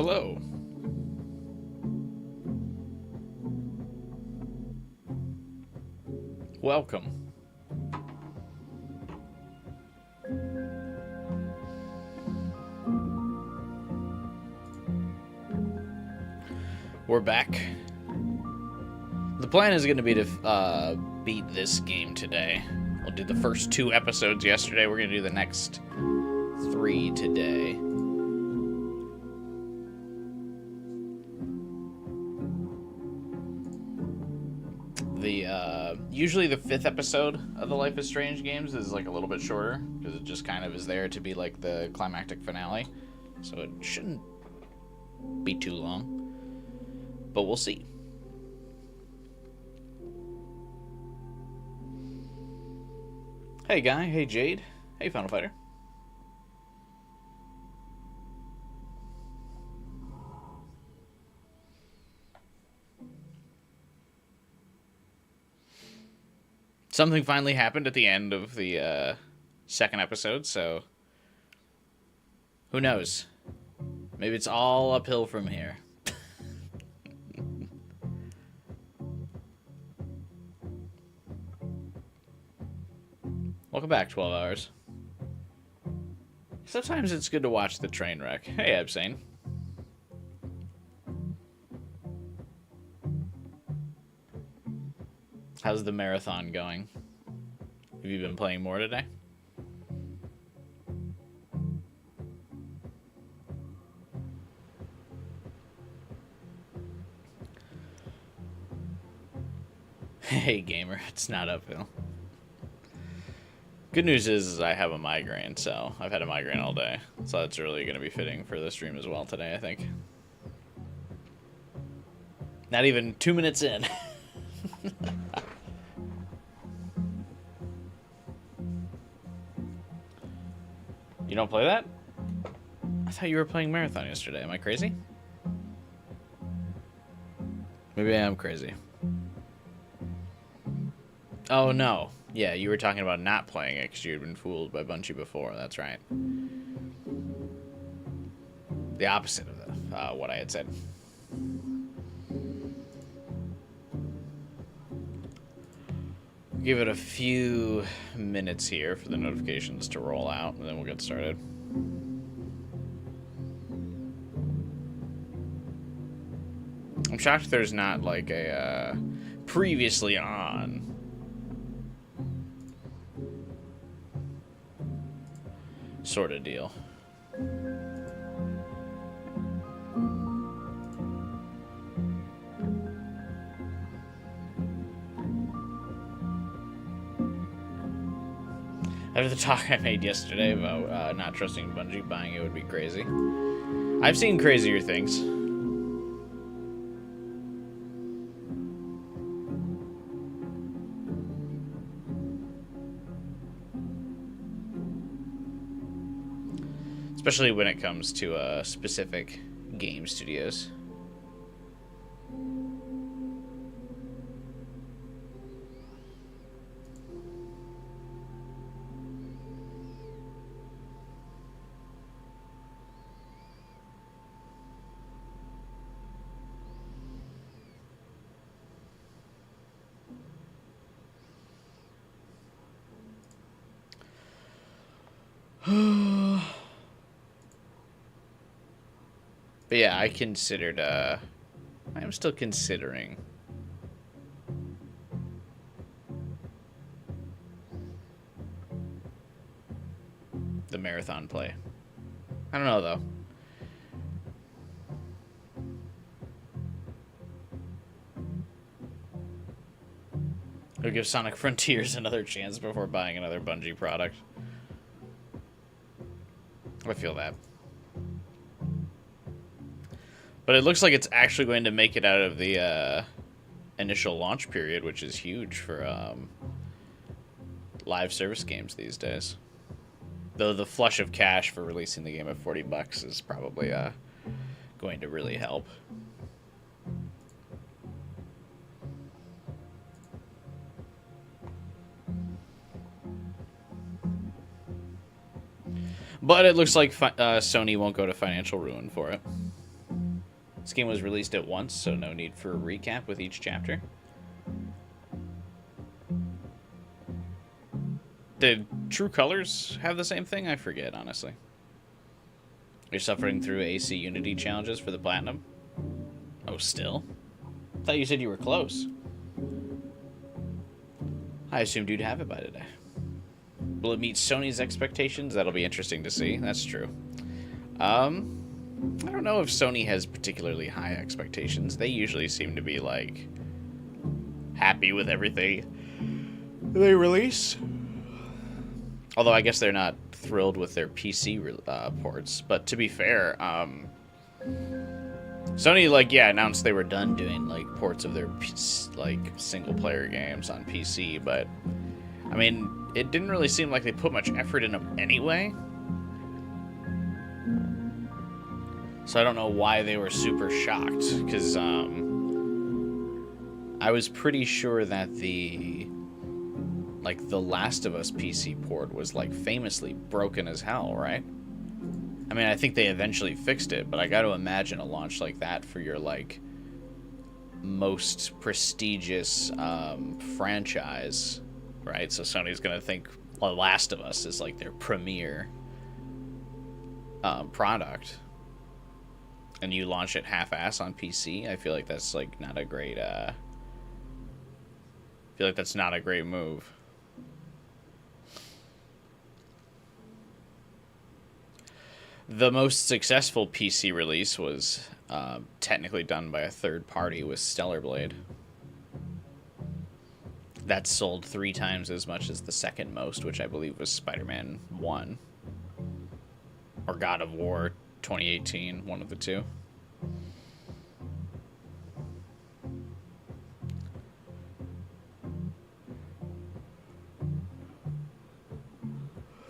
Hello. Welcome. We're back. The plan is going to be to beat this game today. We'll do the first 2 episodes yesterday. We're going to do the next 3 today. Usually the 5th episode of the Life is Strange games is like a little bit shorter because it just kind of is there to be like the climactic finale, so it shouldn't be too long, but we'll see. Hey Guy, hey Jade, hey Final Fighter. Something finally happened at the end of the 2nd episode, so who knows? Maybe it's all uphill from here. Welcome back, 12 hours. Sometimes it's good to watch the train wreck. Hey, Absane. How's the marathon going? Have you been playing more today? Hey, gamer. It's not uphill. Good news is I have a migraine, so I've had a migraine all day. So that's really going to be fitting for the stream as well today, I think. Not even 2 minutes in. You don't play that? I thought you were playing Marathon yesterday. Am I crazy? Maybe I am crazy. Oh, no. Yeah, you were talking about not playing it because you had been fooled by Bungie before. That's right. The opposite of what I had said. Give it a few minutes here for the notifications to roll out, and then we'll get started. I'm shocked there's not like a previously on sort of deal. After the talk I made yesterday about not trusting Bungie, buying it would be crazy. I've seen crazier things. Especially when it comes to specific game studios. But yeah, I considered, I'm still considering the marathon play. I don't know, though. I'll give Sonic Frontiers another chance before buying another Bungie product. I feel that. But it looks like it's actually going to make it out of the initial launch period, which is huge for live service games these days. Though the flush of cash for releasing the game at $40 is probably going to really help. But it looks like Sony won't go to financial ruin for it. This game was released at once, so no need for a recap with each chapter. Did True Colors have the same thing? I forget, honestly. You're suffering through AC Unity challenges for the Platinum? Oh, still? I thought you said you were close. I assumed you'd have it by today. Will it meet Sony's expectations? That'll be interesting to see. That's true. I don't know if Sony has particularly high expectations. They usually seem to be, like, happy with everything they release. Although I guess they're not thrilled with their PC ports. But to be fair, Sony, like, yeah, announced they were done doing, like, ports of their, like, single-player games on PC. But, I mean, it didn't really seem like they put much effort in them anyway. So I don't know why they were super shocked. Because, I was pretty sure that the Last of Us PC port was, like, famously broken as hell, right? I mean, I think they eventually fixed it, but I got to imagine a launch like that for your, like, most prestigious franchise, right? So Sony's going to think The Last of Us is, like, their premier product. And you launch it half-ass on PC, I feel like that's, like, not a great, I feel like that's not a great move. The most successful PC release was technically done by a third party with Stellar Blade. That sold 3 times as much as the second most, which I believe was Spider-Man 1. Or God of War 2018, one of the two.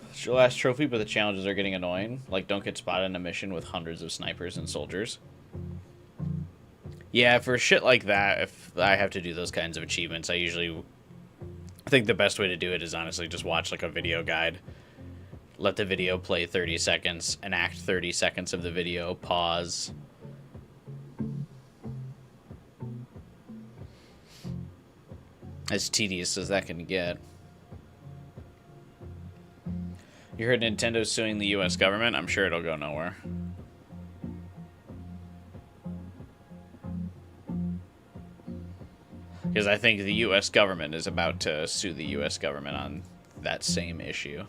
It's your last trophy, but the challenges are getting annoying. Like, don't get spotted in a mission with hundreds of snipers and soldiers. Yeah, for shit like that, if I have to do those kinds of achievements, I think the best way to do it is honestly just watch, like, a video guide. Let the video play 30 seconds, enact 30 seconds of the video, pause. As tedious as that can get. You heard Nintendo's suing the US government? I'm sure it'll go nowhere. Because I think the US government is about to sue the US government on that same issue.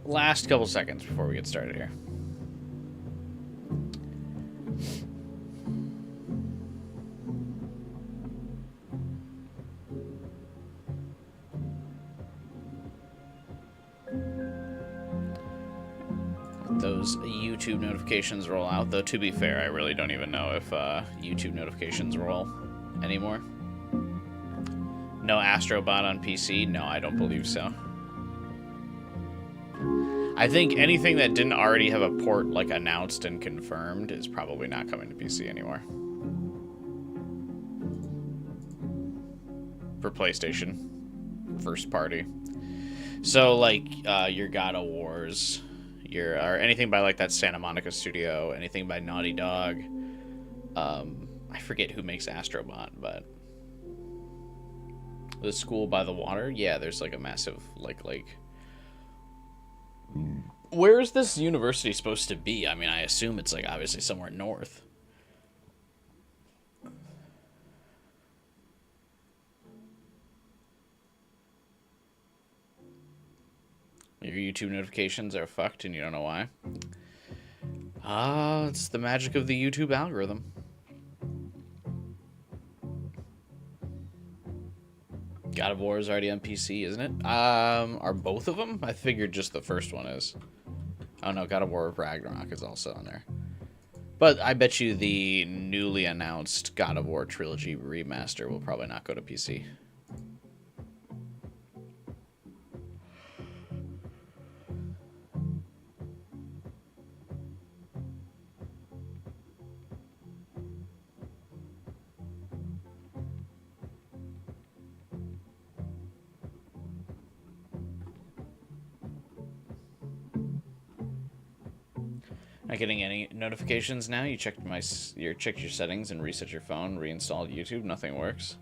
Last couple seconds before we get started here. Those YouTube notifications roll out, though to be fair, I really don't even know if YouTube notifications roll anymore. No Astrobot on PC? No, I don't believe so. I think anything that didn't already have a port, like, announced and confirmed is probably not coming to PC anymore. For PlayStation. First party. So, like, your God of Wars, or anything by, like, that Santa Monica studio, anything by Naughty Dog. I forget who makes Astrobot, but... The School by the Water? Yeah, there's, like, a massive, like... Where is this university supposed to be? I mean, I assume it's, like, obviously somewhere north. Your YouTube notifications are fucked and you don't know why. It's the magic of the YouTube algorithm. God of War is already on PC, isn't it? Are both of them? I figured just the first one is. Oh no, God of War Ragnarok is also on there. But I bet you the newly announced God of War Trilogy Remaster will probably not go to PC. Not getting any notifications now. You checked checked your settings and reset your phone, reinstalled YouTube. Nothing works.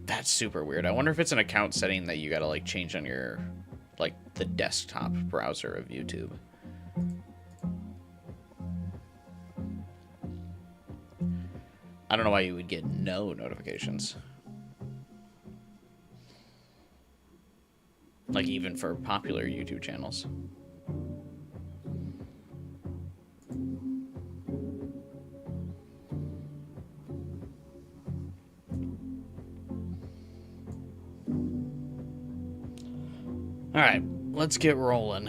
That's super weird. I wonder if it's an account setting that you gotta like change on your like the desktop browser of YouTube. I don't know why you would get no notifications. Like even for popular YouTube channels. All right, let's get rolling.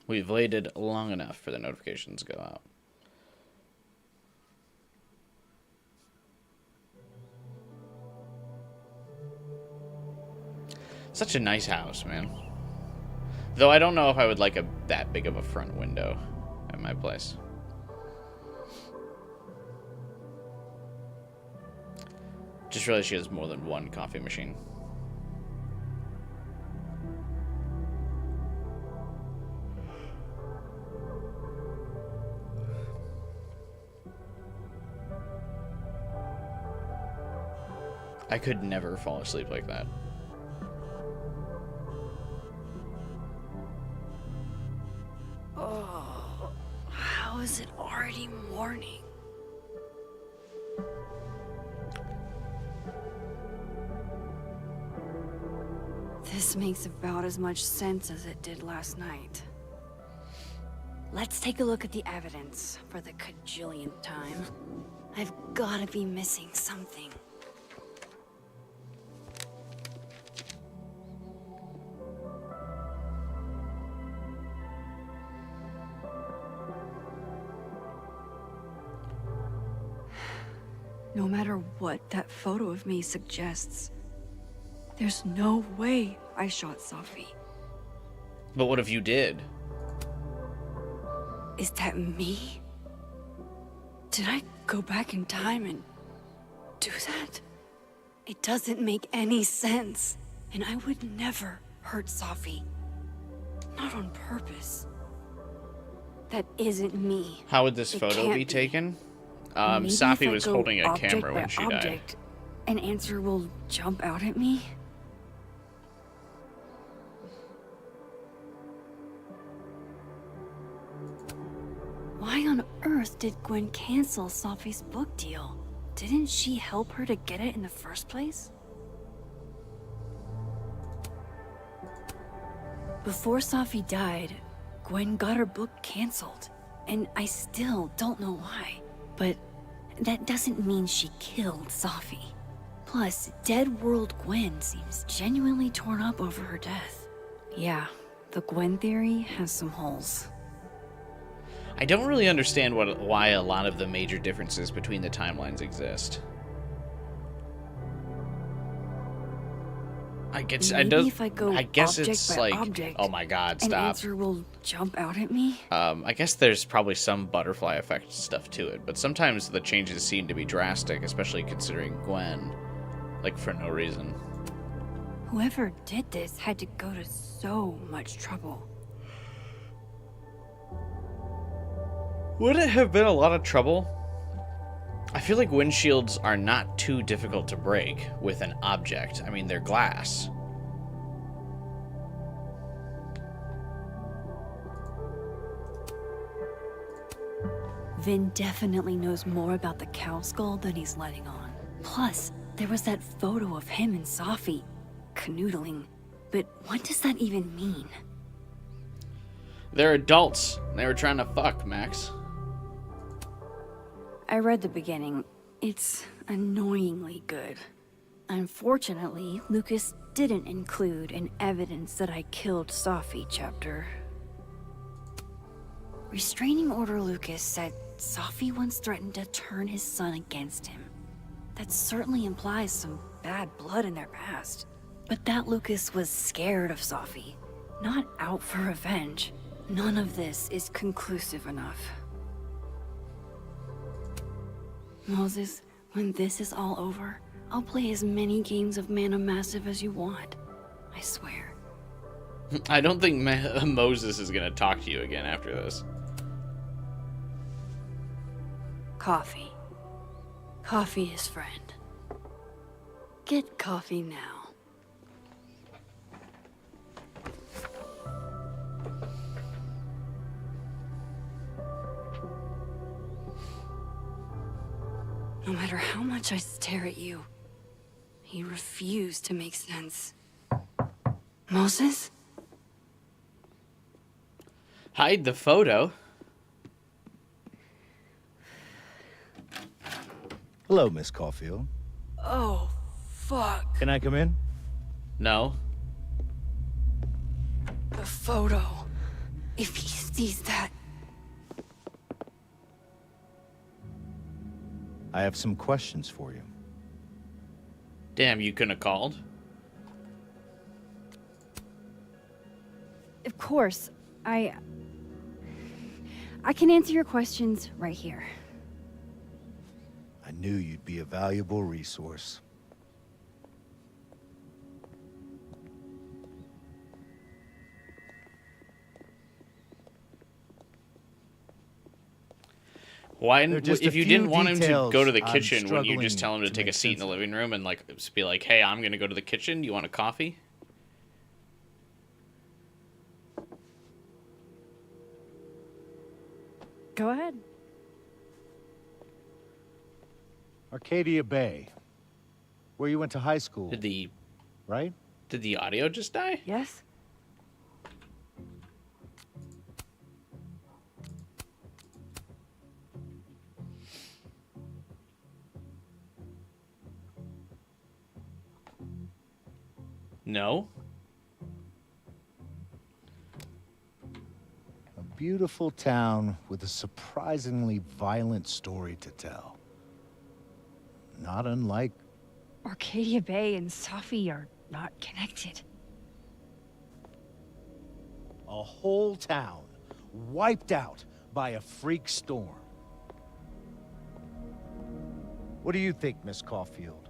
We've waited long enough for the notifications to go out. Such a nice house, man. Though I don't know if I would like that big of a front window at my place. Just realized she has more than one coffee machine. I could never fall asleep like that. Oh, how is it already morning? This makes about as much sense as it did last night. Let's take a look at the evidence for the cajillionth time. I've gotta be missing something. No matter what that photo of me suggests, there's no way I shot Safi. But what if you did? Is that me? Did I go back in time and do that? It doesn't make any sense. And I would never hurt Safi. Not on purpose. That isn't me. How would this It photo can't be taken? Maybe if Safi I was go holding a object camera by when she died. object, an answer will jump out at me? Why on earth did Gwen cancel Safi's book deal? Didn't she help her to get it in the first place? Before Safi died, Gwen got her book canceled, and I still don't know why. But that doesn't mean she killed Safi. Plus, Dead World Gwen seems genuinely torn up over her death. Yeah, the Gwen theory has some holes. I don't really understand why a lot of the major differences between the timelines exist. Maybe if I go I guess object it's by like, object, oh my god, an stop. answer will jump out at me? I guess there's probably some butterfly effect stuff to it, but sometimes the changes seem to be drastic, especially considering Gwen, like for no reason. Whoever did this had to go to so much trouble. Would it have been a lot of trouble? I feel like windshields are not too difficult to break with an object. I mean, they're glass. Vin definitely knows more about the cow skull than he's letting on. Plus, there was that photo of him and Safi canoodling. But what does that even mean? They're adults. They were trying to fuck, Max. I read the beginning. It's annoyingly good. Unfortunately, Lucas didn't include an evidence that I killed Safi chapter. Restraining Order Lucas said Safi once threatened to turn his son against him. That certainly implies some bad blood in their past. But that Lucas was scared of Safi, not out for revenge. None of this is conclusive enough. Moses, when this is all over, I'll play as many games of Mana Massive as you want. I swear. I don't think Moses is gonna talk to you again after this. Coffee. Coffee is friend. Get coffee now. No matter how much I stare at you, you refuse to make sense. Moses? Hide the photo. Hello, Miss Caulfield. Oh, fuck. Can I come in? No. The photo. If he sees that... I have some questions for you. Damn, you couldn't have called. Of course, I can answer your questions right here. I knew you'd be a valuable resource. Why, There are just a if you few didn't want him to details go to the I'm kitchen, wouldn't you just struggling tell him to to take a make seat in sense the of. living room and like just be like, "Hey, I'm gonna go to the kitchen. Do you want a coffee?" Go ahead. Arcadia Bay. Where you went to high school, Did right? the audio just die? Yes? No. A beautiful town with a surprisingly violent story to tell. Not unlike... Arcadia Bay and Safi are not connected. a whole town wiped out by a freak storm. What do you think, Miss Caulfield?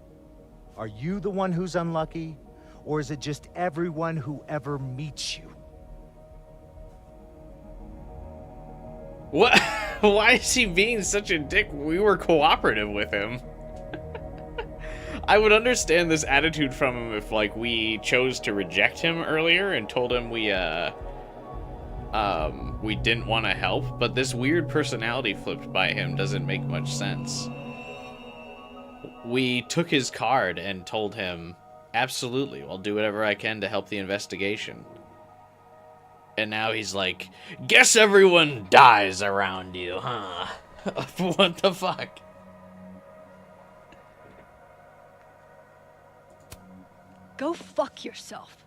Are you the one who's unlucky? Or is it just everyone who ever meets you? What? Why is he being such a dick? We were cooperative with him. I would understand this attitude from him if, like, we chose to reject him earlier and told him we didn't want to help, but this weird personality flipped by him doesn't make much sense. We took his card and told him, absolutely, I'll do whatever I can to help the investigation. And now he's like, guess everyone dies around you, huh? What the fuck? Go fuck yourself.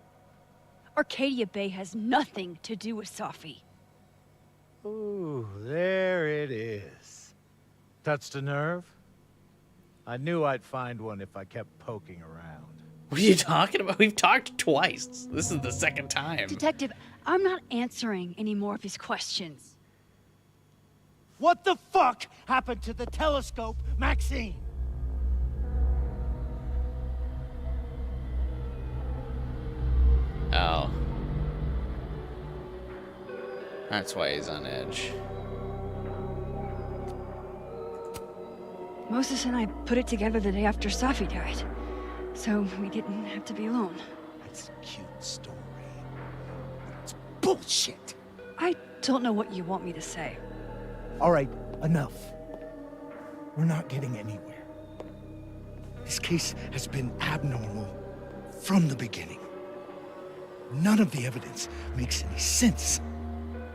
Arcadia Bay has nothing to do with Safi. Ooh, there it is. Touched a nerve? I knew I'd find one if I kept poking around. What are you talking about? We've talked twice. This is the second time. Detective, I'm not answering any more of his questions. What the fuck happened to the telescope, Maxine? Oh. That's why he's on edge. Moses and I put it together the day after Safi died, so we didn't have to be alone. It's a cute story. It's bullshit. I don't know what you want me to say. All right, enough. We're not getting anywhere. This case has been abnormal from the beginning. None of the evidence makes any sense.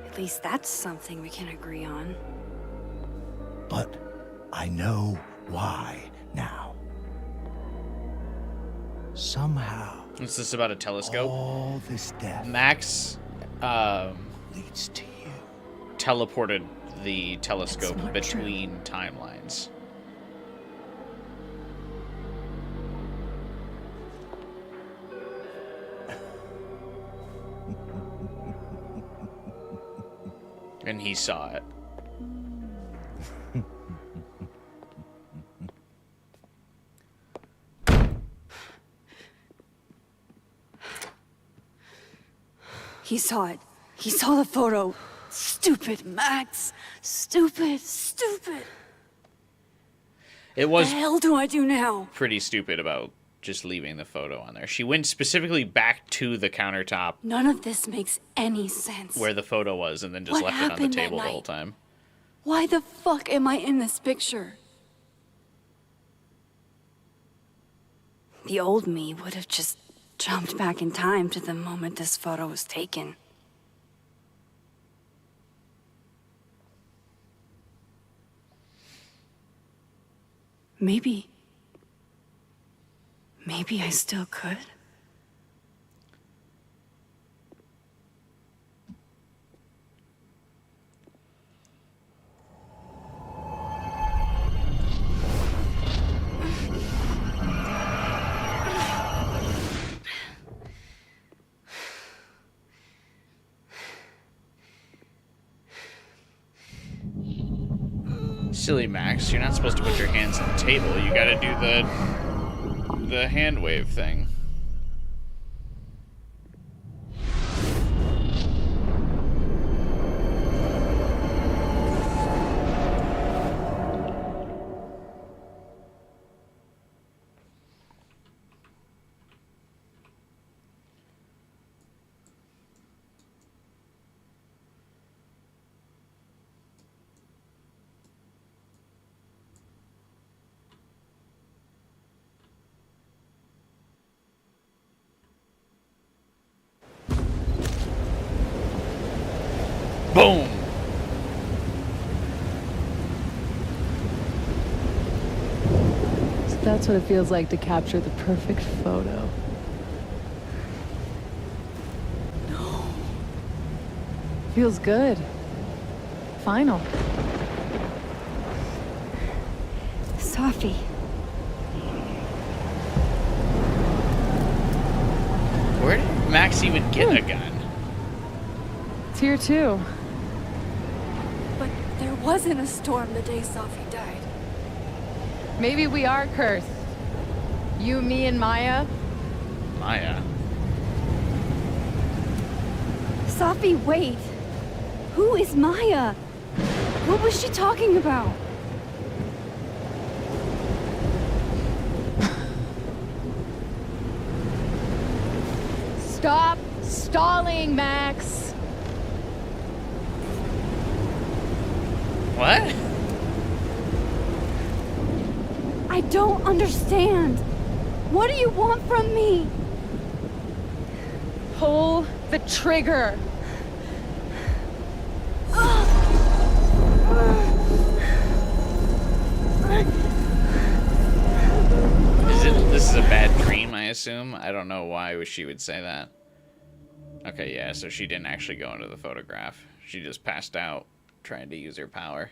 At least that's something we can agree on. But I know why now. Somehow, Is this about a telescope? all this death Max leads to you. teleported the telescope not between timelines. And he saw it. He saw it. He saw the photo. Stupid, Max. Stupid, stupid. It What was the hell do I do now? pretty stupid about just leaving the photo on there. She went specifically back to the countertop None of this makes any sense. where the photo was and then just What left it on the happened that table the whole night? time. Why the fuck am I in this picture? The old me would have just jumped back in time to the moment this photo was taken. Maybe I still could. Silly Max, you're not supposed to put your hands on the table. You gotta do the hand wave thing. Boom! So that's what it feels like to capture the perfect photo. No. Feels good. Final. Safi. Where did Max even get a gun? It's here too. But there wasn't a storm the day Safi died. Maybe we are cursed. You, me, and Maya. Maya. Safi, wait. Who is Maya? What was she talking about? Stop stalling, Max. What? I don't understand. What do you want from me? Pull the trigger. This is a bad dream, I assume? I don't know why she would say that. Okay, yeah, so she didn't actually go into the photograph. She just passed out trying to use her power.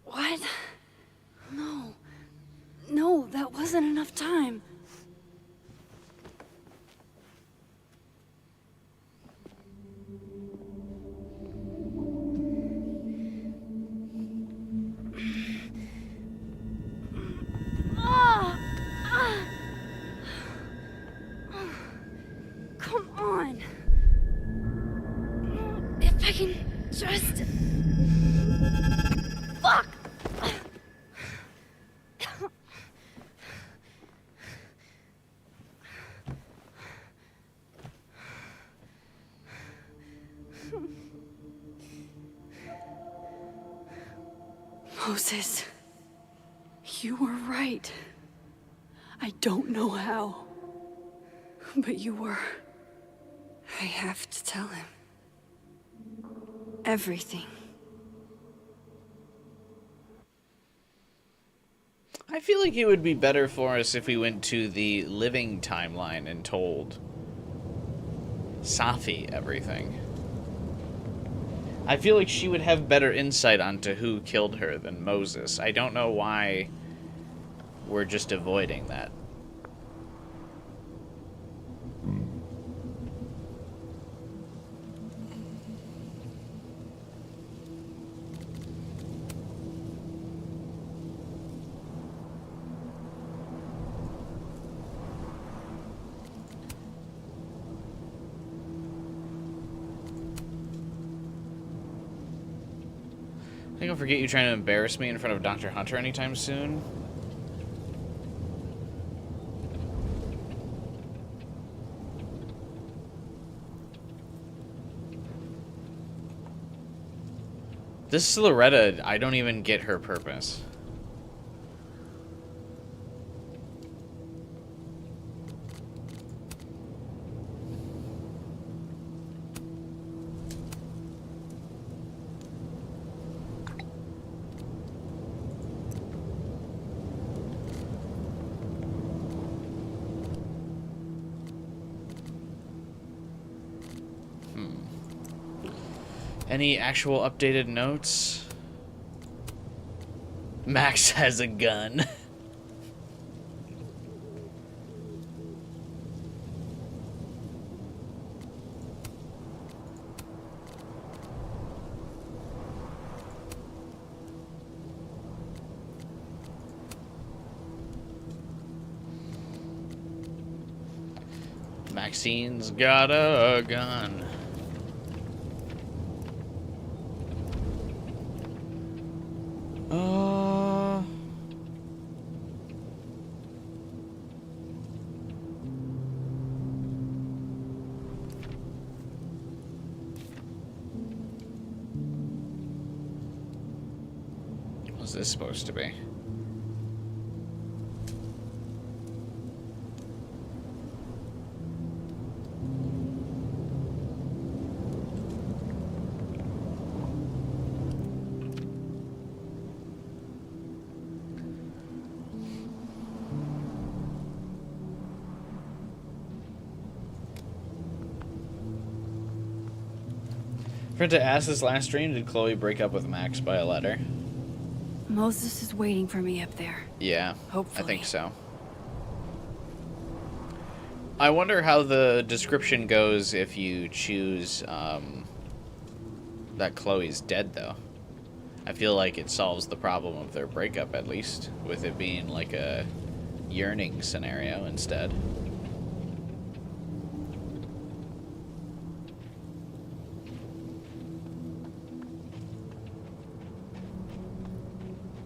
What? No. No, that wasn't enough time. Come on. If I can just... Fuck! Moses, you were right. I don't know how, but you were. I have to tell him. Everything. I feel like it would be better for us if we went to the living timeline and told Safi everything. I feel like she would have better insight onto who killed her than Moses. I don't know why we're just avoiding that. I think I'll forget you trying to embarrass me in front of Dr. Hunter anytime soon. This Loretta, I don't even get her purpose. Any actual updated notes? Max has a gun. Maxine's got a gun. What's this supposed to be? Forgot to ask this last stream, did Chloe break up with Max by a letter? Moses is waiting for me up there. Yeah, Hopefully. I think so. I wonder how the description goes if you choose that Chloe's dead, though. I feel like it solves the problem of their breakup, at least, with it being like a yearning scenario instead.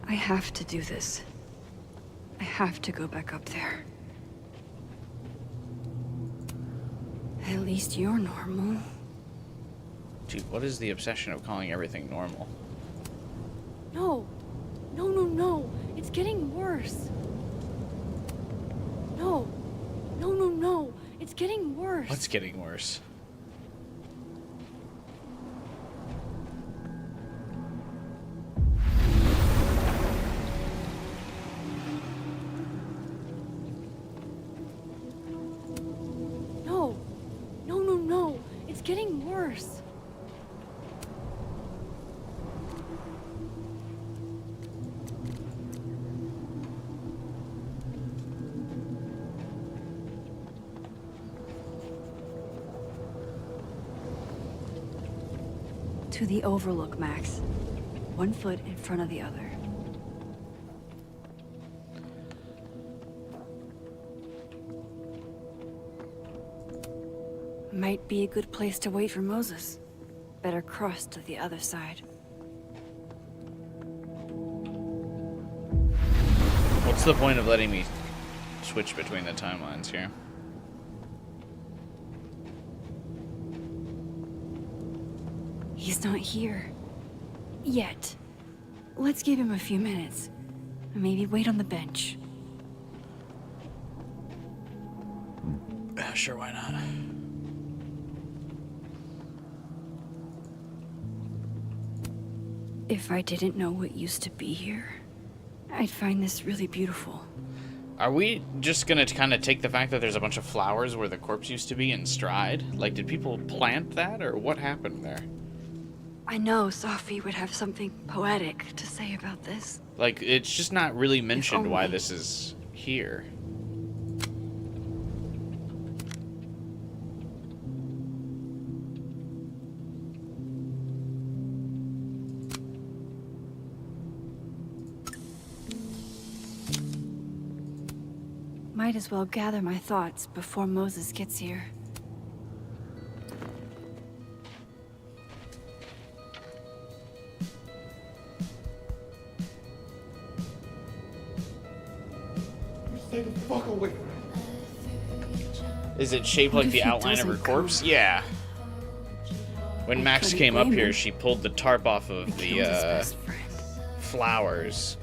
I have to do this. I have to go back up there. At least you're normal. Dude, what is the obsession of calling everything normal? No. No, no, no. It's getting worse. No. No, no, no. It's getting worse. What's getting worse? No. No, no, no. It's getting worse. To the overlook, Max. 1 foot in front of the other. Might be a good place to wait for Moses. Better cross to the other side. What's the point of letting me switch between the timelines here? He's not here. Yet. Let's give him a few minutes. Maybe wait on the bench. Sure, why not? If I didn't know what used to be here, I'd find this really beautiful. Are we just gonna kind of take the fact that there's a bunch of flowers where the corpse used to be in stride? Like, did people plant that, or what happened there? I know Safi would have something poetic to say about this. Like, it's just not really mentioned why only. this is here. Might as well gather my thoughts before Moses gets here. Stay the fuck away from me. Is it shaped What like if the he outline of her doesn't corpse? come? Yeah. When I Max couldn't came up blame here, him. she pulled the tarp off of I the killed his best friend. flowers.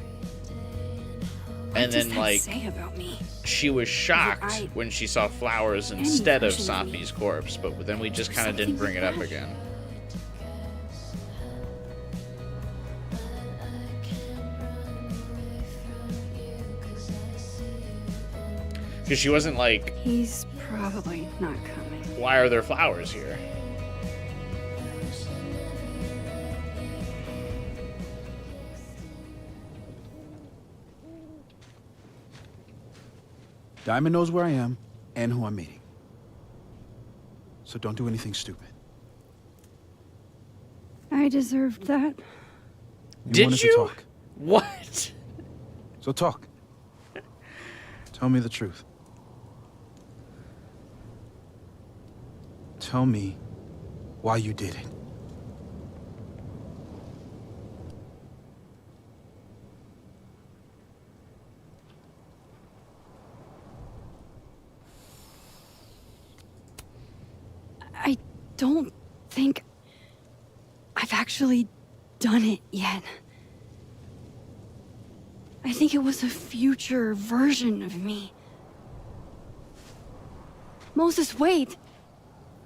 What And does then, that like, say about me? she was shocked I- when she saw flowers instead of version of me. Sophie's corpse, but then we just kind of didn't Something bring it up like again. Because she wasn't like, He's probably not coming. why are there flowers here? Diamond knows where I am and who I'm meeting. So don't do anything stupid. I deserved that. Did wanted you? to talk. What? So talk. Tell me the truth. Tell me why you did it. I don't think I've actually done it yet. I think it was a future version of me. Moses, wait!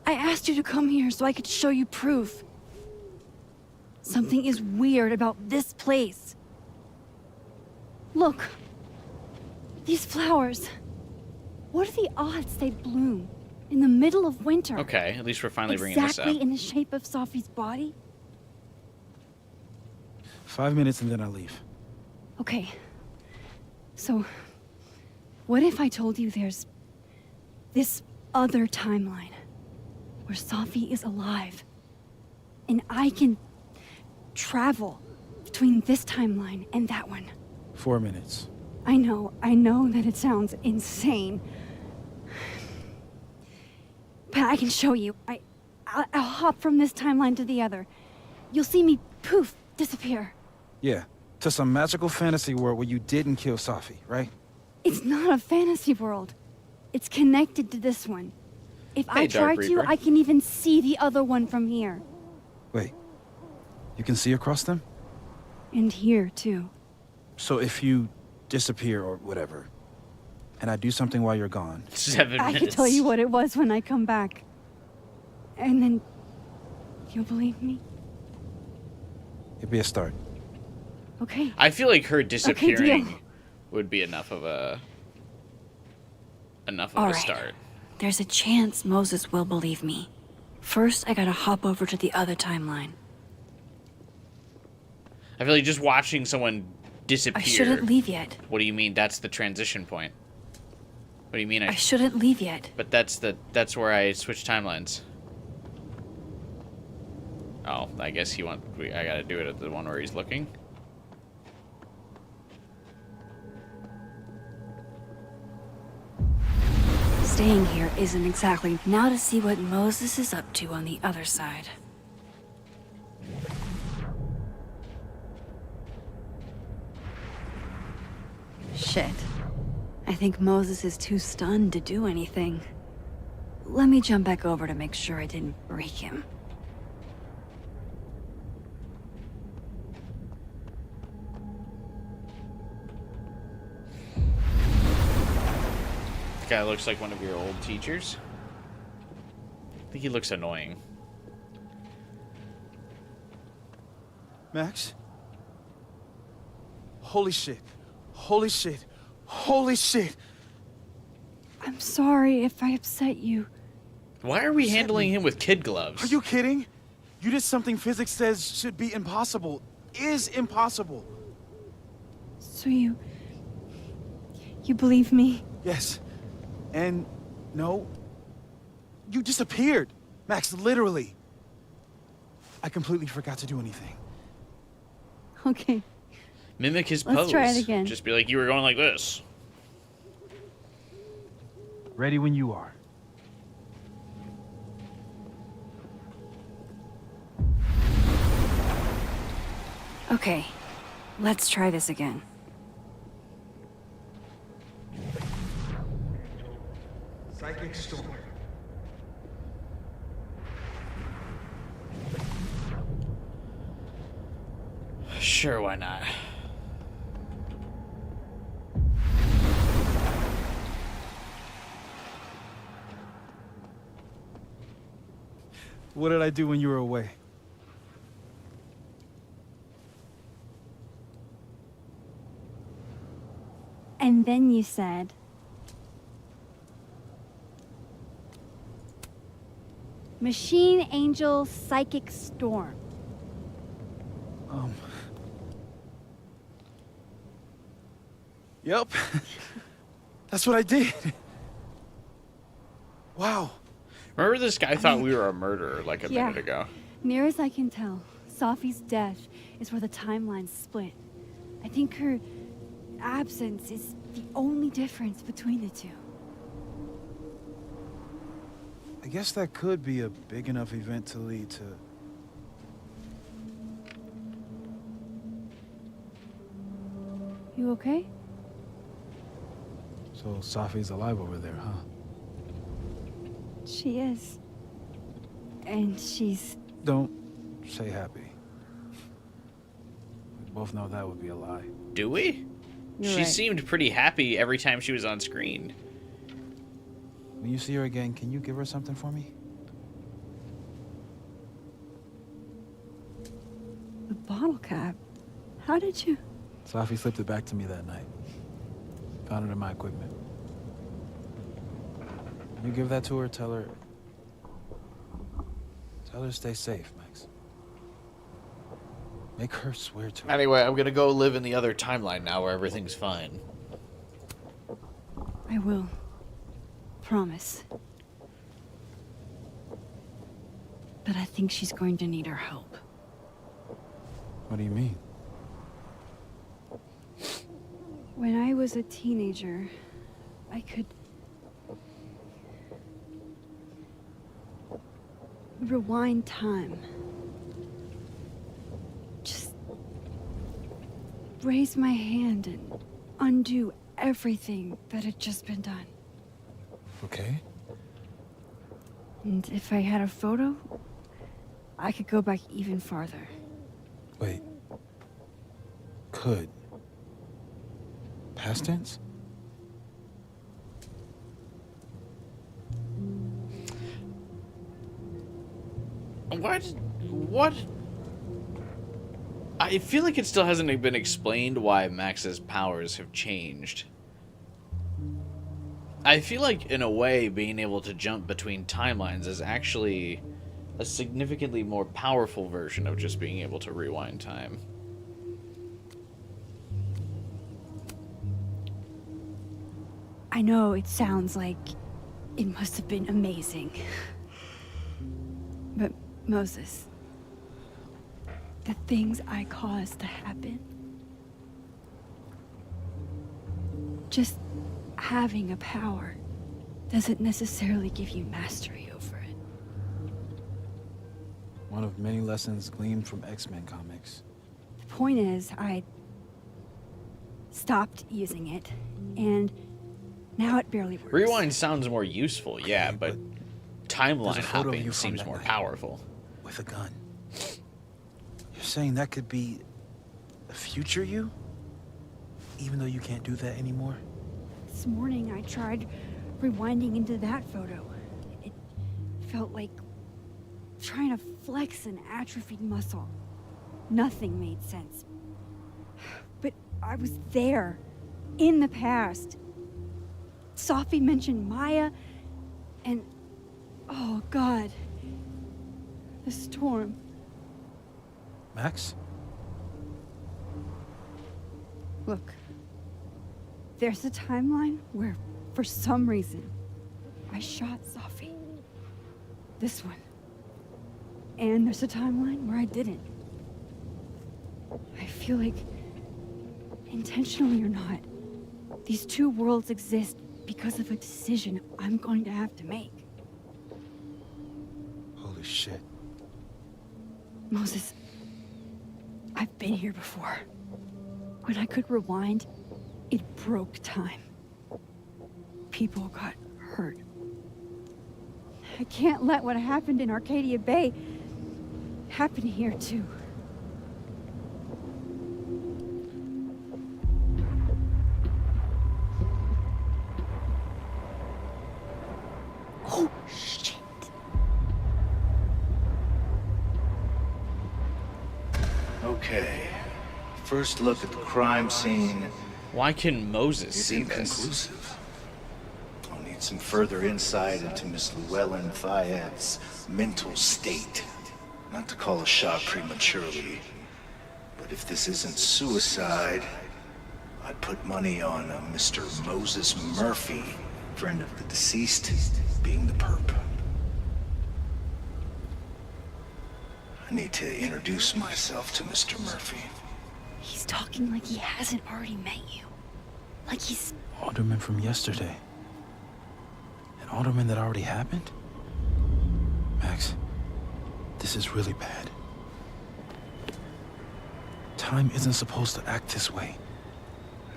I asked you to come here so I could show you proof. Something is weird about this place. Look. These flowers. What are the odds they bloom in the middle of winter? Okay, at least we're finally bringing this up. Exactly in the shape of Sophie's body? 5 minutes and then I'll leave. Okay. So, what if I told you there's this other timeline where Sophie is alive and I can travel between this timeline and that one? 4 minutes. I know that it sounds insane. But I can show you. I'll hop from this timeline to the other. You'll see me, poof, disappear. Yeah, to some magical fantasy world where you didn't kill Safi, right? It's not a fantasy world. It's connected to this one. If I Hey, Dark try to, Reaper. I can even see the other one from here. Wait, you can see across them? And here, too. So if you disappear or whatever, and I do something while you're gone, 7 I minutes. can tell you what it was when I come back. And then... you'll believe me? it'd be a start. Okay. I feel like her disappearing deal. would be enough of a All right. start. There's a chance Moses will believe me. First, I gotta hop over to the other timeline. I feel like just watching someone disappear. I shouldn't leave yet. What do you mean? That's the transition point. What do you mean? I shouldn't leave yet. But that's where I switch timelines. Oh, I guess I gotta do it at the one where he's looking. Staying here isn't exactly now to see what Moses is up to on the other side. Shit. I think Moses is too stunned to do anything. Let me jump back over to make sure I didn't break him. Guy looks like one of your old teachers. I think he looks annoying. Max? Holy shit. Holy shit. Holy shit. I'm sorry if I upset you. Why are we handling him with kid gloves? Are you kidding? You did something physics says should be impossible. Is impossible. So you believe me? Yes. And no. You disappeared. Max, literally. I completely forgot to do anything. Okay. Mimic his pose. Let's try it again. Just be like, you were going like this. Ready when you are. Okay. Let's try this again. Sure, why not? What did I do when you were away? And then you said, Machine Angel Psychic Storm. Yep. That's what I did. Wow. Remember this guy thought we were a murderer like a minute ago. Near as I can tell, Sophie's death is where the timelines split. I think her absence is the only difference between the two. I guess that could be a big enough event to lead to... You okay? So Sophie's alive over there, huh? She is. And she's... Don't say happy. We both know that would be a lie. Do we? You're She right. seemed pretty happy every time she was on screen. When you see her again, can you give her something for me? The bottle cap? How did you... Sophie slipped it back to me that night. Found it in my equipment. When you give that to her, tell her to stay safe, Max. Make her swear to it. Anyway, I'm gonna go live in the other timeline now where everything's fine. I will. Promise. But I think she's going to need our help. What do you mean? When I was a teenager, I could... rewind time. Just... raise my hand and undo everything that had just been done. Okay. And if I had a photo, I could go back even farther. Wait. Could. Past tense? What? I feel like it still hasn't been explained why Max's powers have changed. I feel like, in a way, being able to jump between timelines is actually a significantly more powerful version of just being able to rewind time. I know it sounds like it must have been amazing. But Moses, the things I caused to happen, just having a power doesn't necessarily give you mastery over it. One of many lessons gleaned from X-Men comics. The point is, I stopped using it, and now it barely works. Rewind sounds more useful, yeah, Okay, but there's timeline a photo of hopping you from seems that more night. powerful. With a gun. You're saying that could be a future you? Even though you can't do that anymore? This morning I tried rewinding into that photo. It felt like trying to flex an atrophied muscle. Nothing made sense. But I was there, in the past. Sophie mentioned Maya, and oh God, the storm. Max? Look, there's a timeline where, for some reason, I shot Sophie. This one. And there's a timeline where I didn't. I feel like, intentionally or not, these two worlds exist because of a decision I'm going to have to make. Holy shit. Moses, I've been here before. When I could rewind, it broke time. People got hurt. I can't let what happened in Arcadia Bay happen here too. Okay. First look at the crime scene Why can Moses is see this? inconclusive. I'll need some further insight into Miss Llewellyn Fayette's mental state. Not to call a shot prematurely, but if this isn't suicide, I'd put money on Mr. Moses Murphy, friend of the deceased, being the perp. I need to introduce myself to Mr. Murphy. He's talking like he hasn't already met you. Like he's... Alderman from yesterday. An alderman that already happened? Max, this is really bad. Time isn't supposed to act this way.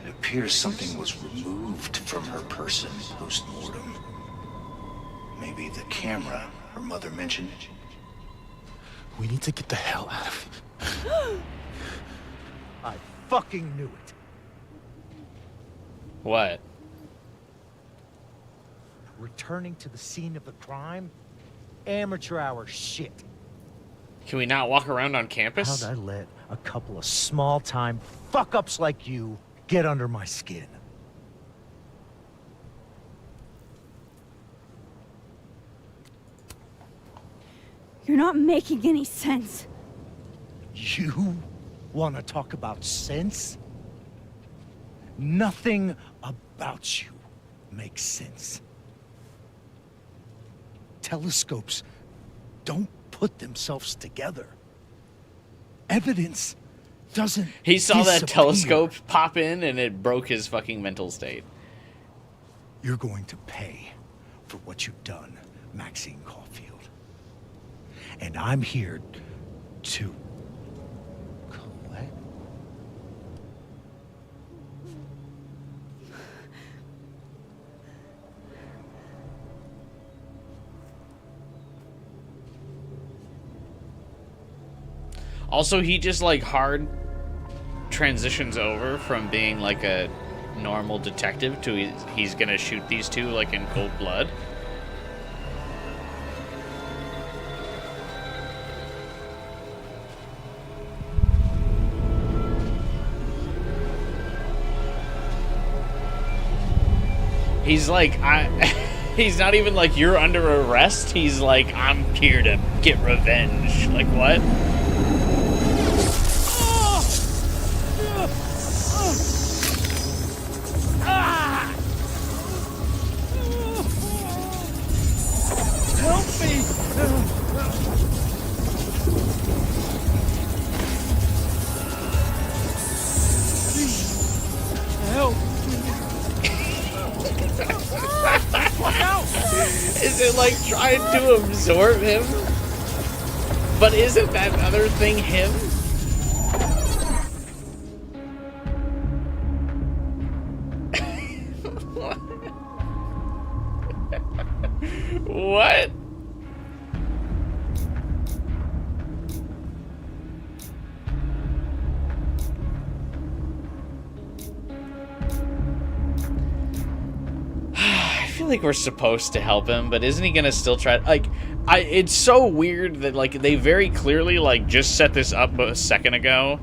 It appears something was removed from her person post-mortem. Maybe the camera her mother mentioned. We need to get the hell out of here. I fucking knew it. What? Returning to the scene of the crime? Amateur hour shit. Can we not walk around on How'd campus? I let a couple of small-time fuck-ups like you get under my skin? You're not making any sense. You want to talk about sense? Nothing about you makes sense. Telescopes don't put themselves together. Evidence doesn't He saw that disappear. telescope pop in and it broke his fucking mental state. You're going to pay for what you've done, Maxine Caulfield. And I'm here to collect. Also, he just like hard transitions over from being like a normal detective to he's gonna shoot these two like in cold blood. He's like, he's not even like, you're under arrest. He's like, I'm here to get revenge. Like, what? Help me! Help! Is it like trying to absorb him? But isn't that other thing him? What? I feel like we're supposed to help him, but isn't he gonna still try? Like, it's so weird that like they very clearly like just set this up a second ago.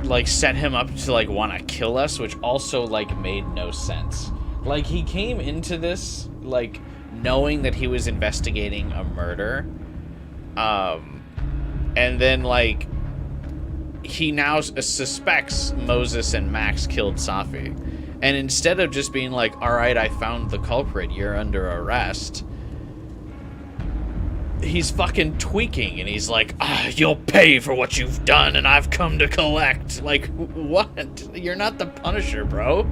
Like set him up to like want to kill us, which also like made no sense. Like he came into this like knowing that he was investigating a murder, and then like he now suspects Moses and Max killed Safi, and instead of just being like, all right, I found the culprit, you're under arrest, he's fucking tweaking, and he's like, you'll pay for what you've done, and I've come to collect. Like, what? You're not the Punisher, bro.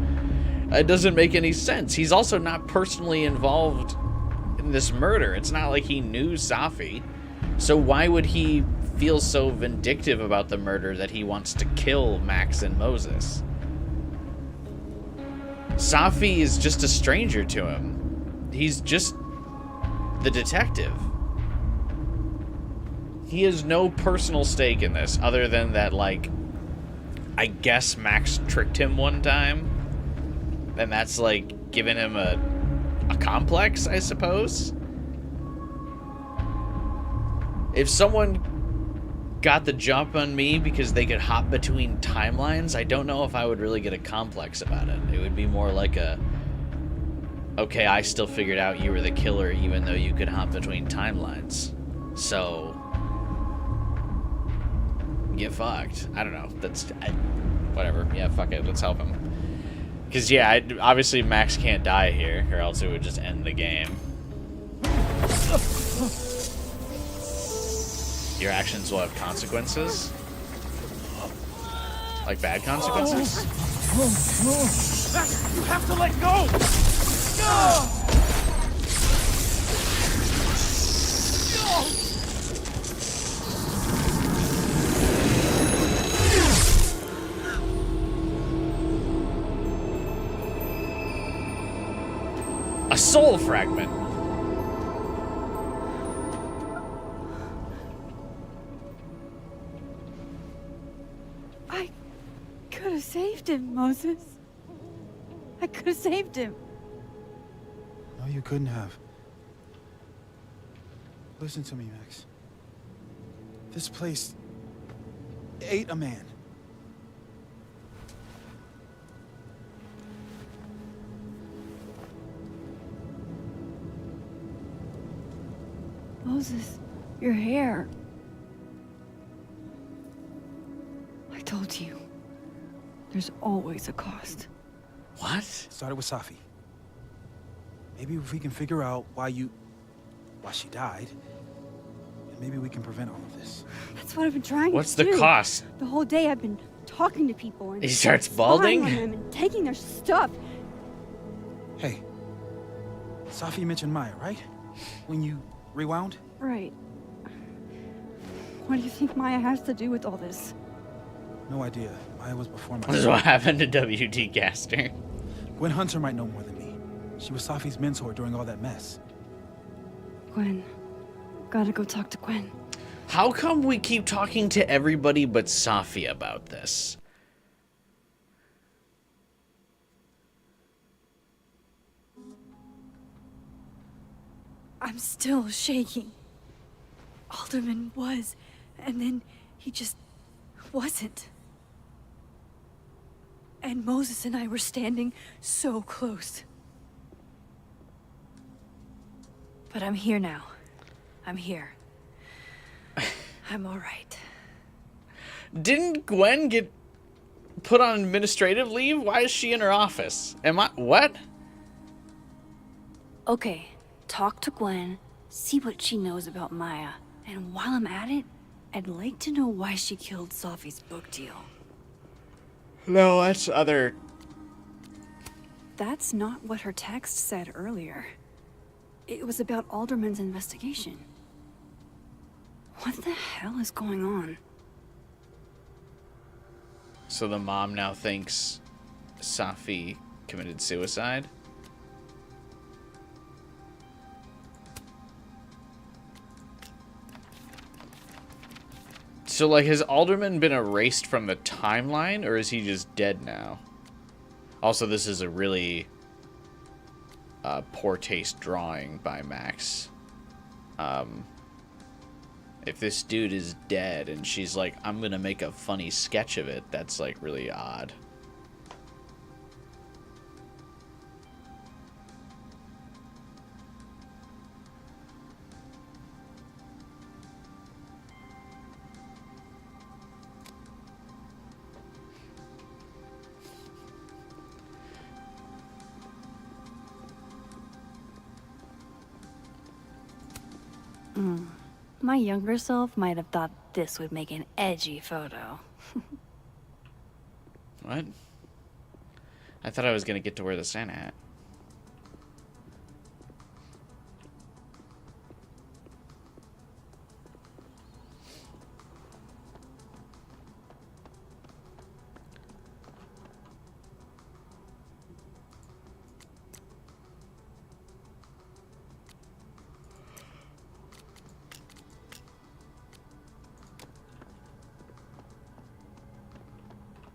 It doesn't make any sense. He's also not personally involved in this murder. It's not like he knew Safi. So why would he feel so vindictive about the murder that he wants to kill Max and Moses? Safi is just a stranger to him. He's just the detective. He has no personal stake in this other than that, like, I guess Max tricked him one time, and that's like given him a complex, I suppose. If someone got the jump on me because they could hop between timelines, I don't know if I would really get a complex about it. It would be more like a, okay, I still figured out you were the killer even though you could hop between timelines. So, get fucked. I don't know. Whatever. Yeah, fuck it. Let's help him. Because, yeah, obviously Max can't die here, or else it would just end the game. Your actions will have consequences? Like bad consequences? Max, you have to let go! A soul fragment! I could have saved him, Moses. I could have saved him. No, you couldn't have. Listen to me, Max. This place ate a man. Moses, your hair. I told you. There's always a cost. What? Started with Safi. Maybe if we can figure out why she died, and maybe we can prevent all of this. That's what I've been trying What's to do. the cost? The whole day I've been talking to people and He starts spying balding? on them and taking their stuff. Hey, Safi mentioned Maya, right? When you rewound? Right. What do you think Maya has to do with all this? No idea. Maya was before This is Maya. what happened to W.D. Gaster. Gwen Hunter might know more than me. She was Safi's mentor during all that mess. Gwen. Gotta go talk to Gwen. How come we keep talking to everybody but Safi about this? I'm still shaking. Alderman was, and then he just wasn't. And Moses and I were standing so close. But I'm here now. I'm here. I'm all right. Didn't Gwen get put on administrative leave? Why is she in her office? What? Okay, talk to Gwen, see what she knows about Maya. And while I'm at it, I'd like to know why she killed Safi's book deal. No, that's other... That's not what her text said earlier. It was about Alderman's investigation. What the hell is going on? So the mom now thinks Safi committed suicide? So, like, has Alderman been erased from the timeline, or is he just dead now? Also, this is a really poor taste drawing by Max. If this dude is dead and she's like, I'm gonna make a funny sketch of it, that's, like, really odd. My younger self might have thought this would make an edgy photo. What? I thought I was gonna get to wear the Santa hat.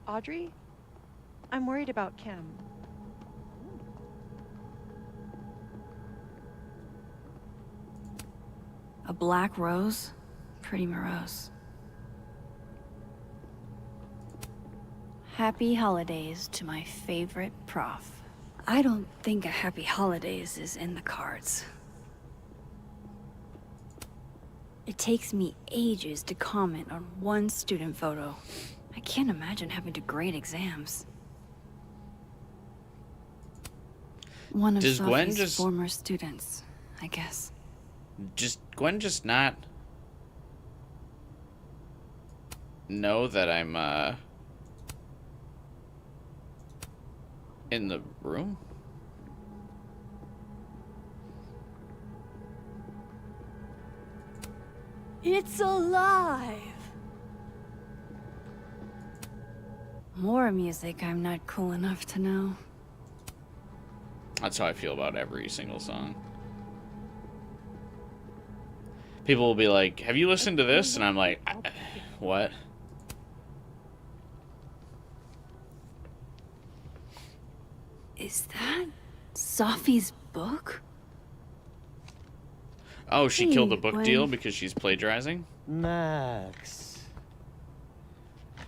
Audrey? I'm worried about Kim. A black rose? pretty morose. Happy holidays to my favorite prof. I don't think a happy holidays is in the cards. It takes me ages to comment on one student photo. I can't imagine having to grade exams. One of Does Gwen Sophie's just- former students, I guess. Gwen just not know that I'm in the room? It's alive! More music I'm not cool enough to know. That's how I feel about every single song. People will be like, have you listened to this? And I'm like, what? Is that Sophie's book? Oh, she killed the Hey, book Gwen. deal because she's plagiarizing? Max.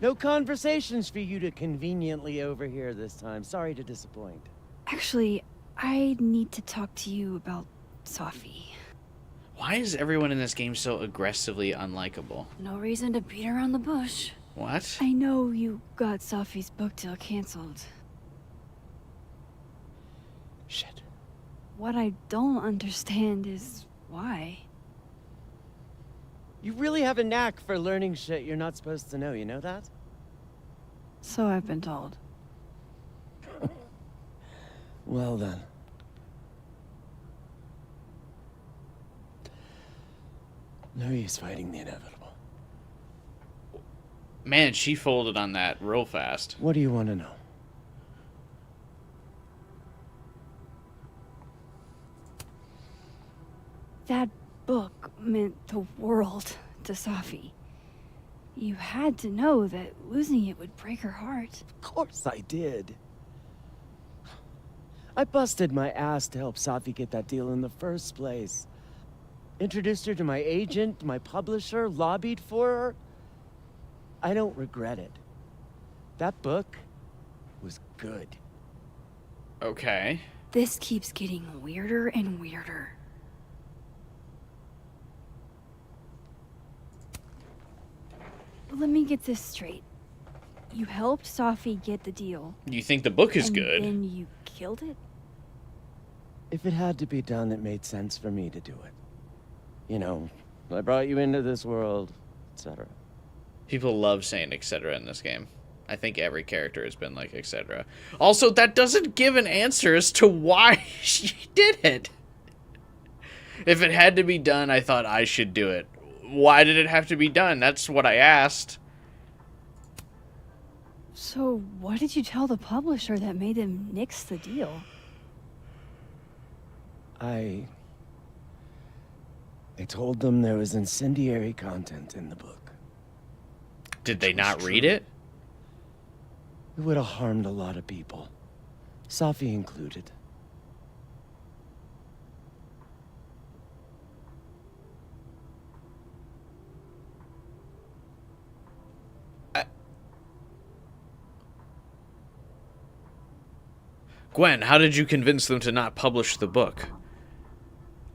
No conversations for you to conveniently overhear this time. Sorry to disappoint. Actually, I need to talk to you about Sophie. Why is everyone in this game so aggressively unlikable? No reason to beat around the bush. What? I know you got Sophie's book deal canceled. Shit. What I don't understand is why. You really have a knack for learning shit you're not supposed to know, you know that? So I've been told. Well then. No use fighting the inevitable. Man, she folded on that real fast. What do you want to know? That book meant the world to Sophie. You had to know that losing it would break her heart. Of course I did. I busted my ass to help Safi get that deal in the first place. Introduced her to my agent, my publisher, lobbied for her. I don't regret it. That book was good. Okay. This keeps getting weirder and weirder. Let me get this straight. You helped Sophie get the deal. You think the book is and good? then you killed it? If it had to be done, it made sense for me to do it. You know, I brought you into this world, etc. People love saying etc. in this game. I think every character has been like etc. Also, that doesn't give an answer as to why she did it. If it had to be done, I thought I should do it. Why did it have to be done? That's what I asked. So, what did you tell the publisher that made them nix the deal? I told them there was incendiary content in the book. Did they not read it? It would have harmed a lot of people. Safi included. Gwen, how did you convince them to not publish the book?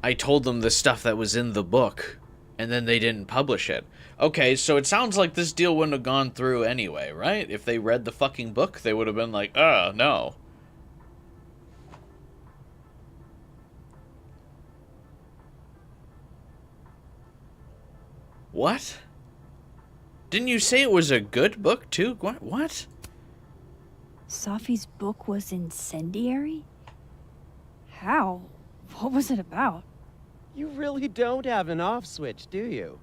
I told them the stuff that was in the book, and then they didn't publish it. Okay, so it sounds like this deal wouldn't have gone through anyway, right? If they read the fucking book, they would have been like, no. What? Didn't you say it was a good book, too? What? Sophie's book was incendiary? How? What was it about? You really don't have an off switch, do you?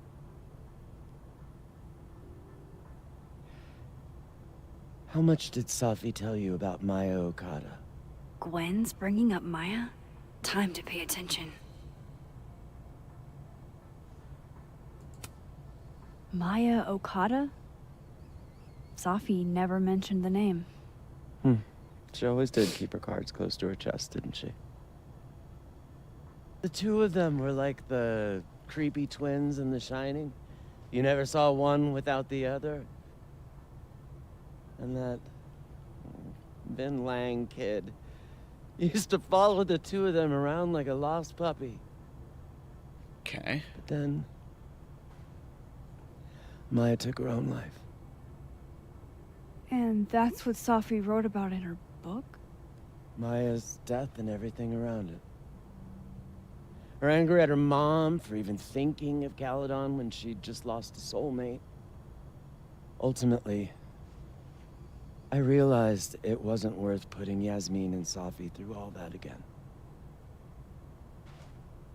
How much did Safi tell you about Maya Okada? Gwen's bringing up Maya? Time to pay attention. Maya Okada? Safi never mentioned the name. She always did keep her cards close to her chest, didn't she? The two of them were like the creepy twins in The Shining. You never saw one without the other? And that Vin Lang kid used to follow the two of them around like a lost puppy. Okay. But then Maya took her own life. And that's what Safi wrote about in her book? Maya's death and everything around it. Her anger at her mom for even thinking of Caledon when she'd just lost a soulmate. Ultimately, I realized it wasn't worth putting Yasmin and Safi through all that again.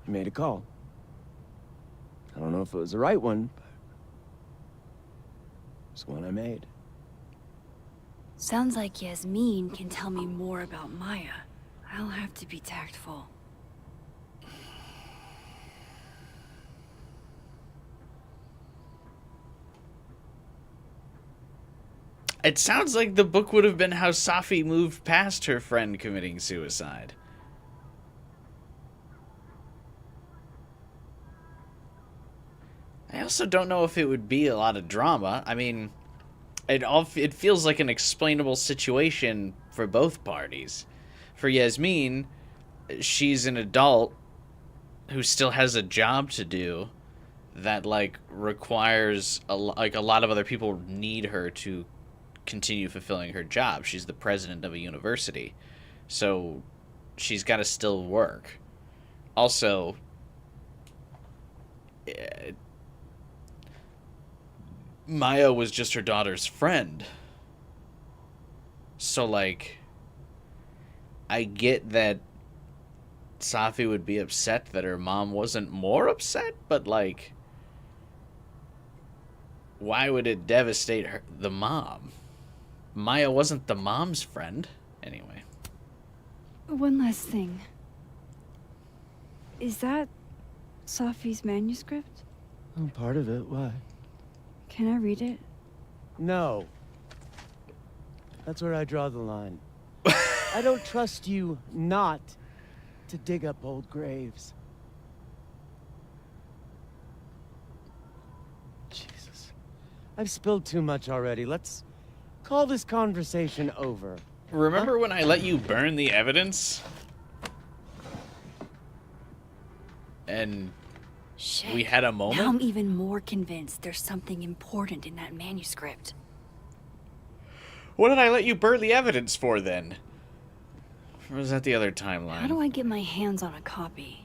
I made a call. I don't know if it was the right one, but it's one I made. Sounds like Yasmin can tell me more about Maya. I'll have to be tactful. It sounds like the book would have been how Safi moved past her friend committing suicide. I also don't know if it would be a lot of drama. I mean, it feels like an explainable situation for both parties. For Yasmin, she's an adult who still has a job to do that like requires a lot of other people need her to continue fulfilling her job. She's the president of a university, so she's got to still work. Also, Maya was just her daughter's friend, so like I get that Safi would be upset that her mom wasn't more upset, but like why would it devastate her, the mom? Maya wasn't the mom's friend. Anyway. One last thing. Is that Safi's manuscript? Oh, part of it. Why? Can I read it? No. That's where I draw the line. I don't trust you not to dig up old graves. Jesus. I've spilled too much already. Let's call this conversation over. Remember when I let you burn the evidence? And Shit. we had a moment? Now I'm even more convinced there's something important in that manuscript. What did I let you burn the evidence for then? Or was that the other timeline? How do I get my hands on a copy?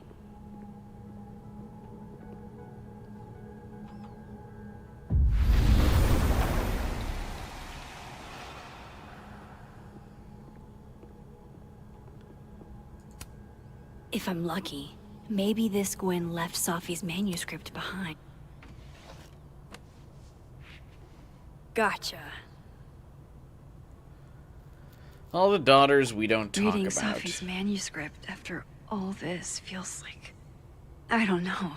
If I'm lucky, maybe this Gwen left Safi's manuscript behind. Gotcha. All the daughters we don't talk Reading about. Safi's manuscript after all this feels like, I don't know,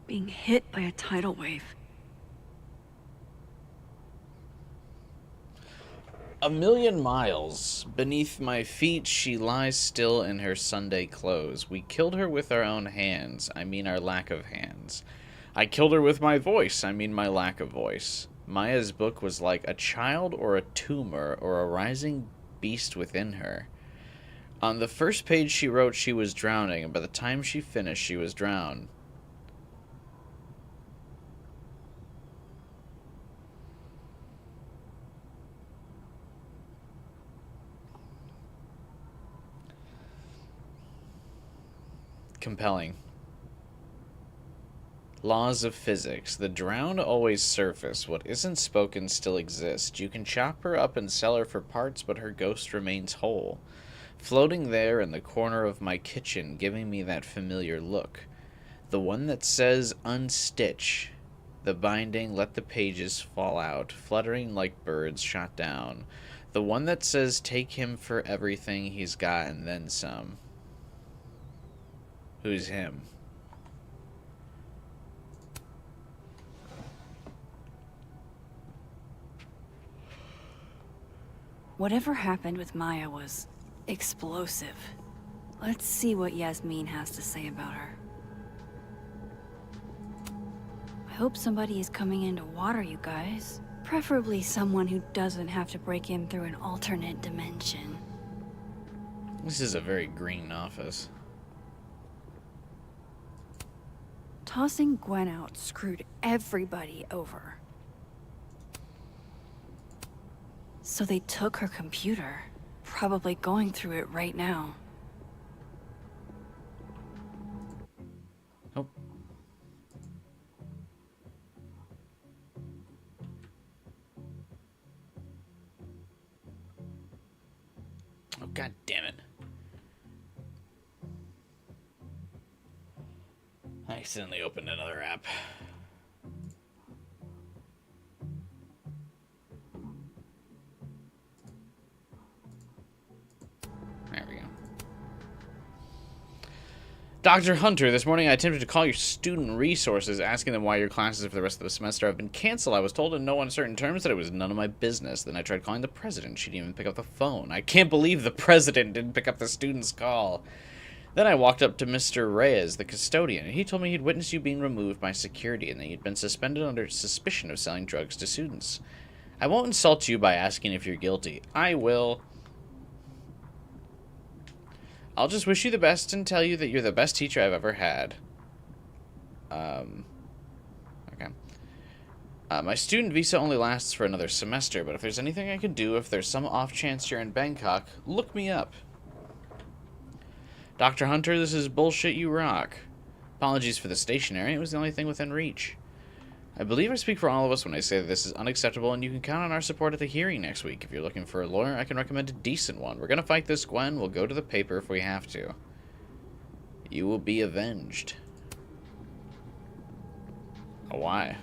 being hit by a tidal wave. A million miles beneath my feet, she lies still in her Sunday clothes. We killed her with our own hands. I mean our lack of hands. I killed her with my voice. I mean my lack of voice. Maya's book was like a child or a tumor or a rising beast within her. On the first page she wrote she was drowning, and by the time she finished she was drowned. Compelling. Laws of physics. The drowned always surface. What isn't spoken still exists. You can chop her up and sell her for parts, but her ghost remains whole. Floating there in the corner of my kitchen, giving me that familiar look. The one that says unstitch. The binding, let the pages fall out, fluttering like birds shot down. The one that says take him for everything he's got and then some. Who's him? Whatever happened with Maya was explosive. Let's see what Yasmin has to say about her. hope somebody is coming in to water you guys. Preferably someone who doesn't have to break in through an alternate dimension. This is a very green office. Tossing Gwen out screwed everybody over. So they took her computer. Probably going through it right now. Oh. Oh, god damn it. I accidentally opened another app. There we go. Dr. Hunter, this morning I attempted to call your student resources, asking them why your classes for the rest of the semester have been canceled. I was told in no uncertain terms that it was none of my business. Then I tried calling the president. She didn't even pick up the phone. I can't believe the president didn't pick up the student's call. Then I walked up to Mr. Reyes, the custodian, and he told me he'd witnessed you being removed by security and that you'd been suspended under suspicion of selling drugs to students. I won't insult you by asking if you're guilty. I will. I'll just wish you the best and tell you that you're the best teacher I've ever had. Okay. My student visa only lasts for another semester, but if there's anything I can do, if there's some off chance you're in Bangkok, look me up. Dr. Hunter, this is bullshit you rock. Apologies for the stationery, it was the only thing within reach. I believe I speak for all of us when I say that this is unacceptable, and you can count on our support at the hearing next week. If you're looking for a lawyer, I can recommend a decent one. We're gonna fight this, Gwen. We'll go to the paper if we have to. You will be avenged. Oh, why?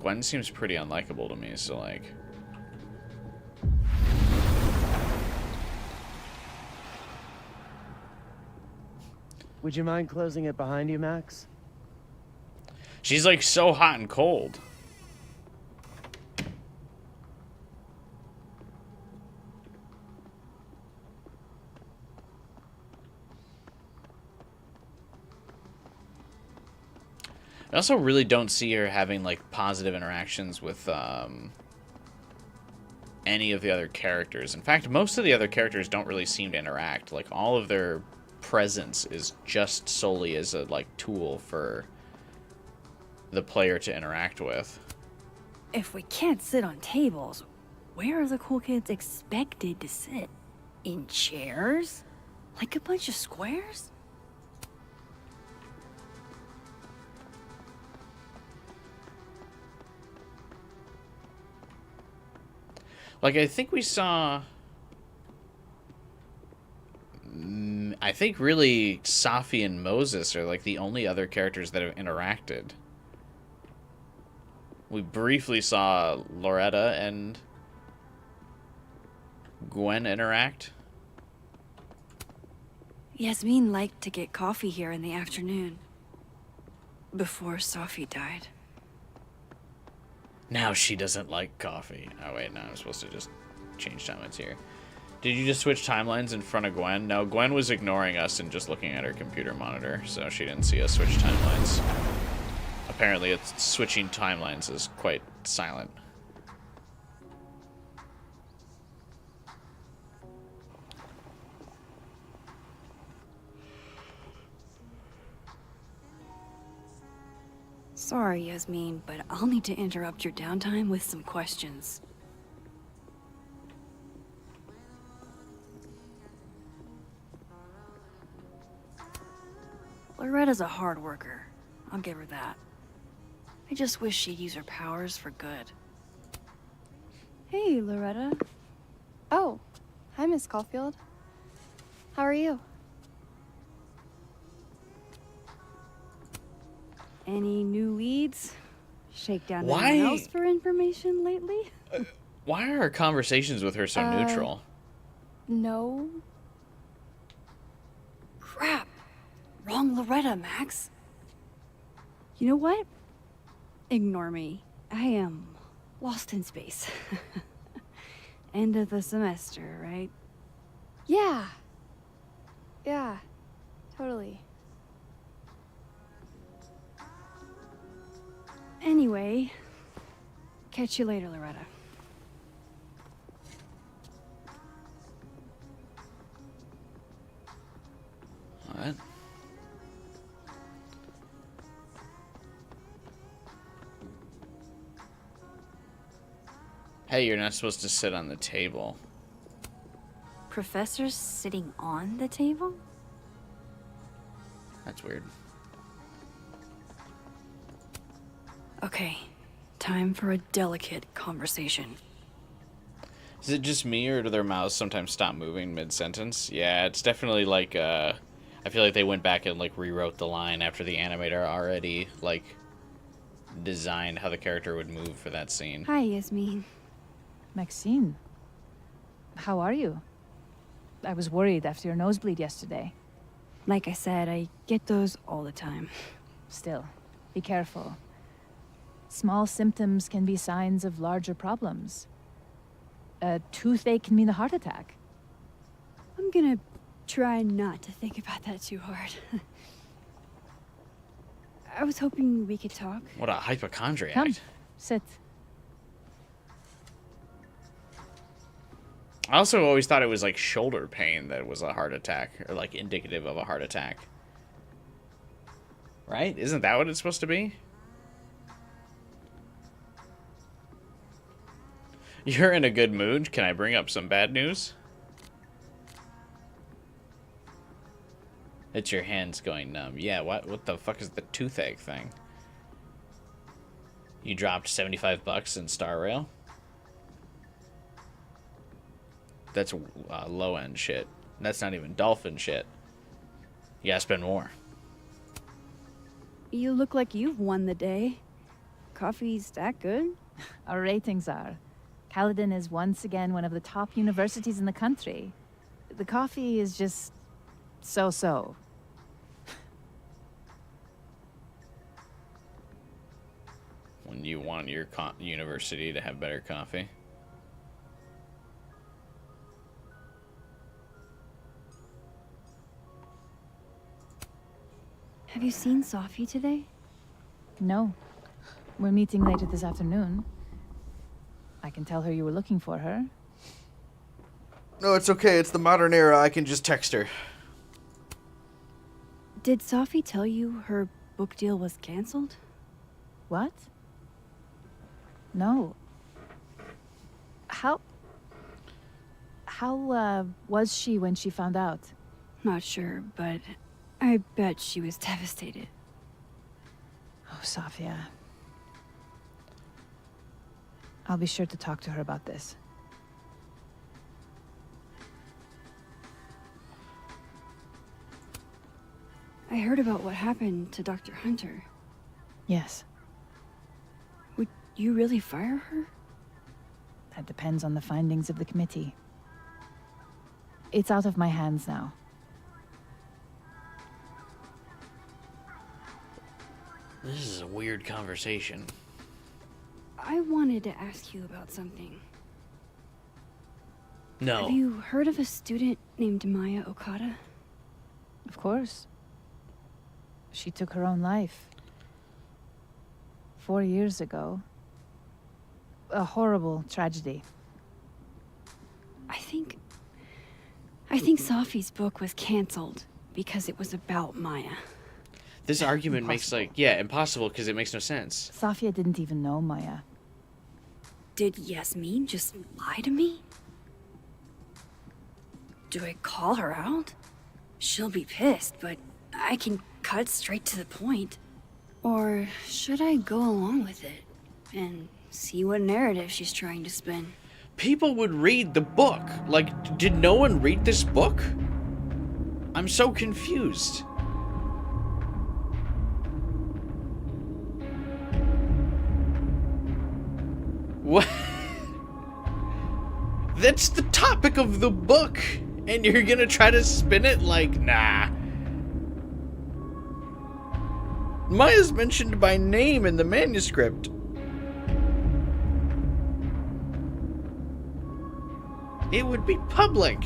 Gwen seems pretty unlikable to me, so like... Would you mind closing it behind you, Max? She's like so hot and cold. I also really don't see her having like positive interactions with any of the other characters. In fact, most of the other characters don't really seem to interact. Like all of their presence is just solely as a like tool for the player to interact with. If we can't sit on tables, where are the cool kids expected to sit? In chairs? Like a bunch of squares? Like, I think we saw... I think really Safi and Moses are like the only other characters that have interacted. We briefly saw Loretta and Gwen interact. Yasmin liked to get coffee here in the afternoon. Before Safi died. Now she doesn't like coffee. Oh wait, no, I'm supposed to just change timelines here. Did you just switch timelines in front of Gwen? No, Gwen was ignoring us and just looking at her computer monitor, so she didn't see us switch timelines. Apparently, it's switching timelines is quite silent. Sorry, Yasmin, but I'll need to interrupt your downtime with some questions. Loretta's a hard worker. I'll give her that. I just wish she'd use her powers for good. Hey, Loretta. Oh, hi, Miss Caulfield. How are you? Any new leads? Shakedown Why- anyone else for information lately? Why are our conversations with her so neutral? No. Crap! Wrong Loretta, Max. You know what? Ignore me. I am lost in space. End of the semester, right? Yeah. Yeah, totally. Anyway, catch you later, Loretta. What? Hey, you're not supposed to sit on the table. Professor's sitting on the table? That's weird. Okay, time for a delicate conversation. Is it just me, or do their mouths sometimes stop moving mid-sentence? Yeah, it's definitely like, I feel like they went back and, like, rewrote the line after the animator already, like, designed how the character would move for that scene. Hi, Yasmin. Maxine, how are you? I was worried after your nosebleed yesterday. Like I said, I get those all the time. Still, be careful. Small symptoms can be signs of larger problems. A toothache can mean a heart attack. I'm gonna try not to think about that too hard. I was hoping we could talk. What a hypochondriac. Come, sit. I also always thought it was like shoulder pain that was a heart attack, or like indicative of a heart attack. Right? Isn't that what it's supposed to be? You're in a good mood. Can I bring up some bad news? It's your hands going numb. Yeah, what the fuck is the toothache thing? You dropped 75 bucks in Star Rail? That's low-end shit. That's not even dolphin shit. You gotta spend more. You look like you've won the day. Coffee's that good? Our ratings are. Caledon is once again one of the top universities in the country. The coffee is just so-so. When you want your university to have better coffee. Have you seen Sophie today? No. We're meeting later this afternoon. I can tell her you were looking for her. No, it's okay. It's the modern era. I can just text her. Did Sophie tell you her book deal was canceled? What? No. How was she when she found out? Not sure, but I bet she was devastated. Oh, Safia. I'll be sure to talk to her about this. I heard about what happened to Dr. Hunter. Yes. Would you really fire her? That depends on the findings of the committee. It's out of my hands now. This is a weird conversation. I wanted to ask you about something. No. Have you heard of a student named Maya Okada? Of course. She took her own life. 4 years ago. A horrible tragedy. I think Sophie's book was canceled because it was about Maya. This argument Impossible. makes, like, yeah, impossible because it makes no sense. Safia didn't even know Maya. Did Yasmin just lie to me? Do I call her out? She'll be pissed, but I can cut straight to the point. Or should I go along with it and see what narrative she's trying to spin? People would read the book. Like, did no one read this book? I'm so confused. What? That's the topic of the book, and you're gonna try to spin it like, nah. Maya's mentioned by name in the manuscript. It would be public.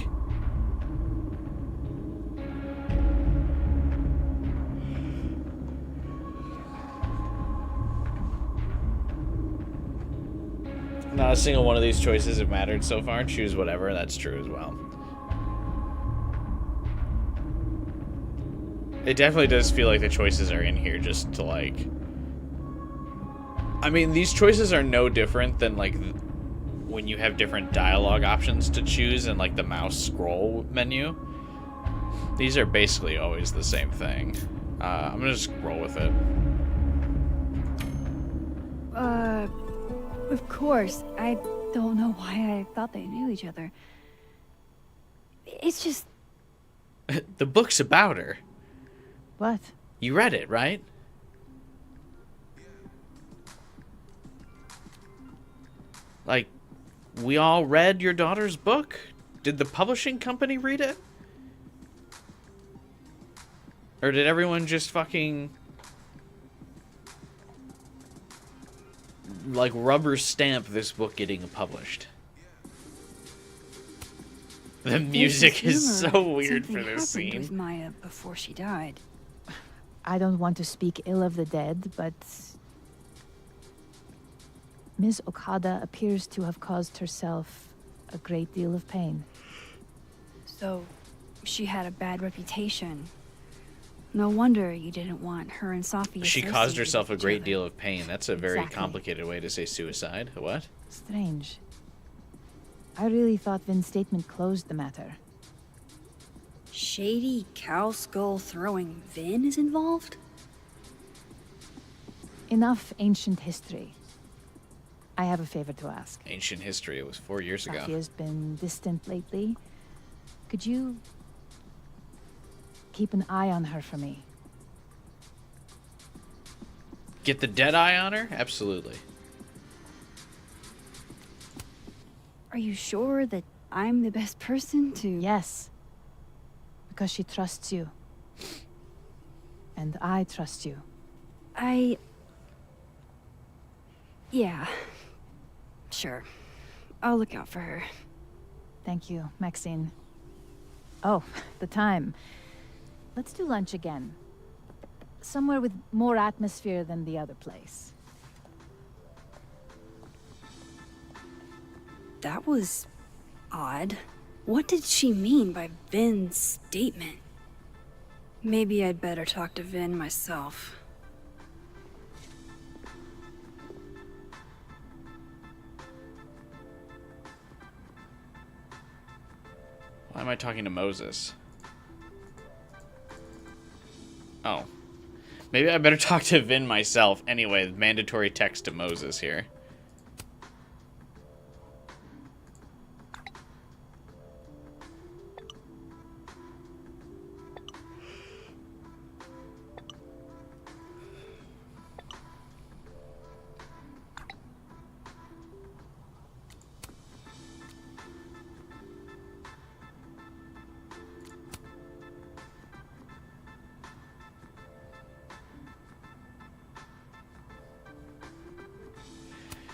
Not a single one of these choices have mattered so far. Choose whatever. That's true as well. It definitely does feel like the choices are in here just to, like... I mean, these choices are no different than, like, when you have different dialogue options to choose in, like, the mouse scroll menu. These are basically always the same thing. I'm gonna just roll with it. Of course. I don't know why I thought they knew each other. It's just... The book's about her. What? You read it, right? Like, we all read your daughter's book? Did the publishing company read it? Or did everyone just fucking... like, rubber stamp this book getting published? The music is so weird for this scene. With Maya before she died. I don't want to speak ill of the dead, but Ms. Okada appears to have caused herself a great deal of pain. So, she had a bad reputation. No wonder you didn't want her and Safi. She caused herself a great deal of pain. That's a very Exactly. complicated way to say suicide. What? Strange. I really thought Vin's statement closed the matter. Shady cow skull throwing Vin is involved? Enough ancient history. I have a favor to ask. Ancient history. It was 4 years ago. Safi has been distant lately. Could you keep an eye on her for me? Get the dead eye on her? Absolutely. Are you sure that I'm the best person to... Yes. Because she trusts you. And I trust you. Yeah. Sure. I'll look out for her. Thank you, Maxine. Oh, the time. Let's do lunch again. Somewhere with more atmosphere than the other place. That was... odd. What did she mean by Vin's statement? Maybe I'd better talk to Vin myself. Why am I talking to Moses? Oh. Maybe I better talk to Vin myself. Anyway, mandatory text to Moses here.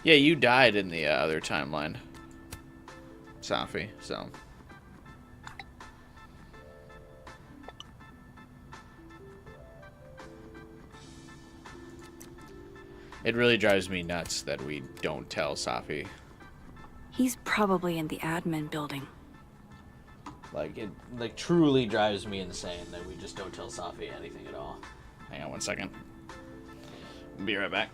Yeah, you died in the other timeline, Safi, so. It really drives me nuts that we don't tell Safi. He's probably in the admin building. Like, it truly drives me insane that we just don't tell Safi anything at all. Hang on one second. Be right back.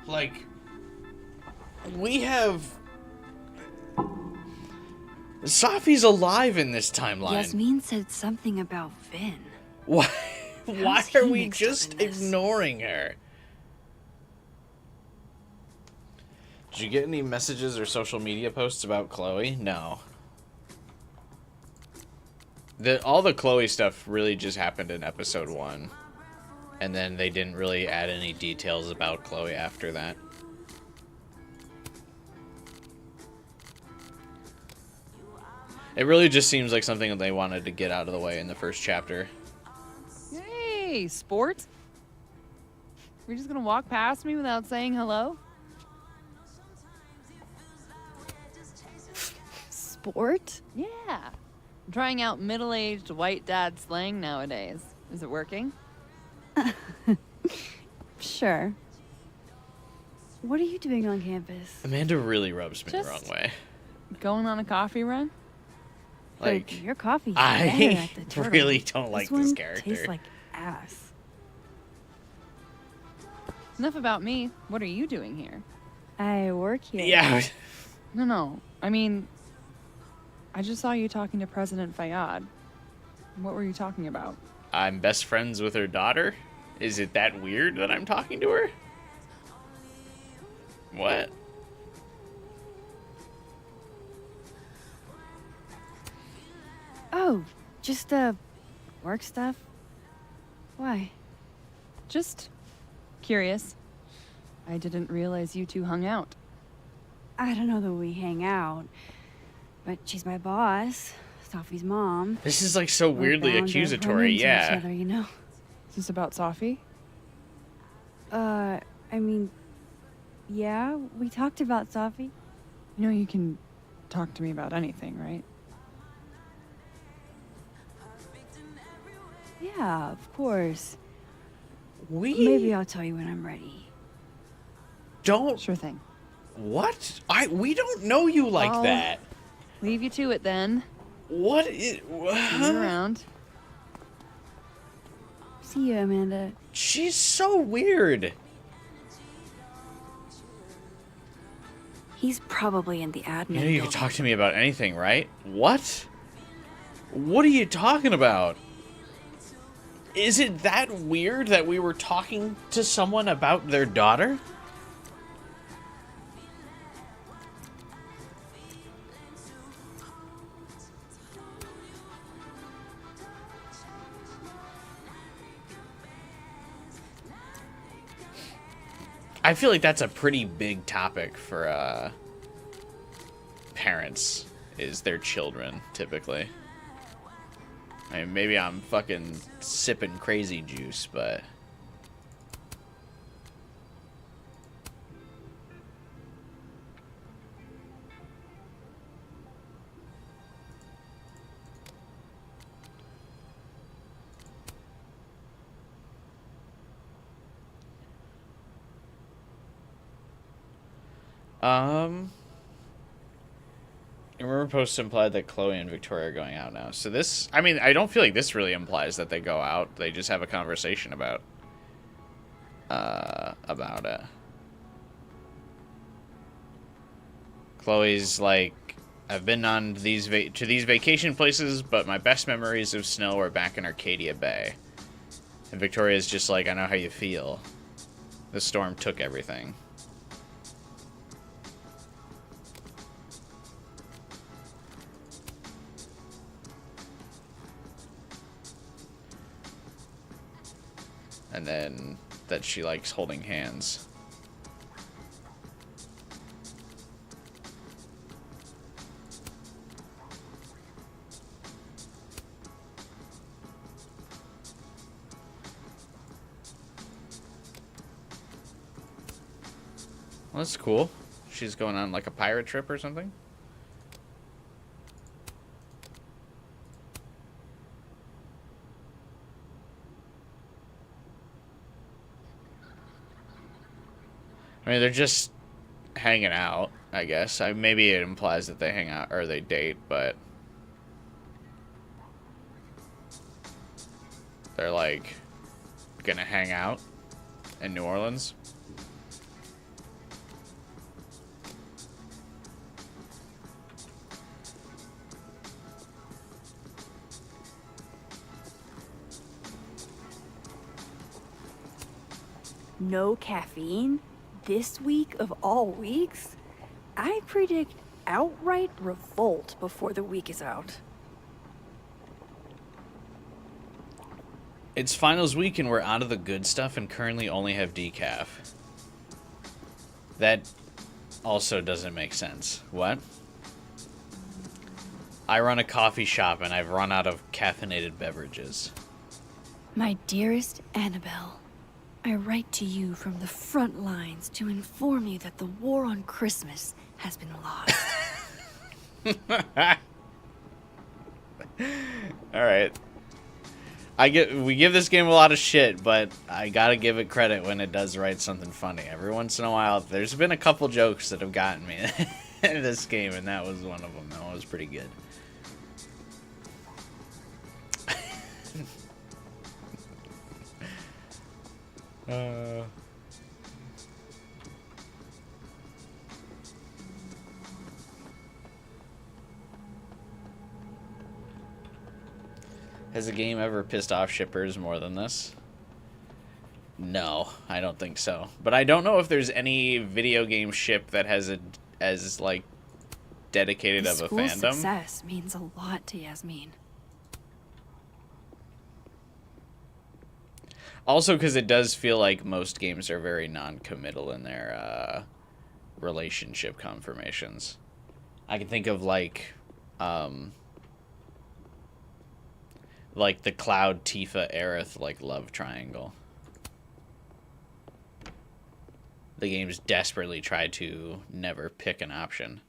Like, we have... Safi's alive in this timeline. Yasmin said something about Vin. Why How's are he we mixed up just in this? ignoring her? Did you get any messages or social media posts about Chloe? No. All the Chloe stuff really just happened in episode 1. And then they didn't really add any details about Chloe after that. It really just seems like something that they wanted to get out of the way in the first chapter. Hey, sport. You're just gonna walk past me without saying hello? Sport? Yeah. I'm trying out middle-aged white dad slang nowadays. Is it working? Sure. What are you doing on campus? Amanda really rubs me the Just- wrong way. Going on a coffee run? Like, Your coffee's I better at the Turtle. really don't like this this one character. tastes like ass. Enough about me. What are you doing here? I work here. Yeah. No. I mean, I just saw you talking to President Fayyad. What were you talking about? I'm best friends with her daughter. Is it that weird that I'm talking to her? What? Oh, just work stuff. Why? Just curious. I didn't realize you two hung out. I don't know that we hang out, but she's my boss, Sophie's mom. This is like so We're weirdly bound to run accusatory, into yeah. Each other, you know. Is this about Safi? I mean, yeah, we talked about Sophie. You know you can talk to me about anything, right? Yeah, of course. We I'll tell you when I'm ready. don't. Sure thing. What? We don't know you like I'll that. Leave you to it then. What is? See you around. See you, Amanda. She's so weird. He's probably in the admin. You know you can building. talk to me about anything, right? What? What are you talking about? Is it that weird that we were talking to someone about their daughter? I feel like that's a pretty big topic for parents, is their children, typically. I mean, maybe I'm fucking sipping crazy juice, but... Rumor posts implied that Chloe and Victoria are going out now. So this, I mean, I don't feel like this really implies that they go out. They just have a conversation about it. Chloe's like, I've been on these vacation places, but my best memories of snow are back in Arcadia Bay. And Victoria's just like, I know how you feel. The storm took everything. And then that she likes holding hands. Well, that's cool. She's going on like a pirate trip or something. I mean, they're just hanging out, I guess. Maybe it implies that they hang out or they date, but they're like gonna hang out in New Orleans. No caffeine? This week of all weeks? I predict outright revolt before the week is out. It's finals week and we're out of the good stuff and currently only have decaf. That also doesn't make sense. What? I run a coffee shop and I've run out of caffeinated beverages. My dearest Annabelle, I write to you from the front lines to inform you that the war on Christmas has been lost. All right. We give this game a lot of shit, but I gotta give it credit when it does write something funny. Every once in a while, there's been a couple jokes that have gotten me in this game, and that was one of them. That one was pretty good. Has a game ever pissed off shippers more than this? No, I don't think so. But I don't know if there's any video game ship that has as like dedicated of a School's fandom. success means a lot to Yasmin. Also, because it does feel like most games are very non-committal in their relationship confirmations. I can think of like the Cloud Tifa Aerith like love triangle. The games desperately try to never pick an option.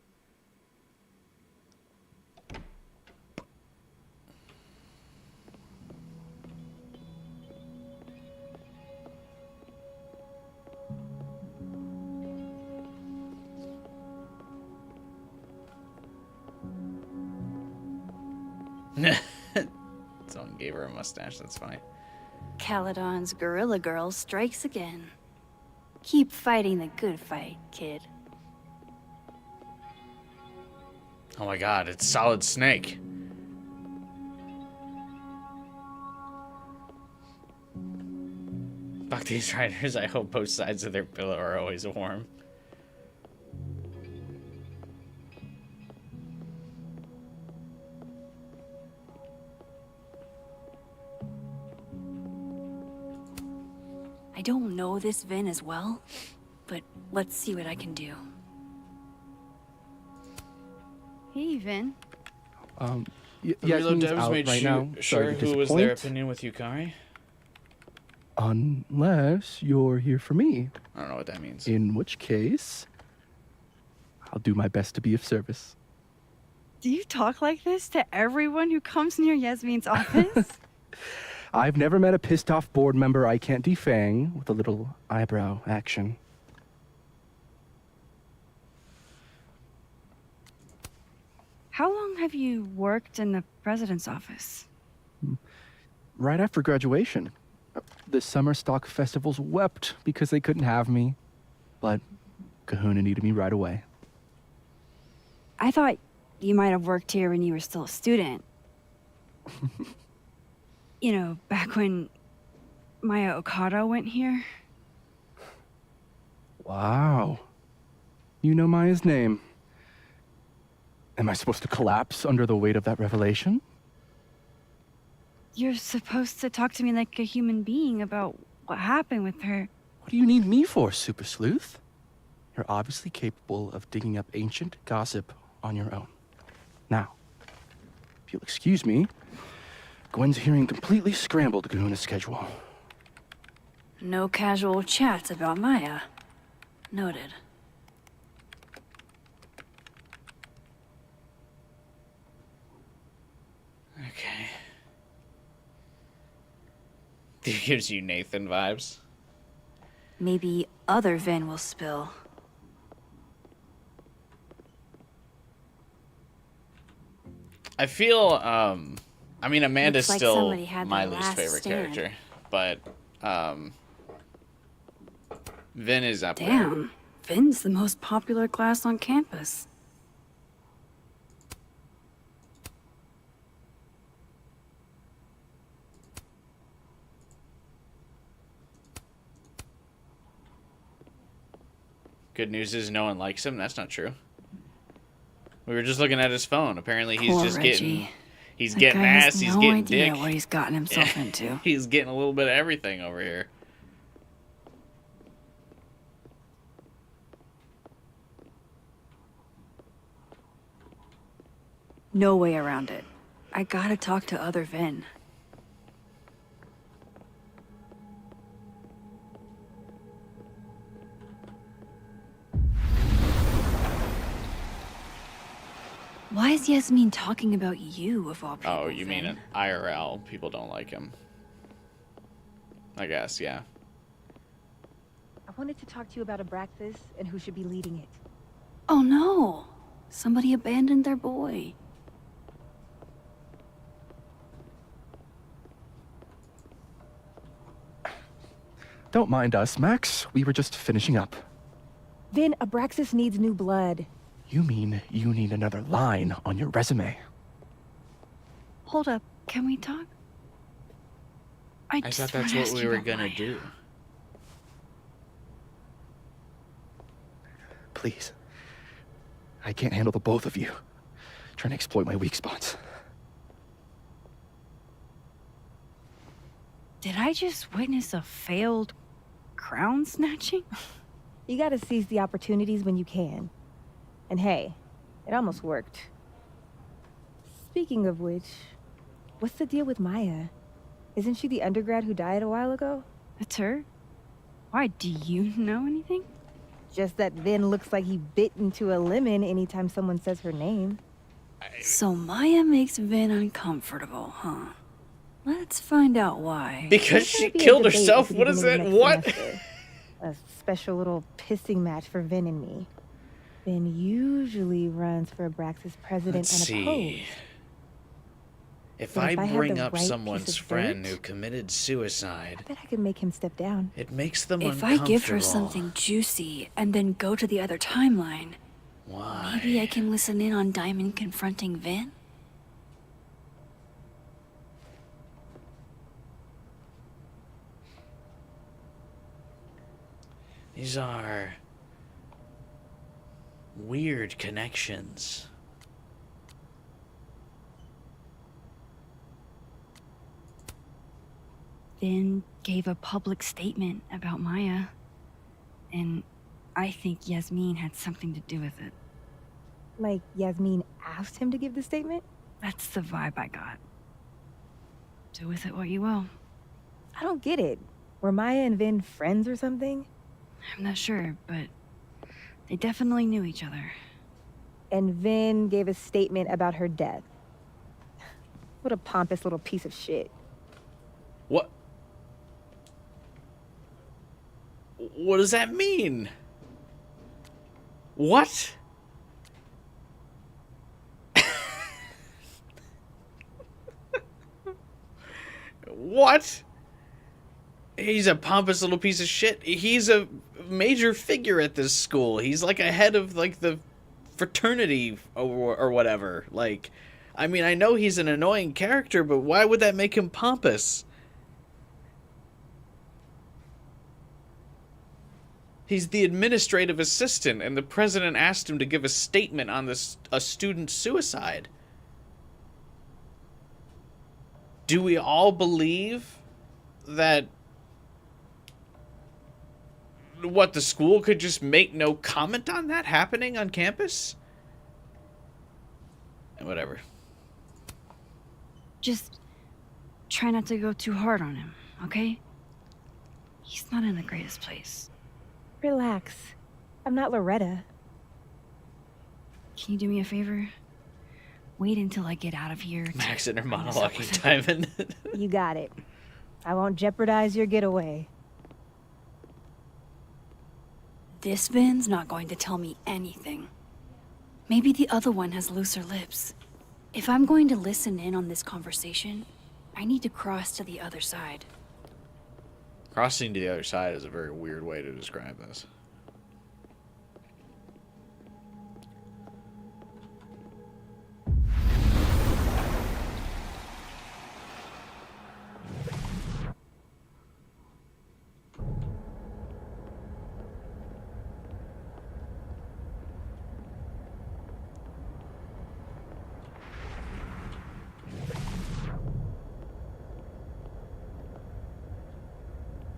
Someone gave her a mustache, that's funny. Caledon's Gorilla Girl strikes again. Keep fighting the good fight, kid. Oh my god, it's Solid Snake. Fuck these riders, I hope both sides of their pillow are always warm. I don't know this Vin as well, but let's see what I can do. Hey, Vin. The Yasmin's Reload devs out made right now. sure Sorry to who was their disappoint. opinion with Yukari. Unless you're here for me. I don't know what that means. In which case, I'll do my best to be of service. Do you talk like this to everyone who comes near Yasmin's office? I've never met a pissed off board member I can't defang with a little eyebrow action. How long have you worked in the president's office? Right after graduation. The summer stock festivals wept because they couldn't have me. But Kahuna needed me right away. I thought you might have worked here when you were still a student. You know, back when Maya Okada went here. Wow. You know Maya's name. Am I supposed to collapse under the weight of that revelation? You're supposed to talk to me like a human being about what happened with her. What do you need me for, Super Sleuth? You're obviously capable of digging up ancient gossip on your own. Now, if you'll excuse me, Gwen's hearing completely scrambled Kahuna's schedule. No casual chats about Maya. Noted. Okay. It gives you Nathan vibes. Maybe other Vin will spill. I feel, I mean, Amanda's Looks like still somebody had my their least last favorite stand. character, but, Vin is up there. Damn, Vin's the most popular class on campus. Good news is no one likes him. That's not true. We were just looking at his phone. Apparently he's Poor just Reggie. He's That getting guy ass, has he's no getting idea dick. what he's gotten himself into. He's getting a little bit of everything over here. No way around it. I gotta talk to other Vin. Why is Yasmin talking about you, of all people? Oh, you mean an IRL? People don't like him. I guess, yeah. I wanted to talk to you about Abraxas and who should be leading it. Oh no! Somebody abandoned their boy. Don't mind us, Max. We were just finishing up. Vin, Abraxas needs new blood. You mean you need another line on your resume? Hold up, can we talk? I thought just that's wanna what ask we you were about gonna Maya. do. Please. I can't handle the both of you. Trying to exploit my weak spots. Did I just witness a failed crown snatching? You gotta seize the opportunities when you can. And hey, it almost worked. Speaking of which, what's the deal with Maya? Isn't she the undergrad who died a while ago? That's her? Why, do you know anything? Just that Vin looks like he bit into a lemon anytime someone says her name. So Maya makes Vin uncomfortable, huh? Let's find out why. Because There's she gonna be a killed debate herself? this What is evening that? next What? semester. A special little pissing match for Vin and me. Vin usually runs for Abraxas president Let's unopposed. see. If But I if I had bring the up right piece someone's of friend dirt- who committed suicide, I bet I could make him step down. it makes them If I uncomfortable. give her something juicy and then go to the other timeline, Why? maybe I can listen in on Diamond confronting Vin? These are weird connections. Vin gave a public statement about Maya, and I think Yasmin had something to do with it. Like Yasmin asked him to give the statement? That's the vibe I got. Do with it what you will. I don't get it. Were Maya and Vin friends or something? I'm not sure, but they definitely knew each other. And Vin gave a statement about her death. What a pompous little piece of shit. What? What does that mean? What? What? He's a pompous little piece of shit. He's a major figure at this school. He's like a head of like the fraternity or whatever. Like, I mean, I know he's an annoying character, but why would that make him pompous? He's the administrative assistant, and the president asked him to give a statement on a student's suicide. Do we all believe that the school could just make no comment on that happening on campus? Whatever. Just try not to go too hard on him, okay? He's not in the greatest place. Relax. I'm not Loretta. Can you do me a favor? Wait until I get out of here. Max and her bring this up monologuing with him. Diamond. You got it. I won't jeopardize your getaway. This Vin's not going to tell me anything. Maybe the other one has looser lips. If I'm going to listen in on this conversation, I need to cross to the other side. Crossing to the other side is a very weird way to describe this.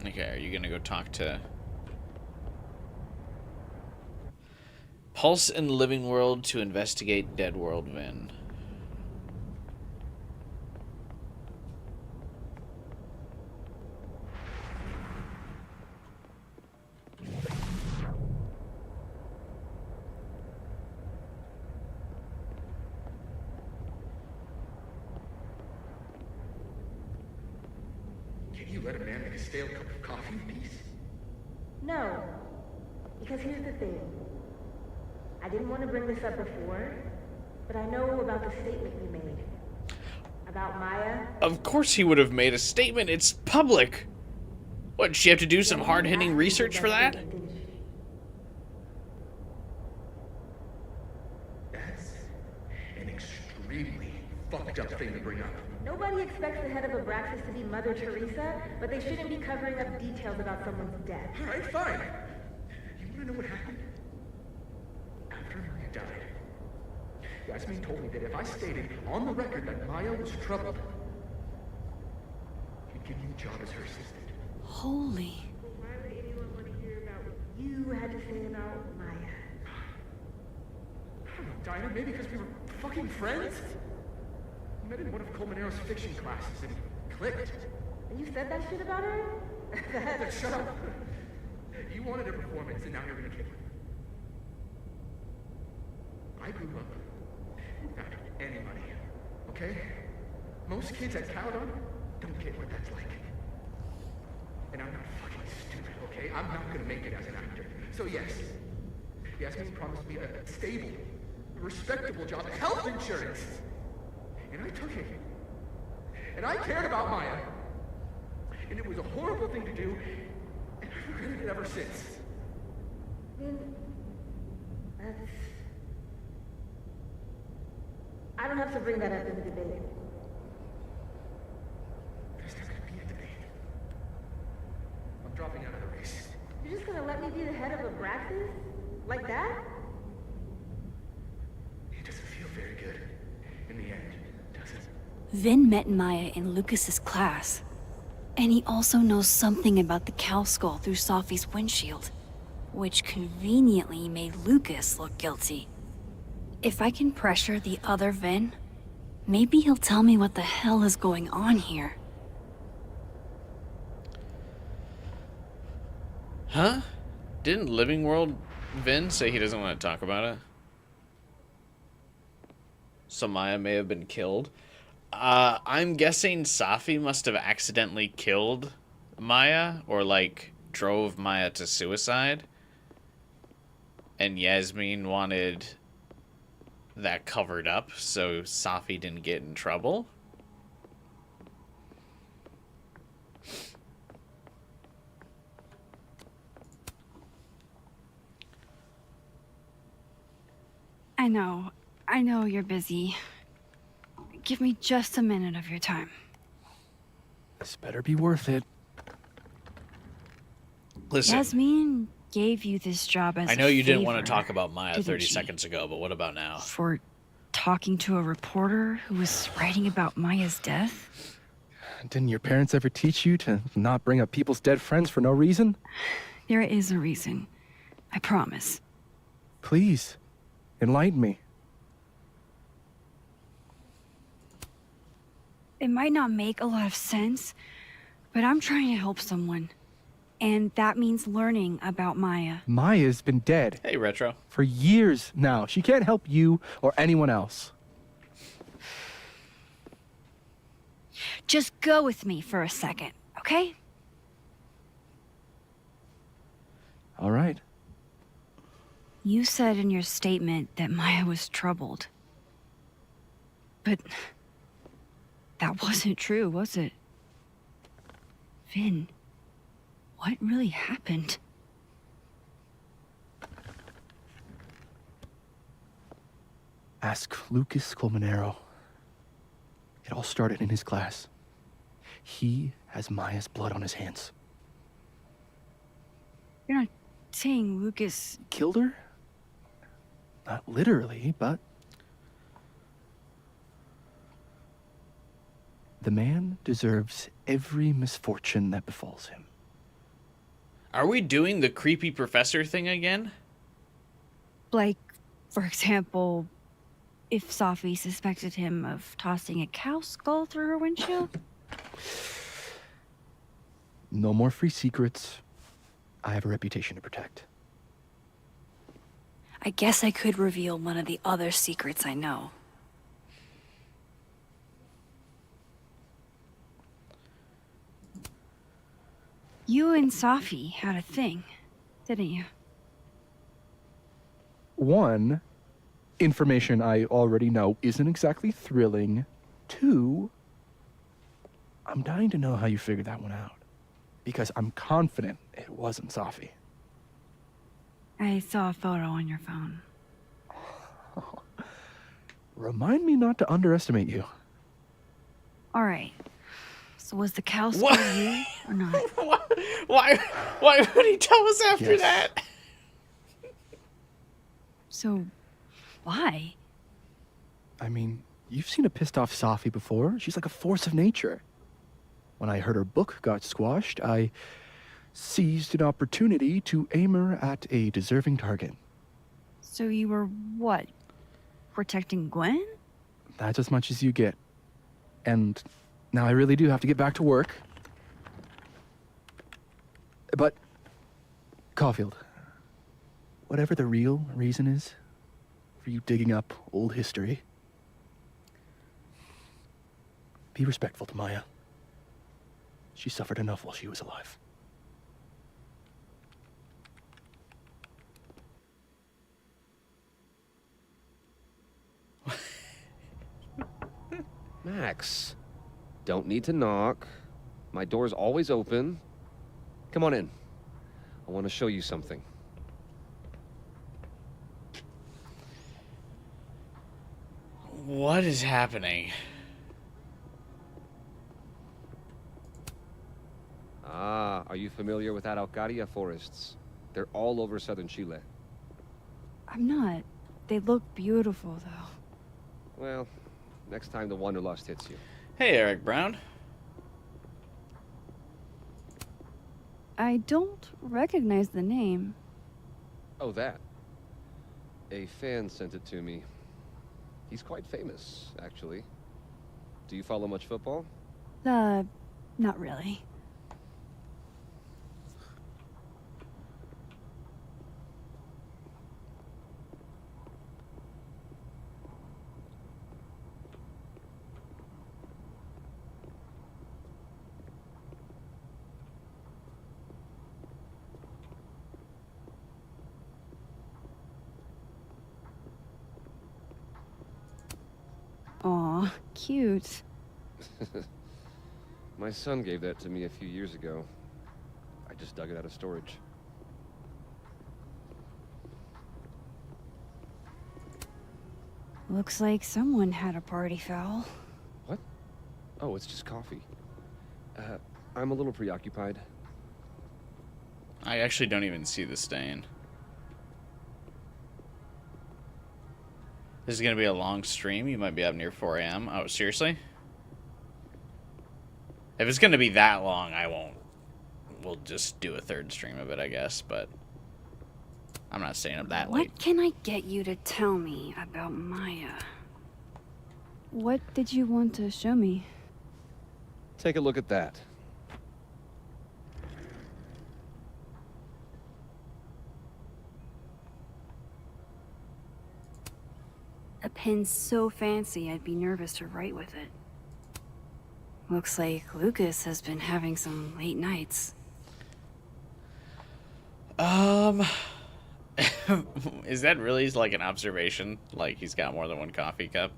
Okay, are you gonna go talk to Pulse in Living World to investigate Dead World Vin? Can you let a man make a stale cup of coffee in peace? No. Because here's the thing. I didn't want to bring this up before, but I know about the statement you made. About Maya. Of course he would have made a statement. It's public. What, did she have to do some hard-hitting research for that? That's an extremely fucked up thing to bring up. Nobody expects the head of Abraxas to be Mother Teresa, but they shouldn't be covering up details about someone's death. All right, fine. You want to know what happened? After Maya died, Yasmin told me that if I stated on the record that Maya was troubled, he'd give me the job as her assistant. Holy. Why would anyone want to hear about what you had to say about Maya? I don't know, Dinah, maybe because we were fucking friends? We met in one of Colmenaro's fiction classes and it clicked. And you said that shit about her? Shut up. You wanted a performance and now you're gonna give it. I grew up without any money, okay? Most kids at Caledon don't get what that's like. And I'm not fucking stupid, okay? I'm not gonna make it as an actor. So yes, Yasmin promised me a stable, respectable job, health insurance. And I took it. And I cared about Maya. And it was a horrible thing to do, and I've regretted it ever since. That's... I don't have to bring that up in the debate. There's not gonna be a debate. I'm dropping out of the race. You're just gonna let me be the head of Abraxas? Like that? It doesn't feel very good in the end, does it? Vin met Maya in Lucas's class. And he also knows something about the cow skull through Safi's windshield, which conveniently made Lucas look guilty. If I can pressure the other Vin, maybe he'll tell me what the hell is going on here. Huh? Didn't Living World Vin say he doesn't want to talk about it? So Maya may have been killed. I'm guessing Safi must have accidentally killed Maya, or like drove Maya to suicide. And Yasmin wanted that covered up so Safi didn't get in trouble. I know you're busy. Give me just a minute of your time. This better be worth it. Listen, Yasmin gave you this job as I know you didn't favor, want to talk about Maya didn't 30 she? seconds ago, but what about now? For talking to a reporter who was writing about Maya's death? Didn't your parents ever teach you to not bring up people's dead friends for no reason? There is a reason. I promise. Please, enlighten me. It might not make a lot of sense, but I'm trying to help someone. And that means learning about Maya. Maya's been dead. Hey, Retro. For years now. She can't help you or anyone else. Just go with me for a second, okay? All right. You said in your statement that Maya was troubled. But that wasn't true, was it? Vin, what really happened? Ask Lucas Colmenero. It all started in his class. He has Maya's blood on his hands. You're not saying Lucas... Killed her? Not literally, but... The man deserves every misfortune that befalls him. Are we doing the creepy professor thing again? Like, for example, if Safi suspected him of tossing a cow skull through her windshield? No more free secrets. I have a reputation to protect. I guess I could reveal one of the other secrets I know. You and Safi had a thing, didn't you? One, information I already know isn't exactly thrilling. Two, I'm dying to know how you figured that one out. Because I'm confident it wasn't Safi. I saw a photo on your phone. Remind me not to underestimate you. All right. So was the cow skull you or not? Why would he tell us after Yes. that? So, why? I mean, you've seen a pissed off Safi before. She's like a force of nature. When I heard her book got squashed, I seized an opportunity to aim her at a deserving target. So you were what? Protecting Gwen? That's as much as you get. And now I really do have to get back to work. But, Caulfield, whatever the real reason is for you digging up old history, be respectful to Maya. She suffered enough while she was alive. Max, don't need to knock. My door's always open. Come on in. I want to show you something. What is happening? Ah, are you familiar with Araucaria forests? They're all over southern Chile. I'm not. They look beautiful, though. Well, next time the wanderlust hits you. Hey, Eric Brown. I don't recognize the name. Oh, that. A fan sent it to me. He's quite famous, actually. Do you follow much football? Not really. Aw, cute. My son gave that to me a few years ago. I just dug it out of storage. Looks like someone had a party foul. What? Oh, it's just coffee. I'm a little preoccupied. I actually don't even see the stain. This is going to be a long stream. You might be up near 4 a.m. Oh, seriously? If it's going to be that long, I won't. We'll just do a third stream of it, I guess, but I'm not staying up that late. What can I get you to tell me about Maya? What did you want to show me? Take a look at that. A pen so fancy I'd be nervous to write with it. Looks like Lucas has been having some late nights. Is that really like an observation? Like he's got more than one coffee cup?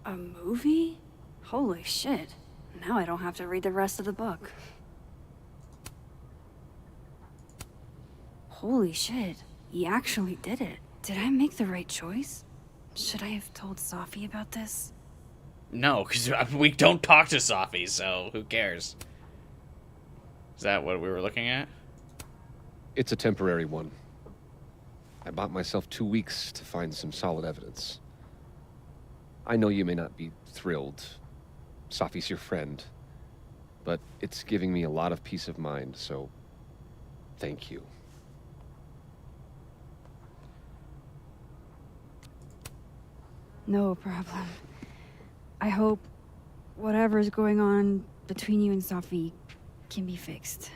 A movie? Holy shit. Now I don't have to read the rest of the book. Holy shit. He actually did it. Did I make the right choice? Should I have told Safi about this? No, because we don't talk to Safi, so who cares? Is that what we were looking at? It's a temporary one. I bought myself 2 weeks to find some solid evidence. I know you may not be thrilled. Safi's your friend. but it's giving me a lot of peace of mind, so thank you. No problem. I hope whatever's going on between you and Safi can be fixed.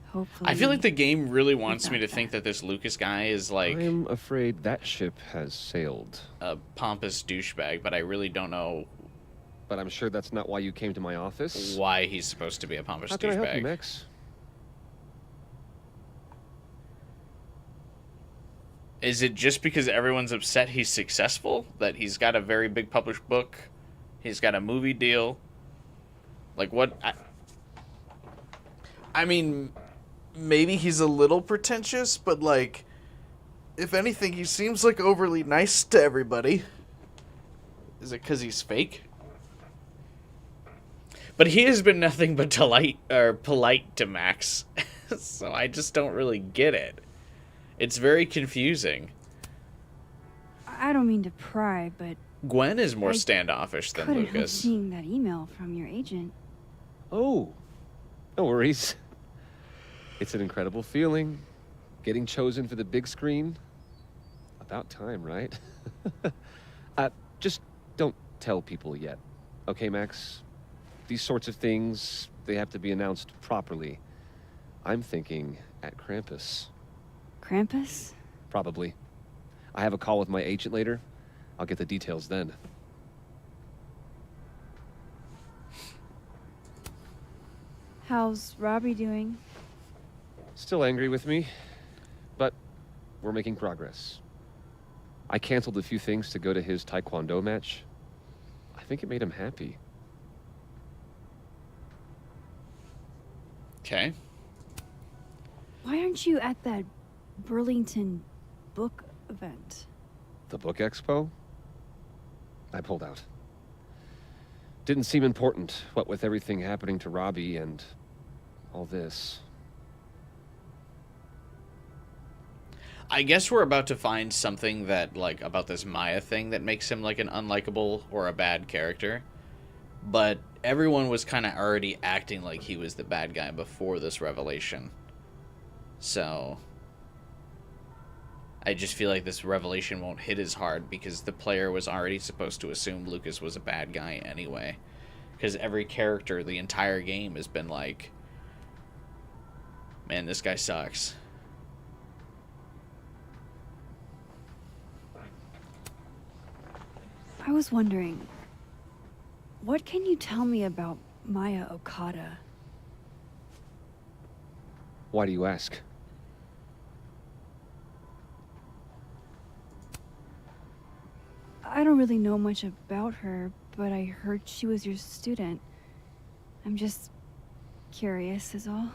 Hopefully. I feel like the game really wants without me to that. think that this Lucas guy is like I'm afraid that ship has sailed. a pompous douchebag, but I really don't know But I'm sure that's not why you came to my office. why he's supposed to be a pompous How can I help you, douchebag. Max? Is it just because everyone's upset he's successful? That he's got a very big published book? He's got a movie deal? Like, what? I mean, maybe he's a little pretentious, but, like, if anything, he seems, like, overly nice to everybody. Is it because he's fake? But he has been nothing but polite to Max. So I just don't really get it. It's very confusing. I don't mean to pry, but Gwen is more I standoffish than couldn't help Lucas. seeing that email from your agent. Oh, no worries. It's an incredible feeling. Getting chosen for the big screen. About time, right? Just don't tell people yet. Okay, Max? These sorts of things, they have to be announced properly. I'm thinking at Krampus. Krampus? Probably. I have a call with my agent later. I'll get the details then. How's Robbie doing? Still angry with me, but we're making progress. I canceled a few things to go to his Taekwondo match. I think it made him happy. Okay. Why aren't you at that Burlington book event? The book expo? I pulled out. Didn't seem important, what with everything happening to Robbie and all this. I guess we're about to find something that, like, about this Maya thing that makes him, like, an unlikable or a bad character. But everyone was kind of already acting like he was the bad guy before this revelation. So I just feel like this revelation won't hit as hard because the player was already supposed to assume Lucas was a bad guy anyway. Because every character, the entire game, has been like, man, this guy sucks. I was wondering, what can you tell me about Maya Okada? Why do you ask? I don't really know much about her, but I heard she was your student. I'm just curious is all.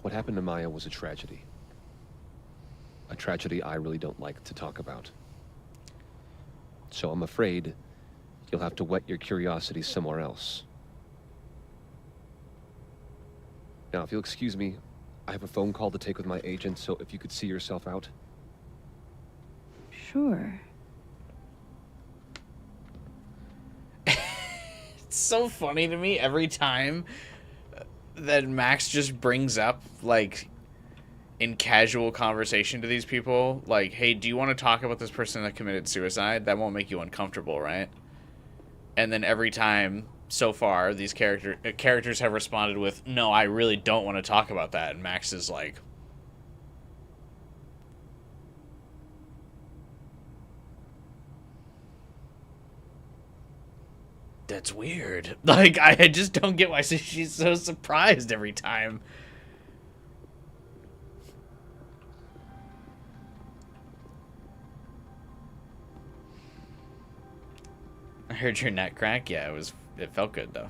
What happened to Maya was a tragedy. A tragedy I really don't like to talk about. So I'm afraid you'll have to whet your curiosity somewhere else. Now, if you'll excuse me, I have a phone call to take with my agent, so if you could see yourself out. Sure. It's so funny to me every time that Max just brings up, like, in casual conversation to these people, like, hey, do you want to talk about this person that committed suicide? That won't make you uncomfortable, right? And then every time so far, these characters have responded with, no, I really don't want to talk about that. And Max is like, that's weird. Like, I just don't get why she's so surprised every time. I heard your neck crack. Yeah, it felt good though.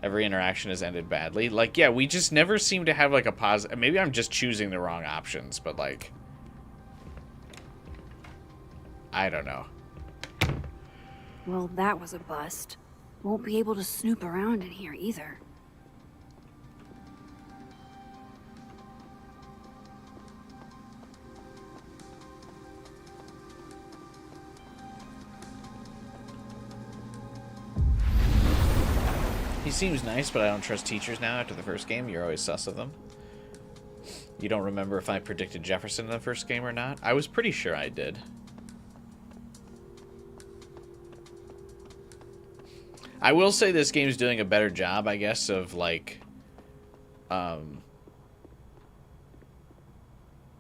Every interaction has ended badly. Like, yeah, we just never seem to have like a positive. Maybe I'm just choosing the wrong options, but like, I don't know. Well, that was a bust. Won't be able to snoop around in here either. He seems nice, but I don't trust teachers now after the first game. You're always sus of them. You don't remember if I predicted Jefferson in the first game or not? I was pretty sure I did. I will say this game's doing a better job, I guess, of, like,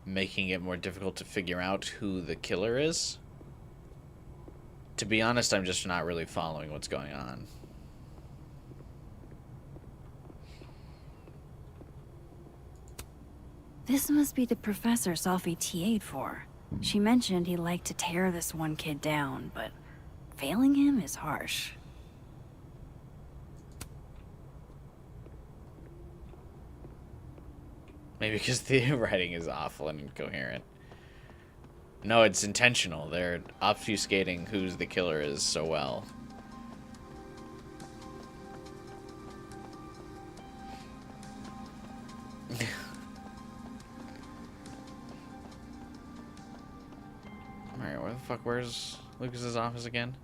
making it more difficult to figure out who the killer is. To be honest, I'm just not really following what's going on. This must be the professor Sophie TA'd for. She mentioned he liked to tear this one kid down, but failing him is harsh. Maybe because the writing is awful and incoherent. No, it's intentional. They're obfuscating who's the killer is so well. Alright, where the fuck, where's Lucas's office again?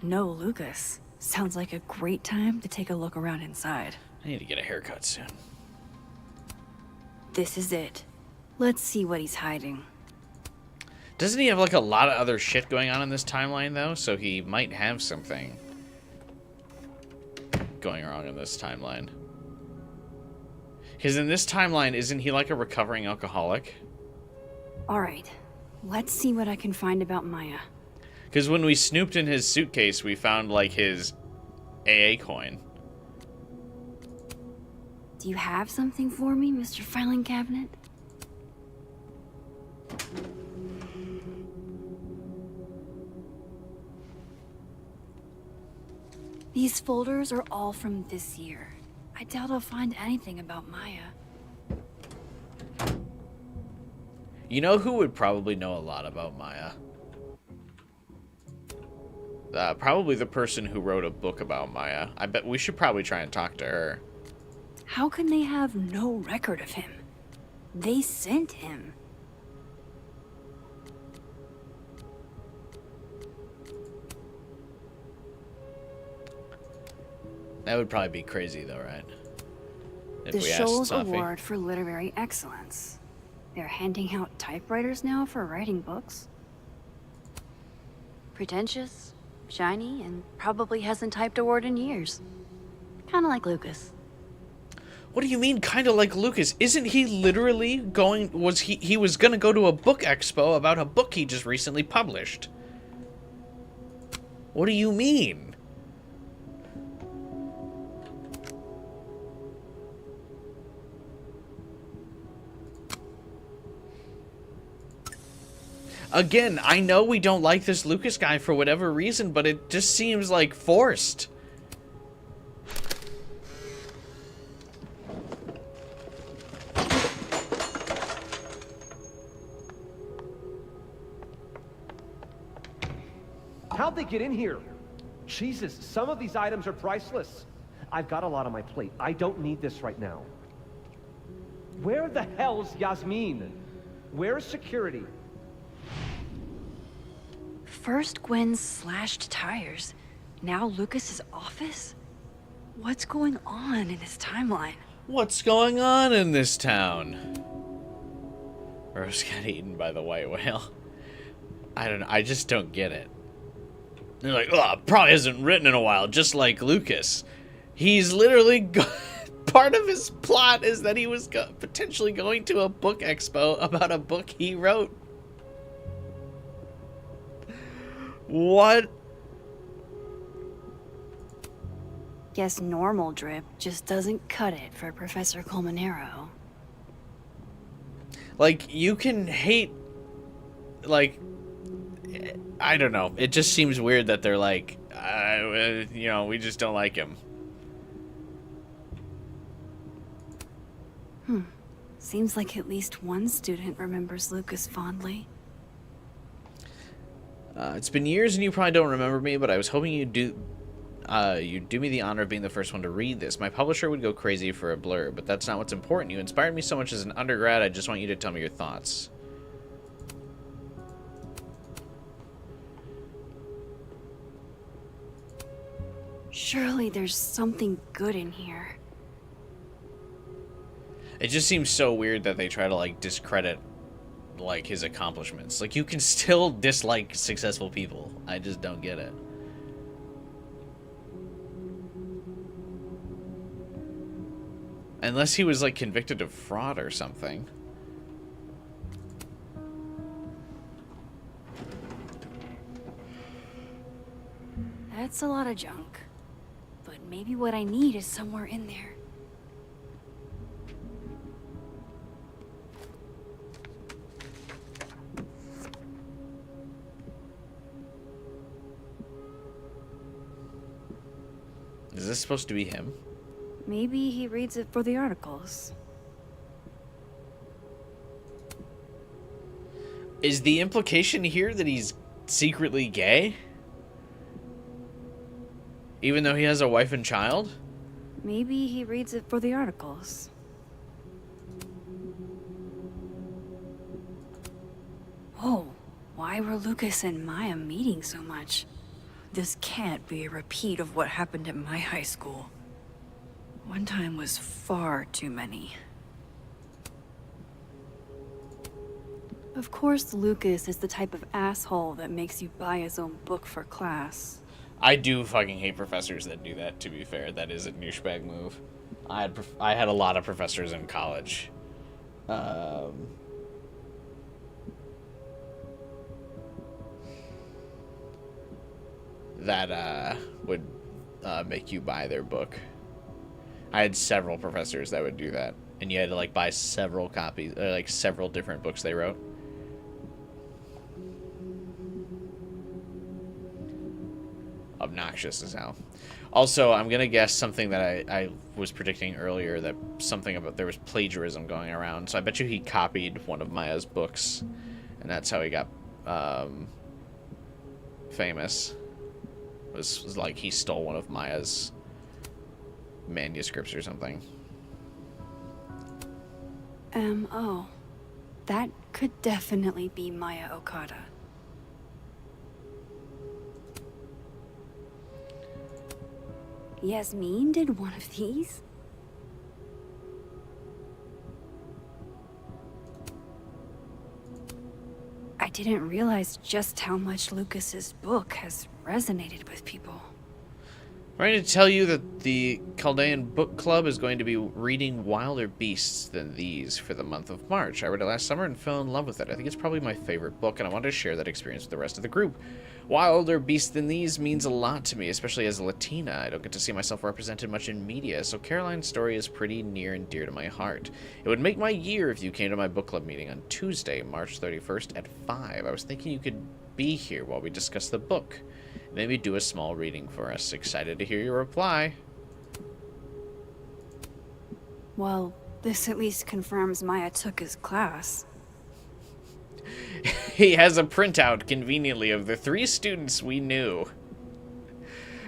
No, Lucas. Sounds like a great time to take a look around inside. I need to get a haircut soon. This is it. Let's see what he's hiding. Doesn't he have, like, a lot of other shit going on in this timeline, though? So he might have something going wrong in this timeline. Because in this timeline, isn't he, like, a recovering alcoholic? Alright, let's see what I can find about Maya. Because when we snooped in his suitcase, we found, like, his AA coin. Do you have something for me, Mr. Filing Cabinet? These folders are all from this year. I doubt I'll find anything about Maya. You know who would probably know a lot about Maya? Probably the person who wrote a book about Maya. I bet we should probably try and talk to her. How can they have no record of him? They sent him. That would probably be crazy, though, right? If The we asked Scholl's Sophie. Award for Literary Excellence. They're handing out typewriters now for writing books. Pretentious, shiny, and probably hasn't typed a word in years. Kinda like Lucas. What do you mean, kind of like Lucas? Isn't he literally going... He was going to go to a book expo about a book he just recently published. What do you mean? Again, I know we don't like this Lucas guy for whatever reason, but it just seems like forced. How'd they get in here? Jesus, some of these items are priceless. I've got a lot on my plate. I don't need this right now. Where the hell's Yasmin? Where's security? First Gwen's slashed tires. Now Lucas's office? What's going on in his timeline? What's going on in this town? Rose got eaten by the white whale. I don't know. I just don't get it. They're like, oh, probably hasn't written in a while, just like Lucas. He's literally... Part of his plot is that he was potentially going to a book expo about a book he wrote. What? Guess normal drip just doesn't cut it for Professor Colmenero. Like, you can hate... Like... I don't know. It just seems weird that they're like, you know, we just don't like him. Seems like at least one student remembers Lucas fondly. It's been years and you probably don't remember me, but I was hoping you'd do... you do me the honor of being the first one to read this. My publisher would go crazy for a blurb, but that's not what's important. You inspired me so much as an undergrad, I just want you to tell me your thoughts. Surely there's something good in here. It just seems so weird that they try to, like, discredit, like, his accomplishments. Like, you can still dislike successful people. I just don't get it. Unless he was, like, convicted of fraud or something. That's a lot of junk. But maybe what I need is somewhere in there. Is this supposed to be him? Maybe he reads it for the articles. Is the implication here that he's secretly gay? Even though he has a wife and child? Maybe he reads it for the articles. Whoa, why were Lucas and Maya meeting so much? This can't be a repeat of what happened at my high school. One time was far too many. Of course, Lucas is the type of asshole that makes you buy his own book for class. I do fucking hate professors that do that, to be fair. That is a douchebag move. I had a lot of professors in college. That would make you buy their book. I had several professors that would do that. And you had to, like, buy several copies, or, like, several different books they wrote. Obnoxious as hell. Also, I'm gonna guess something that I was predicting earlier, that something about there was plagiarism going around. So I bet you he copied one of Maya's books, and that's how he got famous. Was like he stole one of Maya's manuscripts or something. M.O. That could definitely be Maya Okada. Yasmin did one of these? I didn't realize just how much Lucas's book has resonated with people. I'm ready to tell you that the Chaldean Book Club is going to be reading Wilder Beasts Than These for the month of March. I read it last summer and fell in love with it. I think it's probably my favorite book, and I wanted to share that experience with the rest of the group. Wilder Beasts Than These means a lot to me, especially as a Latina. I don't get to see myself represented much in media, so Caroline's story is pretty near and dear to my heart. It would make my year if you came to my book club meeting on Tuesday, March 31st at 5. I was thinking you could be here while we discuss the book. Maybe do a small reading for us. Excited to hear your reply. Well, this at least confirms Maya took his class. He has a printout, conveniently, of the 3 students we knew.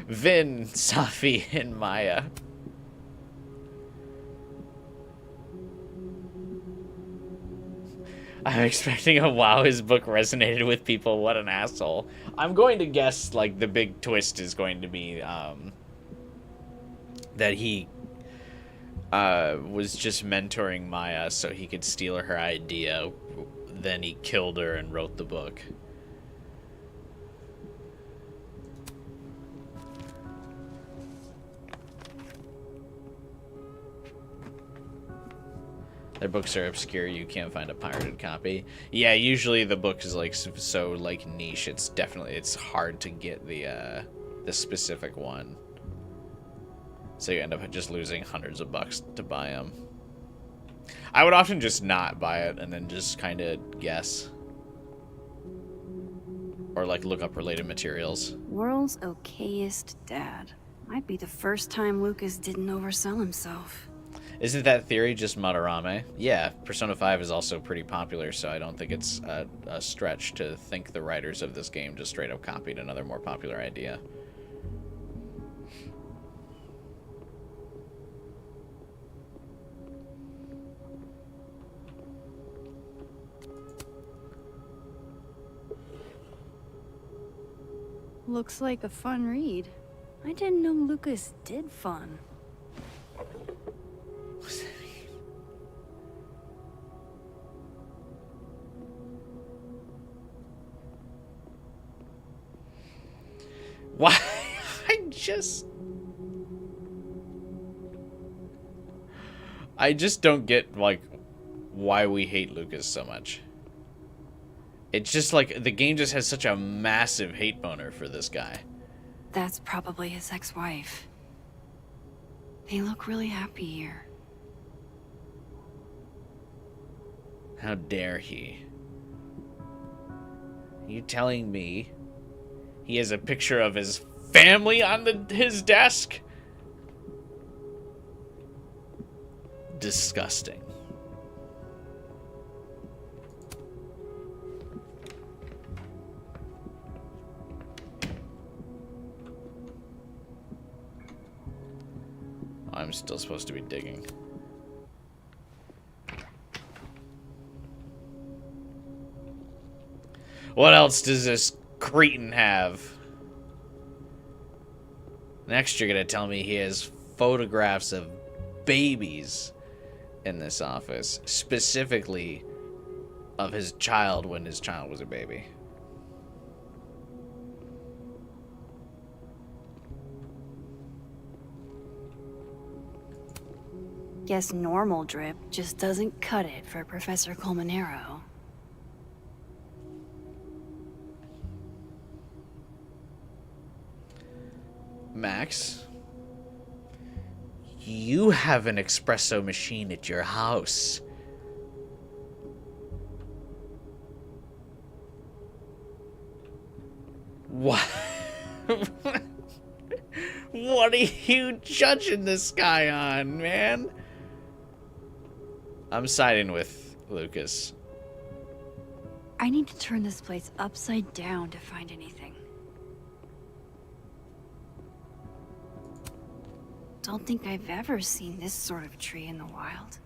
Vin, Safi, and Maya. I'm expecting a wow, his book resonated with people. What an asshole. I'm going to guess, like, the big twist is going to be that he was just mentoring Maya so he could steal her idea. Then he killed her and wrote the book. Their books are obscure, you can't find a pirated copy. Yeah, usually the book is like so like niche, it's hard to get the specific one. So you end up just losing hundreds of bucks to buy them. I would often just not buy it and then just kind of guess. Or like look up related materials. World's okayest dad. Might be the first time Lucas didn't oversell himself. Isn't that theory just Madarame? Yeah, Persona 5 is also pretty popular, so I don't think it's a stretch to think the writers of this game just straight up copied another more popular idea. Looks like a fun read. I didn't know Lucas did fun. What's that mean? Why? I just don't get, like, why we hate Lucas so much. It's just like the game just has such a massive hate boner for this guy. That's probably his ex-wife. They look really happy here. How dare he? Are you telling me he has a picture of his family on his desk? Disgusting. I'm still supposed to be digging. What else does this cretin have? Next, you're gonna tell me he has photographs of babies in this office, specifically of his child when his child was a baby. Guess normal drip just doesn't cut it for Professor Colmenero. Max, you have an espresso machine at your house. What? What are you judging this guy on, man? I'm siding with Lucas. I need to turn this place upside down to find anything. Don't think I've ever seen this sort of tree in the wild.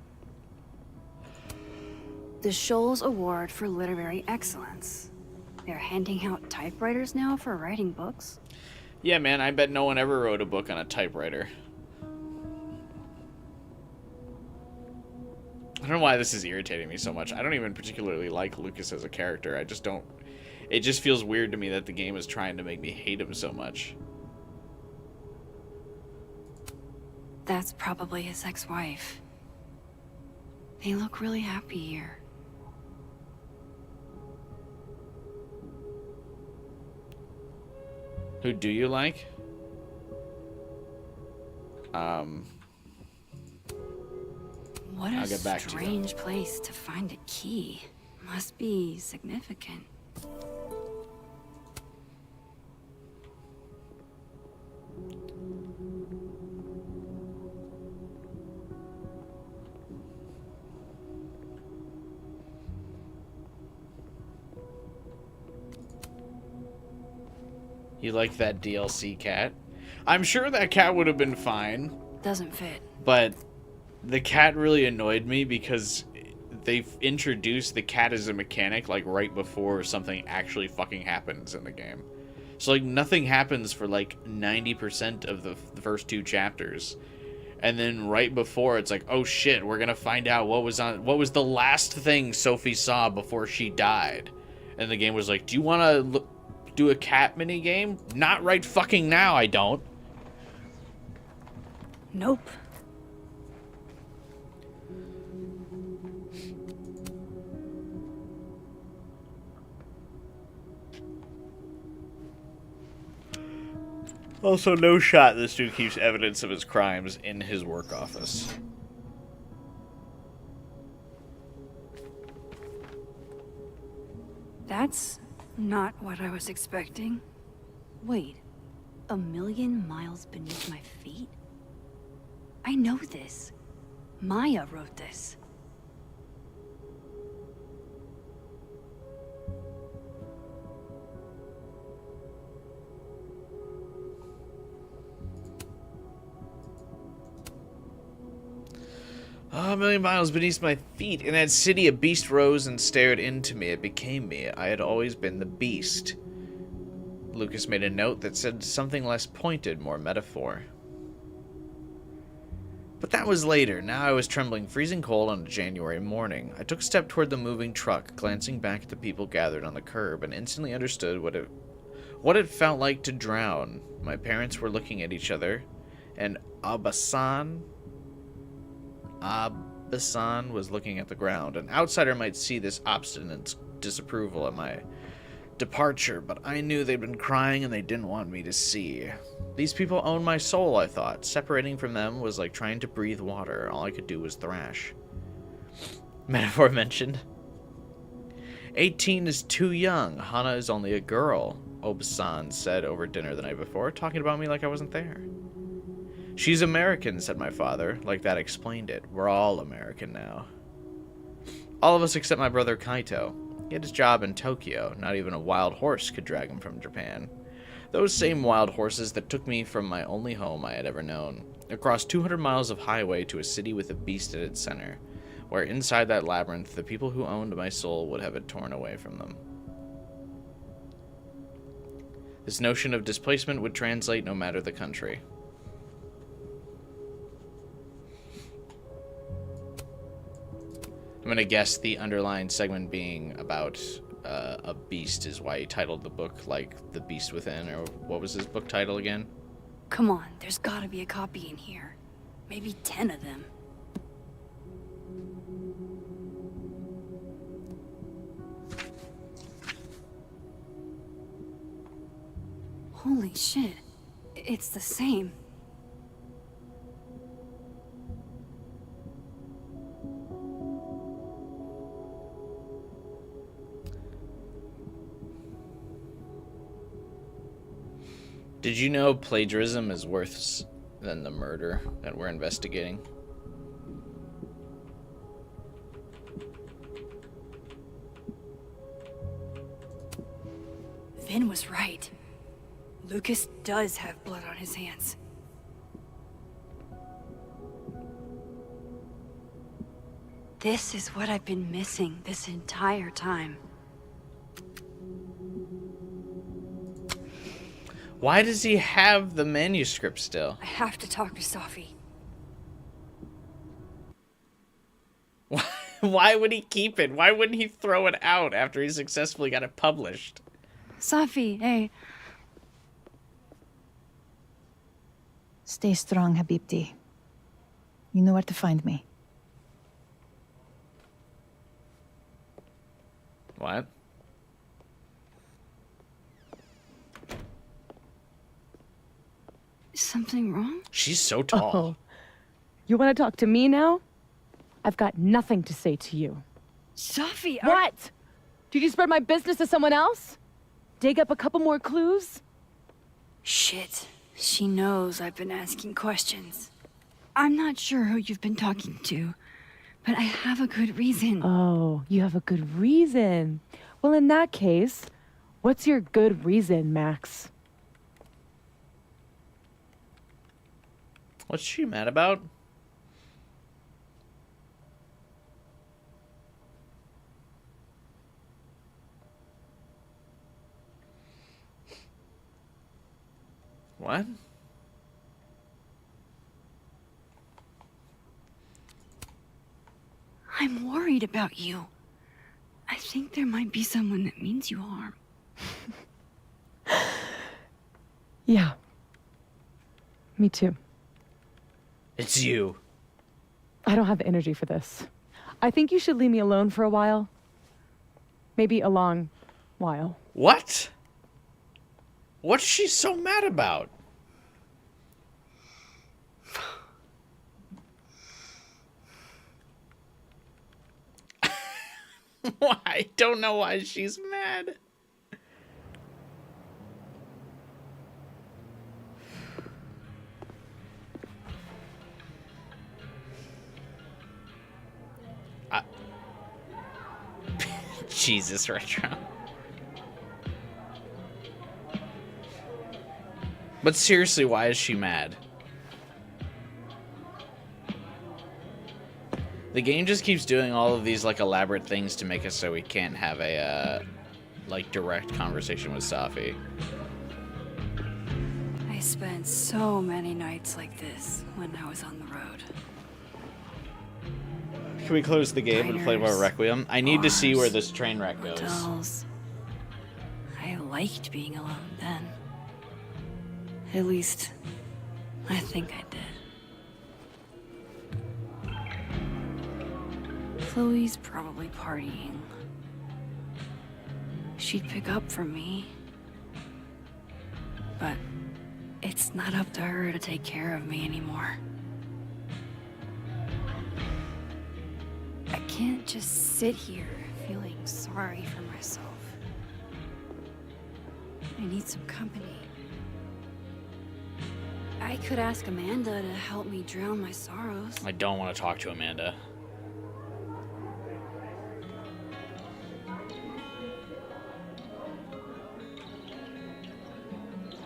The Shoals Award for Literary Excellence. They're handing out typewriters now for writing books. Yeah, man, I bet no one ever wrote a book on a typewriter. I don't know why this is irritating me so much. I don't even particularly like Lucas as a character. I just don't... It just feels weird to me that the game is trying to make me hate him so much. That's probably his ex-wife. They look really happy here. Who do you like? What I'll a get back to you. strange place to find a key. Must be significant. You like that DLC cat? I'm sure that cat would have been fine. Doesn't fit. But the cat really annoyed me because they've introduced the cat as a mechanic like right before something actually fucking happens in the game. So like nothing happens for like 90% of the first 2 chapters. And then right before it's like, oh shit, we're gonna find out what was the last thing Sophie saw before she died. And the game was like, do you wanna do a cat mini game? Not right fucking now, I don't. Nope. Also, no shot this dude keeps evidence of his crimes in his work office. That's not what I was expecting. Wait, 1,000,000 miles beneath my feet? I know this. Maya wrote this. Oh, 1,000,000 miles beneath my feet. In that city, a beast rose and stared into me. It became me. I had always been the beast. Lucas made a note that said something less pointed, more metaphor. But that was later. Now I was trembling freezing cold on a January morning. I took a step toward the moving truck, glancing back at the people gathered on the curb, and instantly understood what it felt like to drown. My parents were looking at each other, and Abasan was looking at the ground. An outsider might see this obstinate disapproval at my departure, but I knew they'd been crying and they didn't want me to see. These people owned my soul, I thought. Separating from them was like trying to breathe water. All I could do was thrash. Metaphor mentioned. 18 is too young. Hana is only a girl, Obasan said over dinner the night before, talking about me like I wasn't there. She's American, said my father. Like that explained it. We're all American now. All of us except my brother Kaito. He had his job in Tokyo. Not even a wild horse could drag him from Japan. Those same wild horses that took me from my only home I had ever known, across 200 miles of highway to a city with a beast at its center, where inside that labyrinth the people who owned my soul would have it torn away from them. This notion of displacement would translate no matter the country. I'm going to guess the underlying segment being about a beast is why he titled the book like The Beast Within, or what was his book title again? Come on, there's gotta be a copy in here. Maybe 10 of them. Holy shit. It's the same. Did you know plagiarism is worse than the murder that we're investigating? Vin was right. Lucas does have blood on his hands. This is what I've been missing this entire time. Why does he have the manuscript still? I have to talk to Safi. Why would he keep it? Why wouldn't he throw it out after he successfully got it published? Safi, hey. Stay strong, Habibti. You know where to find me. What? Is something wrong? She's so tall. Oh. You want to talk to me now? I've got nothing to say to you. Safi, What? Did you spread my business to someone else? Dig up a couple more clues? Shit. She knows I've been asking questions. I'm not sure who you've been talking to, but I have a good reason. Oh, you have a good reason. Well, in that case, what's your good reason, Max? What's she mad about? What? I'm worried about you. I think there might be someone that means you harm. Yeah. Me too. It's you. I don't have the energy for this. I think you should leave me alone for a while. Maybe a long while. What? What's she so mad about? Why? I don't know why she's mad. Jesus, Retro. But seriously, why is she mad? The game just keeps doing all of these like elaborate things to make us so we can't have a like direct conversation with Safi. so many nights like this when I was on the road. Can we close the game and play more Diners, Requiem? I need to see where bars, this train wreck goes. hotels. I liked being alone then. At least, I think I did. Chloe's probably partying. She'd pick up for me. But it's not up to her to take care of me anymore. I can't just sit here feeling sorry for myself. I need some company. I could ask Amanda to help me drown my sorrows. I don't want to talk to Amanda.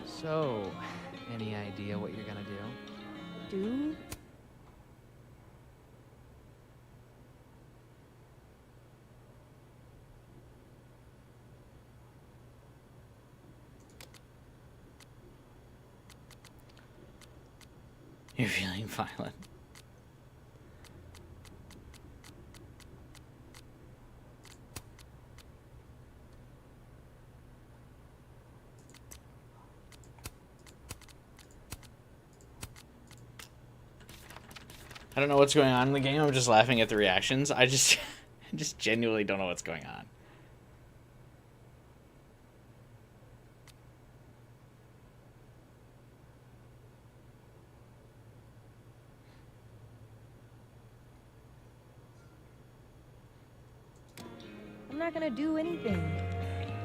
So, any idea what you're gonna do? Do? You're feeling violent. I don't know what's going on in the game. I'm just laughing at the reactions. I just genuinely don't know what's going on. I'm not gonna do anything.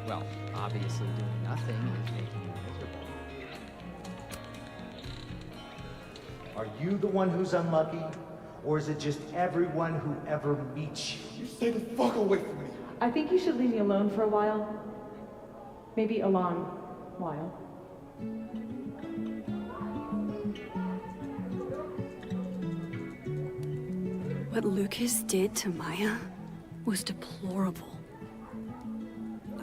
Well, obviously doing nothing is making you miserable. Are you the one who's unlucky? Or is it just everyone who ever meets you? You stay the fuck away from me. I think you should leave me alone for a while. Maybe a long while. What Lucas did to Maya was deplorable.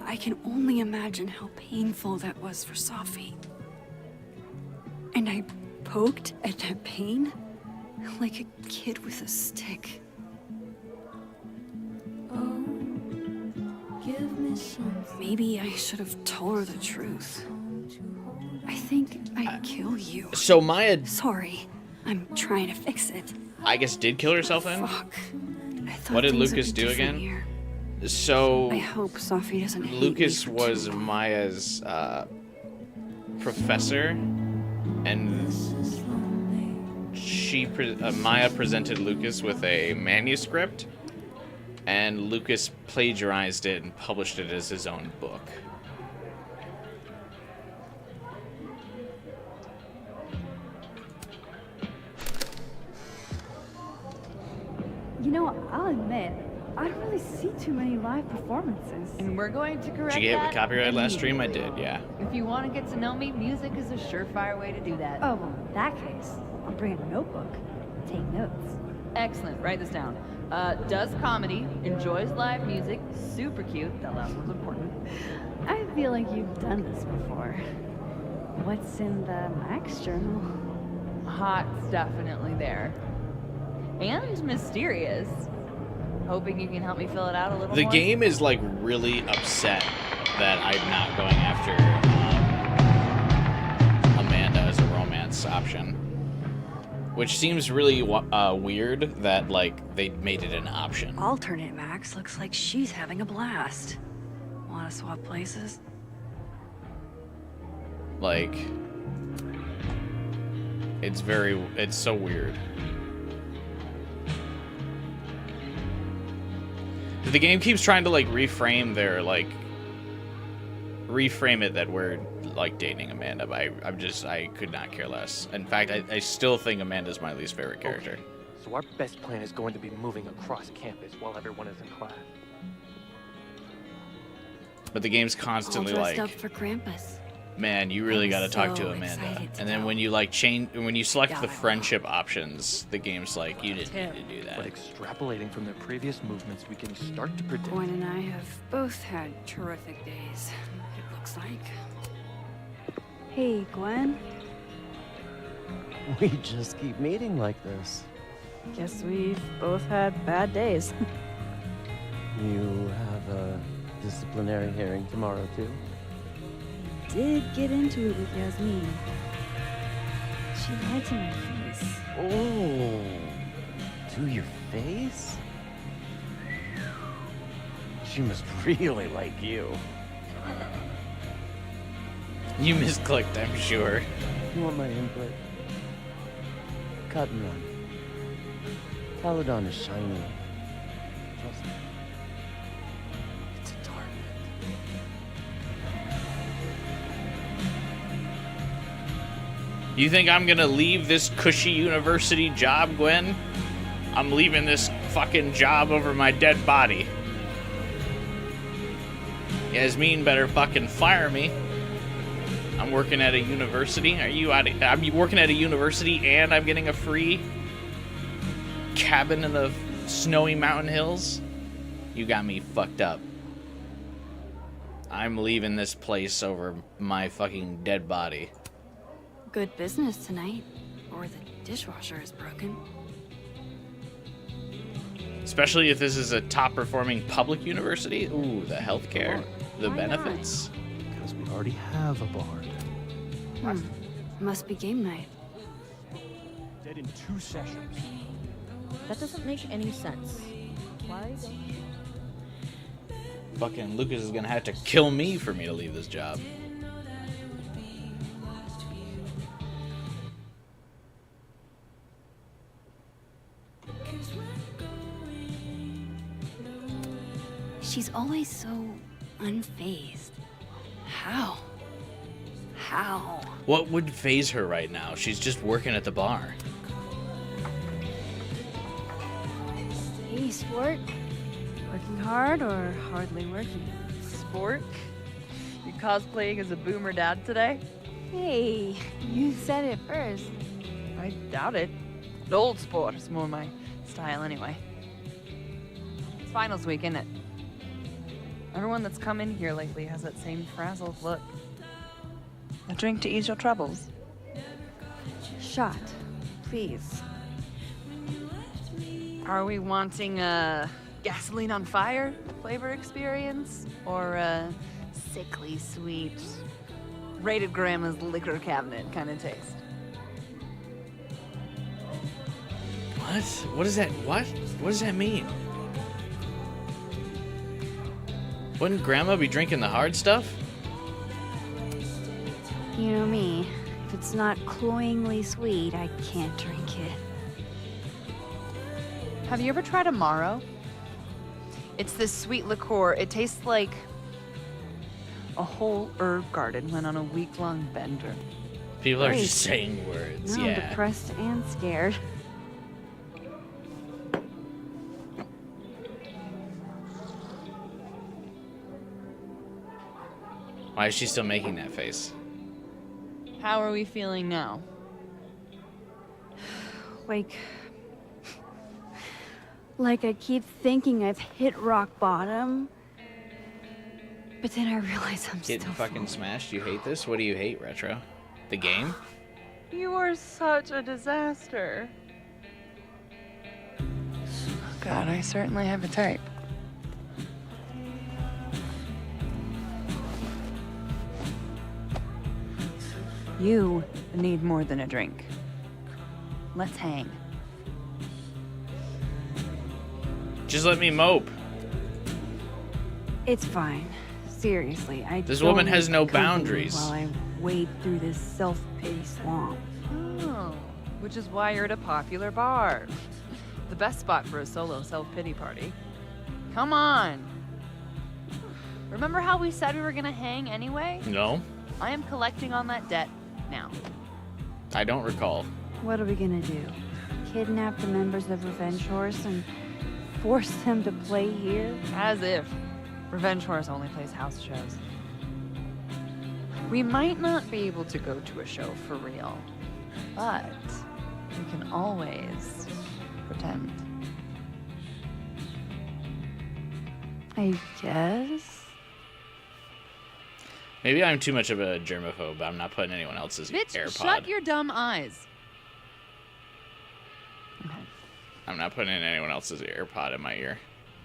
I can only imagine how painful that was for Safi. And I poked at that pain like a kid with a stick. Oh, give me some. Maybe I should have told her the truth. I think I'd kill you. So Maya, Sorry, I'm trying to fix it. I guess, did kill herself then? Fuck. I thought What did things would Lucas be do different again? here. So I hope Safi doesn't hate me Lucas for was too long. Maya's professor, and Maya presented Lucas with a manuscript, and Lucas plagiarized it and published it as his own book. You know, I'll admit, I don't really see too many live performances. And we're going to correct Did you get that copyright last stream? I immediately. did, yeah. If you want to get to know me, music is a surefire way to do that. Oh, well, in that case, I'll bring a notebook. Take notes. Excellent. Write this down. Does comedy, enjoys live music, super cute. That last one's important. I feel like you've done this before. What's in the Max journal? Hot's definitely there. And mysterious. Hoping you can help me fill it out a little The more. game is like really upset that I'm not going after Amanda as a romance option, which seems really weird that like they made it an option. Alternate Max looks like she's having a blast. Want to swap places? Like, it's so weird. The game keeps trying to like reframe it that we're like dating Amanda, but I could not care less. In fact, I still think Amanda's my least favorite character. Okay, so our best plan is going to be moving across campus while everyone is in class. But the game's All constantly dressed like, up for Krampus. man, you really I'm got to talk to so Amanda. excited to And then know. when you like when you select Yeah, the I will. friendship options, the game's like, you didn't need to do that. But extrapolating from their previous movements, we can start to predict. Gwen and I have both had terrific days, it looks like. Hey, Gwen. We just keep meeting like this. Guess we've both had bad days. You have a disciplinary hearing tomorrow, too? Did get into it with Yasmin. She lied to my face. Oh, to your face? She must really like you. You misclicked, I'm sure. You want my input? Cut and run. Peladon is shiny. Trust me. It's a target. You think I'm gonna leave this cushy university job, Gwen? I'm leaving this fucking job over my dead body. Yasmin better fucking fire me. I'm working at a university. I'm working at a university and I'm getting a free cabin in the snowy mountain hills? You got me fucked up. I'm leaving this place over my fucking dead body. Good business tonight, or the dishwasher is broken. Especially if this is a top-performing public university. Ooh, the healthcare, the Why benefits. Because we already have a bard. Must be game night. Dead in 2 sessions. That doesn't make any sense. Why? Fucking Lucas is gonna have to kill me for me to leave this job. She's always so unfazed. How? How? What would phase her right now? She's just working at the bar. Hey, sport. Working hard or hardly working? Sport? You cosplaying as a boomer dad today? Hey, you said it first. I doubt it. The old sport is more my style anyway. It's finals week, isn't it? Everyone that's come in here lately has that same frazzled look. A drink to ease your troubles. Shot, please. Are we wanting a gasoline on fire flavor experience? Or a sickly sweet, rated grandma's liquor cabinet kind of taste? What? What is that? What? What does that mean? Wouldn't Grandma be drinking the hard stuff? You know me. If it's not cloyingly sweet, I can't drink it. Have you ever tried Amaro? It's this sweet liqueur. It tastes like a whole herb garden went on a week-long bender. People are Great. just saying words, Now I'm yeah. depressed and scared. Why is she still making that face? How are we feeling now? Like I keep thinking I've hit rock bottom. But then I realize I'm Getting still fucking smashed? You hate this? What do you hate, Retro? The game? You are such a disaster. God, I certainly have a type. You need more than a drink. Let's hang. Just let me mope. It's fine. Seriously, I This don't woman has need no company boundaries. While I wade through this self-pity swamp. Oh, which is why you're at a popular bar. The best spot for a solo self-pity party. Come on. Remember how we said we were gonna hang anyway? No, I am collecting on that debt now. I don't recall. What are we gonna do? Kidnap the members of Revenge Horse and force them to play here? As if. Revenge Horse only plays house shows. We might not be able to go to a show for real, but we can always pretend. I guess. Maybe I'm too much of a germaphobe, but I'm not putting anyone else's Bitch, AirPod. shut your dumb eyes. I'm not putting in anyone else's AirPod in my ear.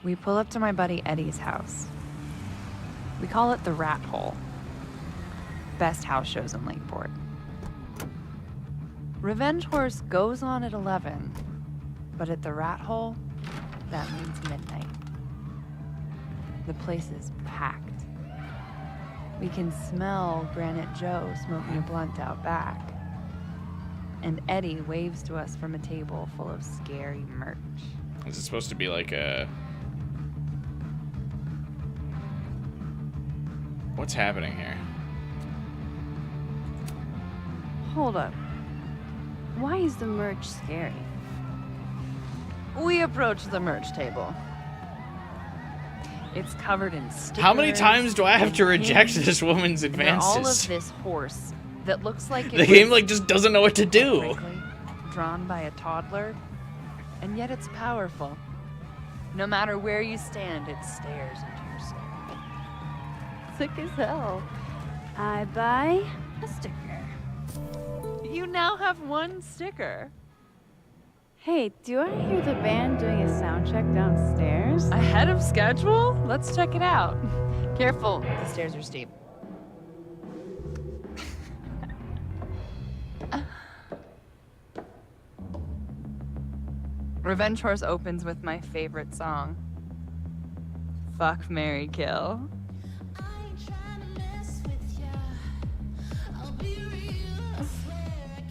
We pull up to my buddy Eddie's house. We call it the Rat Hole. Best house shows in Lakeport. Revenge Horse goes on at 11, but at the Rat Hole, that means midnight. The place is packed. We can smell Granite Joe smoking a blunt out back. And Eddie waves to us from a table full of scary merch. Is it supposed to be like a... What's happening here? Hold up. Why is the merch scary? We approach the merch table. It's covered in stickers. How many times do I have to reject pins, this woman's and they're all advances? of this horse that looks like it The game was, like just doesn't know what to do. frankly, drawn by a toddler, and yet it's powerful. No matter where you stand, it stares into your soul. Sick as hell. I buy a sticker. You now have one sticker. Hey, do I hear the band doing a sound check downstairs? Ahead of schedule? Let's check it out. Careful, the stairs are steep. Revenge Horse opens with my favorite song. Fuck, Marry, Kill.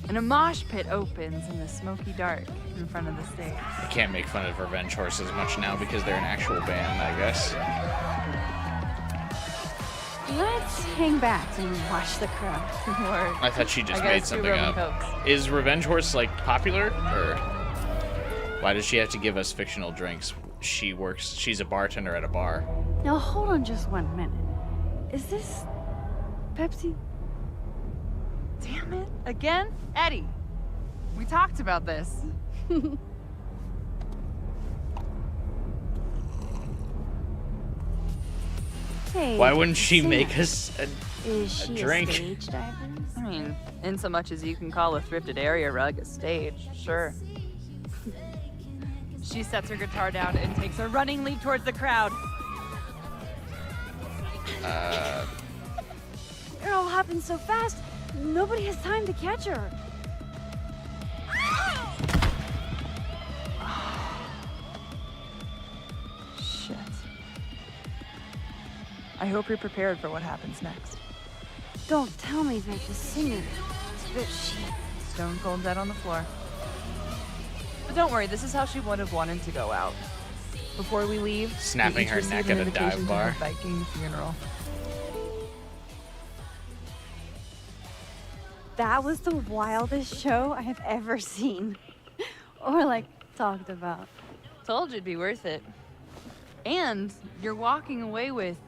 And a mosh pit opens in the smoky dark in front of the stage. I can't make fun of Revenge Horses much now because they're an actual band, I guess. Let's hang back and watch the crowd. Word. I thought she just I got made us 2 something rum and up. Cokes. Is Revenge Horse like popular, or why does she have to give us fictional drinks? She's a bartender at a bar. Now hold on just 1 minute. Is this Pepsi? Damn it. Again? Eddie, we talked about this. Hey, Why wouldn't she Sam, make us Is a she drink? a stage diver? I mean, in so much as you can call a thrifted area rug a stage, sure. She sets her guitar down and takes a running leap towards the crowd. It all happened so fast, nobody has time to catch her. Shit. I hope you're prepared for what happens next. Don't tell me that the singer, that she... Stone cold dead on the floor. But don't worry, this is how she would have wanted to go out. Before we leave, Snapping we each her receive neck an at a dive invitation to bar. her Viking funeral. That was the wildest show I have ever seen. Or like, talked about. Told you it'd be worth it. And you're walking away with,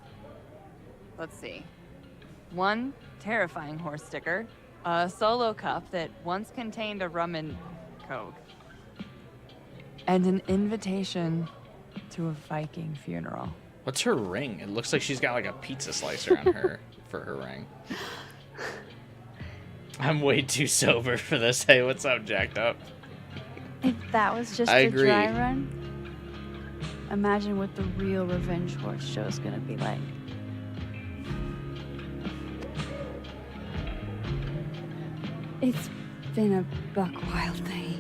let's see, 1 terrifying horse sticker, a solo cup that once contained a rum and coke, and an invitation to a Viking funeral. What's her ring? It looks like she's got like a pizza slicer on her for her ring. I'm way too sober for this. Hey, what's up, Jacked Up? If that was just I a agree. dry run, imagine what the real Revenge Horse show is gonna be like. It's been a buck wild day.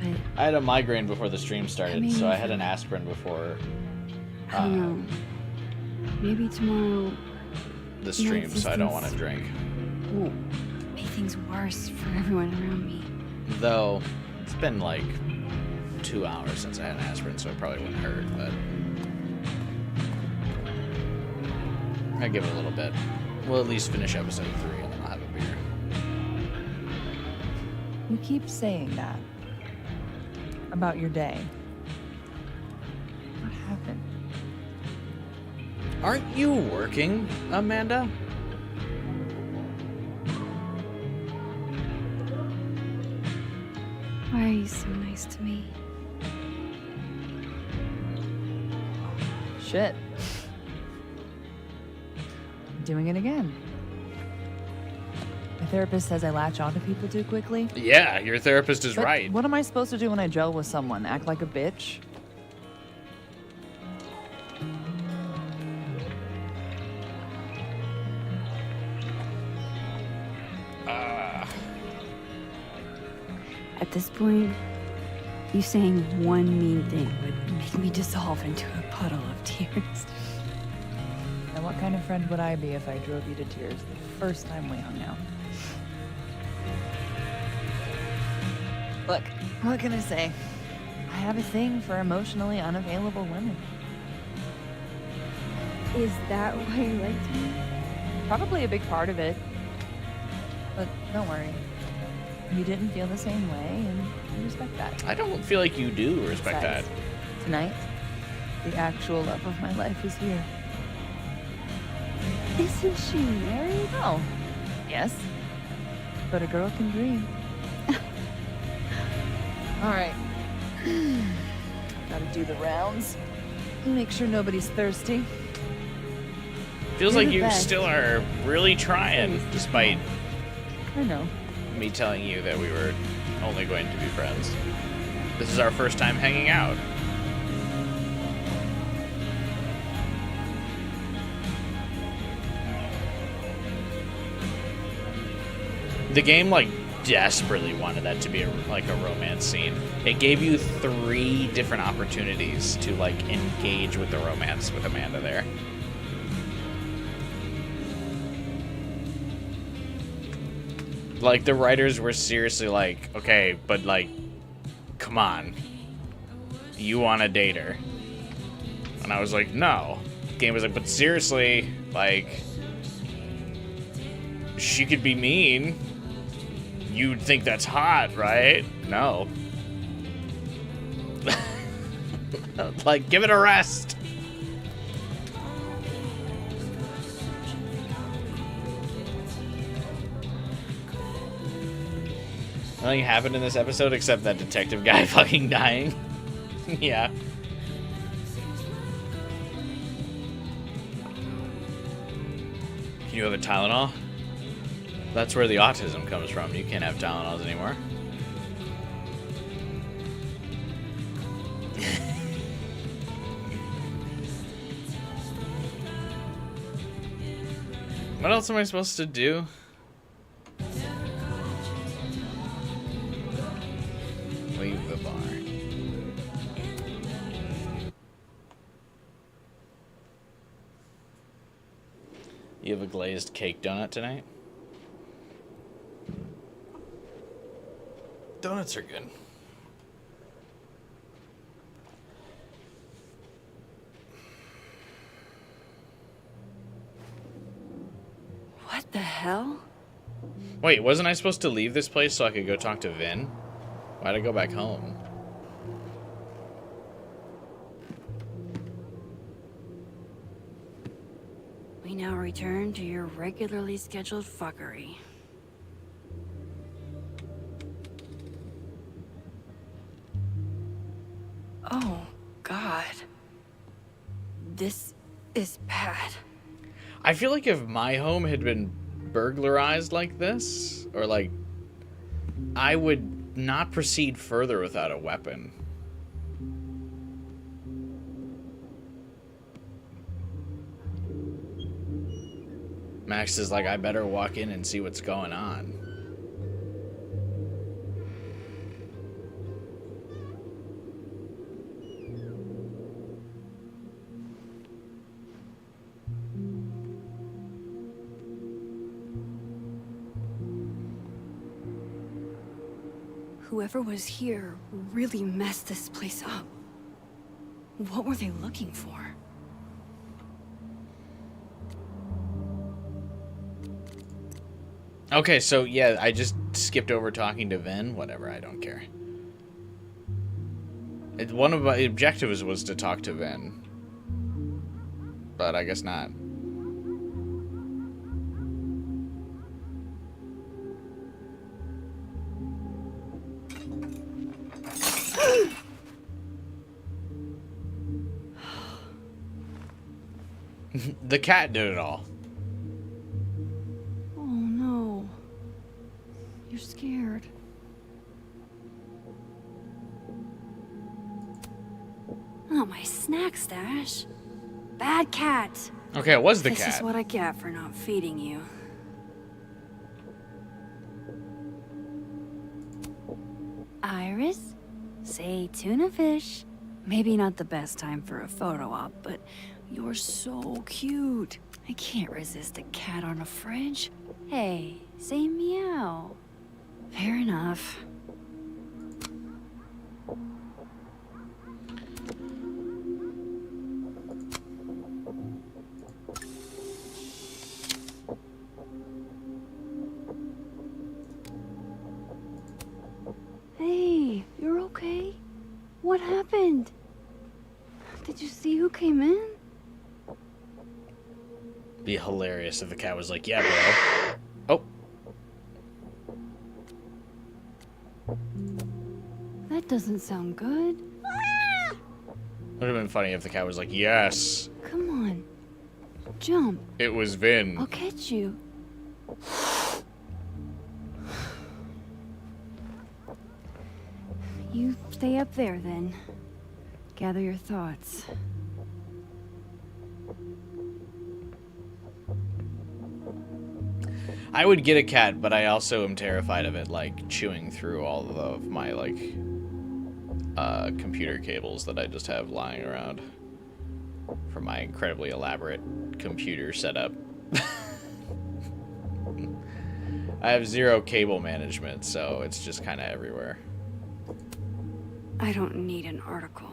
But I had a migraine before the stream started, mean, so I had an aspirin before I don't know. Maybe tomorrow the stream, so I don't existence want to drink. won't make things worse for everyone around me. Though, it's been like 2 hours since I had an aspirin, so it probably wouldn't hurt, but... I'll give it a little bit. We'll at least finish episode 3, and then I'll have a beer. You keep saying that about your day. What happened? Aren't you working, Amanda? Why are you so nice to me? Shit. Doing it again. My therapist says I latch onto people too quickly. Yeah, your therapist is But right. what am I supposed to do when I gel with someone? Act like a bitch? At this point, you saying one mean thing would make me dissolve into a puddle of tears. And what kind of friend would I be if I drove you to tears the first time we hung out? Look, what can I say? I have a thing for emotionally unavailable women. Is that why you liked me? Probably a big part of it. But don't worry. You didn't feel the same way, and I respect that. I don't feel like you do respect that. Besides, tonight, the actual love of my life is here. Isn't she married? Oh, yes. But a girl can dream. All right. Gotta do the rounds. Make sure nobody's thirsty. Feels You're like the you best. still are really trying, despite I know. me telling you that we were only going to be friends. This is our first time hanging out. The game, like, desperately wanted that to be a romance scene. It gave you 3 different opportunities to, like, engage with the romance with Amanda there. Like, the writers were seriously like, okay, but, like, come on. You want to date her. And I was like, no. The game was like, but seriously, like, she could be mean. You'd think that's hot, right? No. Like, give it a rest. Nothing happened in this episode except that detective guy fucking dying. Yeah. Can you have a Tylenol? That's where the autism comes from. You can't have Tylenols anymore. What else am I supposed to do? Leave the bar. You have a glazed cake donut tonight? Donuts are good. What the hell? Wait, wasn't I supposed to leave this place so I could go talk to Vin? Why'd I go back home? We now return to your regularly scheduled fuckery. Oh, God. This is bad. I feel like if my home had been burglarized like this, or like, I would not proceed further without a weapon. Max is like, I better walk in and see what's going on. Whoever was here really messed this place up. What were they looking for? Okay, so yeah, I just skipped over talking to Vin. Whatever, I don't care. One of my objectives was to talk to Vin. But I guess not. The cat did it all. Oh no. not my snack stash. Bad cat. Okay, it was the This cat. is what I get for not feeding you. Iris, say tuna fish. Maybe not the best time for a photo op, but you're so cute. I can't resist a cat on a fridge. Hey, say meow. Fair enough. Hey, you're okay? What happened? Did you see who came in? Be hilarious if the cat was like, yeah, bro. Oh. That doesn't sound good. Would have been funny if the cat was like, yes, Come on. Jump. it was Vin. I'll catch you. You stay up there then. Gather your thoughts. I would get a cat, but I also am terrified of it, like, chewing through all of my, like, computer cables that I just have lying around for my incredibly elaborate computer setup. I have zero cable management, so it's just kind of everywhere. I don't need an article.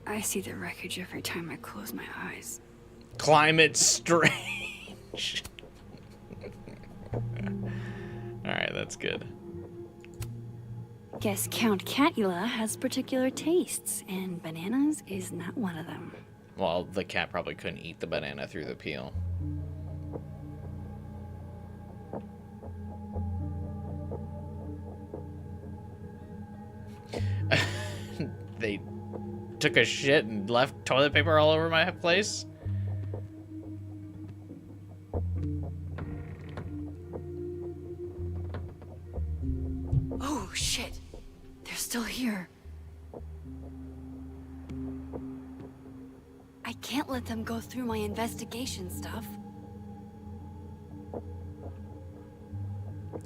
I see the wreckage every time I close my eyes. Climate strange. Alright, that's good. Guess Count Catula has particular tastes, and bananas is not one of them. Well, the cat probably couldn't eat the banana through the peel. They took a shit and left toilet paper all over my place? Oh, shit. They're still here. I can't let them go through my investigation stuff.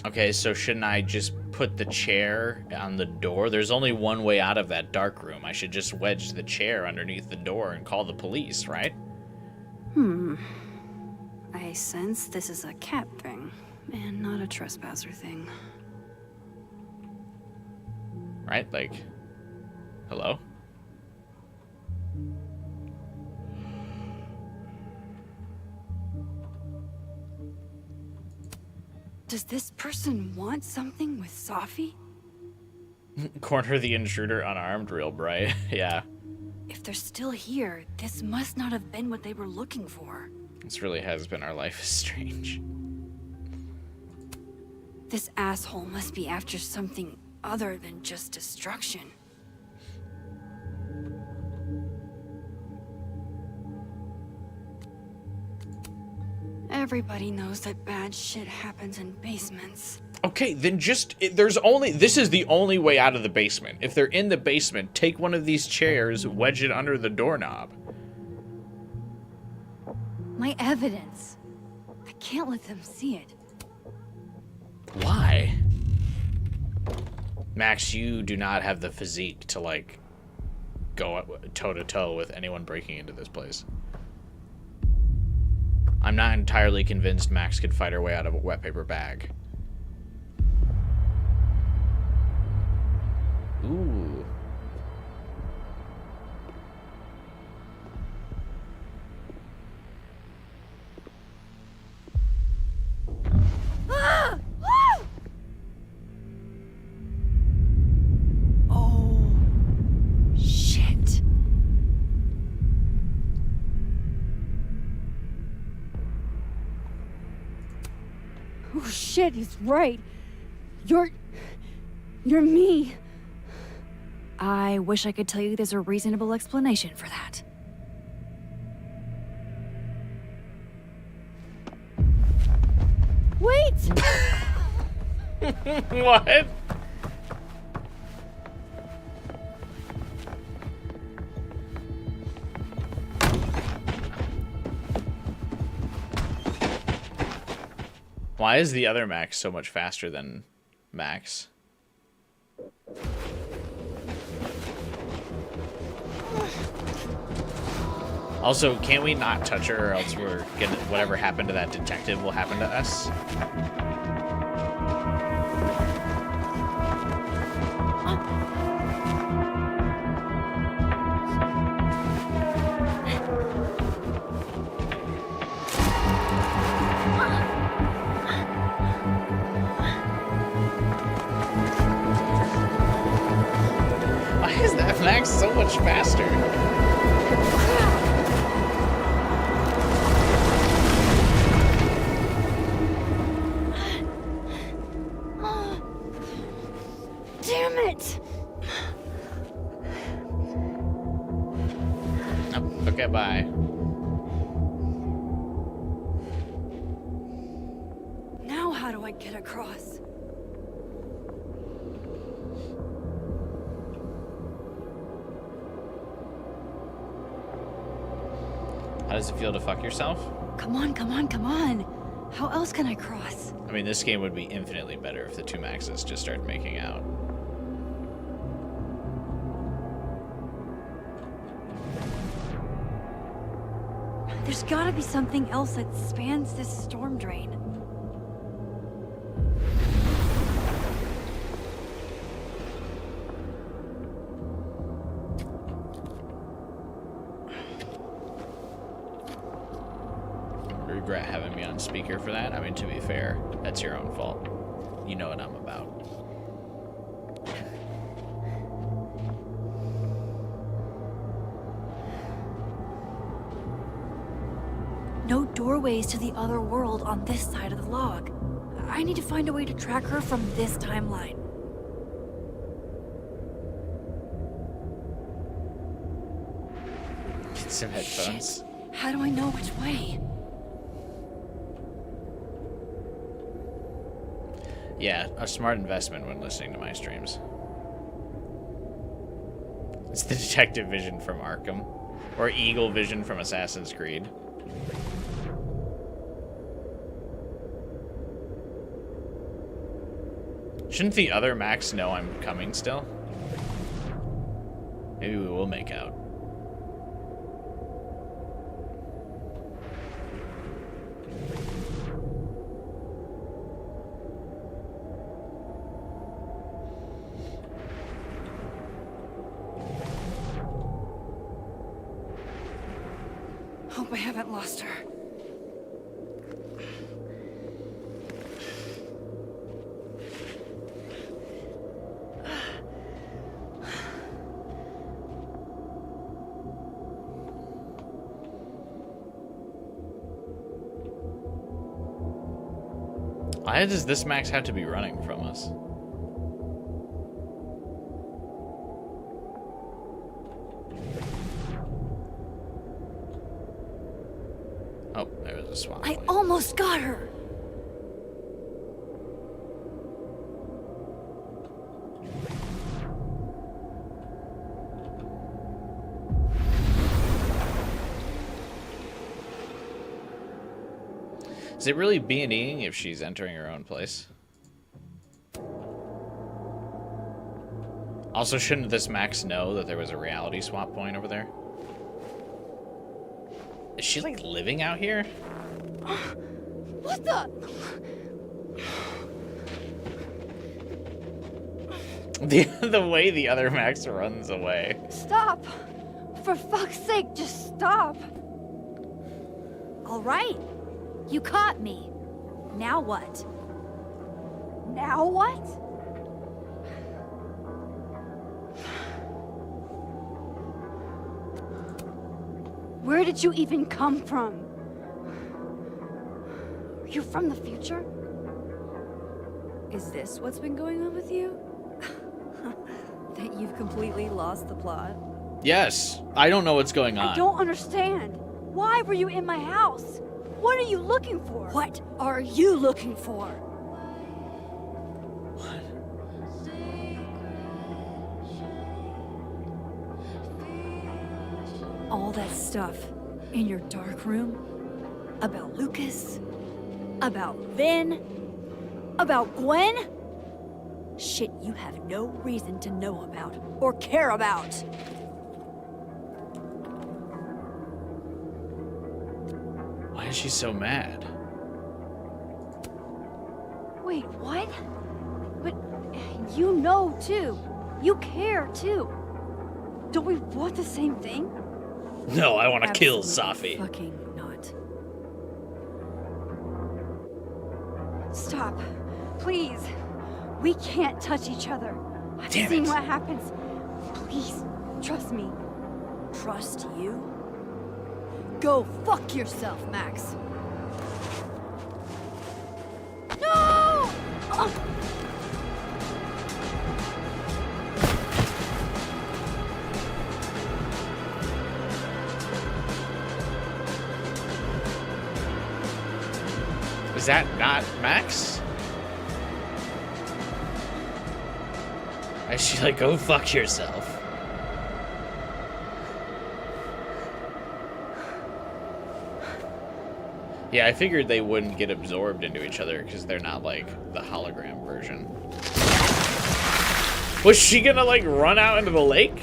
Okay, so shouldn't I just put the chair on the door? There's only one way out of that dark room. I should just wedge the chair underneath the door and call the police, right? I sense this is a cat thing, and not a trespasser thing. Right? Like, hello? Does this person want something with Safi? Corner the intruder unarmed, real bright. Yeah. If they're still here, this must not have been what they were looking for. This really has been our life is strange. This asshole must be after something other than just destruction. Everybody knows that bad shit happens in basements. Okay, then just, this is the only way out of the basement. If they're in the basement, take one of these chairs, wedge it under the doorknob. My evidence. I can't let them see it. Why? Max, you do not have the physique to, like, go toe-to-toe with anyone breaking into this place. I'm not entirely convinced Max could fight her way out of a wet paper bag. Ooh. Ah! Ah! Oh, shit. Oh shit, he's right. You're me. I wish I could tell you there's a reasonable explanation for that. Wait! What? Why is the other Max so much faster than Max? Also, can't we not touch her or else we're gonna, whatever happened to that detective will happen to us? Why is that Max so much faster? Damn it! Oh, okay, bye. Now how do I get across? How does it feel to fuck yourself? Come on, come on, come on. How else can I cross? I mean, this game would be infinitely better if the two Maxes just started making out. There's gotta be something else that spans this storm drain. I regret having me on speaker for that. I mean, to be fair, that's your own fault. You know what I'm about. No doorways to the other world on this side of the log. I need to find a way to track her from this timeline. Get some headphones. How do I know which way? Yeah, a smart investment when listening to my streams. It's the detective vision from Arkham. Or eagle vision from Assassin's Creed. Shouldn't the other Max know I'm coming still? Maybe we will make out. Hope I haven't lost her. Why does this Max have to be running from us? Oh, there was a swamp. I almost got her! Is it really B&Eing if she's entering her own place? Also, shouldn't this Max know that there was a reality swap point over there? Is she, like, living out here? What the? The way the other Max runs away. Stop! For fuck's sake, just stop! All right. You caught me. Now what? Now what? Where did you even come from? Are you from the future? Is this what's been going on with you? That you've completely lost the plot? Yes. I don't know what's going on. I don't understand. Why were you in my house? What are you looking for? What are you looking for? All that stuff in your dark room about Lucas, About Vin? About Gwen? Shit you have no reason to know about or care about. Why is she so mad? Wait, what? But you know too. You care too. Don't we want the same thing? No, I want to kill Absolutely Safi. Fucking not. Stop. Please. We can't touch each other. I've Damn seen it. what happens. Please, trust me. Trust you? Go fuck yourself, Max. No! Is that not Max? Is she like, go fuck yourself? Yeah, I figured they wouldn't get absorbed into each other because they're not like the hologram version. Was she gonna like run out into the lake?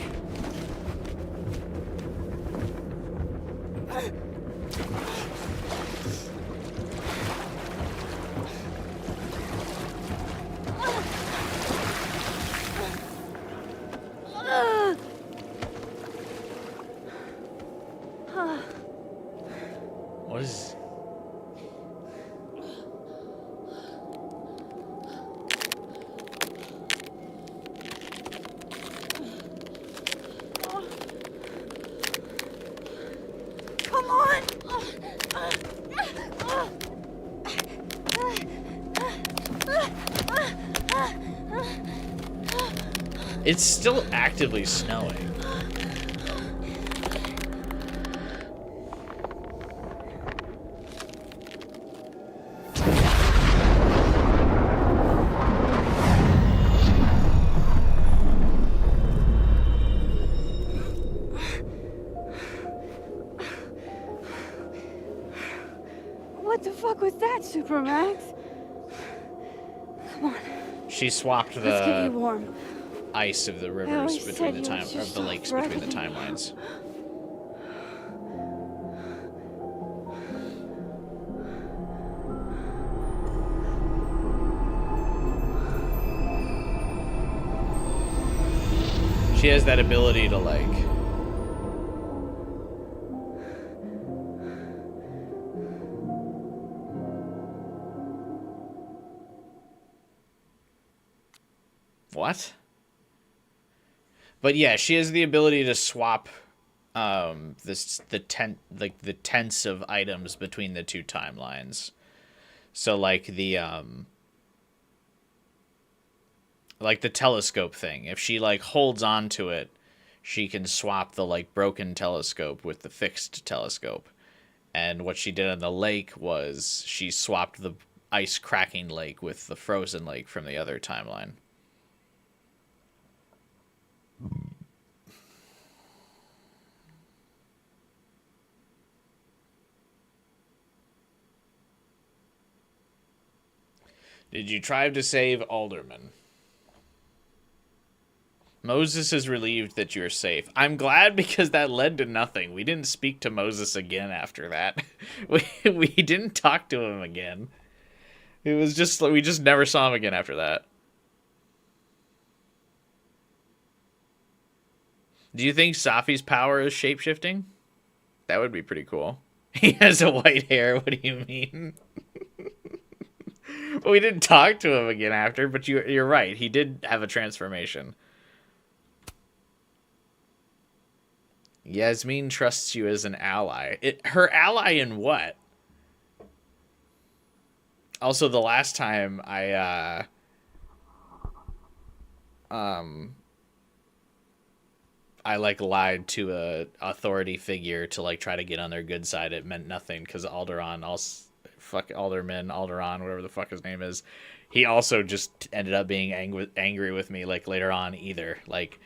What is... Come on! It's still actively snowing. What the fuck was that, Supermax? Come on, She swapped let's get you the warm. ice of the I rivers always between said the you time was just of the lakes so between the frightened. timelines. She has that ability to like what? But yeah, she has the ability to swap the tense of items between the two timelines. So like the telescope thing. If she like holds on to it, she can swap the like broken telescope with the fixed telescope. And what she did on the lake was she swapped the ice cracking lake with the frozen lake from the other timeline. Did you try to save Alderman? Moses is relieved that you're safe. I'm glad because that led to nothing. We didn't speak to Moses again after that. We didn't talk to him again. It was just, we just never saw him again after that. Do you think Safi's power is shapeshifting? That would be pretty cool. He has a white hair. What do you mean? Well, we didn't talk to him again after, but you're right. He did have a transformation. Yasmin trusts you as an ally. Her ally in what? Also, the last time I like lied to a authority figure to like try to get on their good side, it meant nothing because Alderman, whatever the fuck his name is, he also just ended up being angry with me like later on either. Like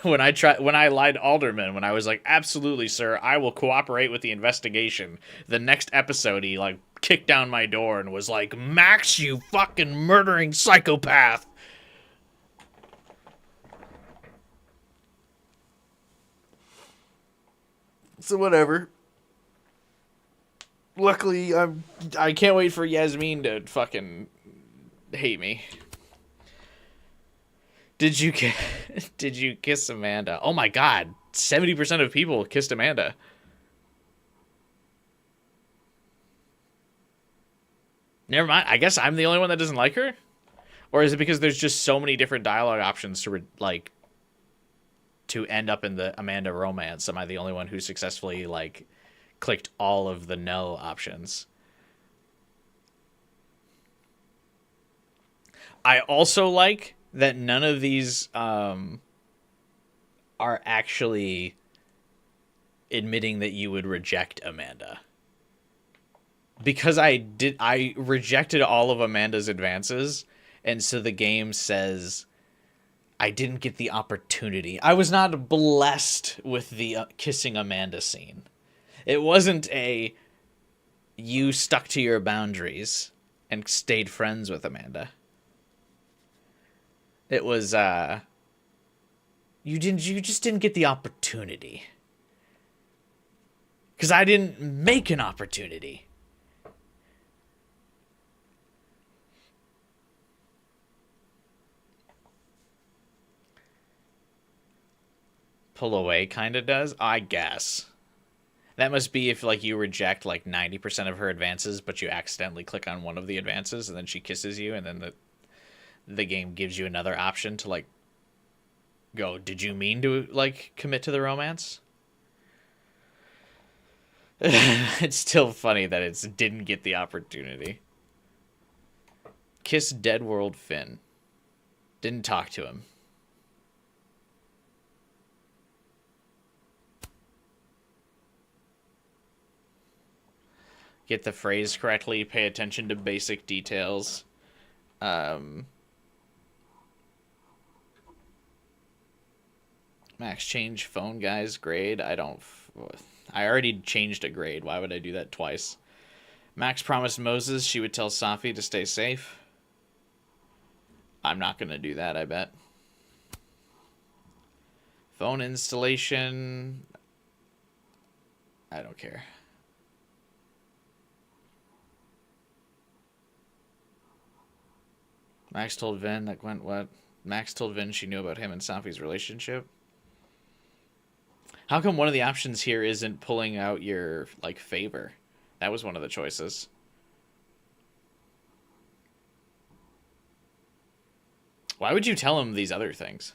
when I lied to Alderman, when I was like, absolutely, sir, I will cooperate with the investigation. The next episode, he like kicked down my door and was like, Max, you fucking murdering psychopath. So whatever. Luckily, I can't wait for Yasmin to fucking hate me. Did you kiss Amanda? Oh my god, 70% of people kissed Amanda. Never mind. I guess I'm the only one that doesn't like her? Or is it because there's just so many different dialogue options to end up in the Amanda romance? Am I the only one who successfully, like, clicked all of the no options? I also like that none of these are actually admitting that you would reject Amanda. Because I rejected all of Amanda's advances, and so the game says I didn't get the opportunity. I was not blessed with the kissing Amanda scene. It wasn't a you stuck to your boundaries and stayed friends with Amanda. It was you just didn't get the opportunity. 'Cause I didn't make an opportunity. Pull away kind of does, I guess. That must be if, like, you reject, like, 90% of her advances, but you accidentally click on one of the advances, and then she kisses you, and then the game gives you another option to, like, go, did you mean to, like, commit to the romance? It's still funny that it didn't get the opportunity. Kiss Dead World Finn. Didn't talk to him. Get the phrase correctly, pay attention to basic details. Max, change phone guy's grade. I already changed a grade. Why would I do that twice? Max promised Moses she would tell Safi to stay safe. I'm not going to do that, I bet. Phone installation. I don't care. Max told Vin that Gwent what? Max told Vin she knew about him and Safi's relationship. How come one of the options here isn't pulling out your, like, favor? That was one of the choices. Why would you tell him these other things?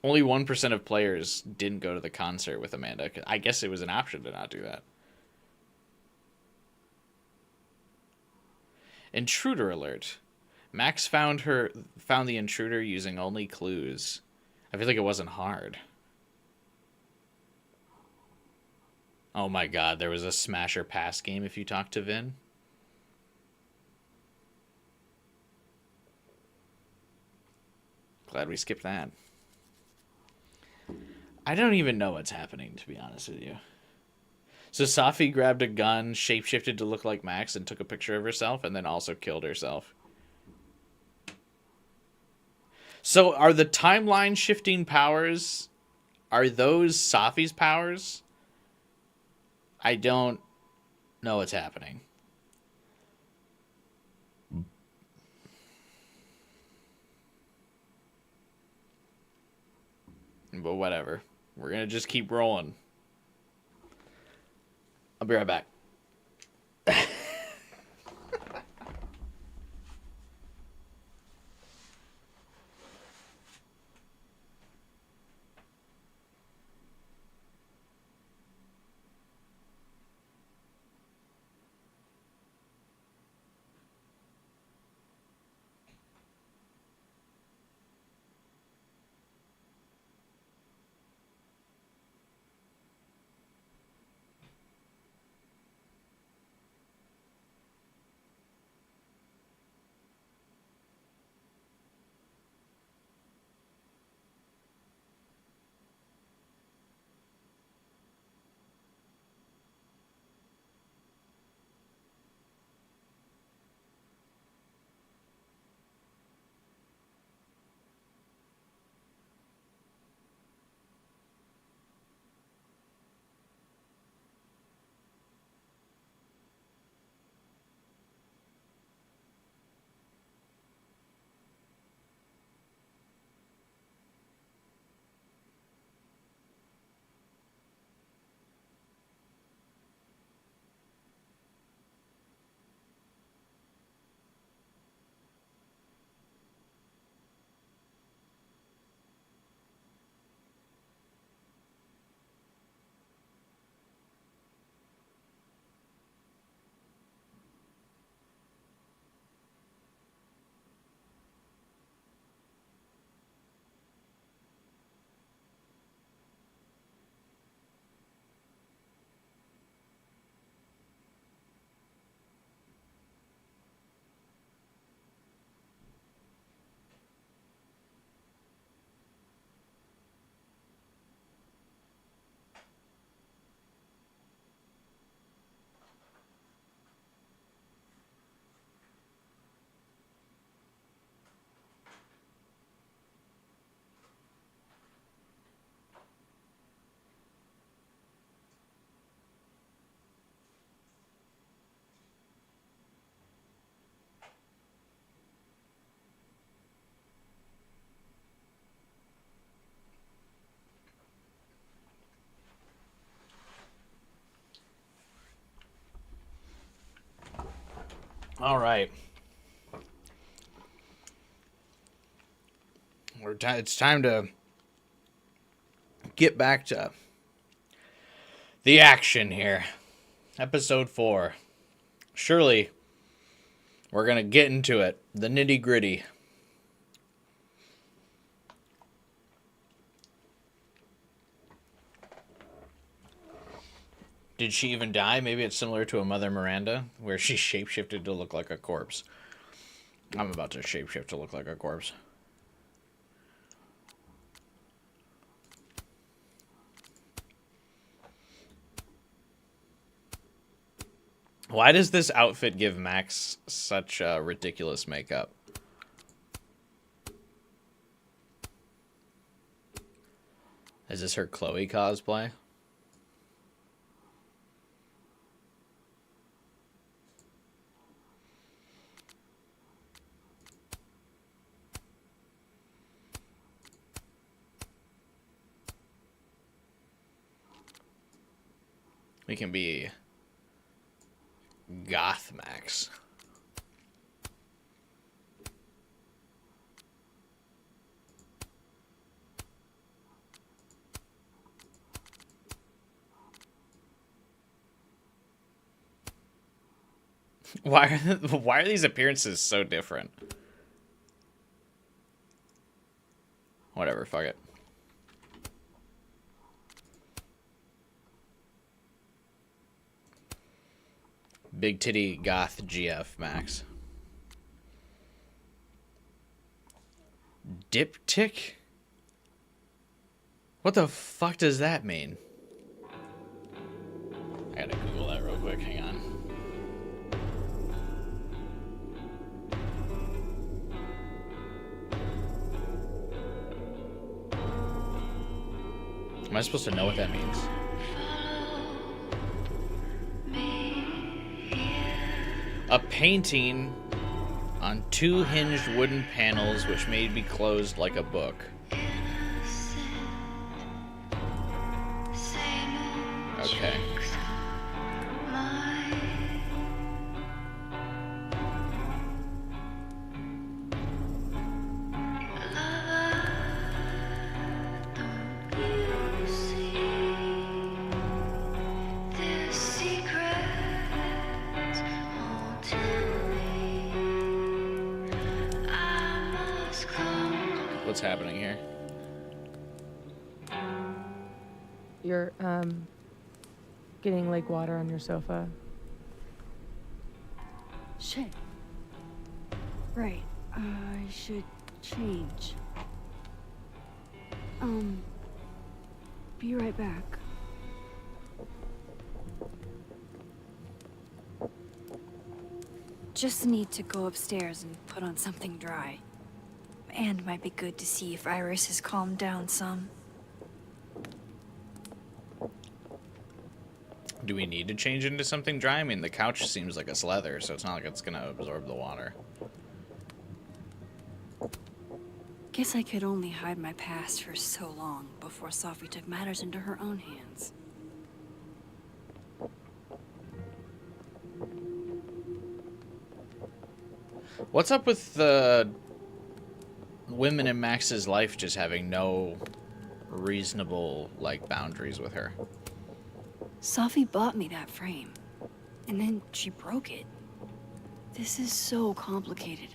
Only 1% of players didn't go to the concert with Amanda. I guess it was an option to not do that. Intruder alert. Max found the intruder using only clues. I feel like it wasn't hard. Oh my god, there was a smash or pass game if you talked to Vin. Glad we skipped that. I don't even know what's happening, to be honest with you. So Safi grabbed a gun, shapeshifted to look like Max, and took a picture of herself, and then also killed herself. So are the timeline shifting powers, are those Safi's powers? I don't know what's happening. But whatever. We're going to just keep rolling. I'll be right back. All right. It's time to get back to the action here. Episode 4. Surely, we're going to get into it. The nitty gritty. Did she even die? Maybe it's similar to a Mother Miranda, where she shapeshifted to look like a corpse. I'm about to shapeshift to look like a corpse. Why does this outfit give Max such ridiculous makeup? Is this her Chloe cosplay? We can be Goth Max. Why are these appearances so different? Whatever, fuck it. Big titty goth GF Max. Diptych? What the fuck does that mean? I gotta Google that real quick, hang on. Am I supposed to know what that means? A painting on 2 hinged wooden panels which may be closed like a book. Okay. What's happening here? You're, getting lake water on your sofa. Shit. Right. I should change. Be right back. Just need to go upstairs and put on something dry. And might be good to see if Iris has calmed down some. Do we need to change into something dry? I mean, the couch seems like it's leather, so it's not like it's gonna absorb the water. Guess I could only hide my past for so long before Sophie took matters into her own hands. What's up with the women in Max's life just having no reasonable, like, boundaries with her? Sophie bought me that frame, and then she broke it. This is so complicated.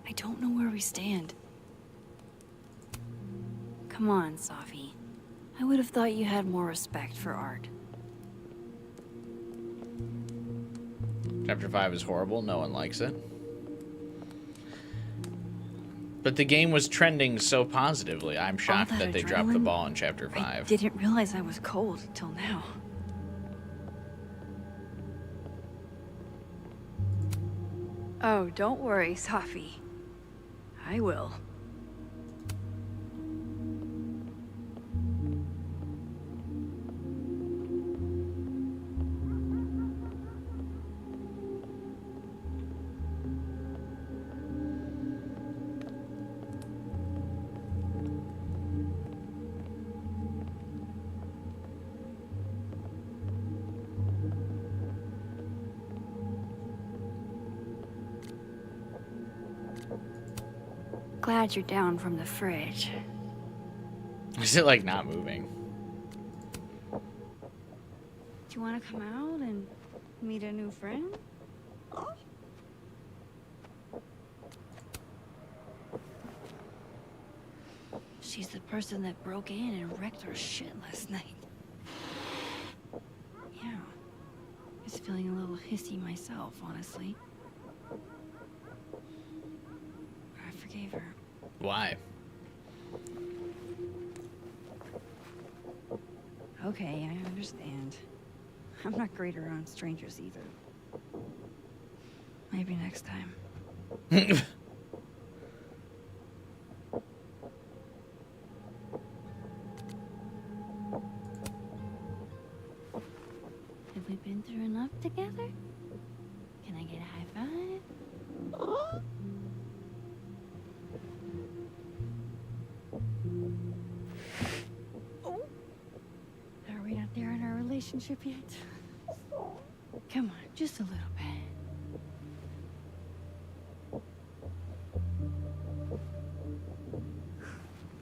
I don't know where we stand. Come on, Sophie. I would have thought you had more respect for art. Chapter 5 is horrible. No one likes it. But the game was trending so positively. I'm shocked that they dropped the ball in Chapter 5. I didn't realize I was cold till now. Oh, don't worry, Sophie. I will. glad you're down from the fridge. Is it like not moving? Do you want to come out and meet a new friend? She's the person that broke in and wrecked our shit last night. Yeah. I was feeling a little hissy myself, honestly. I forgave her. Why? Okay, I understand. I'm not great around strangers either. Maybe next time. Have we been through enough together? Can I get a high five? Oh. Are we not there in our relationship yet? Come on, just a little bit.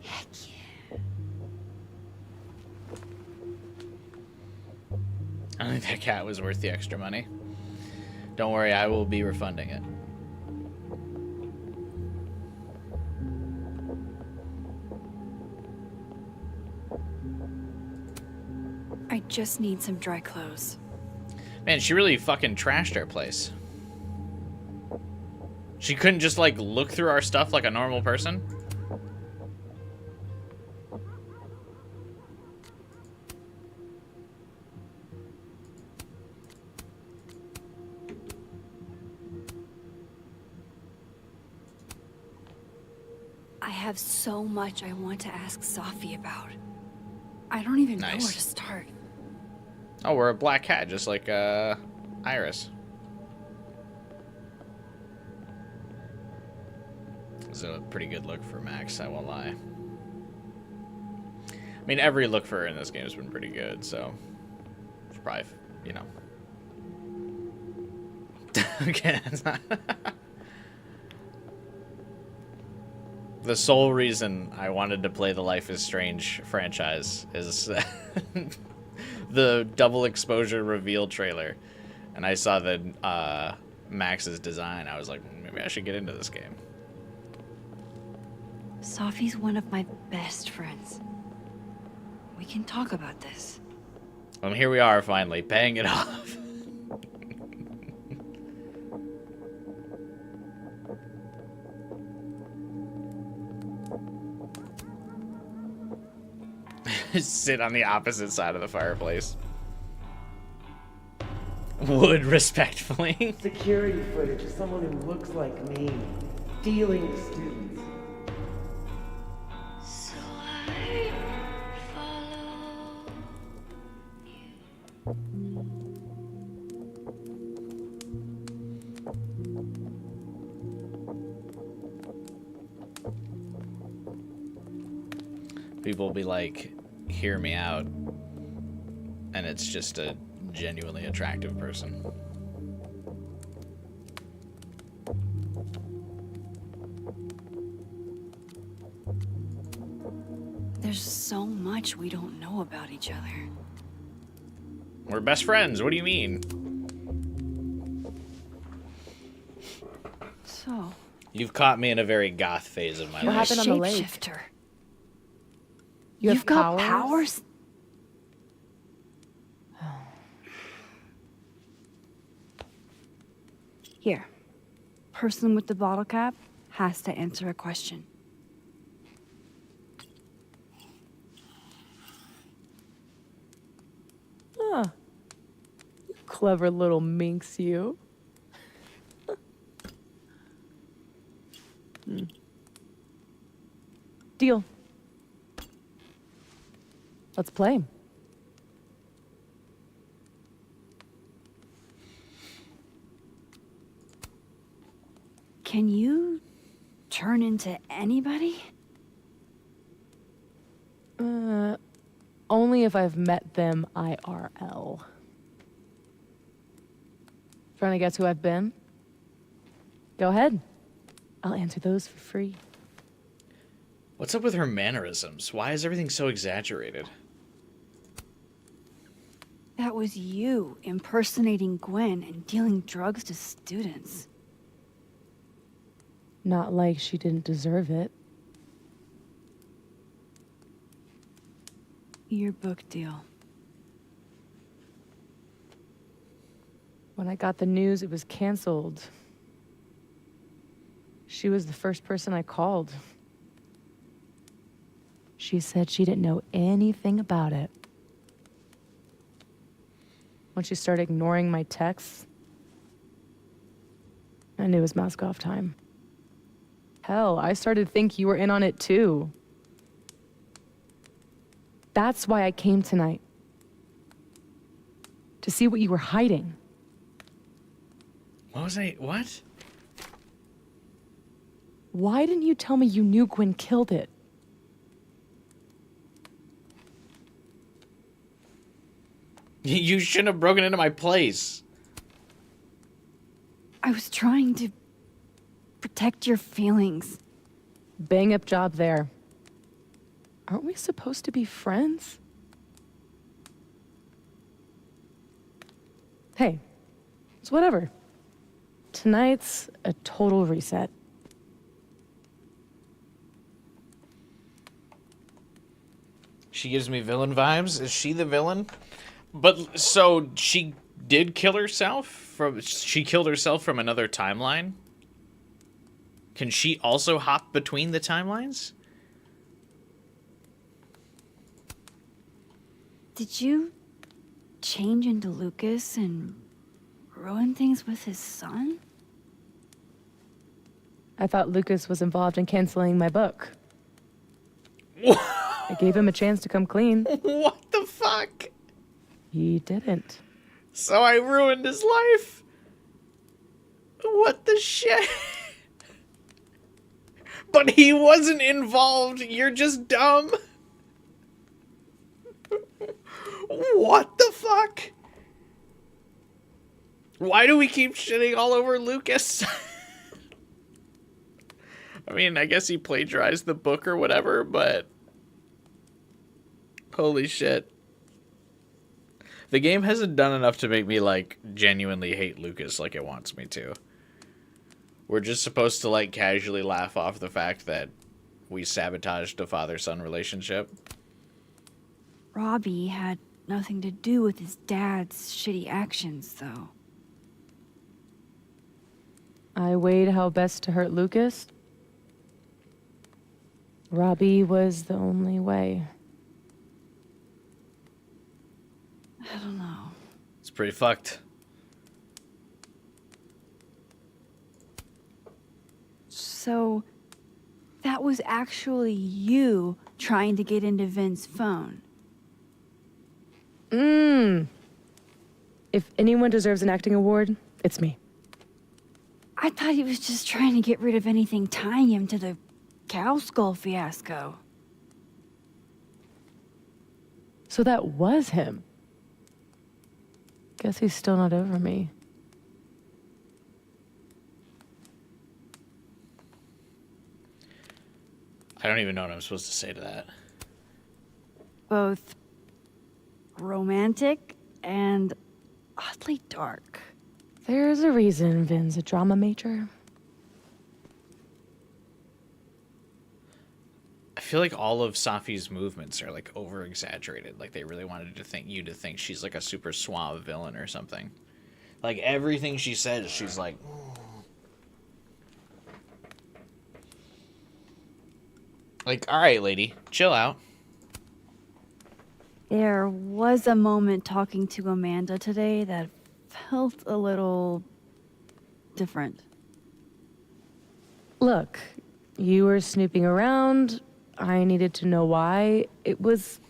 Heck yeah. I don't think that cat was worth the extra money. Don't worry, I will be refunding it. I just need some dry clothes. Man, she really fucking trashed our place. She couldn't just, like, look through our stuff like a normal person? I have so much I want to ask Safi about. I don't even know where Nice. to start. Oh, we're a black cat, just like, Iris. It's a pretty good look for Max, I won't lie. I mean, every look for her in this game has been pretty good, so... It's probably, you know... Okay, that's not... The sole reason I wanted to play the Life is Strange franchise is the double exposure reveal trailer. And I saw the Max's design. I was like, maybe I should get into this game. Safi's one of my best friends. We can talk about this. Well, here we are finally, paying it off. Sit on the opposite side of the fireplace. Would respectfully. Security footage of someone who looks like me, dealing with students. People will be like, hear me out. And it's just a genuinely attractive person. There's so much we don't know about each other. We're best friends, what do you mean? So, You've caught me in a very goth phase of my you're a life. happened on the lake? shapeshifter. You've got powers? Here. Person with the bottle cap has to answer a question. Huh. Clever little minx, you. Deal. Let's play. Can you turn into anybody? Only if I've met them IRL. Trying to guess who I've been? Go ahead. I'll answer those for free. What's up with her mannerisms? Why is everything so exaggerated? That was you impersonating Gwen and dealing drugs to students. Not like she didn't deserve it. Your book deal. When I got the news it was canceled, she was the first person I called. She said she didn't know anything about it. When she started ignoring my texts, I knew it was mask off time. Hell, I started to think you were in on it too. That's why I came tonight. To see what you were hiding. What? Why didn't you tell me you knew Gwen killed it? You shouldn't have broken into my place. I was trying to protect your feelings. Bang up job there. Aren't we supposed to be friends? Hey, it's whatever. Tonight's a total reset. She gives me villain vibes. Is she the villain? But so she did kill herself she killed herself from another timeline? Can she also hop between the timelines? Did you change into Lucas and ruin things with his son? I thought Lucas was involved in canceling my book. I gave him a chance to come clean. What the fuck? He didn't. So I ruined his life? What the shit? But he wasn't involved. You're just dumb. What the fuck? Why do we keep shitting all over Lucas? I mean, I guess he plagiarized the book or whatever, but holy shit. The game hasn't done enough to make me, like, genuinely hate Lucas like it wants me to. We're just supposed to, like, casually laugh off the fact that we sabotaged a father-son relationship. Robbie had nothing to do with his dad's shitty actions, though. I weighed how best to hurt Lucas. Robbie was the only way. I don't know. It's pretty fucked. So, that was actually you trying to get into Vin's phone. If anyone deserves an acting award, it's me. I thought he was just trying to get rid of anything tying him to the cow skull fiasco. So that was him. Guess he's still not over me. I don't even know what I'm supposed to say to that. Both romantic and oddly dark. There's a reason Vin's a drama major. I feel like all of Safi's movements are like over exaggerated. Like they really wanted to think she's like a super suave villain or something. Like everything she says, she's like, all right, lady, chill out. There was a moment talking to Amanda today that felt a little different. Look, you were snooping around. I needed to know why. It was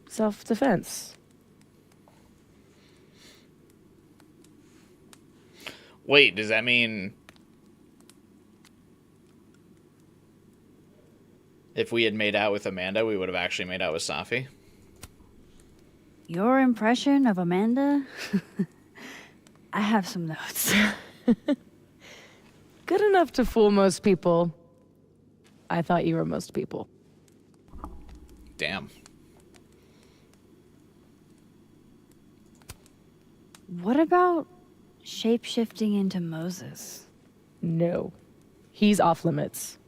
self-defense. Wait, does that mean if we had made out with Amanda, we would have actually made out with Safi? Your impression of Amanda? I have some notes. Good enough to fool most people. I thought you were most people. Damn. What about shape-shifting into Moses? No. He's off limits.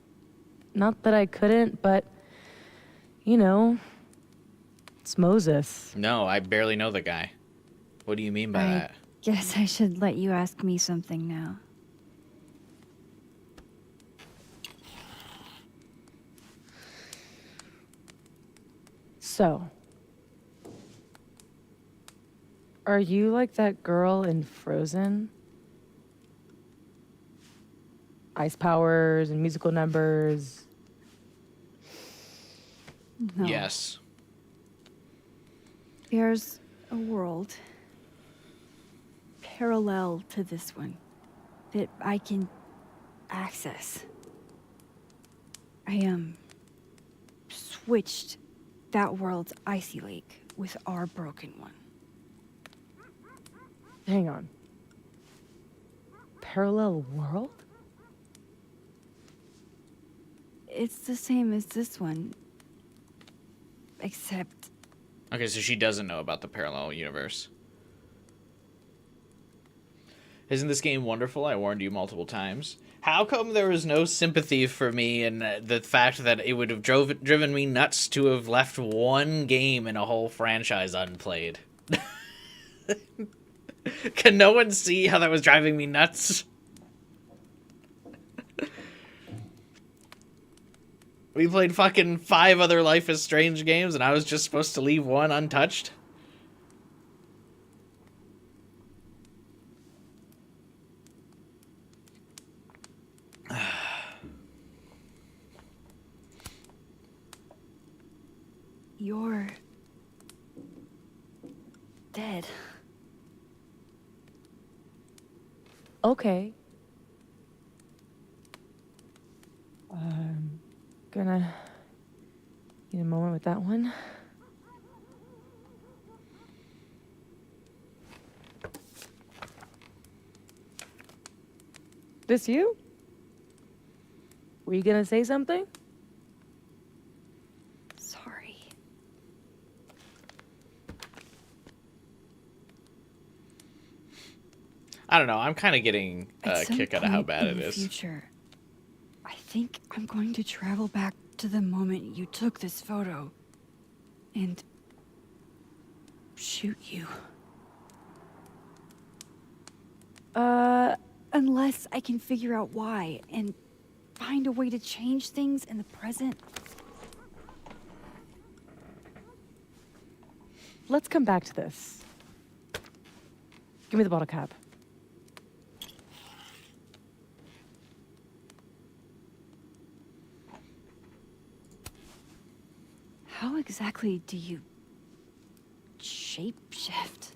Not that I couldn't, but, you know, it's Moses. No, I barely know the guy. What do you mean by that? Guess I should let you ask me something now. So, are you like that girl in Frozen? Ice powers and musical numbers. No. Yes. There's a world parallel to this one that I can access. I switched that world's icy lake with our broken one. Hang on. Parallel world? It's the same as this one, except Okay, so she doesn't know about the parallel universe. Isn't this game wonderful? I warned you multiple times. How come there was no sympathy for me and the fact that it would have driven me nuts to have left one game in a whole franchise unplayed? Can no one see how that was driving me nuts? We played fucking 5 other Life is Strange games and I was just supposed to leave one untouched? you're dead. Okay. Gonna need a moment with that one. This you? Were you gonna say something? Sorry. I don't know. I'm kind of getting a At some kick out of how point bad in it the is. Future, I think I'm going to travel back to the moment you took this photo and shoot you. Unless I can figure out why and find a way to change things in the present. Let's come back to this. Give me the bottle cap. How exactly do you shapeshift?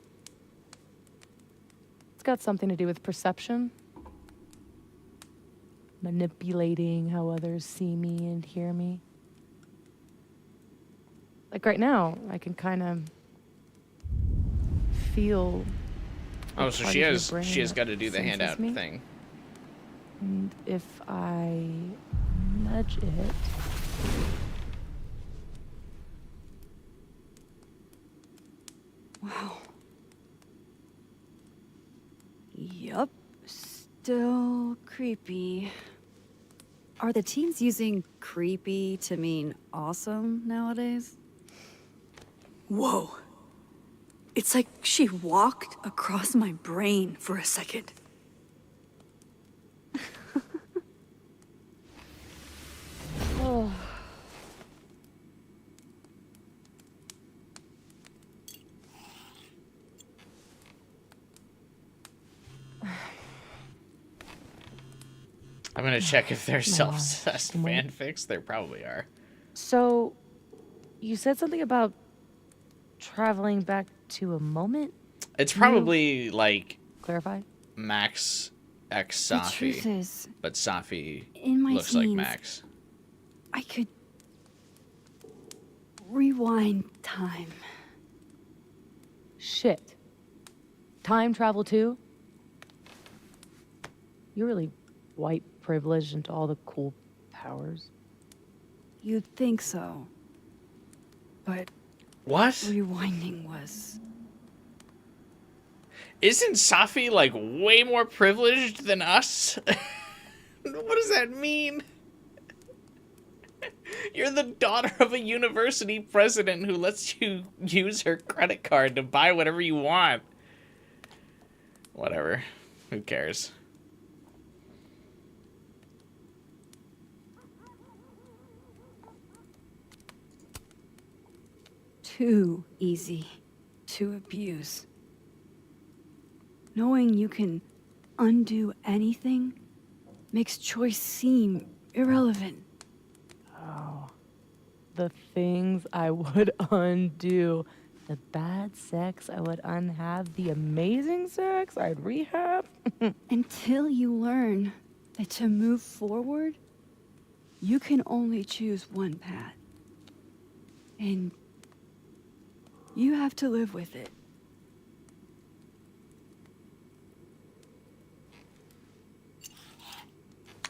It's got something to do with perception. Manipulating how others see me and hear me. Like right now, I can kind of feel. Oh, so she has got to do the senses handout me. thing. And if I nudge it. Wow. Yup. Still creepy. Are the teens using creepy to mean awesome nowadays? Whoa. It's like she walked across my brain for a second. Oh. I'm gonna check if there's No. self-obsessed Wait. fanfics. There probably are. So, you said something about traveling back to a moment? It's Can you probably like clarify? Max X The Safi, truth is, but Safi in my looks like teens, Max. I could rewind time. Shit. Time travel too? You're really white privileged into all the cool powers. You'd think so. But what? Rewinding was. Isn't Safi like way more privileged than us? What does that mean? You're the daughter of a university president who lets you use her credit card to buy whatever you want. Whatever. Who cares? Too easy to abuse. Knowing you can undo anything makes choice seem irrelevant. Oh, the things I would undo. The bad sex I would unhave. The amazing sex I'd rehab. Until you learn that to move forward, you can only choose one path. And you have to live with it.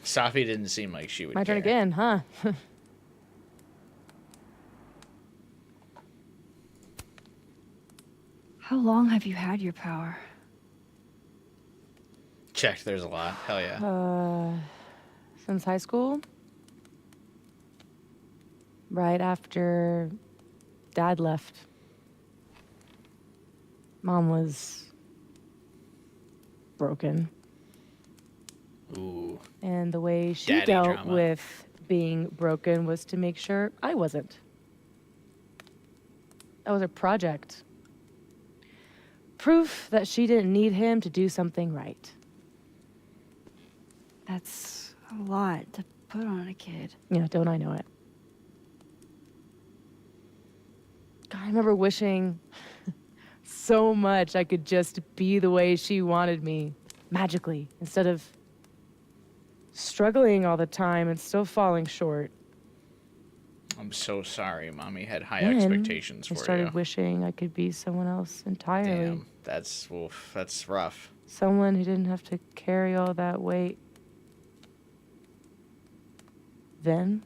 Safi didn't seem like she would My turn care. again, huh? How long have you had your power? Checked, there's a lot. Hell yeah. Since high school? Right after Dad left. Mom was broken. Ooh. And the way she Daddy dealt drama. with being broken was to make sure I wasn't. That was a project. Proof that she didn't need him to do something right. That's a lot to put on a kid. Yeah, don't I know it? God, I remember wishing so much I could just be the way she wanted me, magically, instead of struggling all the time and still falling short. I'm so sorry. Mommy had high Then expectations for I started you. wishing I could be someone else entirely. Damn, that's oof, that's rough. Someone who didn't have to carry all that weight. Then,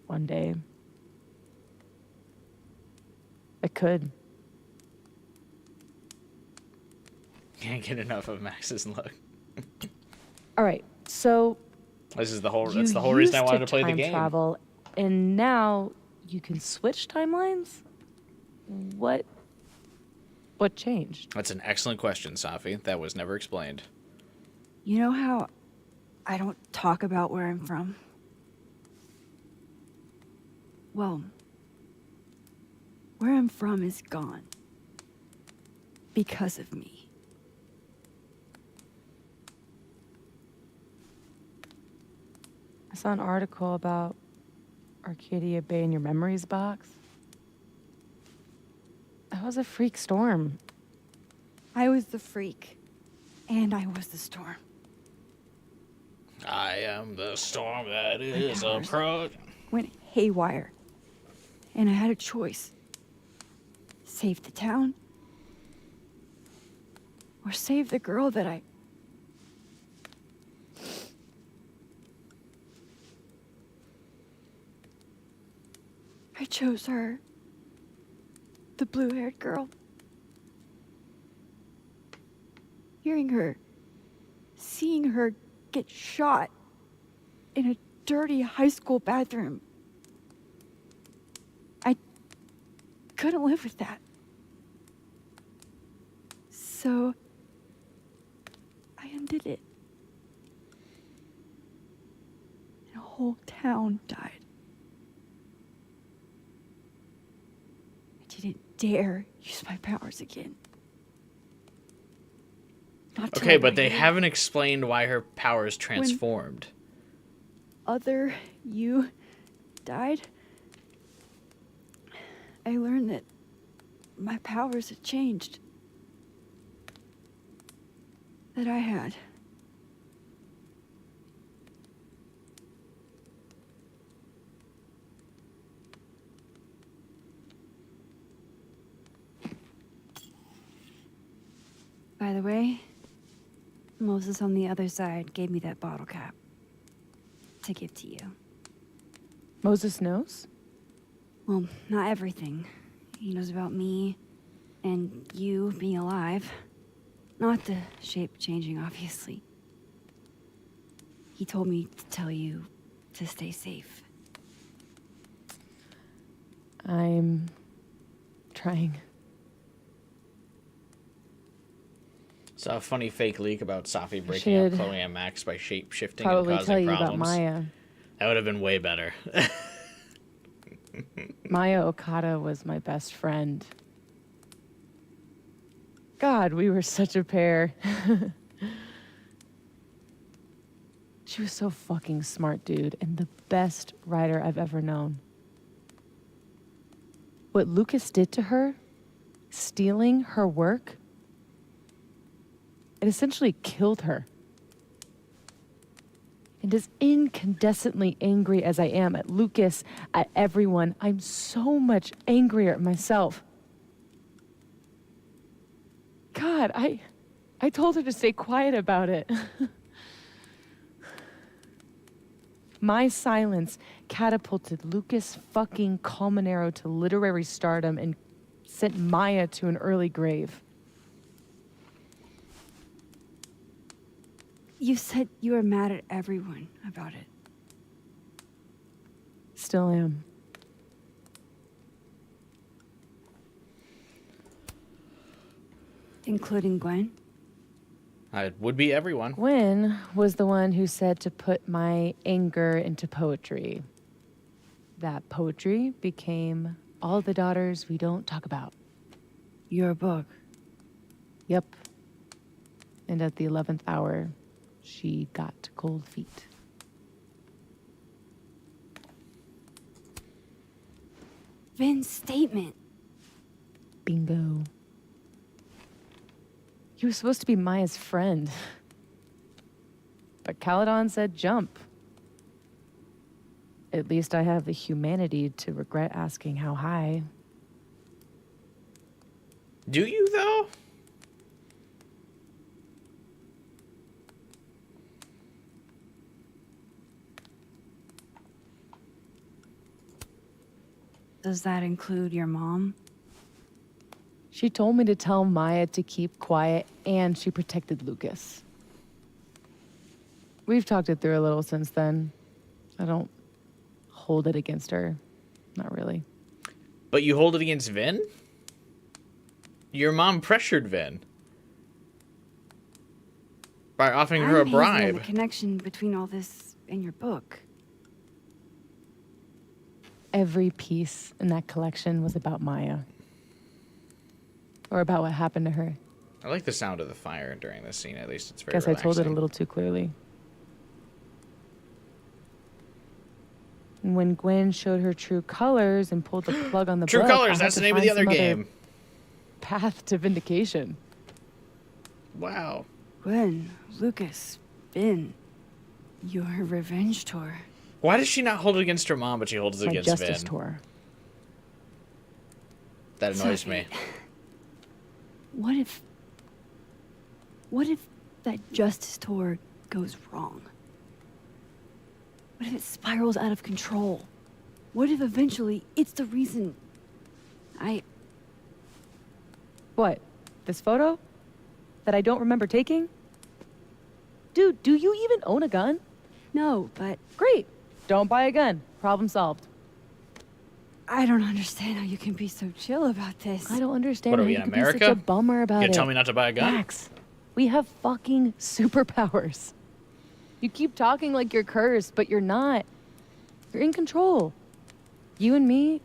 one day, I could. Can't get enough of Max's look. All right, so This is the whole. you That's the whole reason I used wanted to play the time game. travel, and now you can switch timelines. What changed? That's an excellent question, Safi. That was never explained. You know how I don't talk about where I'm from? Well, where I'm from is gone. Because of me. I saw an article about Arcadia Bay in your memories box. That was a freak storm. I was the freak. And I was the storm. I am the storm that My is powers approaching. went haywire. And I had a choice. Save the town. Or save the girl that I... I chose her. The blue-haired girl. Hearing her, seeing her get shot in a dirty high school bathroom. I couldn't live with that. So I undid it. And a whole town died. I didn't dare use my powers again. Not till Okay, I but got they you. haven't explained why her powers transformed. Other you died, I learned that my powers had changed. That I had. By the way, Moses on the other side gave me that bottle cap to give to you. Moses knows? Well, not everything. He knows about me and you being alive. Not the shape changing, obviously. He told me to tell you to stay safe. I'm trying. Saw a funny fake leak about Safi breaking up should Chloe and Max by shape shifting and probably causing tell you problems. about Maya. That would have been way better. Maya Okada was my best friend. God, we were such a pair. She was so fucking smart, dude, and the best writer I've ever known. What Lucas did to her, stealing her work, it essentially killed her. And as incandescently angry as I am at Lucas, at everyone, I'm so much angrier at myself. God, I told her to stay quiet about it. My silence catapulted Lucas fucking Colmenero to literary stardom and sent Maya to an early grave. You said you were mad at everyone about it. Still am. Including Gwen? It would be everyone. Gwen was the one who said to put my anger into poetry. That poetry became All the Daughters We Don't Talk About. Your book? Yep. And at the 11th hour, she got cold feet. Vin's statement. Bingo. He was supposed to be Maya's friend. But Caledon said jump. At least I have the humanity to regret asking how high. Do you, though? Does that include your mom? She told me to tell Maya to keep quiet, and she protected Lucas. We've talked it through a little since then. I don't hold it against her. Not really. But you hold it against Vin? Your mom pressured Vin by offering her a I'm hazy on bribe. the connection between all this and your book. Every piece in that collection was about Maya. Or about what happened to her. I like the sound of the fire during this scene. At least it's very Guess relaxing. I told it a little too clearly. And when Gwen showed her true colors and pulled the plug on the True book, Colors, I had that's to the name of the find other some game. Path to vindication. Wow. Gwen, Lucas, Vin, your revenge tour. Why does she not hold it against her mom, but she holds it My against justice Vin? tour. That annoys me. What if that justice tour goes wrong? What if it spirals out of control? What if eventually it's the reason What? This photo? That I don't remember taking? Dude, do you even own a gun? No, but... Great. Don't buy a gun. Problem solved. I don't understand how you can be so chill about this. I don't understand What are how we, you in can be America? such a bummer about You it. tell me not to buy a gun? Max, we have fucking superpowers. You keep talking like you're cursed, but you're not. You're in control. You and me,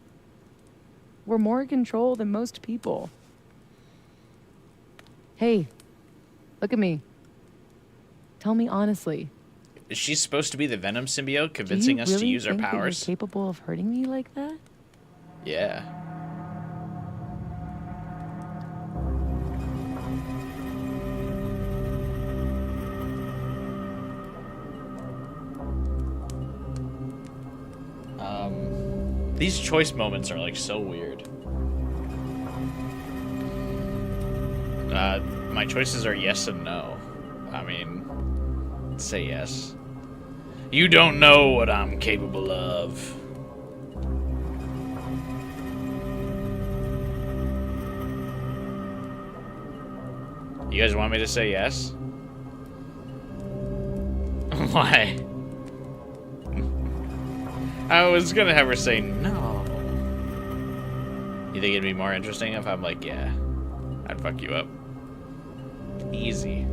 we're more in control than most people. Hey, look at me. Tell me honestly. Is she supposed to be the Venom symbiote, Do convincing you us to really use our think that you're powers? capable of hurting me like that? Yeah. These choice moments are like so weird. My choices are yes and no. I mean, say yes. You don't know what I'm capable of. You guys want me to say yes? Why? I was gonna have her say no. You think it'd be more interesting if I'm like, yeah, I'd fuck you up. Easy.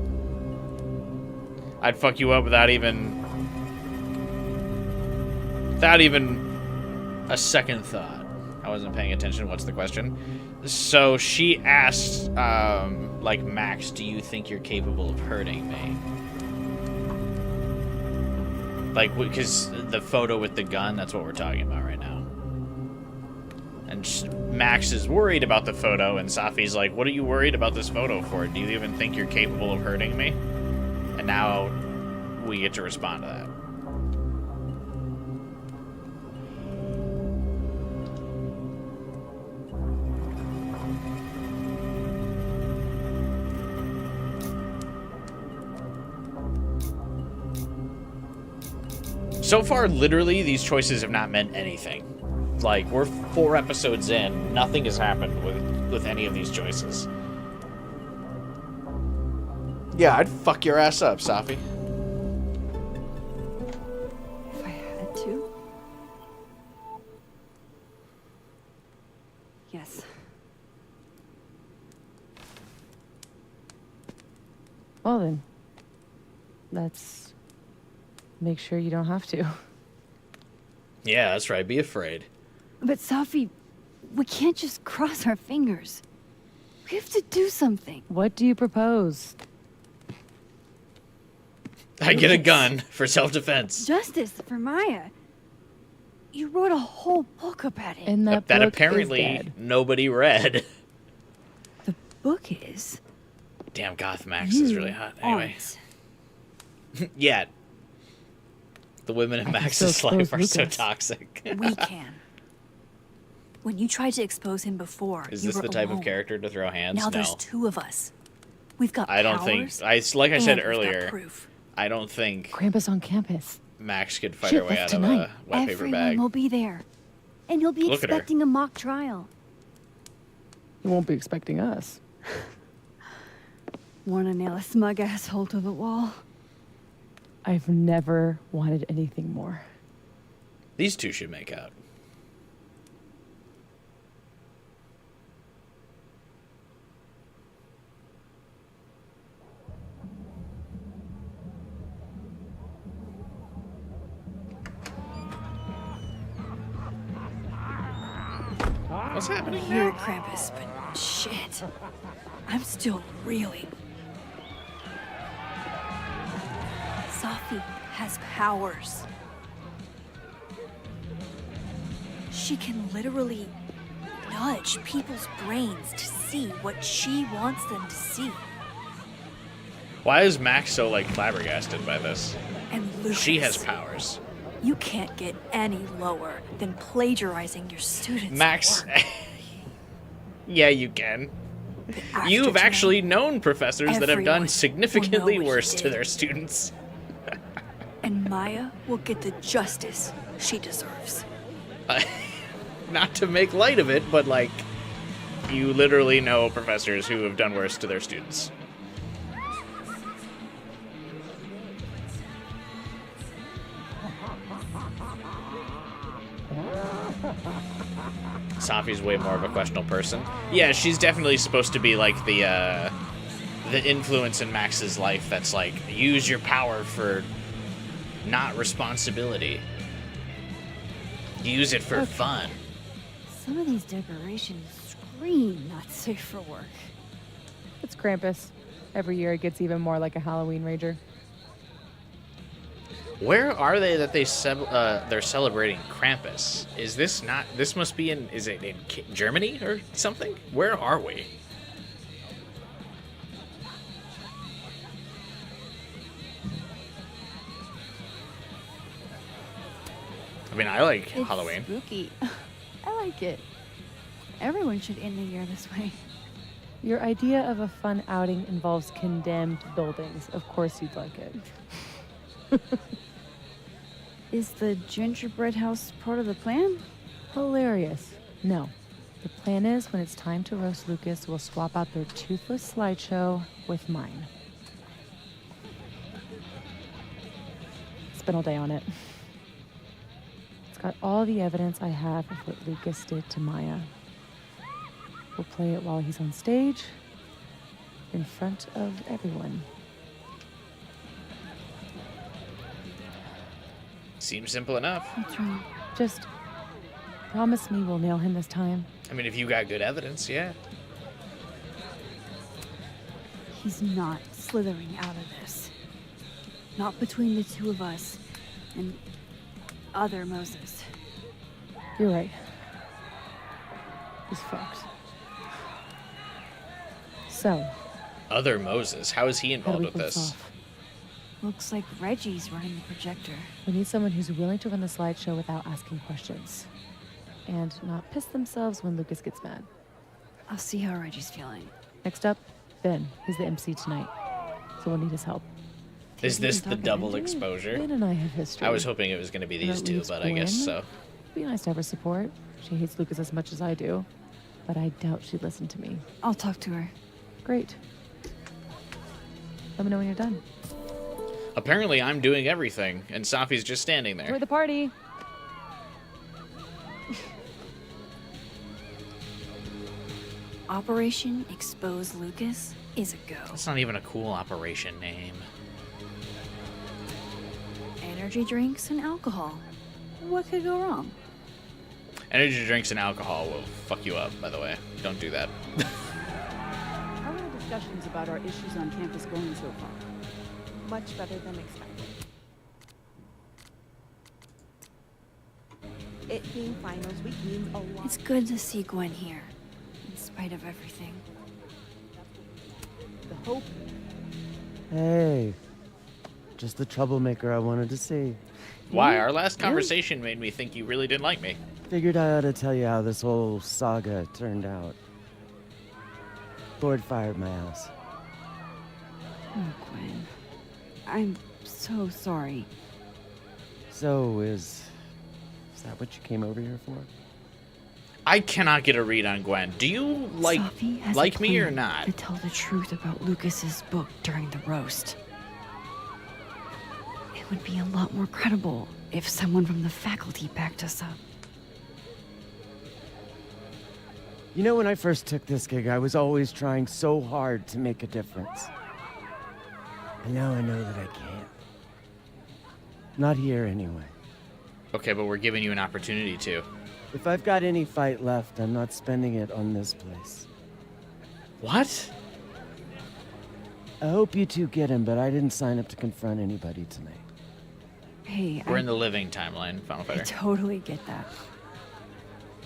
I'd fuck you up without even a second thought. I wasn't paying attention. What's the question? So she asked, like, Max, do you think you're capable of hurting me? Like, because the photo with the gun, that's what we're talking about right now. And Max is worried about the photo, and Safi's like, what are you worried about this photo for? Do you even think you're capable of hurting me? And now we get to respond to that. So far, literally, these choices have not meant anything. Like, we're 4 episodes in, nothing has happened with any of these choices. Yeah, I'd fuck your ass up, Safi. If I had to? Yes. Well then, let's make sure you don't have to. Yeah, that's right. Be afraid. But Safi, we can't just cross our fingers. We have to do something. What do you propose? I get a gun for self-defense. Justice for Maya. You wrote a whole book about it. And that That book apparently is dead. nobody read. Book is. Damn, Goth Max is really hot. Anyway. Yeah. The women in Max's life are so toxic. We can. When you tried to expose him before, Is you this were the type alone. of character to throw hands? Now No. there's 2 of us. We've got I don't think... powers, like I said and we've got earlier, proof. I don't think Krampus on campus. Max could fight Shit, her way that's out tonight. of a wet paper Everyone bag. will be there. And you'll be Look at her. expecting a mock trial. You won't be expecting us. Want to nail a smug asshole to the wall? I've never wanted anything more. These two should make out. What's happening Here now? at Krampus, but shit. I'm still reeling. Safi has powers. She can literally nudge people's brains to see what she wants them to see. Why is Max so, like, flabbergasted by this? And Lucas, She has powers. you can't get any lower than plagiarizing your students' Max... work. Yeah, you can. After You've tonight, actually known professors that have everyone done will significantly know what worse you to did. their students. And Maya will get the justice she deserves. Not to make light of it, but, like, you literally know professors who have done worse to their students. Safi's way more of a questionable person. Yeah, she's definitely supposed to be like the influence in Max's life that's like, use your power for not responsibility. Use it for fun. Some of these decorations scream not safe for work. It's Krampus. Every year it gets even more like a Halloween rager. Where are they that they're celebrating Krampus? Is this not? This must be in. Is it in Germany or something? Where are we? I mean, I like It's Halloween. spooky. I like it. Everyone should end the year this way. Your idea of a fun outing involves condemned buildings. Of course you'd like it. Is the gingerbread house part of the plan? Hilarious. No. The plan is, when it's time to roast Lucas, we'll swap out their toothless slideshow with mine. Spent all day on it. It's got all the evidence I have of what Lucas did to Maya. We'll play it while he's on stage, in front of everyone. Seems simple enough. That's right. Just promise me we'll nail him this time. I mean, if you got good evidence, yeah. He's not slithering out of this. Not between the two of us and other Moses. You're right. He's fucked. So, Other Moses. How is he how do involved we with pull this? off? Looks like Reggie's running the projector. We need someone who's willing to run the slideshow without asking questions. And not piss themselves when Lucas gets mad. I'll see how Reggie's feeling. Next up, Ben. He's the MC tonight. So we'll need his help. Is this the double exposure? Ben and I have history. I was hoping it was going to be And these that two, leaves but I guess Gwen. so. It'd be nice to have her support. She hates Lucas as much as I do. But I doubt she'd listen to me. I'll talk to her. Great. Let me know when you're done. Apparently, I'm doing everything, and Safi's just standing Enjoy there. the party. Operation Expose Lucas is a go. That's not even a cool operation name. Energy drinks and alcohol. What could go wrong? Energy drinks and alcohol will fuck you up, by the way. Don't do that. How are the discussions about our issues on campus going so far? Much better than expected. It being finals week means a lot. It's good to see Gwen here, in spite of everything. The hope. Hey. Just the troublemaker I wanted to see. Why? Our last conversation made me think you really didn't like me. Figured I ought to tell you how this whole saga turned out. Board fired my ass. Oh, Gwen. I'm so sorry. So, is that what you came over here for? I cannot get a read on Gwen. Do you Safi has a like me or plan not? to tell the truth about Lucas's book during the roast. It would be a lot more credible if someone from the faculty backed us up. You know, when I first took this gig, I was always trying so hard to make a difference. And now I know that I can't. Not here, anyway. Okay, but we're giving you an opportunity to. If I've got any fight left, I'm not spending it on this place. What? I hope you two get him, but I didn't sign up to confront anybody tonight. Hey, We're in the living timeline, Final I Fighter. totally get that.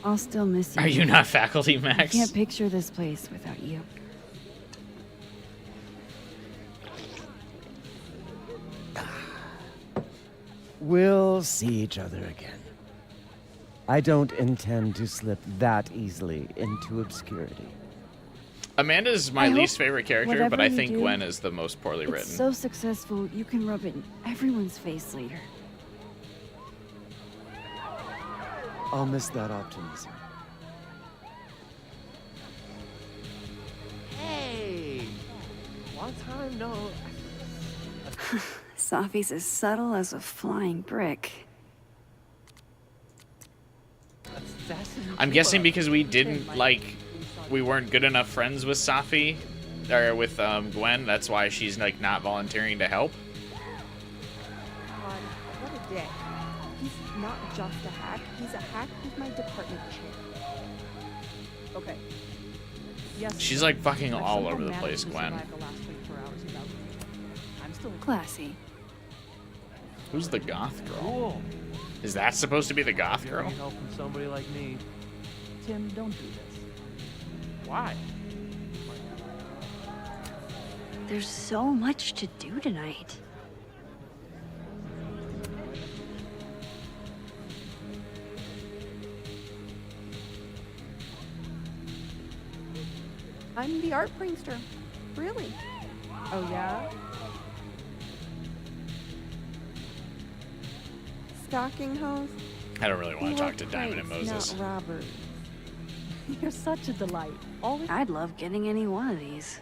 I'll still miss you. Are you not faculty, I Max? can't picture this place without you. We'll see each other again. I don't intend to slip that easily into obscurity. Amanda's my I hope least favorite character, but whatever I you think do, Gwen is the most poorly It's written. so successful, you can rub it in everyone's face later. I'll miss that optimism. Hey! Long time no. Safi's as subtle as a flying brick. I'm guessing because we didn't we weren't good enough friends with Safi, or with Gwen. That's why she's like not volunteering to help. God, what a day. He's not just a hack, he's a hack who's my department chair. Okay. Yes. She's like fucking Like all somehow over the managed place, to Gwen. survive the last 24 hours without me. I'm still Classy. Who's the goth girl? Cool. Is that supposed to be the goth If you girl? need help from somebody like me. Tim, don't do this. Why? There's so much to do tonight. I'm the art prankster. Really? Oh, yeah? Stalking hose? I don't really want to We talk want to Diamond and pranks, Moses. Not robbers. You're such a delight. Always. I'd love getting any one of these.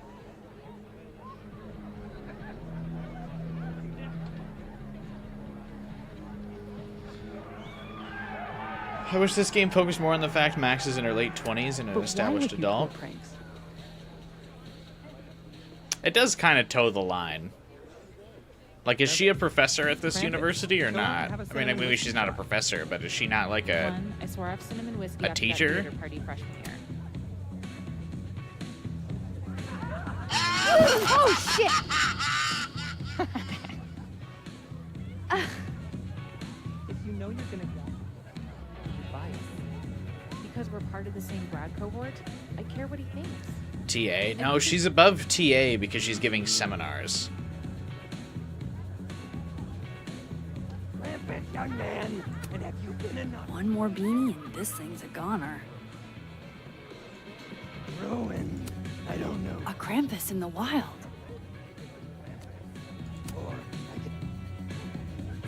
I wish this game focused more on the fact Max is in her late 20s and an But why established would you pull adult. pranks? It does kind of toe the line. Like, is she a professor at this university or not? I mean, maybe she's not a professor, but is she not like a One, I swore off cinnamon whiskey a after teacher? That theater party freshman year. Oh, shit! If you know you're gonna get biased. Because we're part of the same grad cohort, I care what he thinks. TA? No, she's above TA because she's giving seminars. Rampant young man, and have you been enough? One more beanie and this thing's a goner. Ruined. I don't know. A Krampus in the wild. Or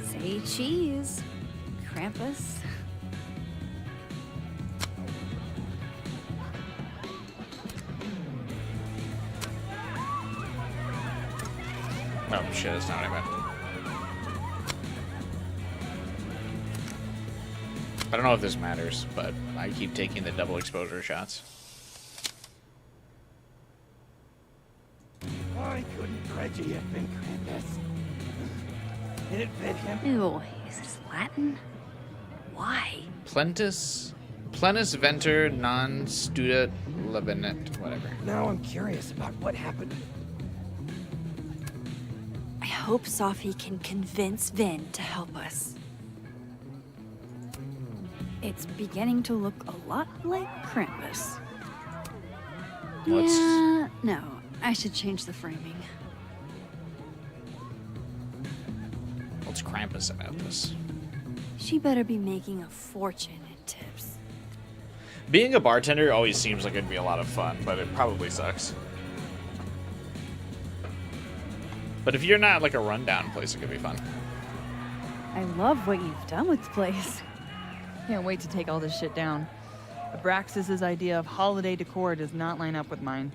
Say cheese. Krampus. Oh shit, that's not what I meant. I don't know if this matters, but I keep taking the double exposure shots. why couldn't Reggie have been Krampus? Did it fit him? Ew, is this Latin? Why? Plentus venter non studet lebenet, whatever. Now I'm curious about what happened. I hope Safi can convince Vin to help us. It's beginning to look a lot like Krampus. What's- Yeah, no, I should change the framing. What's Krampus about this? She better be making a fortune in tips. Being a bartender always seems like it'd be a lot of fun, but it probably sucks. But if you're not like a rundown place, it could be fun. I love what you've done with this place. Can't wait to take all this shit down. Abraxas's idea of holiday decor does not line up with mine.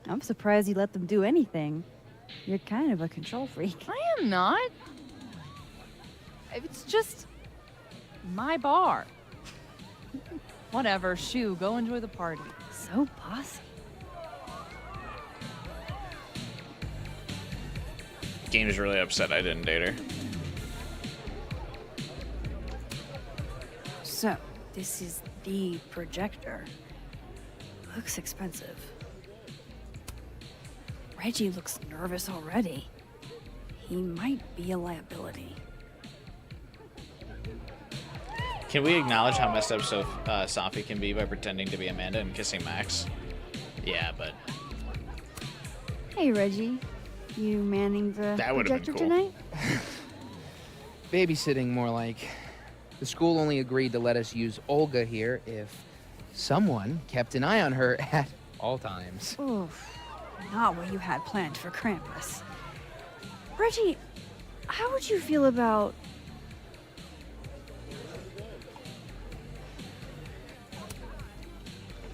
I'm surprised you let them do anything. You're kind of a control freak. I am not. It's just my bar. Whatever, shoo, go enjoy the party. So bossy. Game's really upset I didn't date her. So, this is the projector. Looks expensive. Reggie looks nervous already. He might be a liability. Can we acknowledge how messed up Safi can be by pretending to be Amanda and kissing Max? Yeah, but Hey, Reggie. You manning the That would've been projector cool. tonight? Babysitting, more like. The school only agreed to let us use Olga here if someone kept an eye on her at all times. Oof. Not what you had planned for Krampus. Reggie, how would you feel about...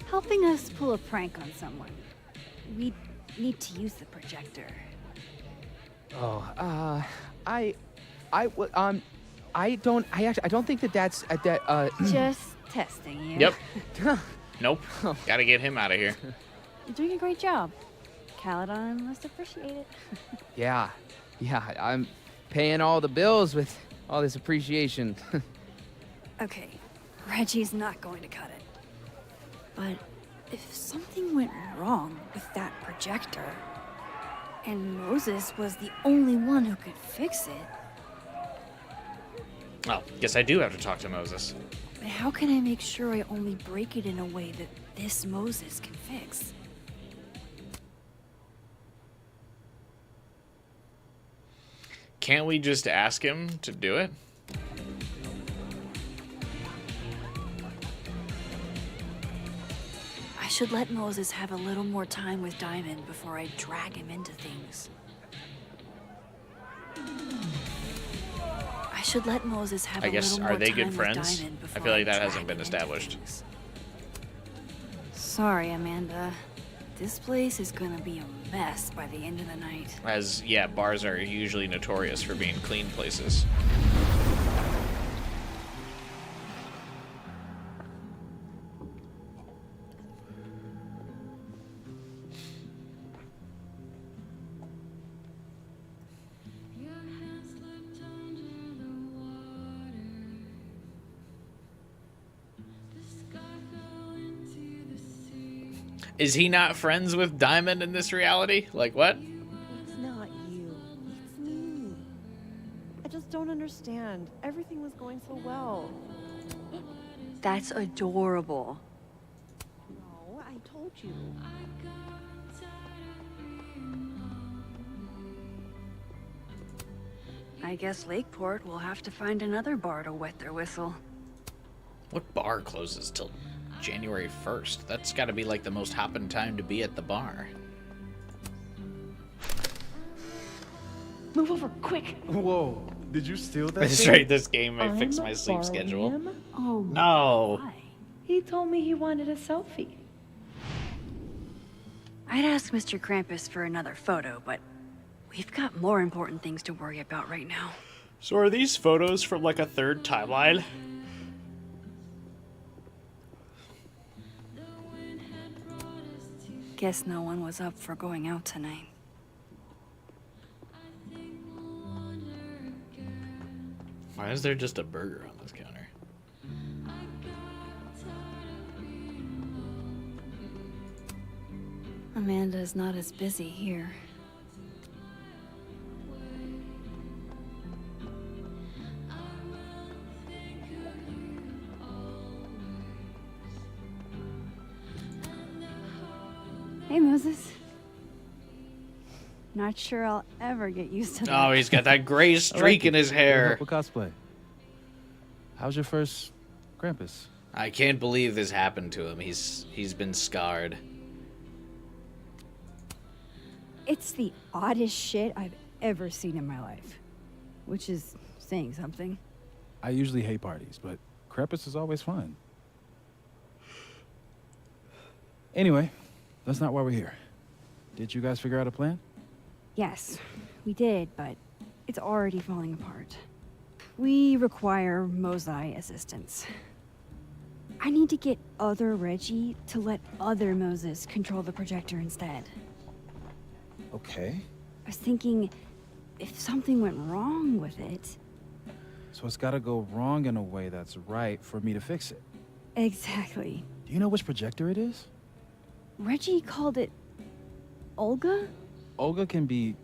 helping us pull a prank on someone? We need to use the projector. Oh, I don't think that's Just testing you. Yep. Nope. Gotta get him out of here. You're doing a great job. Caledon must appreciate it. Yeah, I'm paying all the bills with all this appreciation. Okay, Reggie's not going to cut it. But if something went wrong with that projector, and Moses was the only one who could fix it, Well, guess I do have to talk to Moses. how can I make sure I only break it in a way that this Moses can fix? Can't we just ask him to do it? I should let Moses have a little more time with Diamond before I drag him into things. I should let Moses have I a guess, little are more they time good with friends? Diamond I before feel like that drag hasn't been him into established. things. Sorry, Amanda. This place is gonna be a mess by the end of the night. As, yeah, bars are usually notorious for being clean places. Is he not friends with Diamond in this reality? Like, what? It's not you. It's me. I just don't understand. Everything was going so well. That's adorable. No, I told you. I guess Lakeport will have to find another bar to wet their whistle. What bar closes till January 1st? That's got to be like the most hopping time to be at the bar. Move over, quick! Whoa, did you steal that? That's thing? right, this game may fix my sleep schedule. Oh, No. He told me he wanted a selfie. I'd ask Mr. Krampus for another photo, but we've got more important things to worry about right now. So are these photos from like a third timeline? Guess no one was up for going out tonight. Why is there just a burger on this counter? Amanda's not as busy here. Hey, Moses. Not sure I'll ever get used to that. Oh, he's got that gray streak in his hair. What cosplay? How's your first Krampus? I can't believe this happened to him. He's been scarred. It's the oddest shit I've ever seen in my life. Which is saying something. I usually hate parties, but Krampus is always fun. Anyway, that's not why we're here. Did you guys figure out a plan? Yes, we did, but it's already falling apart. We require Mosai assistance. I need to get other Reggie to let other Moses control the projector instead. Okay. I was thinking, if something went wrong with it... So it's gotta go wrong in a way that's right for me to fix it. Exactly. Do you know which projector it is? Reggie called it... Olga? Olga can be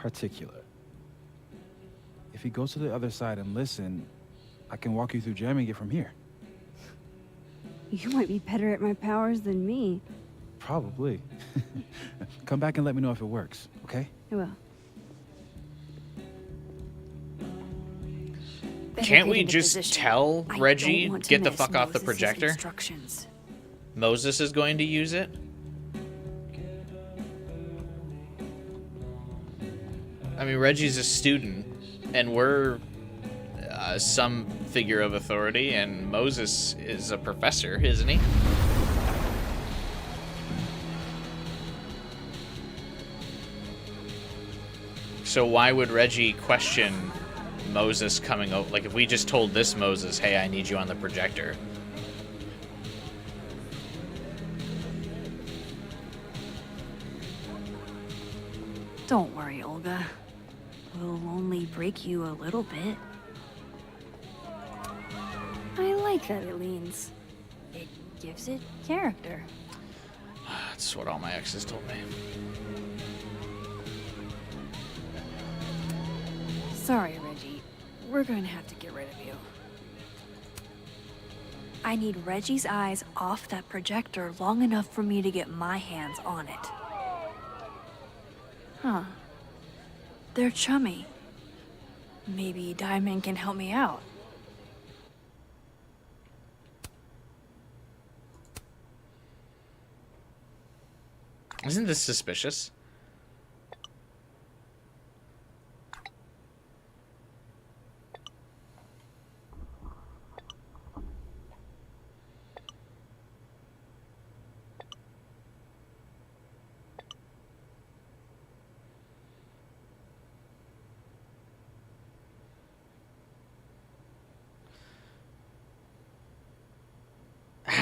particular. If you go to the other side and listen, I can walk you through jamming it from here. You might be better at my powers than me. Probably. Come back and let me know if it works, okay? I will. Can't we just tell Reggie, get the fuck off the projector? Instructions. Moses is going to use it? I mean, Reggie's a student, and we're some figure of authority, and Moses is a professor, isn't he? So why would Reggie question Moses coming over? Like, if we just told this Moses, hey, I need you on the projector. Don't worry, Olga. We'll only break you a little bit. I like that it leans. It gives it character. That's what all my exes told me. Sorry, Reggie. We're going to have to get rid of you. I need Reggie's eyes off that projector long enough for me to get my hands on it. Huh. They're chummy. Maybe Diamond can help me out. Isn't this suspicious?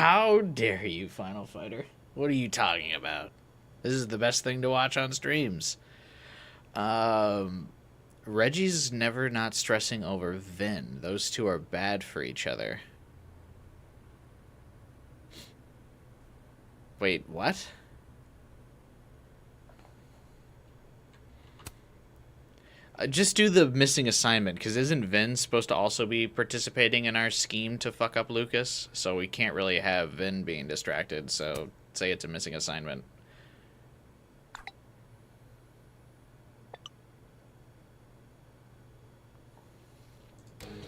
How dare you, Final Fighter? What are you talking about? This is the best thing to watch on streams. Reggie's never not stressing over Vin. Those two are bad for each other. Wait, what? Just do the missing assignment, because isn't Vin supposed to also be participating in our scheme to fuck up Lucas? So we can't really have Vin being distracted, so say it's a missing assignment.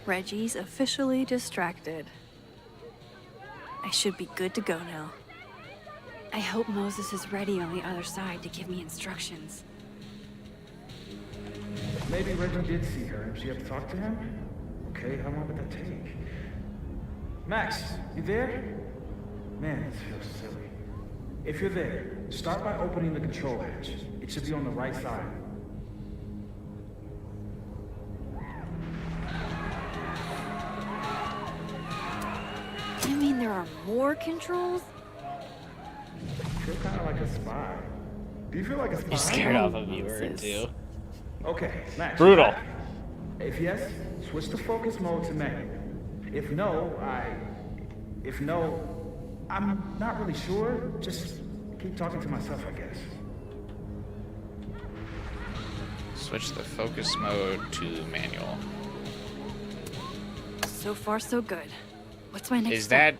Reggie's officially distracted. I should be good to go now. I hope Moses is ready on the other side to give me instructions. Maybe Reggie did see her and she had to talk to him? Okay, how long would that take? Max, you there? Man, this feels silly. If you're there, start by opening the control hatch. It should be on the right side. You mean there are more controls? I feel kind of like a spy. Do you feel like a spy? You scared off a viewer, too. Okay, Max. Brutal. If yes, switch to focus mode to manual. If no, I'm not really sure. Just keep talking to myself, I guess. Switch the focus mode to manual. So far, so good. What's my next Is step?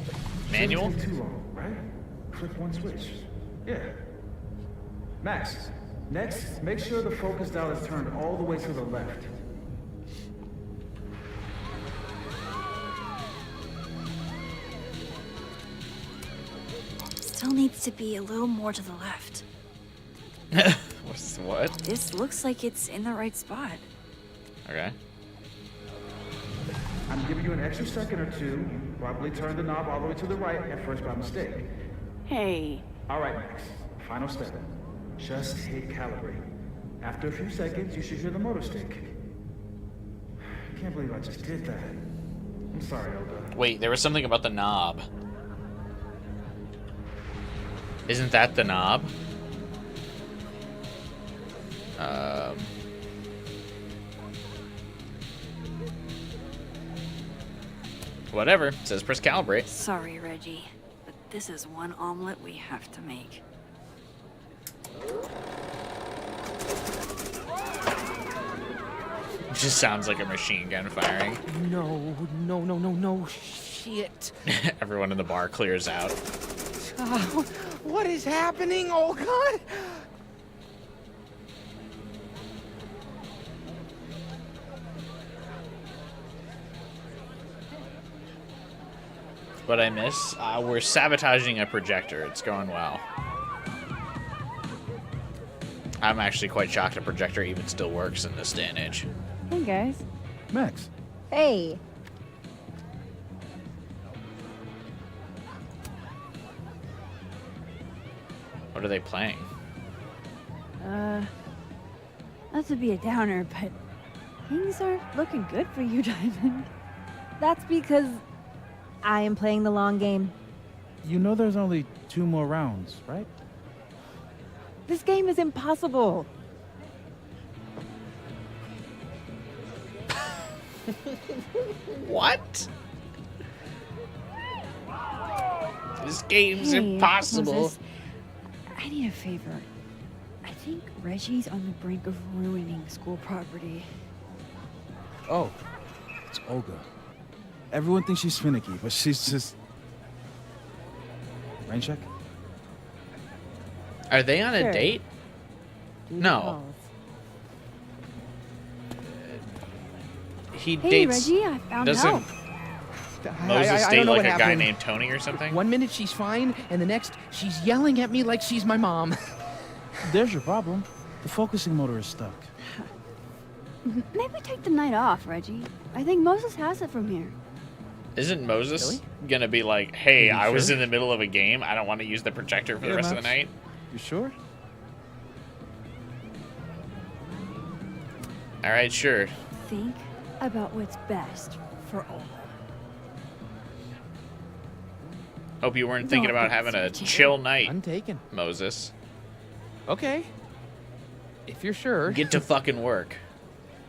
that manual? Shouldn't take too long, right? Flip one switch. Yeah. Max, next, make sure the focus dial is turned all the way to the left. Still needs to be a little more to the left. What? This looks like it's in the right spot. Okay. I'm giving you an extra second or two. You probably turned the knob all the way to the right at first by mistake. Hey. All right, Max. Final step. Just hit calibrate. After a few seconds, you should hear the motor stick. I can't believe I just did that. I'm sorry, Olga. Wait, there was something about the knob. Isn't that the knob? Whatever. It says press calibrate. Sorry, Reggie, but this is one omelet we have to make. Just sounds like a machine gun firing. No, shit. Everyone in the bar clears out. What is happening? Oh, God. What I miss? We're sabotaging a projector. It's going well. I'm actually quite shocked a projector even still works in this day and age. Hey, guys. Max. Hey. What are they playing? Not to be a downer, but things aren't looking good for you, Diamond. That's because I am playing the long game. You know there's only 2 more rounds, right? This game is impossible. What? This game's Hey, impossible. Moses, I need a favor. I think Reggie's on the brink of ruining school property. Oh, it's Olga. Everyone thinks she's finicky, but she's just... Rain check? Are they on a Sure. date? No. He Hey, dates. Reggie, I found doesn't help. Moses I date don't know like what a guy happened. named Tony or something? One minute she's fine, and the next she's yelling at me like she's my mom. There's your problem. The focusing motor is stuck. Maybe take the night off, Reggie. I think Moses has it from here. Isn't Moses gonna be like, hey, You I was sure? in the middle of a game. I don't want to use the projector for the Yeah, rest of the Max. night. You sure? All right, sure. Think about what's best for Olga. Hope you weren't thinking about having a chill night, Untaken. Moses. Okay. If you're sure. Get to fucking work.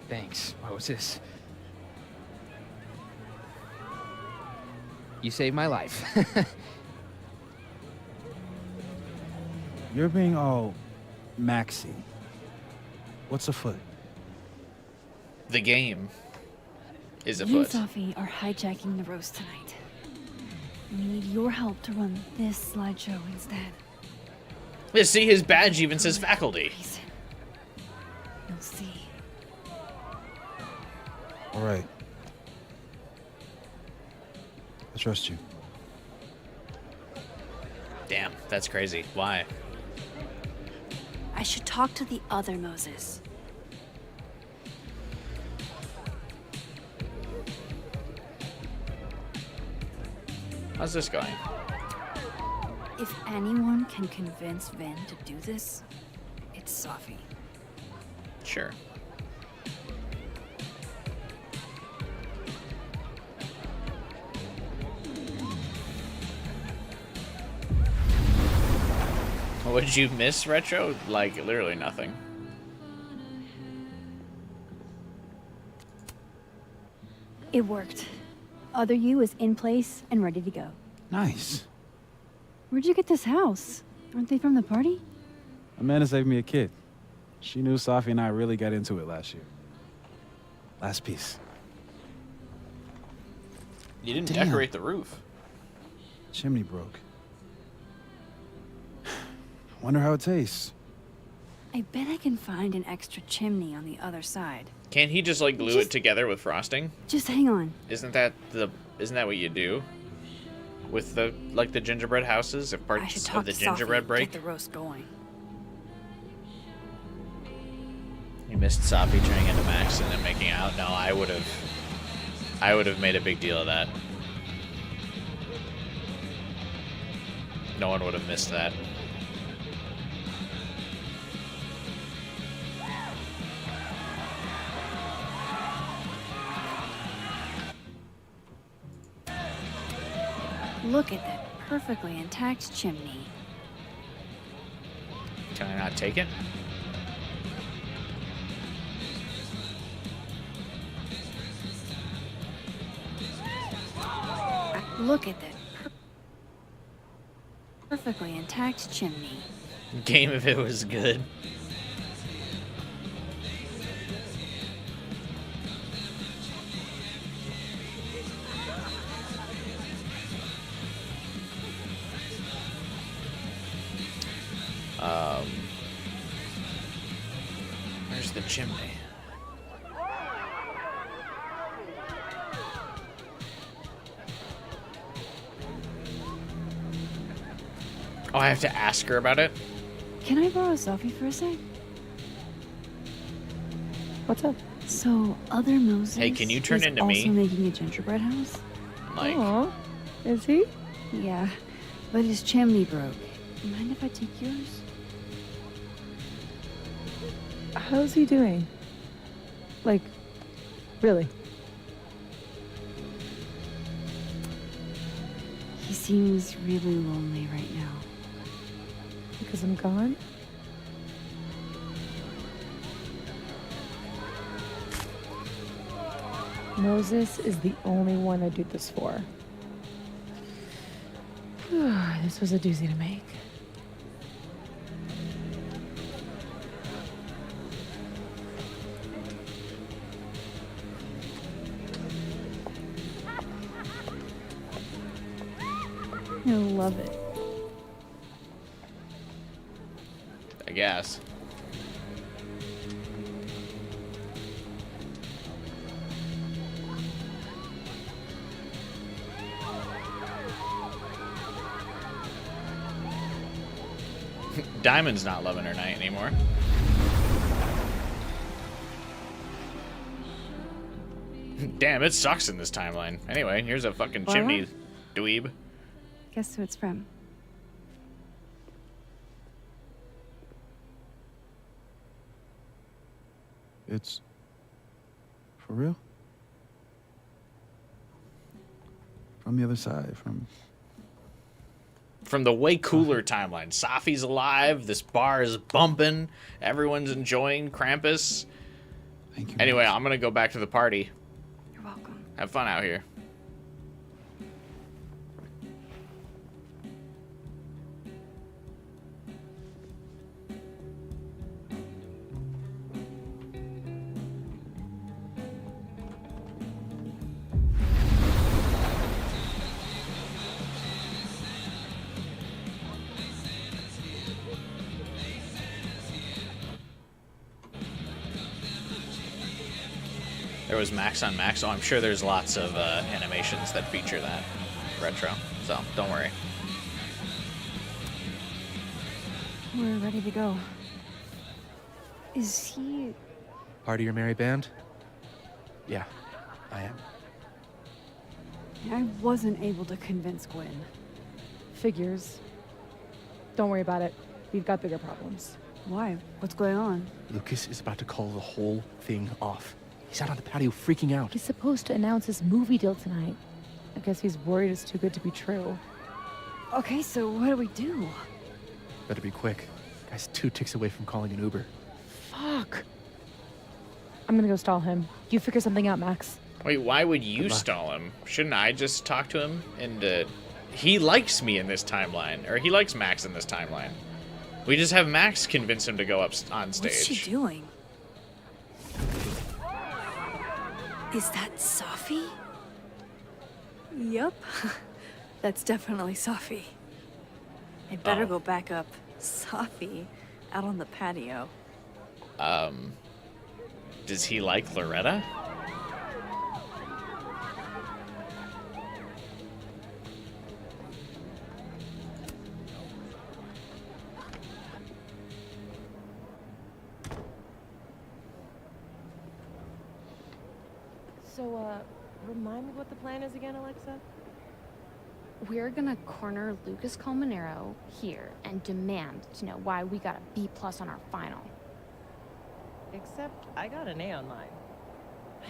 Thanks, Moses. You saved my life. You're being all maxi. What's afoot? The game is You and afoot. Safi are hijacking the roast tonight. We need your help to run this slideshow instead. Yeah, see, his badge even says faculty. You'll see. All right. I trust you. Damn, that's crazy. Why? I should talk to the other Moses. How's this going? If anyone can convince Vin to do this, it's Safi. Sure. What did you miss, Retro? Like, literally nothing. It worked. Other you is in place and ready to go. Nice. Where'd you get this house? Aren't they from the party? Amanda saved me a kid. She knew Safi and I really got into it last year. Last piece. You didn't Damn. decorate the roof. Chimney broke. Wonder how it tastes. I bet I can find an extra chimney on the other side. Can't he just like glue it together with frosting? Just hang on. Isn't that what you do with the the gingerbread houses? If I should parts talk of the to gingerbread Safi, break. get the roast going. You missed Safi turning into Max and then making out. No, I would have made a big deal of that. No one would have missed that. Look at that perfectly intact chimney. Can I not take it? Look at that perfectly intact chimney. Game if it was good. Where's the chimney? Oh, I have to ask her about it? Can I borrow Safi for a sec? What's up? So, other Moses Hey, can you turn is into also me? making a gingerbread house? Like, Aw, is he? Yeah, but his chimney broke. Mind if I take yours? How's he doing? Like, really? He seems really lonely right now. Because I'm gone? Moses is the only one I do this for. This was a doozy to make. I love it. I guess. Diamond's not loving her night anymore. Damn, it sucks in this timeline. Anyway, here's a fucking chimney, dweeb. Guess who it's from? It's for real? From the other side, from from the way cooler timeline. Safi's alive. This bar is bumping. Everyone's enjoying Krampus. Thank you. Anyway, I'm gonna go back to the party. You're welcome. Have fun out here. There was Max on Max. Oh, I'm sure there's lots of animations that feature that retro. So don't worry. We're ready to go. Is he... Part of your merry band? Yeah, I am. I wasn't able to convince Gwen. Figures. Don't worry about it. We've got bigger problems. Why? What's going on? Lucas is about to call the whole thing off. He's out on the patio freaking out. He's supposed to announce his movie deal tonight. I guess he's worried it's too good to be true. Okay, so what do we do? Better be quick. Guy's 2 ticks away from calling an Uber. Fuck. I'm gonna go stall him. You figure something out, Max. Wait, why would you stall him? Shouldn't I just talk to him? And he likes me in this timeline, or he likes Max in this timeline. We just have Max convince him to go up on stage. What's she doing? Is that Safi? Yup. That's definitely Safi. I better go back up. Safi out on the patio. Does he like Loretta? So, remind me what the plan is again, Alexa? We're gonna corner Lucas Colmenero here and demand to know why we got a B+ on our final. Except I got an A on mine.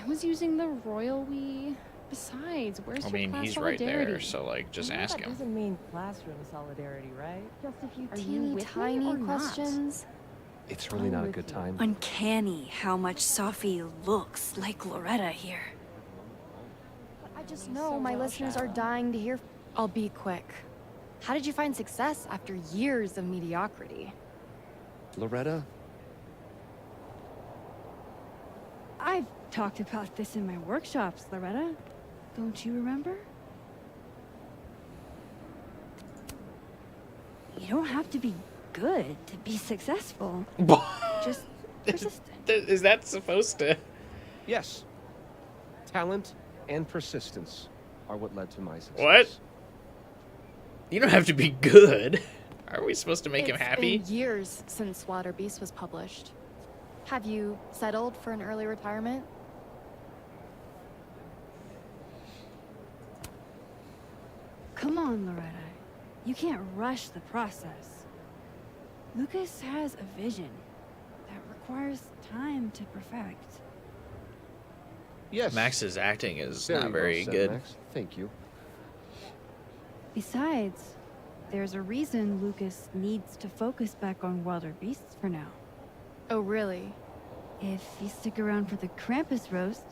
I was using the royal we. Besides, where's I your mean, class he's right solidarity? there, so like, just ask That him. doesn't mean classroom solidarity, right? Just a few Are you teeny with me tiny or not? questions. It's really not a good time. Uncanny how much Safi looks like Loretta here. I just know my listeners are dying to hear. I'll be quick. How did you find success after years of mediocrity? Loretta? I've talked about this in my workshops, Loretta. Don't you remember? You don't have to be good to be successful. Just persistent. Is that supposed to? Yes. Talent and persistence are what led to my success. What? You don't have to be good. Are we supposed to make him happy? It's been years since Water Beast was published. Have you settled for an early retirement? Come on, Loretta. You can't rush the process. Lucas has a vision that requires time to perfect. Yes. Max's acting is Very not well very said, good. Max. Thank you. Besides, there's a reason Lucas needs to focus back on Wilder Beasts for now. Oh, really? If you stick around for the Krampus roast,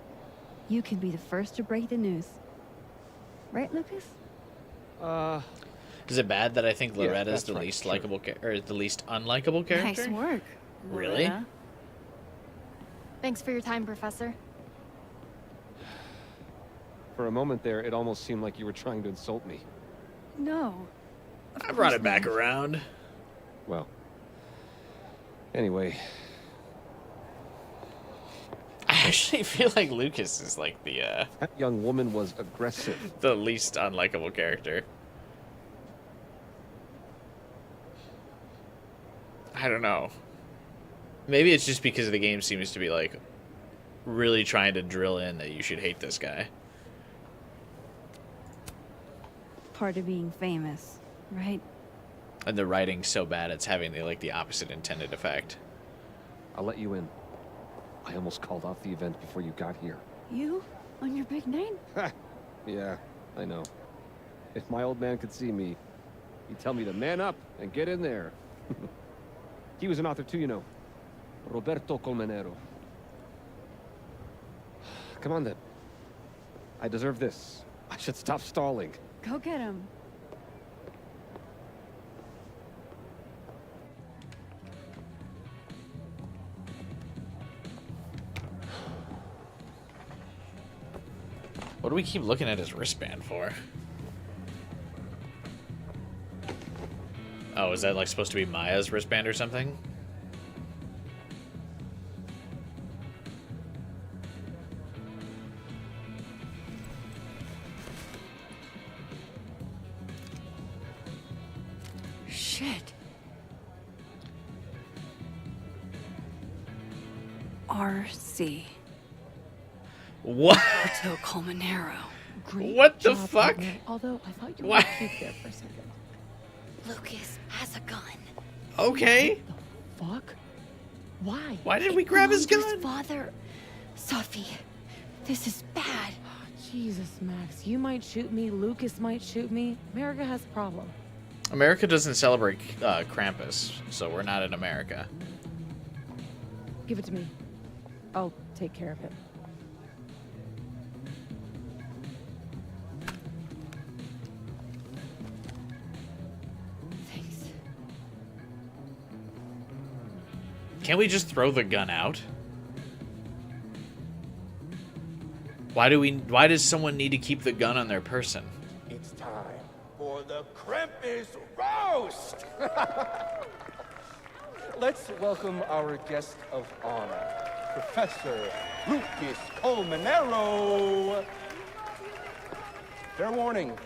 you can be the first to break the news. Right, Lucas? Is it bad that I think Yeah, Loretta's that's the right, least sure. likable or the least unlikable character? Nice work. Really? Loretta. Thanks for your time, Professor. For a moment there, it almost seemed like you were trying to insult me. No. I brought it back around. Well. Anyway. I actually feel like Lucas is like the That young woman was aggressive. the least unlikable character. I don't know. Maybe it's just because the game seems to be like really trying to drill in that you should hate this guy. Part of being famous, right? And the writing's so bad it's having the opposite intended effect. I'll let you in. I almost called off the event before you got here. You? On your big night? Yeah, I know. If my old man could see me, You tell me to man up and get in there. He was an author too, you know. Roberto Colmenero. Come on then. I deserve this. I should stop stalling. Go get him. What do we keep looking at his wristband for? Oh, is that like supposed to be Maya's wristband or something? Shit. RC. What? Roberto Colmenero. What the fuck? Although I thought you were What? cute there for a second. Lucas has a gun. Okay. Fuck? Why? Why did we grab his Lucas' gun? father. Sophie, this is bad. Jesus, Max, you might shoot me, Lucas might shoot me. America has a problem. America doesn't celebrate Krampus, so we're not in America. Give it to me. I'll take care of it. Can't we just throw the gun out? Why does someone need to keep the gun on their person? It's time for the Krampus roast! Let's welcome our guest of honor, Professor Lucas Colmenero. Fair warning,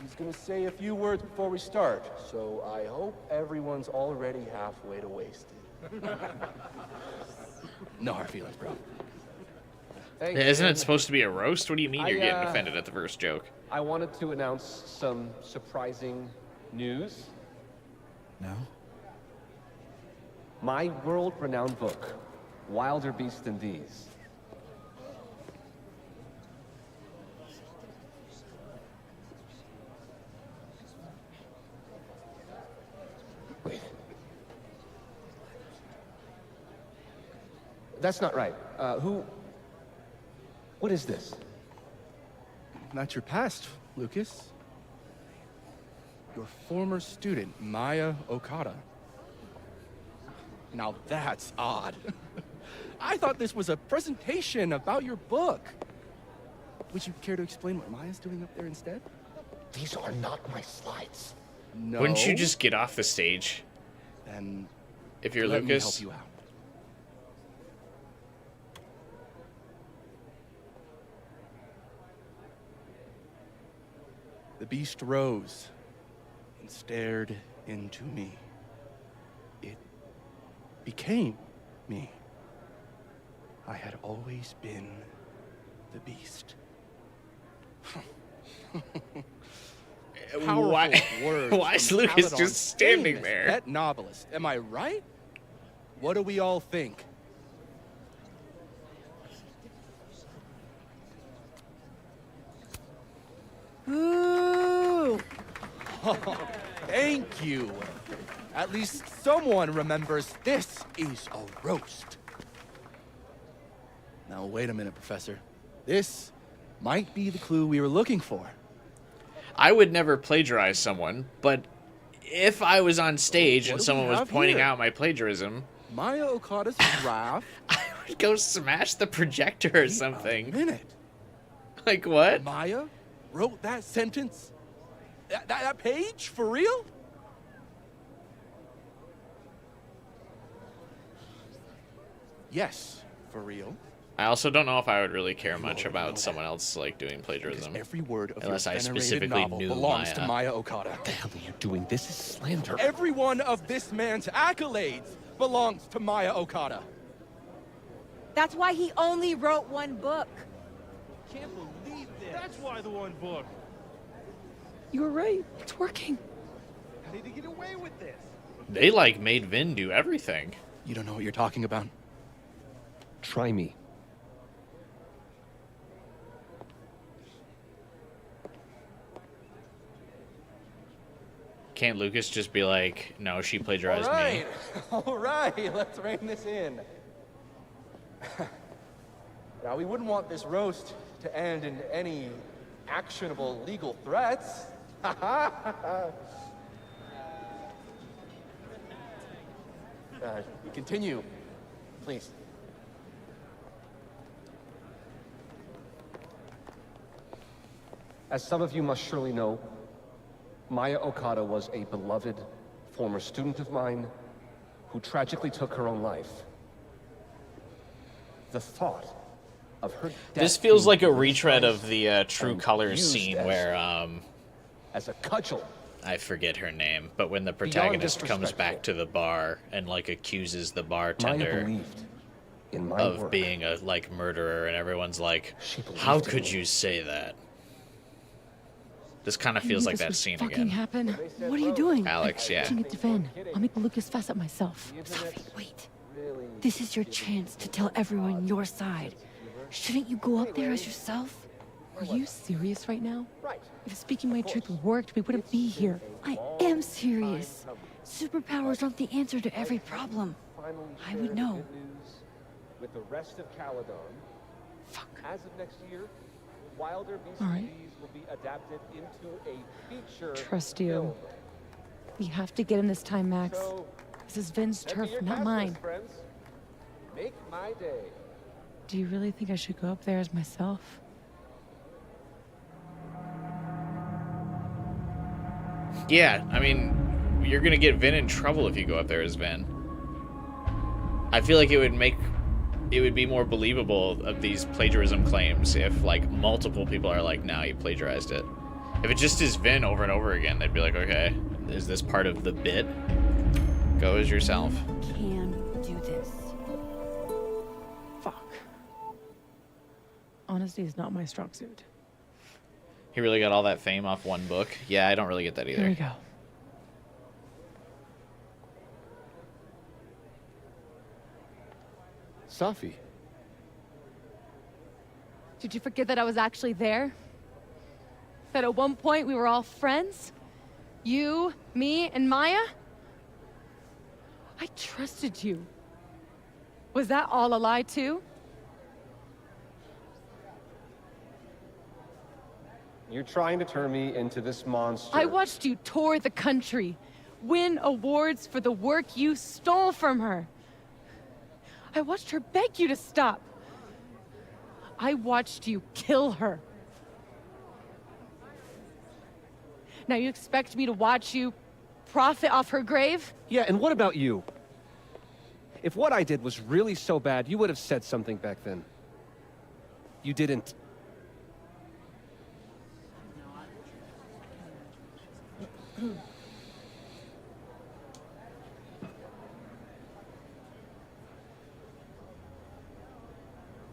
he's gonna say a few words before we start, so I hope everyone's already halfway to wasted. No hard feelings, bro. Thanks, Isn't man. it supposed to be a roast? What do you mean you're getting I, offended at the first joke? I wanted to announce some surprising news. No? My world-renowned book, Wilder Beasts Than These. Wait. That's not right. What is this? That's your past, Lucas. Your former student, Maya Okada. Now that's odd. I thought this was a presentation about your book. Would you care to explain what Maya's doing up there instead? These are not my slides. No. Wouldn't you just get off the stage? Then If you're let me Lucas? help you out. The beast rose and stared into me. It became me. I had always been the beast. Powerful Why- words why is from Lucas Paladon, just standing famous there? Pet novelist. Am I right? What do we all think? Ooh! Thank you. At least someone remembers this is a roast. Now, wait a minute, Professor. This might be the clue we were looking for. I would never plagiarize someone, but if I was on stage What and do we someone was have pointing here? out my plagiarism, Maya Okada's giraffe. I'd go smash the projector or something. Minute. Like what? Maya wrote that sentence? That page? For real? Yes, for real. I also don't know if I would really care much about someone else like doing plagiarism. Every word of unless your I venerated specifically novel knew belongs Maya. to Maya Okada. What the hell are you doing? This is slander. Every one of this man's accolades belongs to Maya Okada. That's why he only wrote one book. Can't believe this. That's why the one book. You were right. It's working. How did he get away with this? They like made Vin do everything. You don't know what you're talking about. Try me. can't Lucas just be like, no, she plagiarized me? All right, let's rein this in. Now, we wouldn't want this roast to end in any actionable legal threats. Continue, please. As some of you must surely know, Maya Okada was a beloved former student of mine who tragically took her own life. The thought of her death This feels being like a retread of the True and Colors used scene as- where as a cudgel. I forget her name, but when the protagonist comes disrespectful. back to the bar and like accuses the Maya bartender believed in my of work. being a like murderer, and everyone's like, "How could you say that?" This kind of feels like that scene fucking again. happen. What are you doing? Alex, yeah. Teaching it to Vin. I'll make Lucas fess up myself. Sophie, wait. This is your chance to tell everyone your side. Shouldn't you go up there as yourself? Are you serious right now? If speaking my truth worked, we wouldn't be here. I am serious. Superpowers aren't the answer to every problem. I would know. With the rest of Caledon. Fuck. As of next year, Wilder All right. BCBs will be adapted into a feature Trust you. film. We have to get in this time, Max. So, This is Vin's send me turf, your not cast mine. list, friends. Make my day. Do you really think I should go up there as myself? Yeah, I mean, you're gonna get Vin in trouble if you go up there as Vin. I feel like it would be more believable of these plagiarism claims if like multiple people are like, "No, you plagiarized it." If it just is Vin over and over again, they'd be like, "Okay, is this part of the bit? Go as yourself." Can do this. Fuck. Honesty is not my strong suit. He really got all that fame off one book. Yeah, I don't really get that either. Here we go. Safi. Did you forget that I was actually there? That at one point we were all friends? You, me, and Maya? I trusted you. Was that all a lie too? You're trying to turn me into this monster. I watched you tour the country, win awards for the work you stole from her. I watched her beg you to stop. I watched you kill her. Now you expect me to watch you profit off her grave? Yeah, and what about you? If what I did was really so bad, you would have said something back then. You didn't.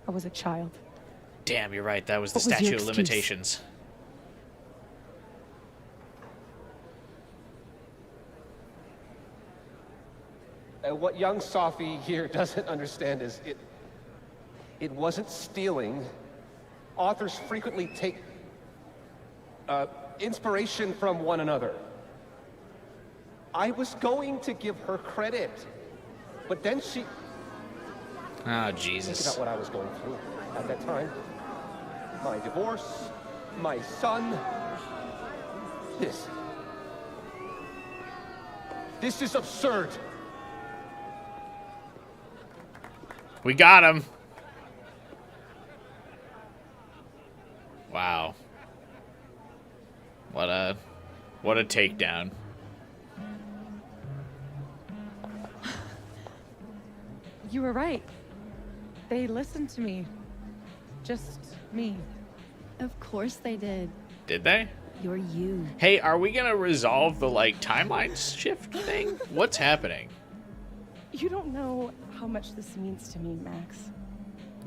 I was a child. Damn, you're right. That was the What was your statute of excuse? limitations. What young Safi here doesn't understand is it wasn't stealing. Authors frequently take inspiration from one another. I was going to give her credit, but then she... Oh, Think Jesus. about what I was going through at that time. My divorce, my son. This is absurd. We got him. Wow. What a takedown. You were right. They listened to me. Just me. Of course they did. Did they? You're you. Hey, are we gonna resolve the like timeline shift thing? What's happening? You don't know how much this means to me, Max.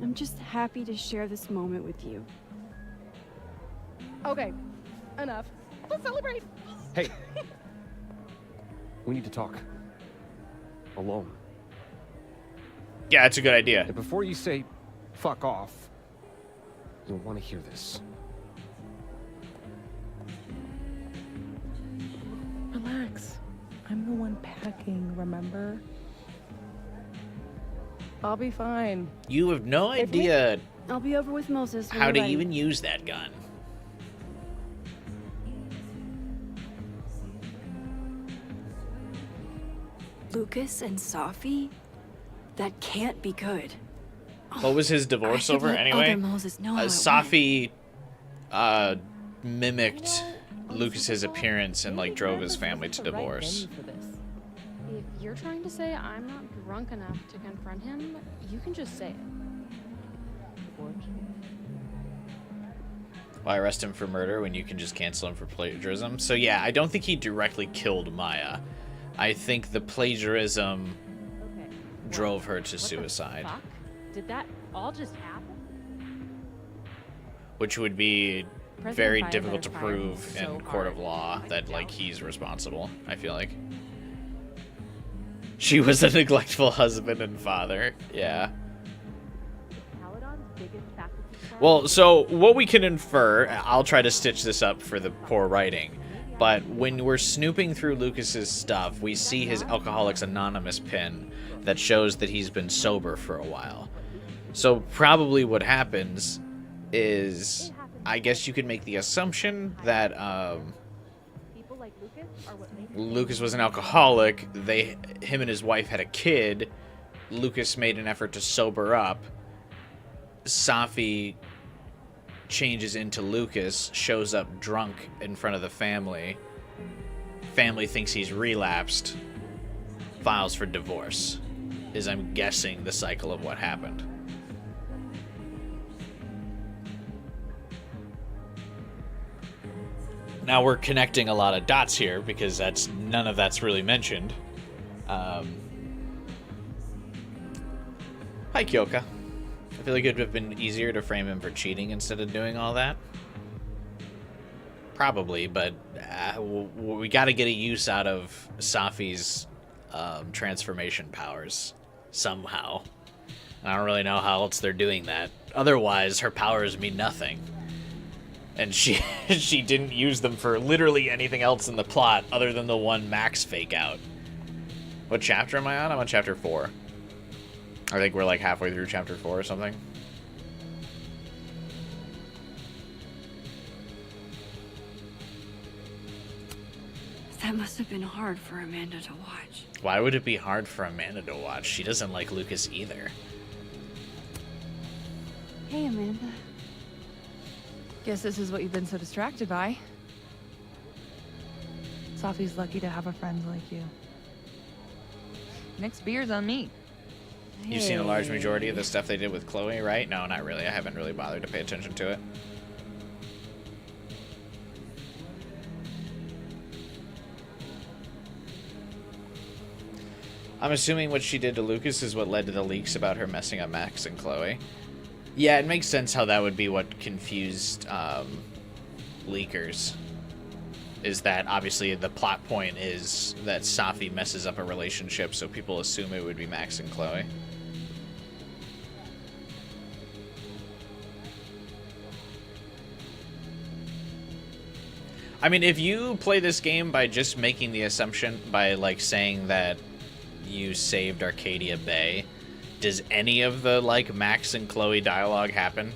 I'm just happy to share this moment with you. Okay, enough. Let's celebrate. Hey. We need to talk. Alone. Yeah, it's a good idea. And before you say, fuck off, you'll want to hear this. Relax. I'm the one packing, remember? I'll be fine. You have no idea I'll be over with Moses. when how you're to ready. even use that gun. Lucas and Safi? That can't be good. What was his divorce I could over let anyway? other Moses know how it Safi mimicked Lucas's appearance and like drove his family to divorce. If you're trying to say I'm not drunk enough to confront him, you can just say it. Why arrest him for murder when you can just cancel him for plagiarism? So yeah, I don't think he directly killed Maya. I think the plagiarism drove her to suicide, Fuck? Did that all just happen? which would be President very Biden difficult to better fire him prove so in court of law that like he's responsible. I feel like she was a neglectful husband and father. Yeah. Well, so what we can infer, I'll try to stitch this up for the poor writing, but when we're snooping through Lucas's stuff, we see his Alcoholics Anonymous pin that shows that he's been sober for a while. So probably what happens is, I guess you could make the assumption that Lucas was an alcoholic. Him and his wife had a kid. Lucas made an effort to sober up. Safi changes into Lucas, shows up drunk in front of the family. Family thinks he's relapsed, files for divorce, is I'm guessing the cycle of what happened. Now we're connecting a lot of dots here because none of that's really mentioned. Hi, Kyoka. I feel like it would have been easier to frame him for cheating instead of doing all that. Probably, but we got to get a use out of Safi's transformation powers somehow. I don't really know how else they're doing that. Otherwise, her powers mean nothing. And she didn't use them for literally anything else in the plot other than the one Max fake out. What chapter am I on? I'm on chapter 4. I think we're like halfway through chapter 4 or something. That must have been hard for Amanda to watch. Why would it be hard for Amanda to watch? She doesn't like Lucas either. Hey, Amanda. Guess this is what you've been so distracted by. Safi's lucky to have a friend like you. Next beer's on me. You've seen a large majority of the stuff they did with Chloe, right? No, not really. I haven't really bothered to pay attention to it. I'm assuming what she did to Lucas is what led to the leaks about her messing up Max and Chloe. Yeah, it makes sense how that would be what confused leakers. Is that obviously the plot point is that Safi messes up a relationship, so people assume it would be Max and Chloe. I mean, if you play this game by just making the assumption, by like saying that you saved Arcadia Bay, does any of the like Max and Chloe dialogue happen?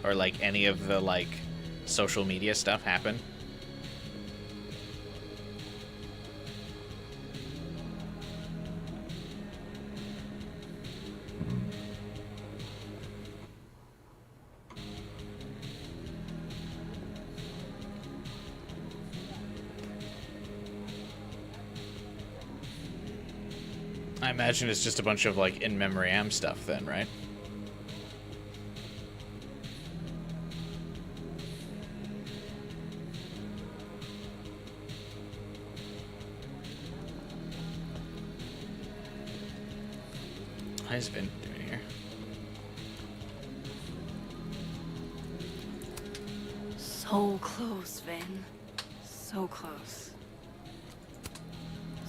Or like any of the like social media stuff happen? I imagine it's just a bunch of like in memoriam stuff then, right? What has Vin doing here? So close, Vin. So close.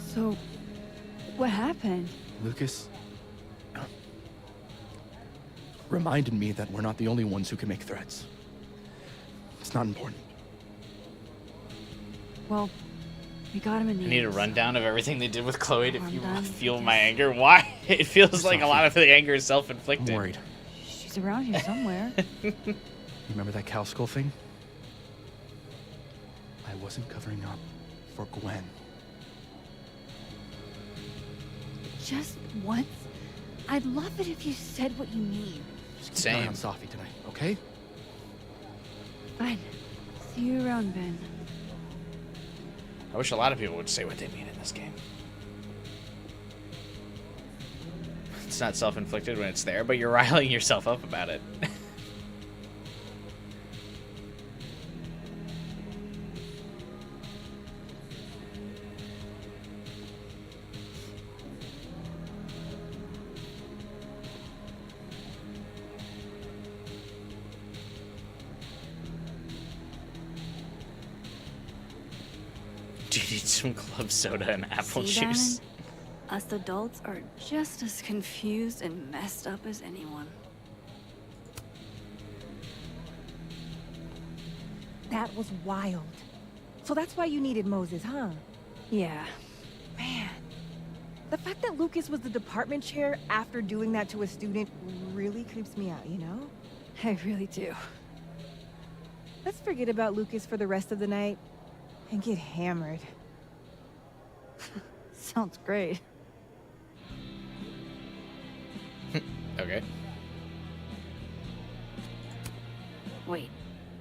So, what happened? Lucas reminded me that we're not the only ones who can make threats. It's not important. Well, We got him in the I need a end. rundown of everything they did with Chloe to done. fuel my anger. Why? It feels like a lot of the anger is self-inflicted. I'm worried. She's around here somewhere. You remember that cow skull thing? I wasn't covering up for Gwen. Just once. I'd love it if you said what you mean. Just keep an eye on Safi tonight, okay? Fine. See you around, Ben. I wish a lot of people would say what they mean in this game. It's not self-inflicted when it's there, but you're riling yourself up about it. Do you need some club soda and apple See, juice? Diamond? Us adults are just as confused and messed up as anyone. That was wild. So that's why you needed Moses, huh? Yeah. Man, the fact that Lucas was the department chair after doing that to a student really creeps me out, you know? I really do. Let's forget about Lucas for the rest of the night and get hammered. Sounds great. Okay. Wait.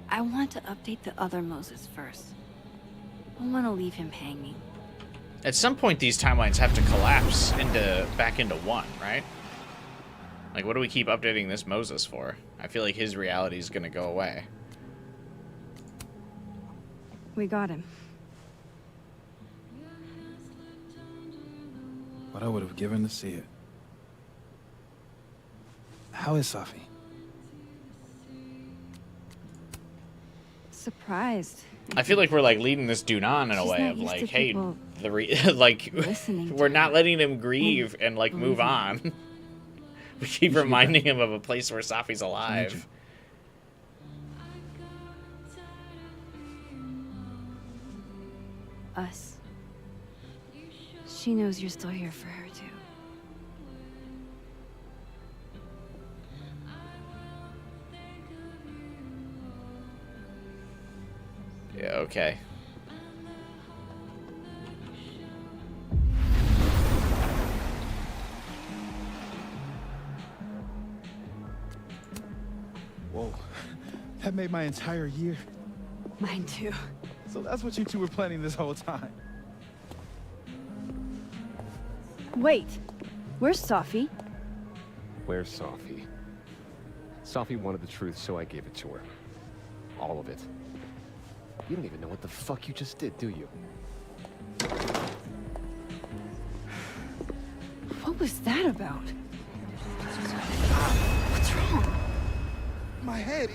I want to update the other Moses first. I don't want to leave him hanging. At some point, these timelines have to collapse back into one, right? Like, what do we keep updating this Moses for? I feel like his reality is going to go away. We got him. What I would have given to see it. How is Safi? Surprised. I feel like we're like leading this dude on in a She's way not of used like, to hey, people like listening we're to not her letting him grieve and like move believing on. We keep reminding him of a place where Safi's alive. Us. She knows you're still here for her, too. Yeah, okay. Whoa, that made my entire year. Mine too. So that's what you two were planning this whole time. Wait, where's Safi? Where's Safi? Safi wanted the truth, so I gave it to her. All of it. You don't even know what the fuck you just did, do you? What was that about? What's wrong? My head,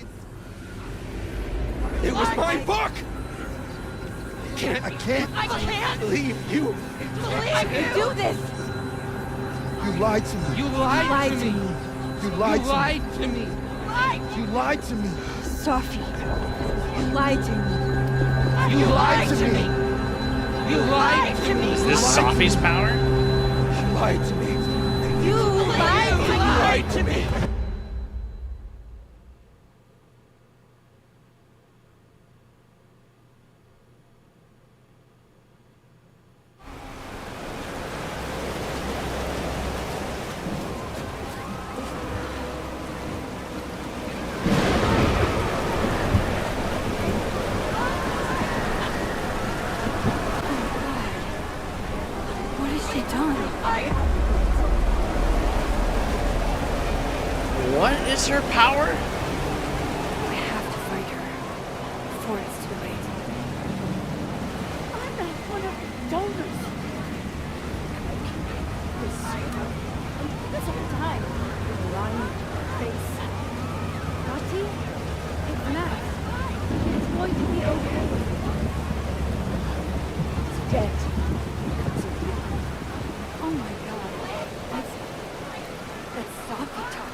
it was my book! I can't believe you! Do this! You lied to me. You lied to me. You lied to me. me. You lied to me. Safi, you lied to me. You lied to me. You lied to me. Is this Safi's power? You lied to me. You lied to me. What has she done? What is her power? We have to fight her before it's too late. I'm not one of the donors. This whole time. Ronnie, face. Lottie, it's Max. It's going to be okay. It's dead. Oh my god. That's Safi talk.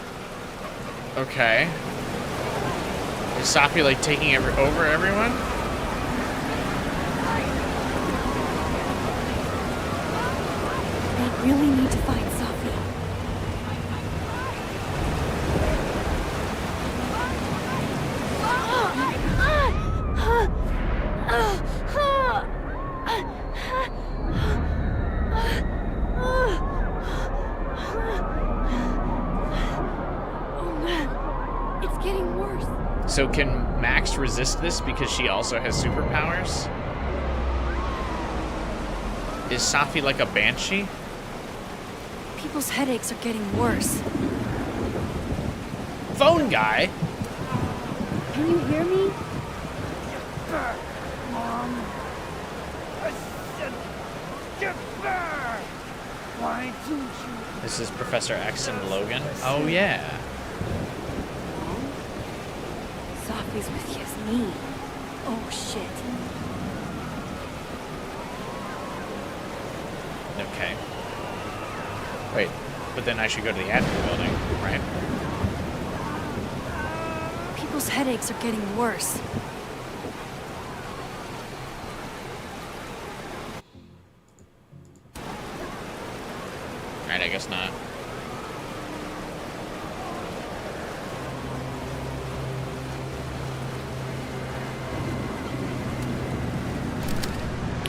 Okay. Is Safi like taking over everyone? really need to find Safi. Oh man, it's getting worse. So can Max resist this because she also has superpowers? Is Safi like a banshee? People's headaches are getting worse. Phone guy? Can you hear me? Mom, I said get back! Why didn't you? This is Professor X and Logan. Oh yeah. Safi's with Yasmin. Oh shit. Okay. Wait, but then I should go to the admin building, right? People's headaches are getting worse. Alright, I guess not.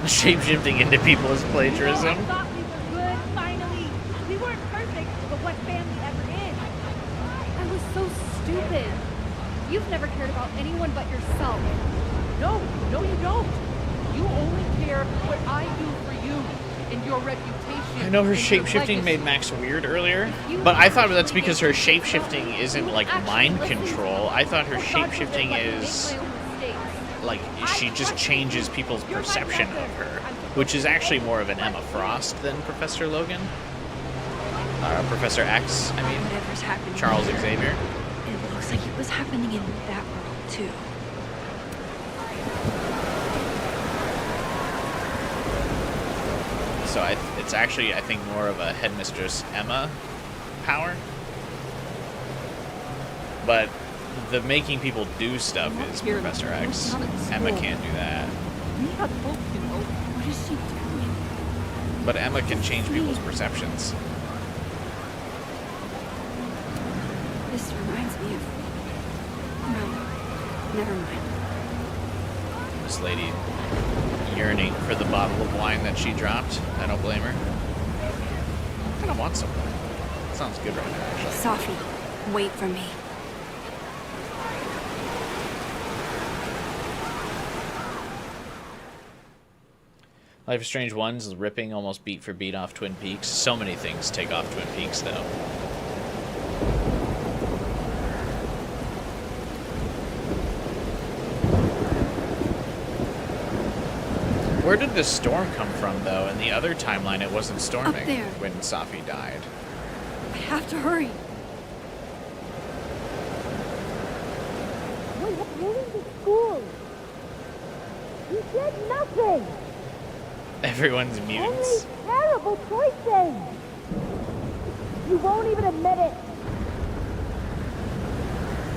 Shape-shifting into people is plagiarism. I thought we were good, finally. We weren't perfect, but what family ever is? I was so stupid. You've never cared about anyone but yourself. No, you don't. You only care what I do for you and your reputation. I know her and your shape-shifting legacy. made Max weird earlier, but I thought that's because her shape-shifting isn't like mind control. I thought her shape-shifting is like she just changes people's perception of her, which is actually more of an Emma Frost than Professor Logan. Professor X, I mean, Whatever's happening Charles here, Xavier. It looks like it was happening in that world too. So it's actually, I think, more of a Headmistress Emma power. But the making people do stuff is Professor X. Emma can't do that. We had hope, you know. What is she doing? But Emma can change people's perceptions. This reminds me of... No, never mind. This lady yearning for the bottle of wine that she dropped. I don't blame her. I kind of want some. Sounds good right now, actually. Safi, wait for me. Life is Strange 1's ripping almost beat for beat off Twin Peaks. So many things take off Twin Peaks, though. Where did the storm come from, though? In the other timeline, it wasn't storming Up there. when Safi died. I have to hurry. We have ruined the school. You did nothing. Everyone's mutants. Only terrible choices. You won't even admit it.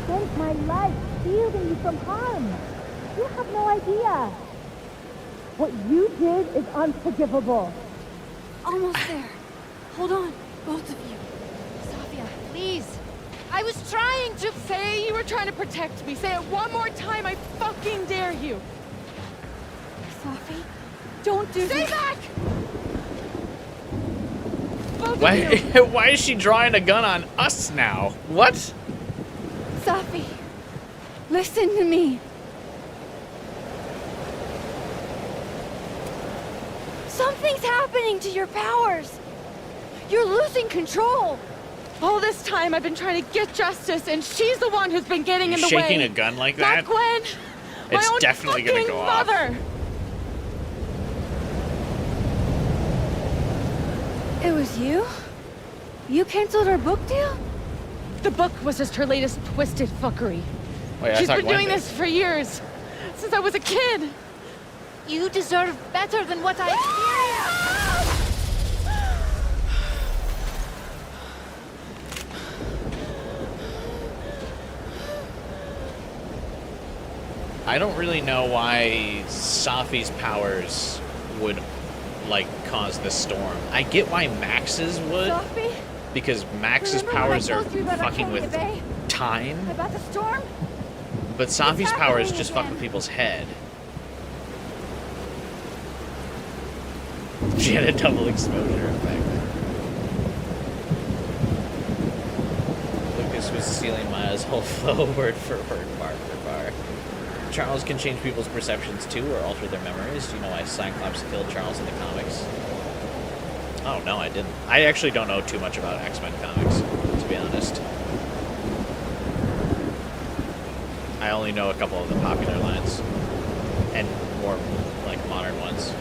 Spent my life shielding you from harm. You have no idea. What you did is unforgivable. Almost there. Hold on, both of you. Safia, please. I was trying to... Say you were trying to protect me. Say it one more time. I fucking dare you. Safi, don't do Stay this. back! Both Why, of you. why is she drawing a gun on us now? What? Safi, listen to me. Something's happening to your powers. You're losing control. All this time I've been trying to get justice, and she's the one who's been getting in the way. Shaking a gun like that? Not Gwen. It's my own definitely gonna fucking go off. mother. It was you? You canceled our book deal? The book was just her latest twisted fuckery. Wait, I She's thought been Gwen doing did. this for years, since I was a kid. You deserve better than what I experienced. I don't really know why Safi's powers would like cause this storm. I get why Max's would, Sophie? because Max's Remember when I powers are told you about fucking Arcadia with Bay? time, About the storm? but Safi's power is happening just fuck again. with people's head. She had a double exposure effect. Lucas was stealing Maya's whole flow word for word, bar for bar. Charles can change people's perceptions too, or alter their memories. Do you know why Cyclops killed Charles in the comics? Oh, no, I didn't. I actually don't know too much about X-Men comics, to be honest. I only know a couple of the popular lines, and more, like, modern ones.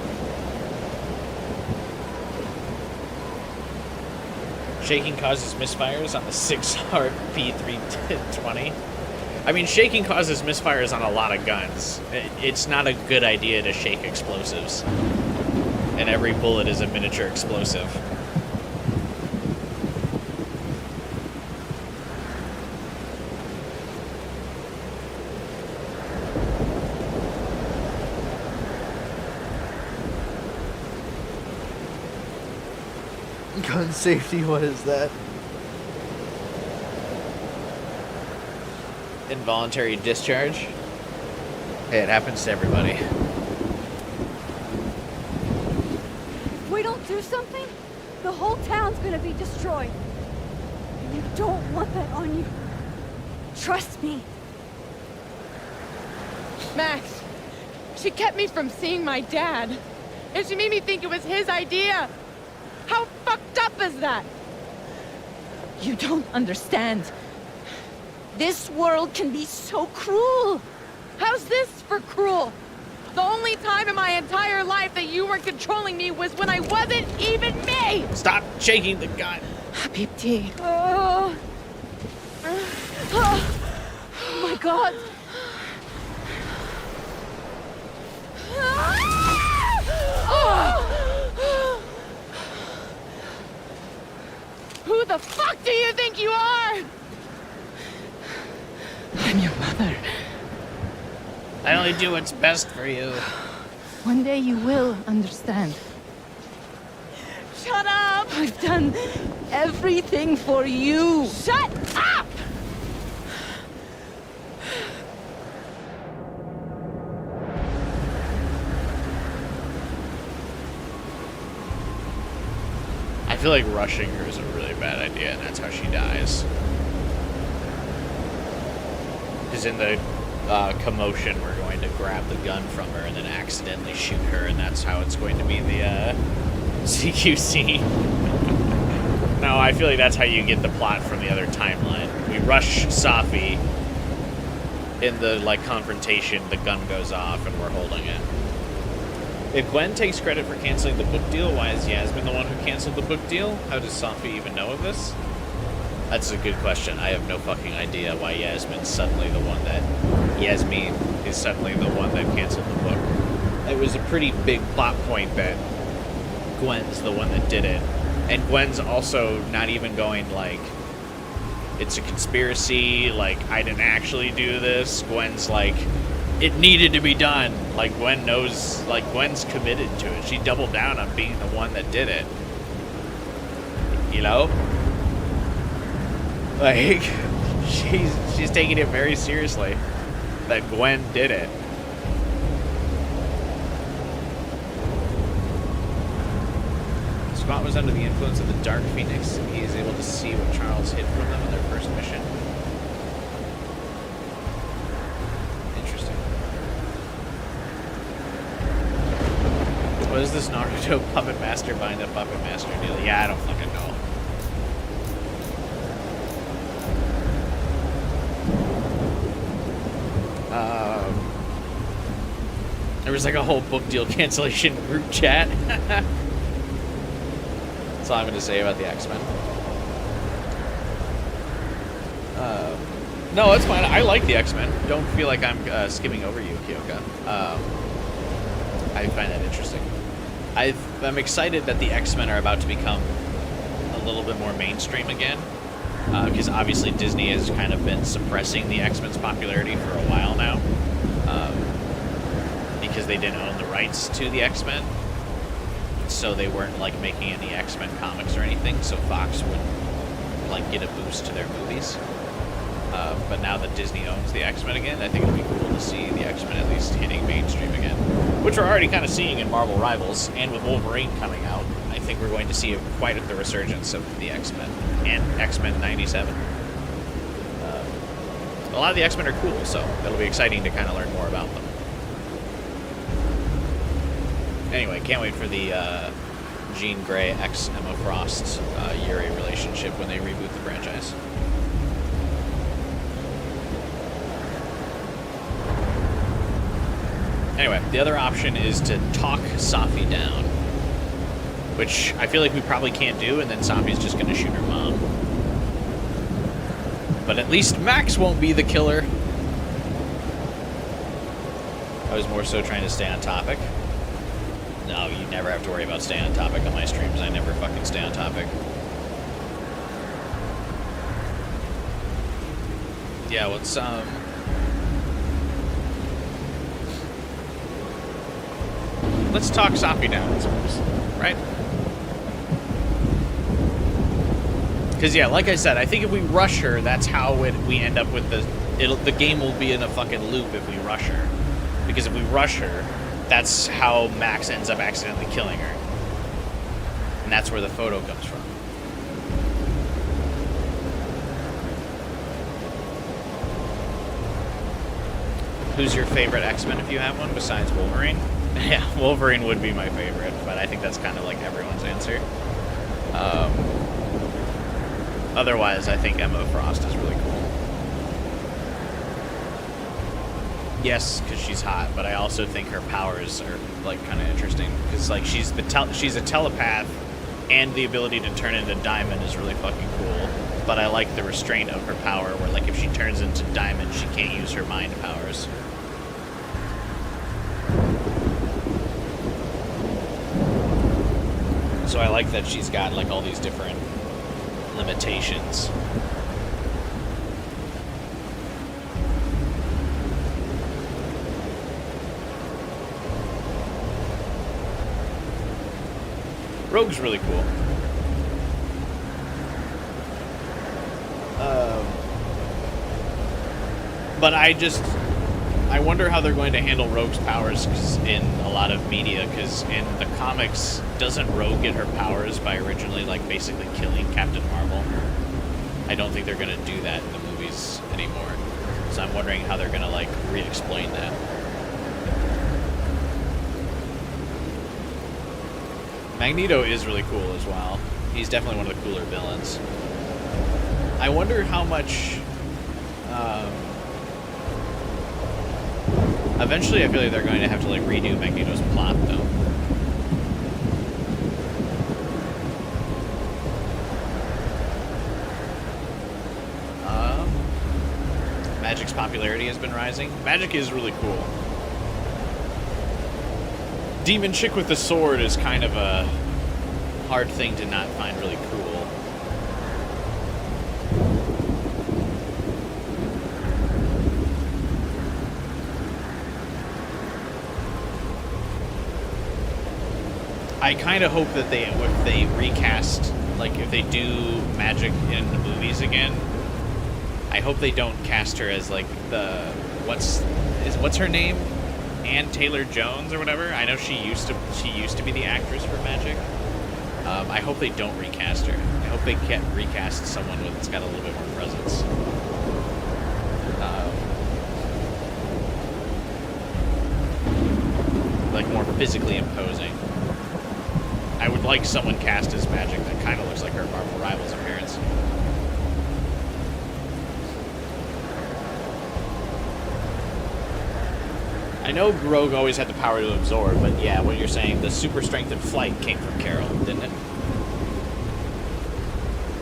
Shaking causes misfires on the 6-heart P320. I mean, shaking causes misfires on a lot of guns. It's not a good idea to shake explosives. And every bullet is a miniature explosive. Gun safety, what is that? Involuntary discharge. Hey, it happens to everybody. If we don't do something, the whole town's gonna be destroyed. And you don't want that on you. Trust me. Max, she kept me from seeing my dad. And she made me think it was his idea. How fucked up is that? You don't understand. This world can be so cruel. How's this for cruel? The only time in my entire life that you weren't controlling me was when I wasn't even me! Stop shaking the gun. Habibti. Oh my god. Who the fuck do you think you are? I'm your mother. I only do what's best for you. One day you will understand. Shut up! I've done everything for you. Shut up! I feel like rushing her is a really bad idea, and that's how she dies. Because in the commotion, we're going to grab the gun from her and then accidentally shoot her, and that's how it's going to be the CQC. No, I feel like that's how you get the plot from the other timeline. We rush Safi. In the confrontation, the gun goes off, and we're holding it. If Gwen takes credit for canceling the book deal, why is Yasmin the one who canceled the book deal? How does Safi even know of this? That's a good question. I have no fucking idea why Yasmin is suddenly the one that canceled the book. It was a pretty big plot point that Gwen's the one that did it. And Gwen's also not even going it's a conspiracy, I didn't actually do this. Gwen's it needed to be done. Gwen knows, Gwen's committed to it. She doubled down on being the one that did it. You know? She's taking it very seriously that Gwen did it. Scott was under the influence of the Dark Phoenix. He is able to see what Charles hid from them in their first mission. Interesting. What is this Naruto Puppet Master bind a Puppet Master deal? Yeah, I don't fucking know. There was a whole book deal cancellation group chat. That's all I'm going to say about the X-Men. No, it's fine. I like the X-Men. Don't feel like I'm skimming over you, Kyoka. I find that interesting. I'm excited that the X-Men are about to become a little bit more mainstream again. Because obviously Disney has kind of been suppressing the X-Men's popularity for a while now. Because they didn't own the rights to the X-Men. So so they weren't like making any X-Men comics or anything, so Fox would like get a boost to their movies. But now that Disney owns the X-Men again, I think it'd be cool to see the X-Men at least hitting mainstream again, which we're already kind of seeing in Marvel Rivals, and with Wolverine coming out, I think we're going to see quite the resurgence of the X-Men and X-Men 97. A lot of the X-Men are cool, so it'll be exciting to kind of learn more about them. Anyway, can't wait for the Jean Grey x Emma Frost Yuri relationship when they reboot the franchise. Anyway, the other option is to talk Safi down, which I feel like we probably can't do, and then Safi's just going to shoot her mom. But at least Max won't be the killer. I was more so trying to stay on topic. No, you never have to worry about staying on topic on my streams. I never fucking stay on topic. Yeah, what's let's talk Safi down, I suppose, right? Because yeah, like I said, I think if we rush her, that's how we end up with the game will be in a fucking loop if we rush her. Because if we rush her, that's how Max ends up accidentally killing her. And that's where the photo comes from. Who's your favorite X-Men if you have one besides Wolverine? Yeah, Wolverine would be my favorite, but I think that's kind of like everyone's answer. Otherwise, I think Emma Frost is really cool. Yes, because she's hot, but I also think her powers are like kind of interesting. Because like she's a telepath, and the ability to turn into Diamond is really fucking cool. But I like the restraint of her power, where like if she turns into Diamond, she can't use her mind powers. So I like that she's got like all these different limitations. Rogue's really cool. But I wonder how they're going to handle Rogue's powers in a lot of media, because in the comics, doesn't Rogue get her powers by originally like basically killing Captain Marvel? I don't think they're going to do that in the movies anymore. So I'm wondering how they're going to like re-explain that. Magneto is really cool as well. He's definitely one of the cooler villains. I wonder how much... eventually I feel like they're going to have to like redo Magneto's plot though. Magic's popularity has been rising. Magic is really cool. Demon chick with the sword is kind of a hard thing to not find really cool. I kind of hope that if they recast, like if they do Magic in the movies again, I hope they don't cast her as like what's her name? Ann Taylor-Jones or whatever. I know she used to be the actress for Magic. I hope they don't recast her. I hope they can recast someone that's got a little bit more presence. Like more physically imposing. I would like someone cast as Magic that kind of looks like her Marvel Rivals appearance. I know Rogue always had the power to absorb, but yeah, what you're saying, the super strength and flight came from Carol, didn't it?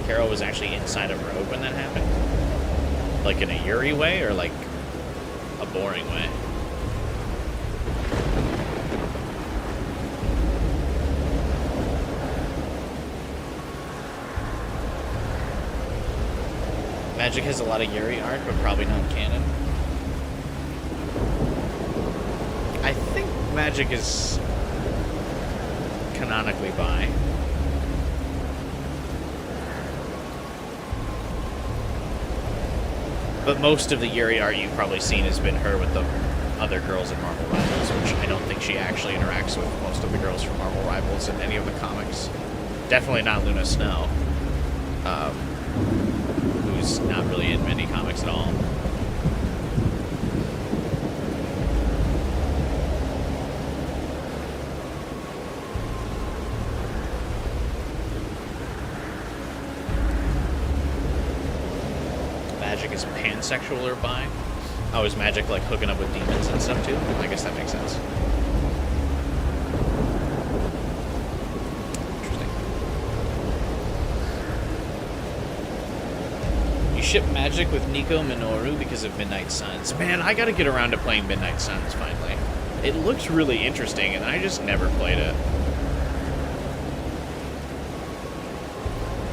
Carol was actually inside of Rogue when that happened? Like in a Yuri way, or like a boring way? Magic has a lot of Yuri art, but probably not canon. I think Magic is kind canonically bi. But most of the Yuri art you've probably seen has been her with the other girls in Marvel Rivals, which I don't think she actually interacts with most of the girls from Marvel Rivals in any of the comics. Definitely not Luna Snow, who's not really in many comics at all. Magic is pansexual or bi? Oh, is Magic like hooking up with demons and stuff too? I guess that makes sense. Interesting. You ship Magic with Nico Minoru because of Midnight Suns. Man, I gotta get around to playing Midnight Suns finally. It looks really interesting and I just never played it.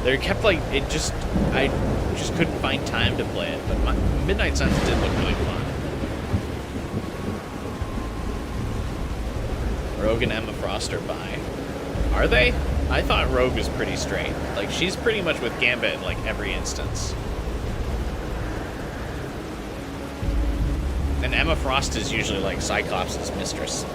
They kept like, I just couldn't find time to play it, but Midnight Suns did look really fun. Rogue and Emma Frost are bi. Are they? I thought Rogue was pretty straight. Like, she's pretty much with Gambit in, like, every instance. And Emma Frost is usually, like, Cyclops' mistress.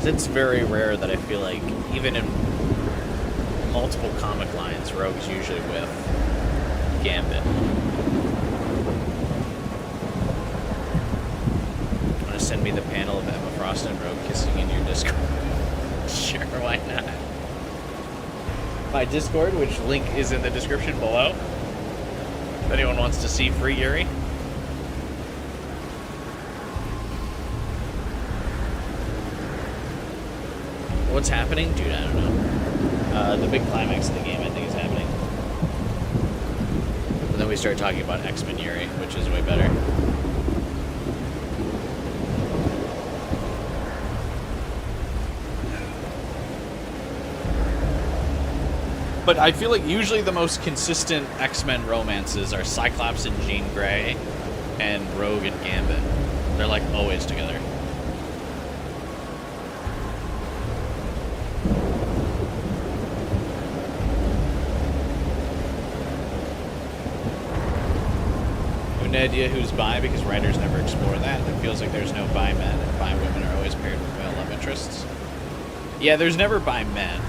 It's very rare that I feel like, even in multiple comic lines, Rogue's usually with Gambit. Want to send me the panel of Emma Frost and Rogue kissing in your Discord? Sure, why not? My Discord, which link is in the description below. If anyone wants to see free Yuri. What's happening? Dude, I don't know. The big climax of the game, I think, is happening. And then we start talking about X-Men Yuri, which is way better. But I feel like usually the most consistent X-Men romances are Cyclops and Jean Grey and Rogue and Gambit. They're like always together. No idea who's bi because writers never explore that. It feels like there's no bi men and bi women are always paired with male love interests. Yeah, there's never bi men.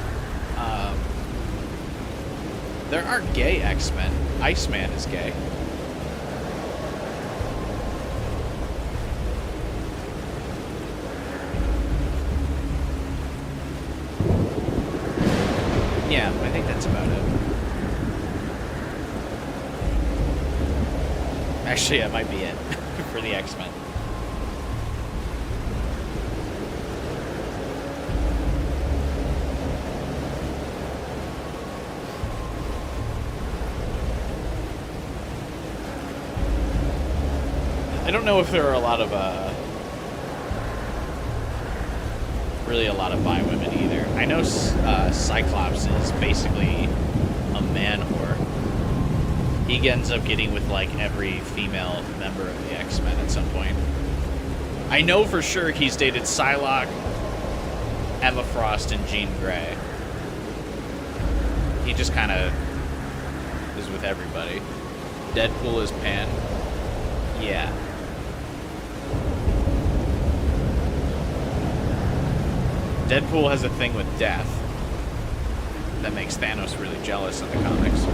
There are gay X-Men. Iceman is gay. Yeah, I think that's about it. Actually, that might be it for the X-Men. I don't know if there are a lot of, really a lot of bi women either. I know Cyclops is basically a man whore. He ends up getting with, like, every female member of the X-Men at some point. I know for sure he's dated Psylocke, Emma Frost, and Jean Grey. He just kind of is with everybody. Deadpool is pan. Yeah. Deadpool has a thing with death that makes Thanos really jealous in the comics.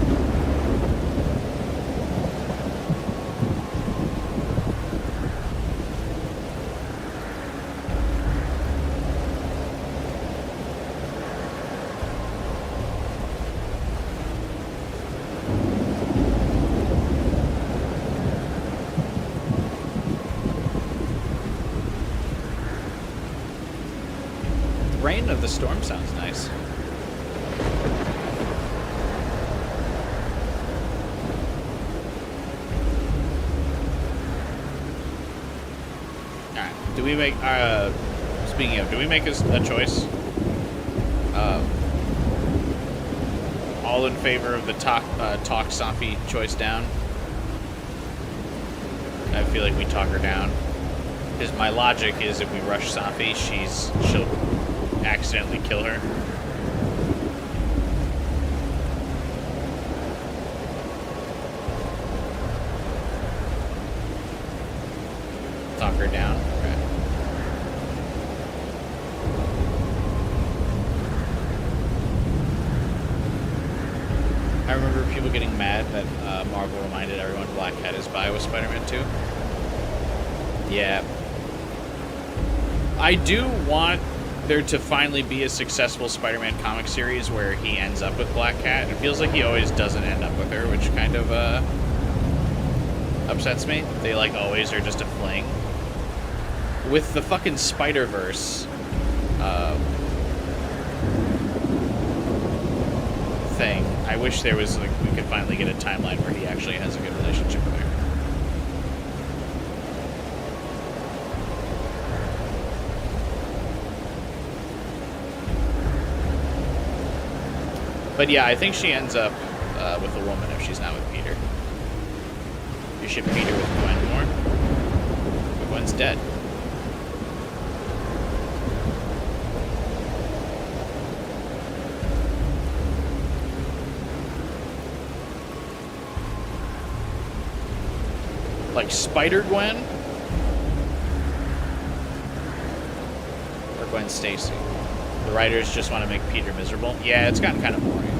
Reign of the Storm sounds nice. Alright, do we make, speaking of, do we make a choice? All in favor of the talk Safi choice down? I feel like we talk her down. Because my logic is if we rush Safi, she'll accidentally kill her. Talk her down. Okay. I remember people getting mad that Marvel reminded everyone Black Cat is bi with Spider-Man 2. Yeah. I do want there to finally be a successful Spider-Man comic series where he ends up with Black Cat. It feels like he always doesn't end up with her, which kind of upsets me. They like always are just a fling. With the fucking Spider-Verse thing, I wish there was like we could finally get a timeline where he actually has a good relationship with her. But yeah, I think she ends up with a woman if she's not with Peter. You ship Peter with Gwen more, but Gwen's dead. Like Spider-Gwen? Or Gwen Stacy? The writers just want to make Peter miserable? Yeah, it's gotten kind of boring.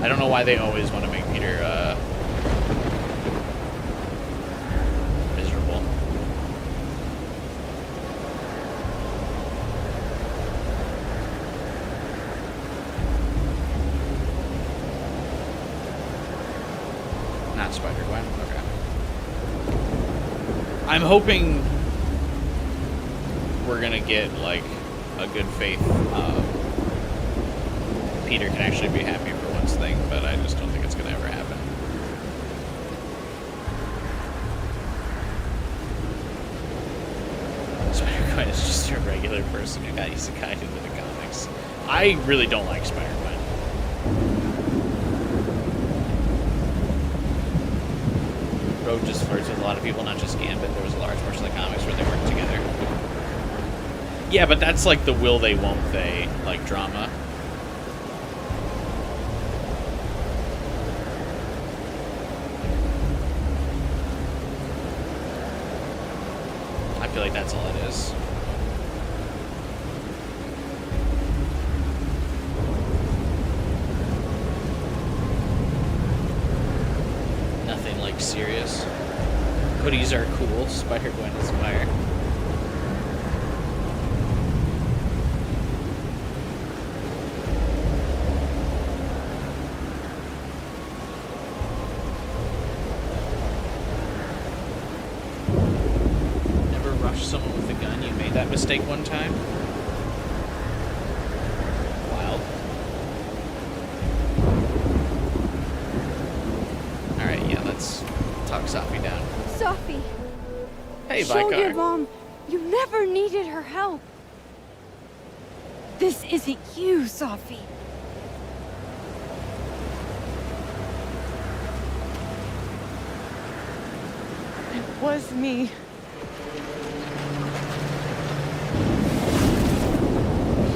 I don't know why they always want to make Peter, miserable. Not Spider-Gwen? Okay. I'm hoping we're gonna get, like, a good faith, Peter can actually be happy for once thing, but I just don't think it's gonna ever happen. Spider-Gwen is just a regular person who got isekai'd into the comics. I really don't like Spider-Gwen. Rogue just flirts with a lot of people, not just Gambit. There was a large portion of the comics where they worked together. Yeah, but that's like the will they, won't they, like, drama. I feel like that's all it is. Nothing like serious. Hoodies are cool. Spider-Gwen is fire. Never rush someone with a gun. You made that mistake one time. Wild. Alright, yeah, let's talk Safi down. Safi! Hey, Show your Vicar. mom you never needed her help. This isn't you, Safi. It was me.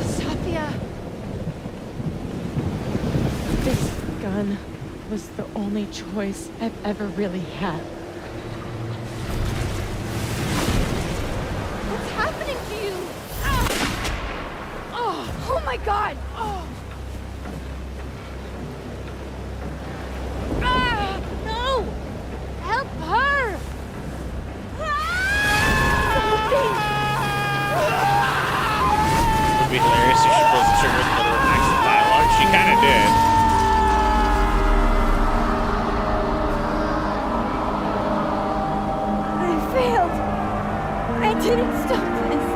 Safia! This gun was the only choice I've ever really had. What's happening to you? Ah! Oh my god! Oh. Ah! No! Help her! It would be hilarious if she pulls the trigger in the middle of actual dialogue. She kind of did. I failed. I didn't stop this.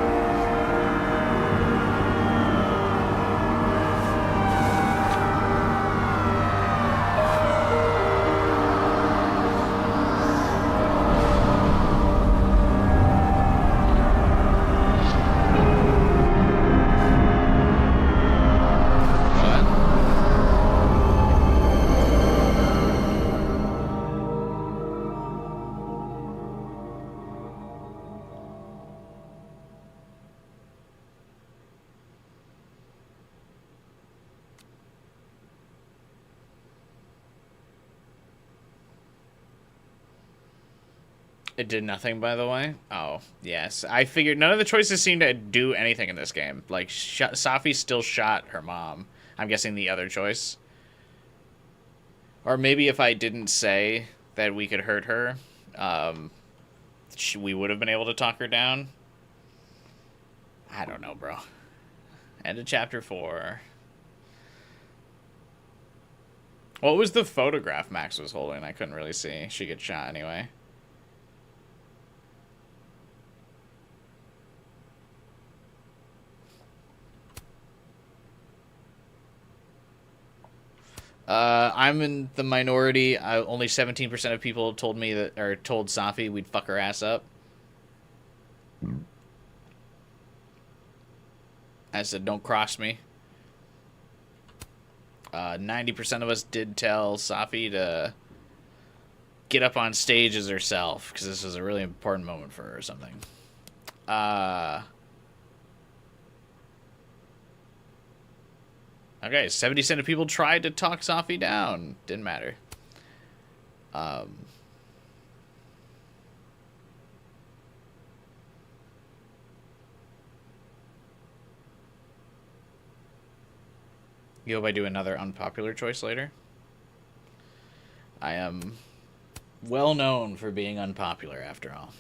It did nothing, by the way. Oh, yes. I figured none of the choices seemed to do anything in this game. Like, Safi still shot her mom. I'm guessing the other choice. Or maybe if I didn't say that we could hurt her, we would have been able to talk her down. I don't know, bro. End of chapter 4. What was the photograph Max was holding? I couldn't really see. She gets shot anyway. I'm in the minority. Only 17% of people told me that, or told Safi we'd fuck her ass up. I said, don't cross me. 90% of us did tell Safi to get up on stage as herself, because this was a really important moment for her or something. Okay, 70% of people tried to talk Safi down. Didn't matter. You hope I do another unpopular choice later? I am well known for being unpopular, after all.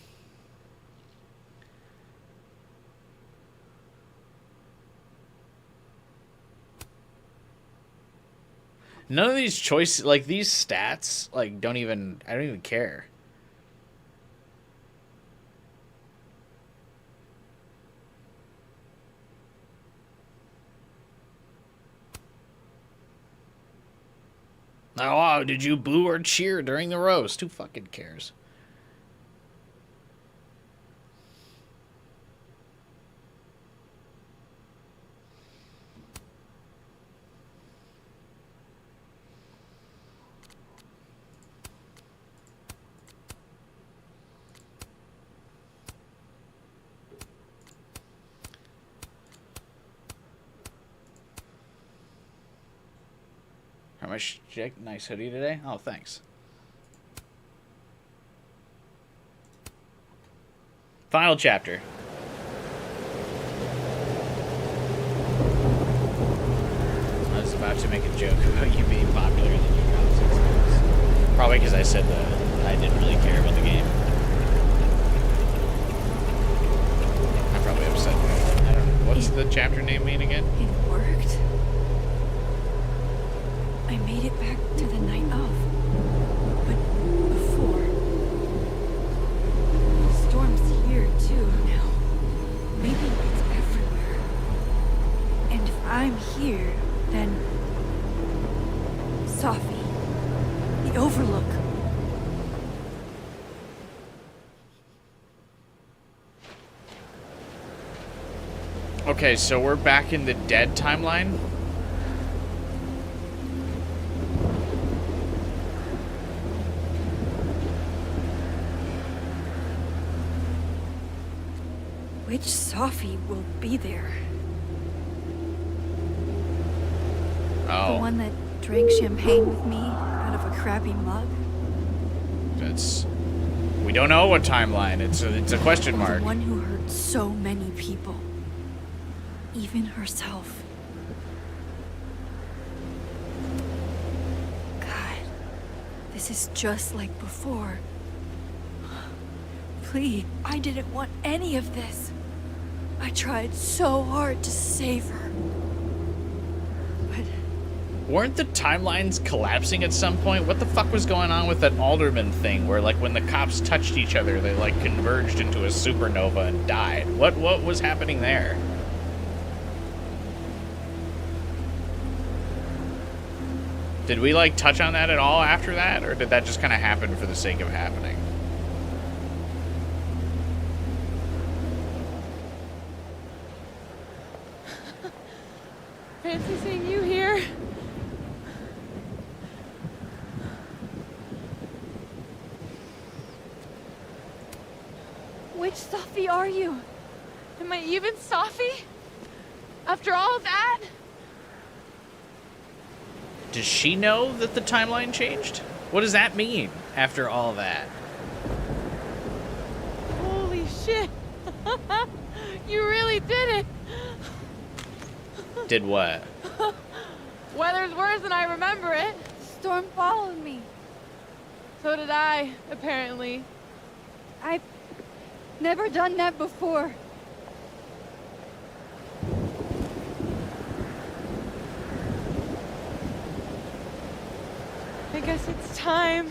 None of these choices, like, these stats, like, I don't even care. Oh, did you boo or cheer during the roast? Who fucking cares? How much, Jake? Nice hoodie today. Oh, thanks. Final chapter. I was about to make a joke about you being popular in the new comics. Probably because I said that I didn't really care about the game. I'm probably upset. I don't know. What's the chapter name mean again? It worked. I made it back to the night of. But before... The storm's here too now. Maybe it's everywhere. And if I'm here, then... Safi. The Overlook. Okay, so we're back in the dead timeline? Which Safi will be there? Oh. The one that drank champagne with me out of a crappy mug? We don't know what timeline. It's a question mark. The one who hurt so many people. Even herself. God. This is just like before. Please, I didn't want any of this. I tried so hard to save her. But... Weren't the timelines collapsing at some point? What the fuck was going on with that Alderman thing where, like, when the cops touched each other, they, like, converged into a supernova and died? What was happening there? Did we, like, touch on that at all after that? Or did that just kind of happen for the sake of happening? Fancy seeing you here. Which Safi are you? Am I even Safi? After all that? Does she know that the timeline changed? What does that mean after all that? You really did it. Did what? Weather's worse than I remember it. Storm followed me. So did I, apparently. I've never done that before. I guess it's time.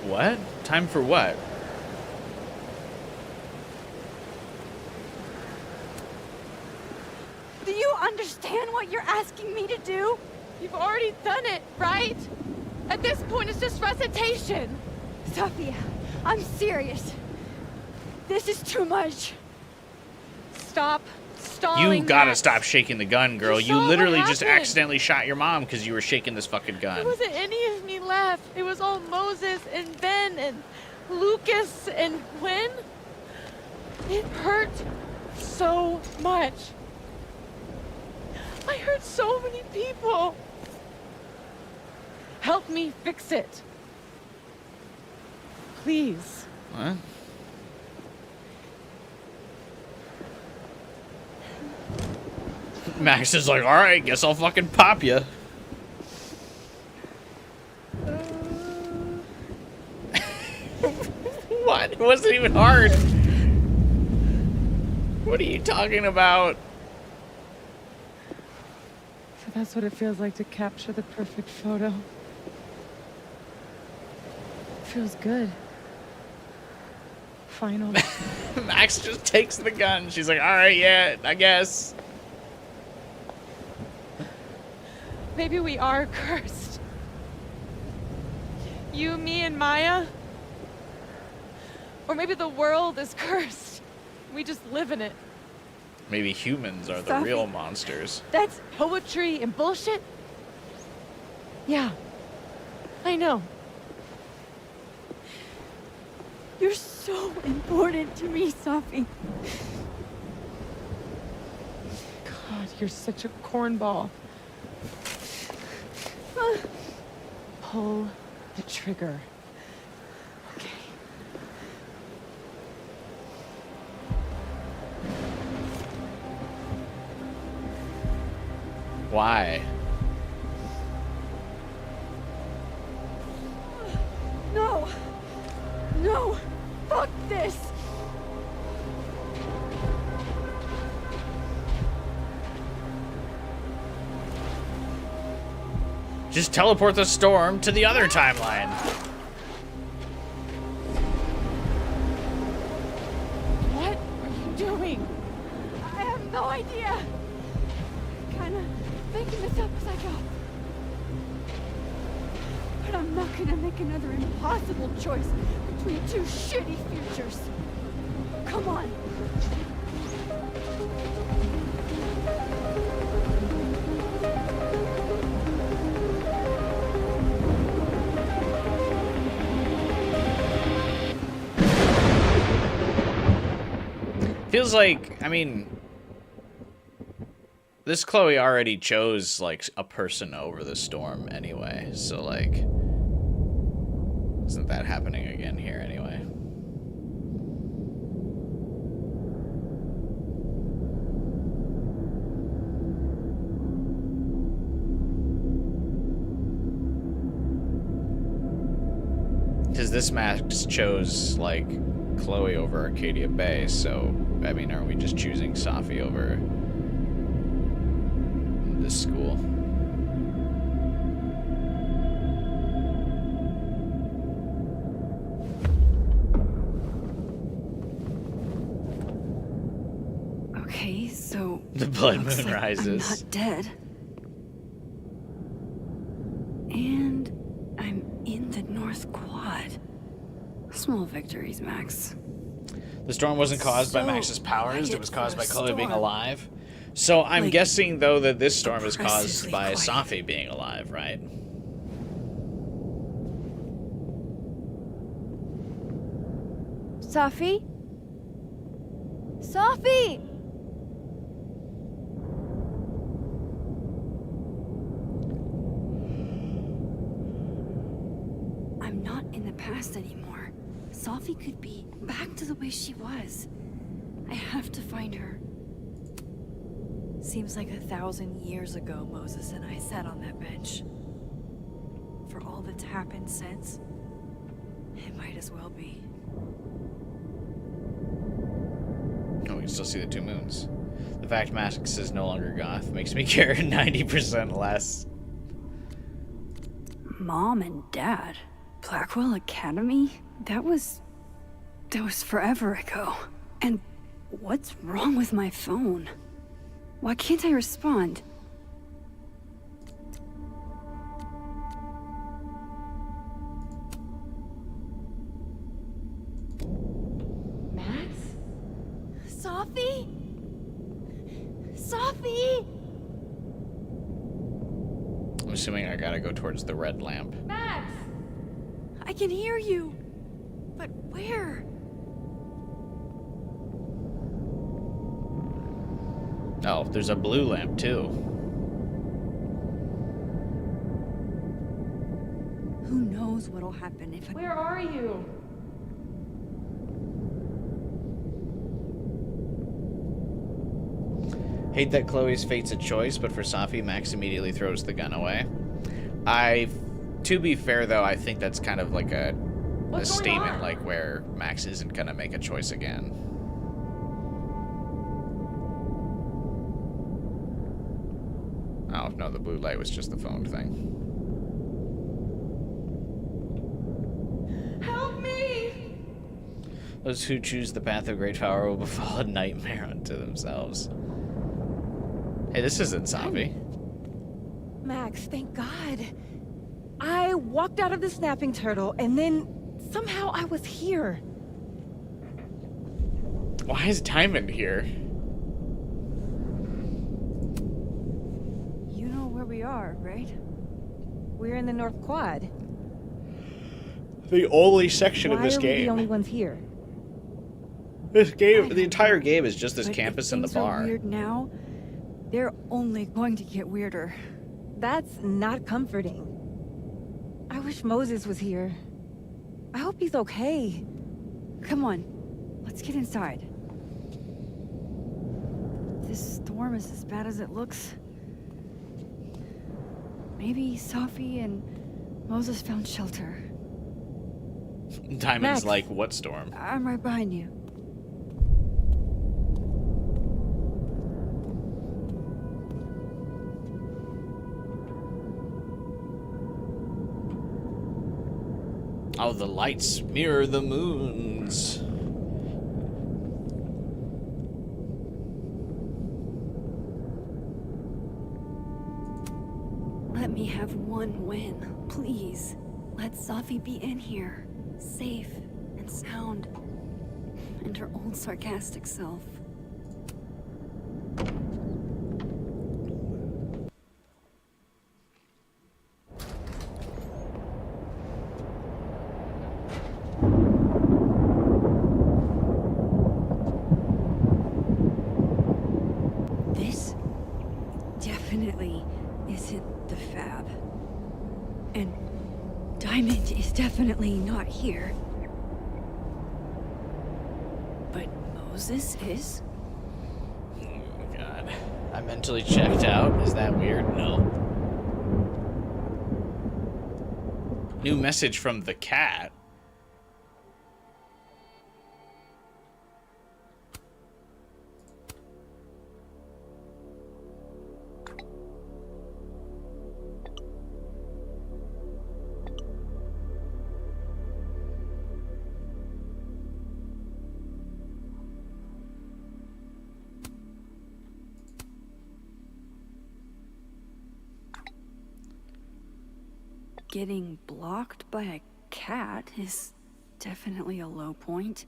What? Time for what? Do you understand what you're asking me to do? You've already done it, right? At this point, it's just recitation. Sophia, I'm serious. This is too much. Stop stalling. You gotta Max. stop shaking the gun, girl. You You saw what literally just happened. accidentally shot your mom because you were shaking this fucking There gun. wasn't any of me left. It was all Moses and Ben and Lucas and Gwen. It hurt so much. I hurt so many people. Help me fix it. Please. What? Max is like, all right, guess I'll fucking pop you. What? It wasn't even hard. What are you talking about? So that's what it feels like to capture the perfect photo. Feels good. Finally. Max just takes the gun. She's like, all right, yeah, I guess. Maybe we are cursed. You, me, and Maya. Or maybe the world is cursed. We just live in it. Maybe humans are the Sophie. real monsters. That's poetry and bullshit? Yeah. I know. You're so important to me, Sophie. God, you're such a cornball. Pull the trigger. Okay. Why? No. No. Fuck this. Just teleport the storm to the other timeline. What are you doing? I have no idea. Kinda making this up as I go. But I'm not gonna make another impossible choice between two shitty futures. Come on. Feels like, I mean, this Chloe already chose, like, a person over the storm anyway, so, like, isn't that happening again here anyway? Because this Max chose, like, Chloe over Arcadia Bay, so, I mean, are we just choosing Safi over this school? Okay, so The blood looks moon like rises. I'm not dead. And I'm in the North Quad. Small victories, Max. The storm wasn't caused by So Max's powers, it was caused by for a Chloe being storm. alive. So I'm Like, guessing, though, that this storm is caused oppressively by quiet. Safi being alive, right? Sophie? Sophie! anymore. Sophie could be back to the way she was. I have to find her. Seems like 1,000 years ago Moses and I sat on that bench. For all that's happened since, it might as well be. Oh, we can still see the two moons. The fact Max is no longer goth makes me care 90% less. Mom and Dad? Blackwell Academy? That was forever ago. And what's wrong with my phone? Why can't I respond? Max? Sophie? Sophie? I'm assuming I gotta go towards the red lamp. Max! I can hear you. But where? Oh, there's a blue lamp too. Who knows what'll happen if I... Where are you? Hate that Chloe's fate's a choice, but for Safi, Max immediately throws the gun away. To be fair though, I think that's kind of like a statement like where Max isn't gonna make a choice again. Oh, no, the blue light was just the phone thing. Help me! Those who choose the path of great power will befall a nightmare unto themselves. Hey, this isn't Safi. Max, thank God. I walked out of the snapping turtle, and then somehow I was here. Why is Diamond here? You know where we are, right? We're in the North Quad. The only section Why of this are we game. the only ones here? This game, the entire game is just this campus and the Things are bar. weird now. They're only going to get weirder. That's not comforting. I wish Moses was here. I hope he's okay. Come on, let's get inside. This storm is as bad as it looks. Maybe Safi and Moses found shelter. Diamond's Max. like, what storm? I'm right behind you. Oh, the lights mirror the moons. Let me have one win, please. Let Safi be in here, safe and sound, and her old sarcastic self. This definitely isn't the Fab. And Diamond is definitely not here. But Moses is? Oh, God. I mentally checked out. Is that weird? No. New message from the cat. Getting blocked by a cat is definitely a low point.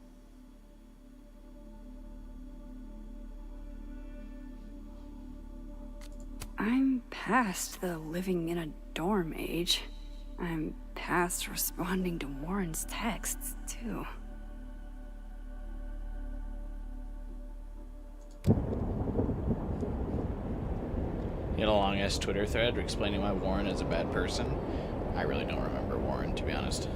I'm past the living in a dorm age. I'm past responding to Warren's texts, too. You had a long-ass Twitter thread explaining why Warren is a bad person. I really don't remember Warren, to be honest.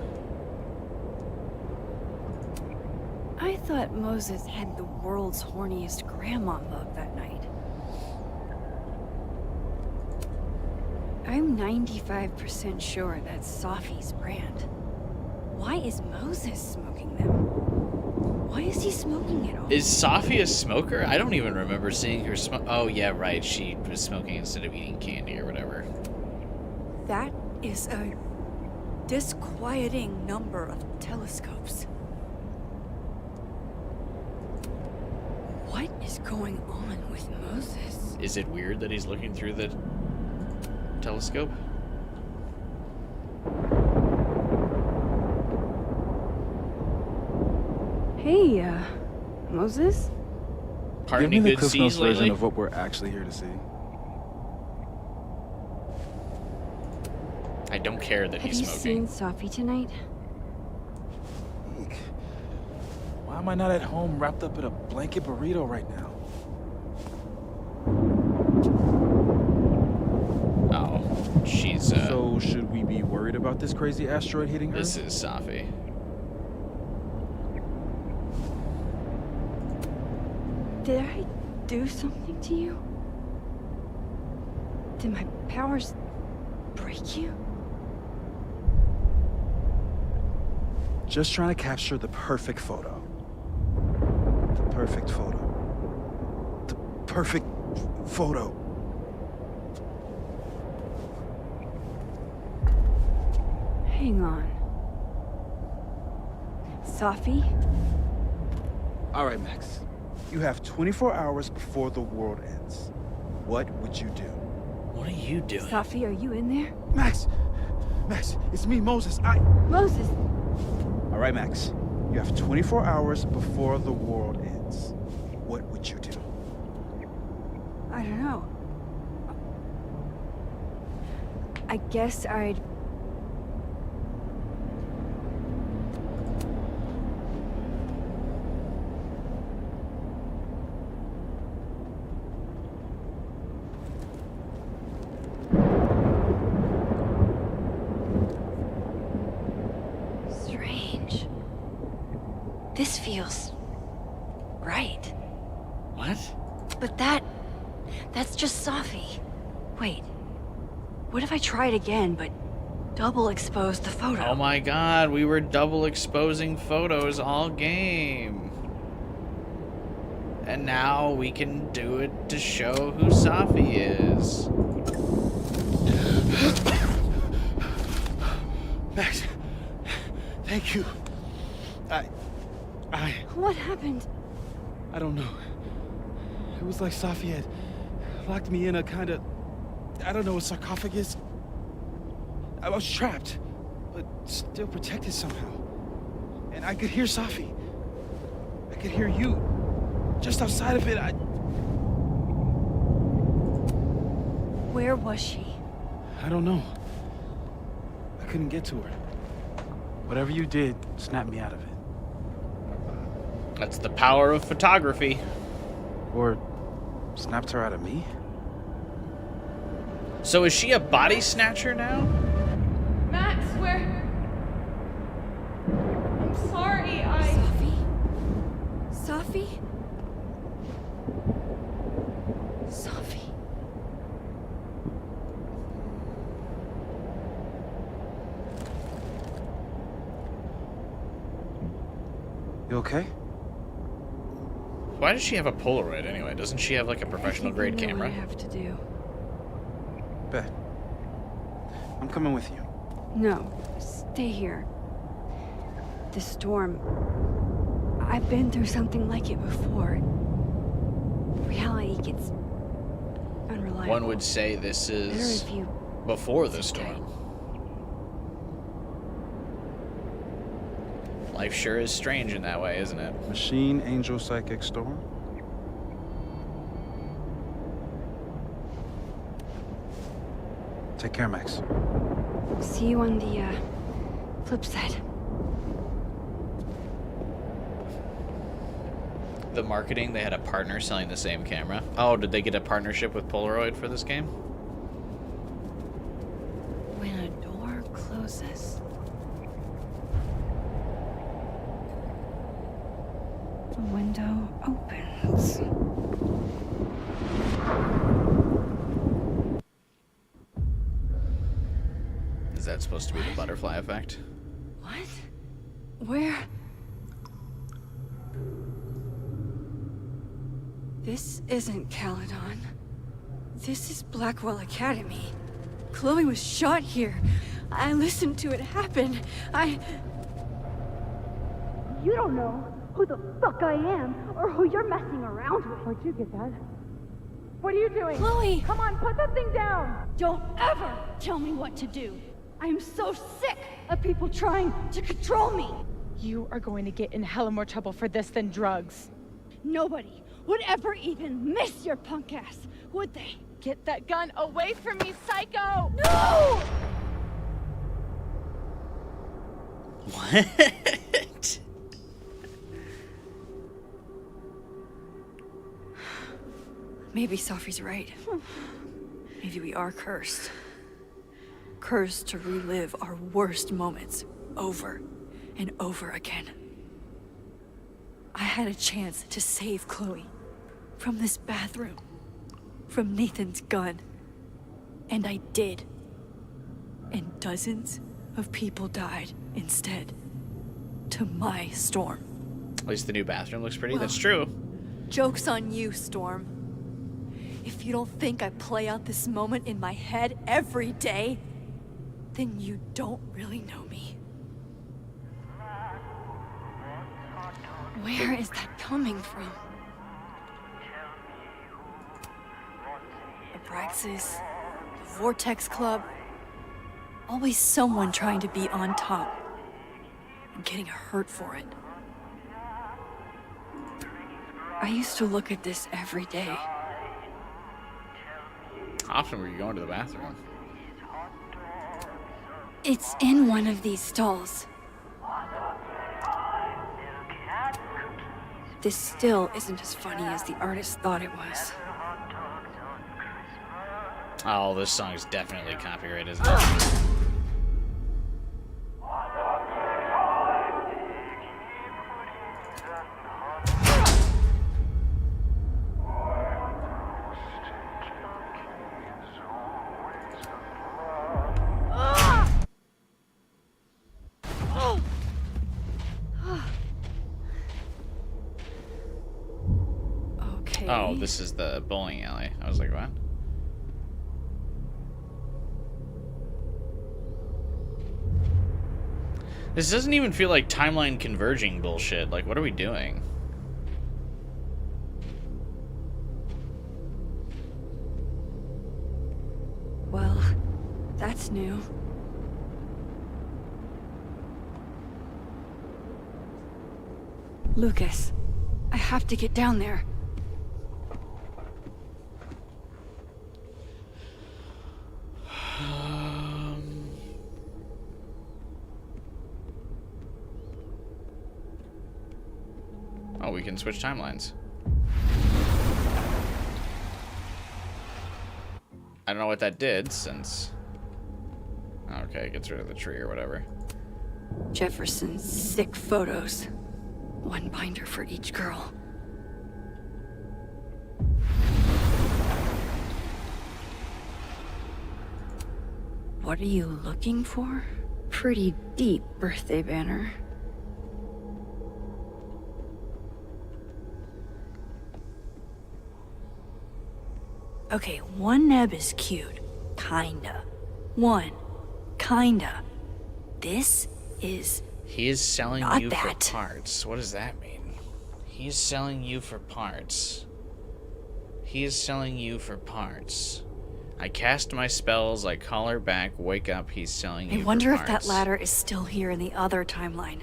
I thought Moses had the world's horniest grandma mug that night. I'm 95% sure that's Safi's brand. Why is Moses smoking them? Why is he smoking it all? Is Safi a smoker? I don't even remember seeing her smoke. Oh, yeah, right. She was smoking instead of eating candy or whatever. That is a disquieting number of telescopes. What is going on with Moses? Is it weird that he's looking through the telescope? Hey, Moses? Pardon Give me the good Cliff Notes seas version lately? of what we're actually here to see. I don't care that Have he's you smoking. seen Safi tonight? Eek. Why am I not at home wrapped up in a blanket burrito right now? Oh, she's, So, should we be worried about this crazy asteroid hitting Earth? This is Safi. Did I do something to you? Did my powers break you? Just trying to capture the perfect photo. The perfect photo. The perfect photo. Hang on. Safi? All right, Max. You have 24 hours before the world ends. What would you do? What are you doing? Safi, are you in there? Max! Max, it's me, Moses. Moses! All right, Max. You have 24 hours before the world ends. What would you do? I don't know. I guess I'd... Strange. This feels... right. What? But that's just Safi. Wait. What if I tried again, but double exposed the photo? Oh my god, we were double exposing photos all game. And now we can do it to show who Safi is. Max, thank you. What happened? I don't know. It was like Safi had locked me in a kind of, I don't know, a sarcophagus. I was trapped, but still protected somehow. And I could hear Safi. I could hear you. Just outside of it, Where was she? I don't know. I couldn't get to her. Whatever you did snapped me out of it. That's the power of photography. Or snapped her out of me? So is she a body snatcher now? Max, where? I'm sorry, Safi? Safi? You okay? Why does she have a Polaroid anyway? Doesn't she have like a professional grade camera? I have to do. Bet. I'm coming with you. No, stay here. The storm. I've been through something like it before. Reality gets unreliable. One would say this is Better if you before the storm. Life sure is strange in that way, isn't it? Machine, Angel, Psychic, Storm. Take care, Max. See you on the flip side. The marketing, they had a partner selling the same camera. Oh, did they get a partnership with Polaroid for this game? When a door closes. window opens. Is that supposed to be the butterfly effect? What? Where? This isn't Caledon. This is Blackwell Academy. Chloe was shot here. I listened to it happen. You don't know who the fuck I am or who you're messing around with. Where'd you get that? What are you doing? Chloe! Come on, put that thing down! Don't ever tell me what to do. I'm so sick of people trying to control me. You are going to get in hella more trouble for this than drugs. Nobody would ever even miss your punk ass, would they? Get that gun away from me, psycho! No! What? Maybe Sophie's right. Maybe we are cursed. Cursed to relive our worst moments over and over again. I had a chance to save Chloe from this bathroom, from Nathan's gun, and I did. And dozens of people died instead. To my Storm. At least the new bathroom looks pretty. Well, That's true. Joke's on you, Storm. If you don't think I play out this moment in my head every day, then you don't really know me. Where is that coming from? Abraxas, the Vortex Club. Always someone trying to be on top and getting hurt for it. I used to look at this every day. How often were you going to the bathroom? It's in one of these stalls. This still isn't as funny as the artist thought it was. Oh, this song is definitely copyrighted, isn't it? Okay. Oh, this is the bowling alley. I was like, what? This doesn't even feel like timeline converging bullshit. Like, what are we doing? Well, that's new. Lucas, I have to get down there. Oh, we can switch timelines. I don't know what that did since... Okay, it gets rid of the tree or whatever. Jefferson's sick photos. One binder for each girl. What are you looking for? Pretty deep birthday banner. Okay, one neb is cute. Kinda. One. Kinda. This is... He is selling Not you that. for parts. What does that mean? He's selling you for parts. He is selling you for parts. I cast my spells, I call her back, wake up, he's selling you I wonder for if that parts. ladder is still here in the other timeline.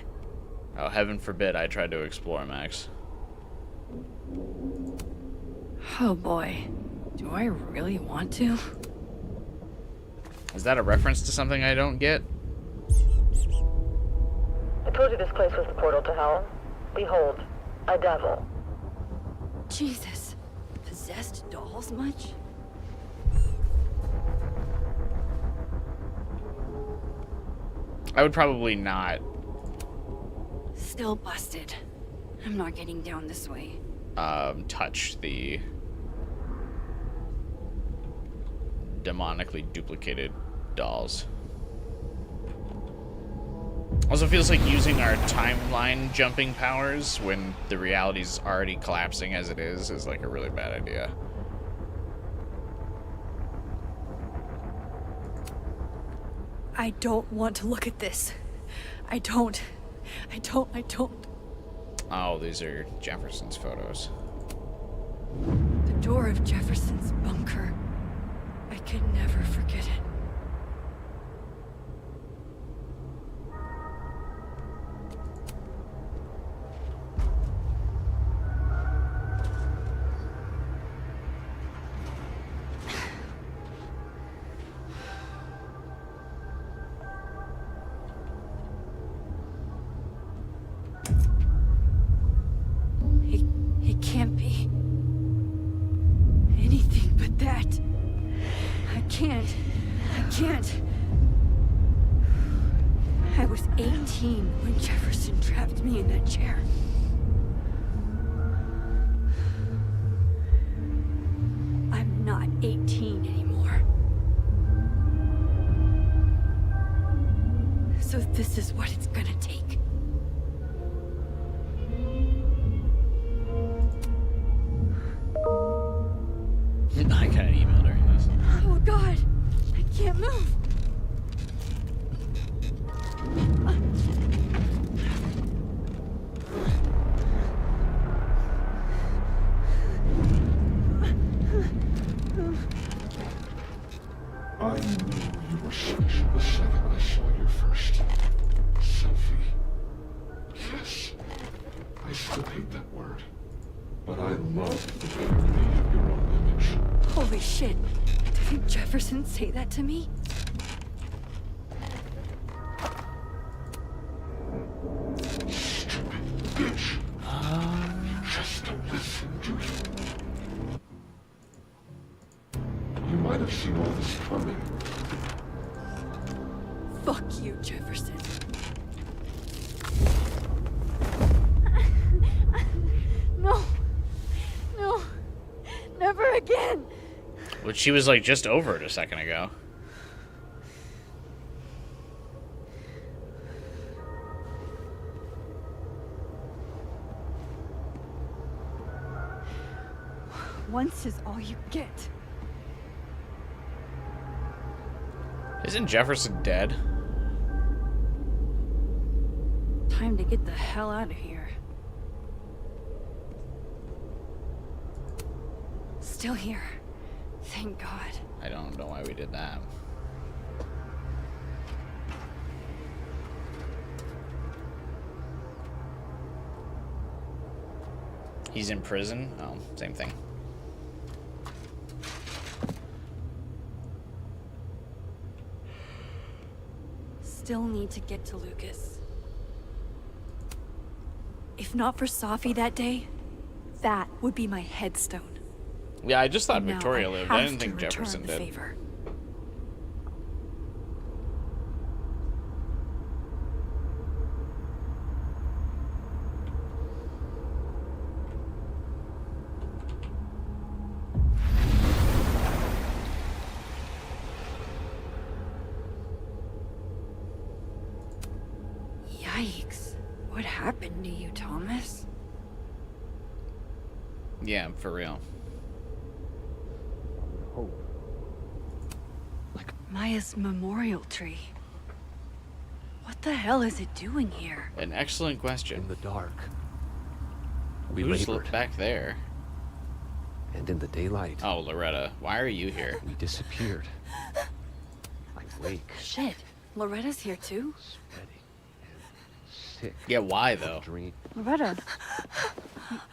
Oh, heaven forbid I tried to explore, Max. Oh boy. Do I really want to? Is that a reference to something I don't get? I told you this place was the portal to hell. Behold, a devil. Jesus. Possessed dolls much? I would probably not. Still busted. I'm not getting down this way. touch the demonically duplicated dolls. Also feels like using our timeline jumping powers when the reality's already collapsing as it is like a really bad idea. I don't want to look at this. I don't. Oh, these are Jefferson's photos. The door of Jefferson's bunker. I can never forget it. It can't be anything but that. I can't. I was 18 when Jefferson trapped me in that chair. I'm not 18 anymore. So this is what it's gonna take. I got an email during this. Oh God, I can't move. I knew you were special the second I saw your first selfie. Yes, I still hate that word, but I love the purity of your own image. Holy shit, didn't Jefferson say that to me? Stupid bitch. Just don't listen to you. You might have seen all this coming. Fuck you, Jefferson. No. No. Never again. Which she was like just over it a second ago. Once is all you get. Isn't Jefferson dead? Time to get the hell out of here. Still here. Thank God. I don't know why we did that. He's in prison? Oh, same thing. Still need to get to Lucas. If not for Safi that day, that would be my headstone. Yeah, I just thought Now Victoria I lived. I have didn't to think return Jefferson the did. favor. Yikes. What happened to you, Thomas? Yeah, for real. Maya's memorial tree. What the hell is it doing here? An excellent question. In the dark, we Who's labored. back there? And in the daylight, Oh, Loretta, why are you here? we disappeared. I wake, Shit. Loretta's here too? sick. Yeah, why though? Dream. Loretta,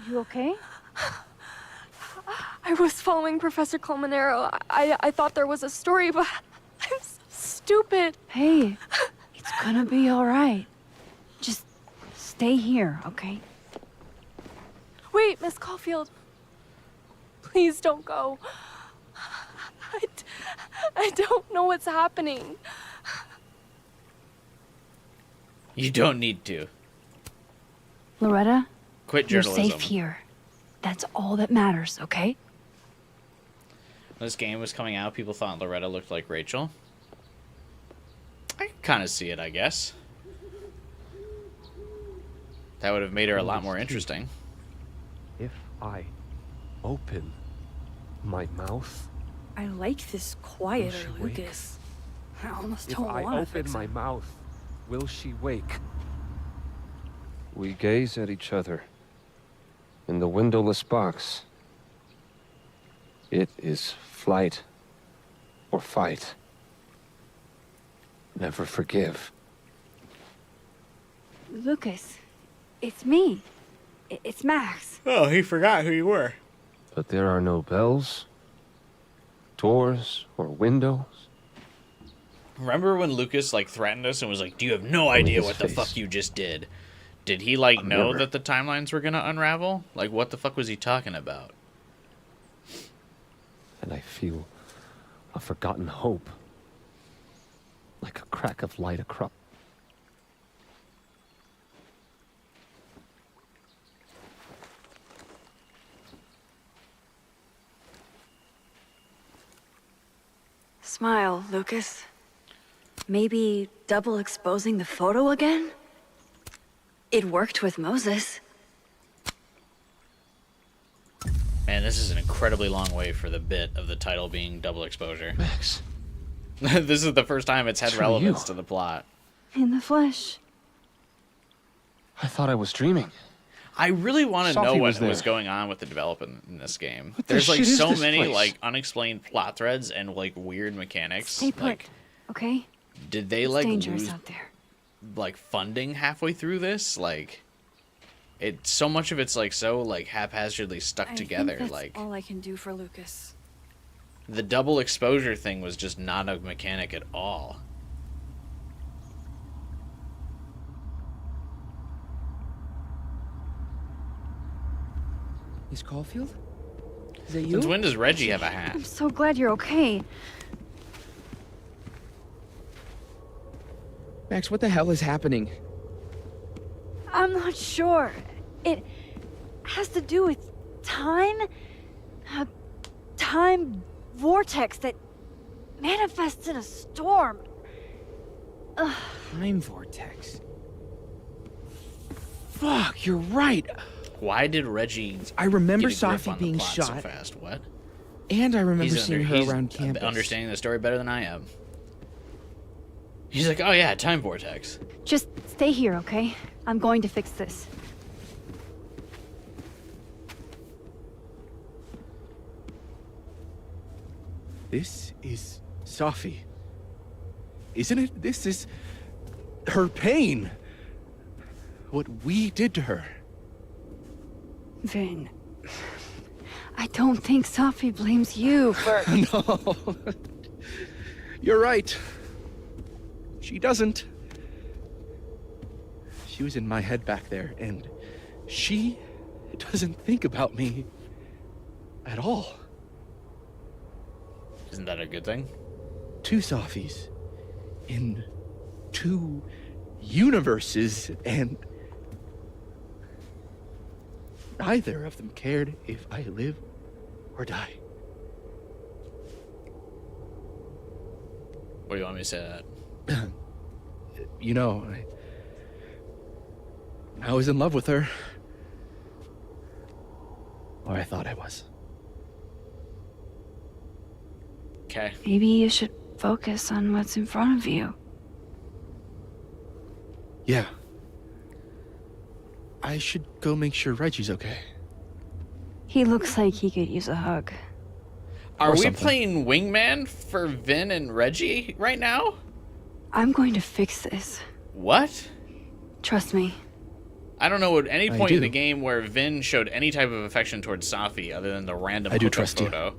you okay? I was following Professor Colmenero. I thought there was a story, but I'm so stupid. Hey, it's gonna be all right. Just stay here, okay? Wait, Miss Caulfield. Please don't go. I don't know what's happening. You don't need to. Loretta, Quit You're journalism. safe here. That's all that matters, okay? When this game was coming out, people thought Loretta looked like Rachel. I can kind of see it, I guess. That would have made her a lot more interesting. If I open my mouth, I like this quieter, she wake? Lucas. I almost if don't I want to open fix my it. mouth, will she wake? We gaze at each other in the windowless box. It is flight or fight. Never forgive. Lucas, it's me. It's Max. Oh, he forgot who you were. But there are no bells, doors, or windows. Remember when Lucas like threatened us and was like, "Do you have no idea what the fuck you just did?" Did he like know that the timelines were gonna unravel? Like, what the fuck was he talking about? And I feel a forgotten hope. Like a crack of light across. Smile, Lucas. Maybe double exposing the photo again? It worked with Moses. Man, this is an incredibly long way for the bit of the title being double exposure. Max. This is the first time it's had It's really relevance you. to the plot. In the flesh. I thought I was dreaming. I really want to know Sophie what was was there. going on with the development in this game. What the There's like shit is so this many place? like unexplained plot threads and like weird mechanics. Stay put, Like, okay? did they It's like dangerous lose out there. like funding halfway through this? Like, it so much of it's like so like haphazardly stuck I together. think that's Like all I can do for Lucas. the double exposure thing was just not a mechanic at all. Miss Caulfield? Is that you? Since when does Reggie have a hat? I'm so glad you're okay. Max, what the hell is happening? I'm not sure. It has to do with time. A time vortex that manifests in a storm. Ugh. Time vortex. Fuck, you're right. Why did Reggie? I remember get a grip Sophie on the being plot shot. so fast. What? And I remember seeing her he's around campus. understanding the story better than I am. He's like, oh yeah, time vortex. Just stay here, okay? I'm going to fix this. This is Sophie. Isn't it? This is her pain. What we did to her. Vin, I don't think Sophie blames you for... No. You're right. She doesn't. She was in my head back there, and she doesn't think about me at all. Isn't that a good thing? Two Sophies in two universes, and neither of them cared if I live or die. What do you want me to say to that? You know, I was in love with her. Or I thought I was. Okay. Maybe you should focus on what's in front of you. Yeah. I should go make sure Reggie's okay. He looks like he could use a hug. Are Or we something. playing wingman for Vin and Reggie right now? I'm going to fix this. What? Trust me. I don't know at any I point in do. the game where Vin showed any type of affection towards Safi other than the random I do hookup trust you. photo.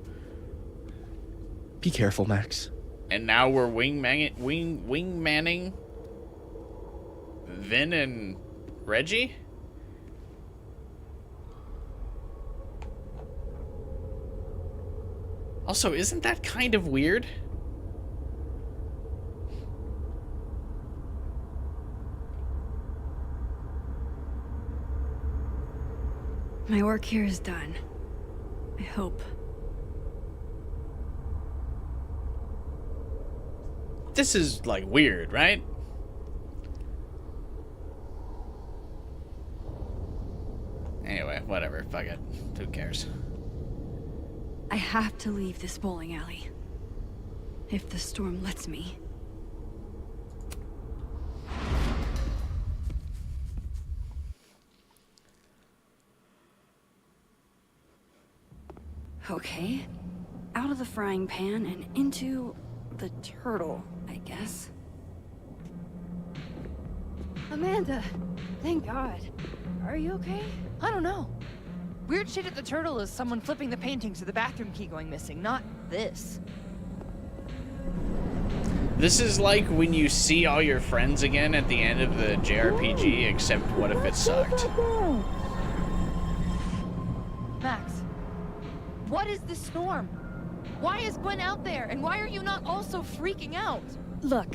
Be careful, Max. And now we're wingmanning Vin and Reggie? Also, isn't that kind of weird? My work here is done. I hope. This is, like, weird, right? Anyway, whatever. Fuck it. Who cares? I have to leave this bowling alley. If the storm lets me. Okay. Out of the frying pan and into the turtle, I guess. Amanda, thank God. Are you okay? I don't know. Weird shit at the turtle is someone flipping the painting to the bathroom key going missing, not this. This is like when you see all your friends again at the end of the JRPG, except what if it sucked? Max, what is this storm? Why is Gwen out there, and why are you not also freaking out? Look.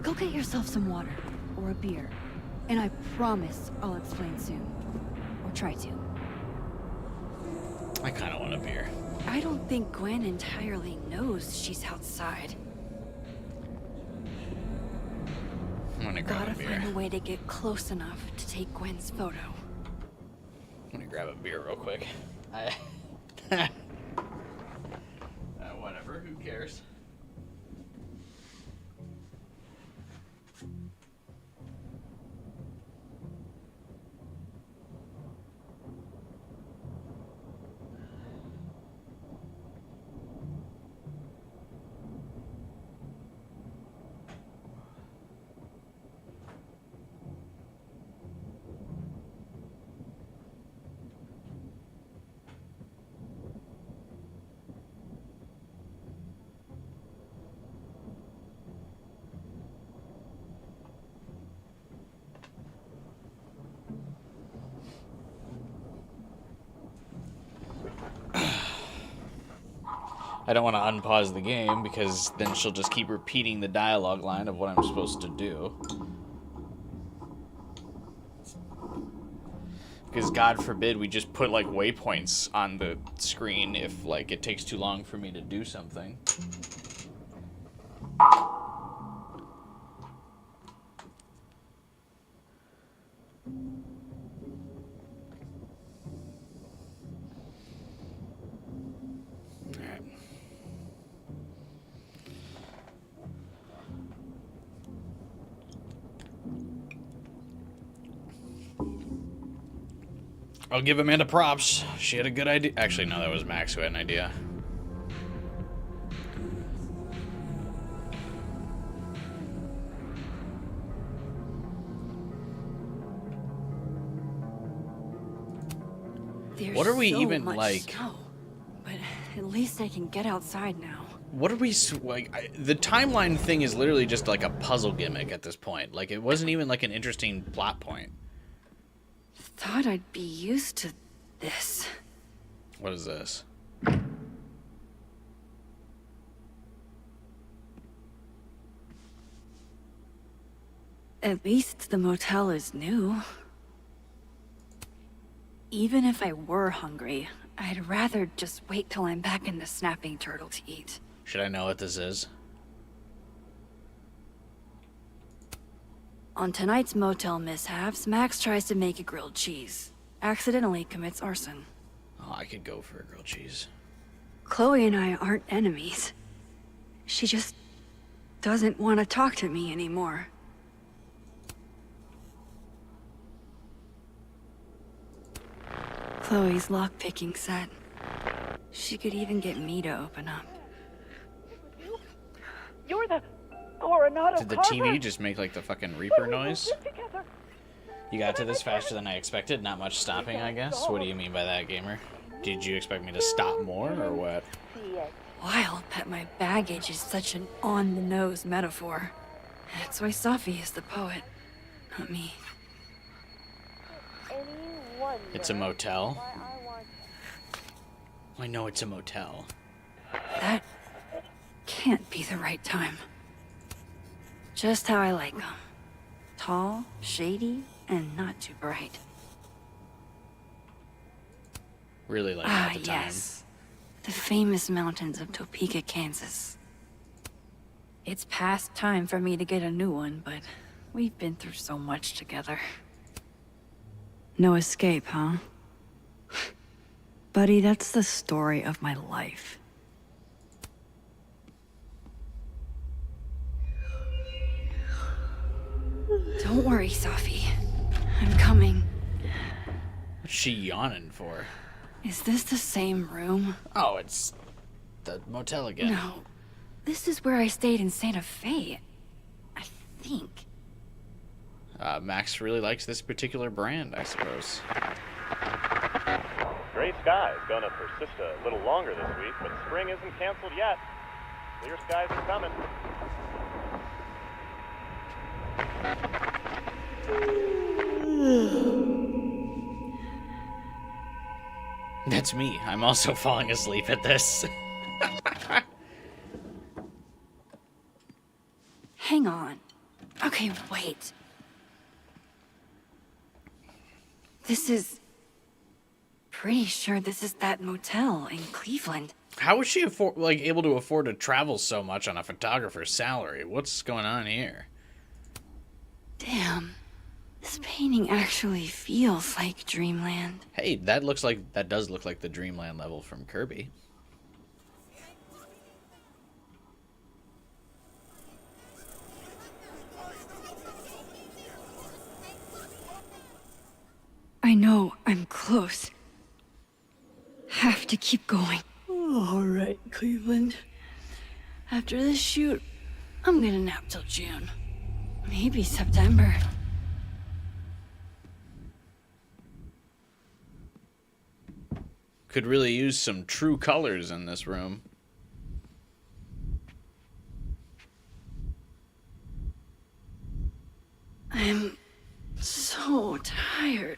Go get yourself some water, or a beer. And I promise I'll explain soon. Or try to. I kind of want a beer. I don't think Gwen entirely knows she's outside. I'm gonna grab Gotta a beer. find a way to get close enough to take Gwen's photo. I'm gonna grab a beer real quick. Whatever, who cares? I don't want to unpause the game because then she'll just keep repeating the dialogue line of what I'm supposed to do. Because God forbid we just put like waypoints on the screen if like it takes too long for me to do something. I'll give Amanda props. She had a good idea. Actually, no, that was Max who had an idea. There's What are we so even much like? snow, but at least I can get outside now. What are we like? The timeline thing is literally just like a puzzle gimmick at this point. Like it wasn't even like an interesting plot point. Thought I'd be used to this. What is this? At least the motel is new. Even if I were hungry, I'd rather just wait till I'm back in the Snapping Turtle to eat. Should I know what this is? On tonight's motel mishaps, Max tries to make a grilled cheese. Accidentally commits arson. Oh, I could go for a grilled cheese. Chloe and I aren't enemies. She just doesn't want to talk to me anymore. Chloe's lockpicking set. She could even get me to open up. You're the Coronado Did the Carver. TV just make like the fucking Reaper noise? You got to this faster than I expected. Not much stopping, I guess. What do you mean by that, gamer? Did you expect me to stop more, or what? Wild that my baggage is such an on-the-nose metaphor. That's why Safi is the poet, not me. It's a motel? I know it's a motel. That can't be the right time. Just how I like them. Tall, shady, and not too bright. Really like Ah, all the time. yes. The famous mountains of Topeka, Kansas. It's past time for me to get a new one, but we've been through so much together. No escape, huh? Buddy, that's the story of my life. Don't worry, Safi. I'm coming. What's she yawning for? Is this the same room? Oh, it's the motel again. No. This is where I stayed in Santa Fe. I think. Max really likes this particular brand, I suppose. Gray sky is gonna persist a little longer this week, but spring isn't canceled yet. Clear skies are coming. That's me. I'm also falling asleep at this. Hang on. Okay, wait. This is... Pretty sure this is that motel in Cleveland. How was she able to afford to travel so much on a photographer's salary? What's going on here? Damn. This painting actually feels like Dreamland. Hey, that does look like the Dreamland level from Kirby. I know I'm close. Have to keep going. All right, Cleveland. After this shoot, I'm gonna nap till June. Maybe September. Could really use some true colors in this room. I'm so tired.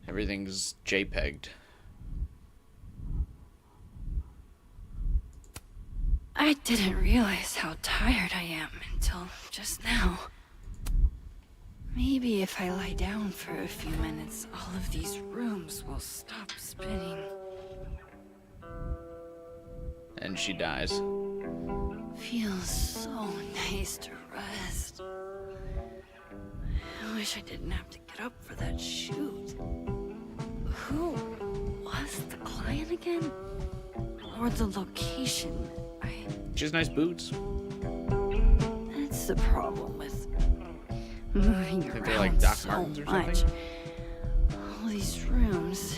Everything's JPEG'd. I didn't realize how tired I am until just now. Maybe if I lie down for a few minutes, all of these rooms will stop spinning. And she dies. Feels so nice to rest. I wish I didn't have to get up for that shoot. Who was the client again? Or the location? She has nice boots. That's the problem with moving I think around they're like Doc so Martens or much. something. All these rooms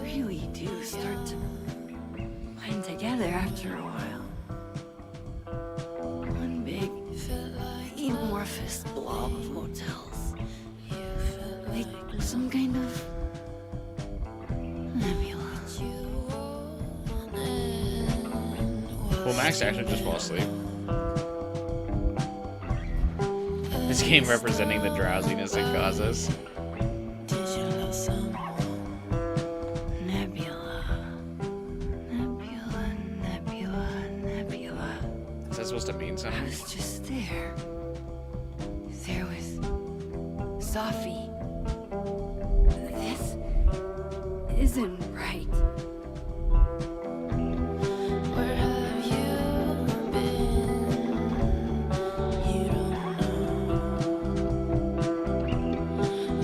really do start to blend together after a while. One big amorphous blob of motels. Like some kind of nebula. Well, Max actually just fall asleep. This game representing the drowsiness it causes. Nebula. Nebula, nebula, nebula. Is that supposed to mean I something? was just there. There with Safi. This isn't right. Where have you been? You don't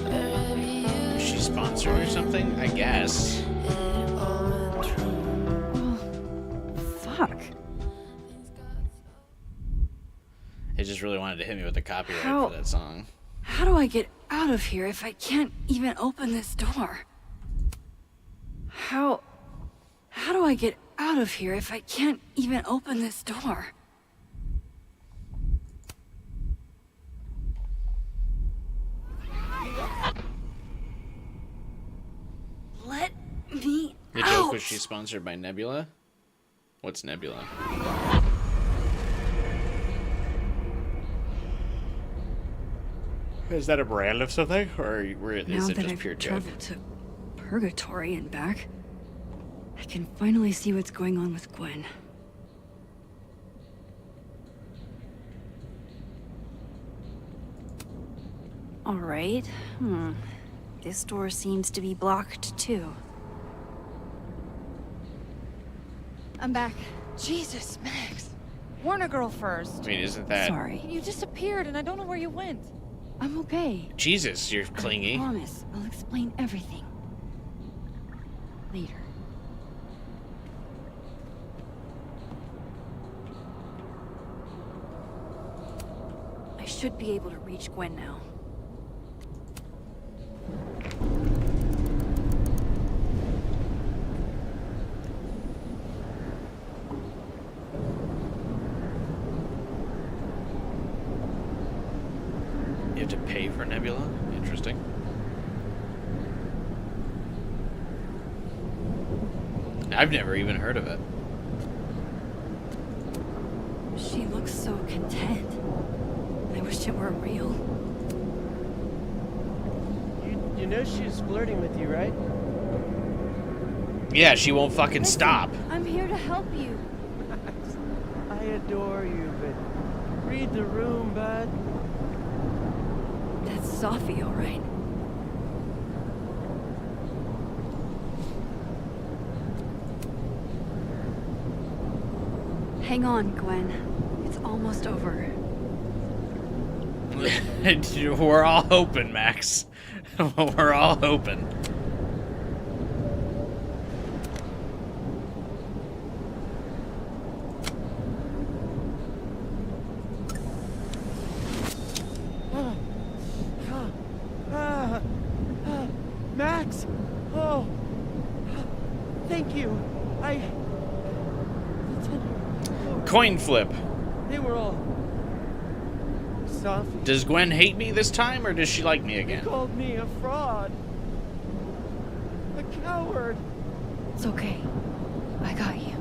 know. Is she sponsored or something? I guess. Fuck. It just really wanted to hit me with the copyright How- for that song. How do I get out of here if I can't even open this door? How do I get out of here if I can't even open this door? Let me The out! joke was she's sponsored by Nebula. What's Nebula? Is that a brand of something, or is Now it that just I've pure joke? traveled to Purgatory and back, I can finally see what's going on with Gwen. All right. This door seems to be blocked too. I'm back. Jesus, Max. Warn a girl first. I mean, isn't that... Sorry. You disappeared and I don't know where you went. I'm okay. Jesus, you're clingy. I promise. I'll explain everything. Later. I should be able to reach Gwen now. You have to pay for Nebula? Interesting. I've never even heard of it. She looks so content. I wish it were real. You know she's flirting with you, right? Yeah, she won't fucking stop. I'm here to help you. I adore you, but read the room, bud. That's Sophie, all right. Hang on, Gwen. It's almost over. We're all hoping, Max. We're all hoping. Max! Oh! Thank you. Coin flip. They were all... Sophie. Does Gwen hate me this time, or does she like me again? He called me a fraud. A coward. It's okay. I got you.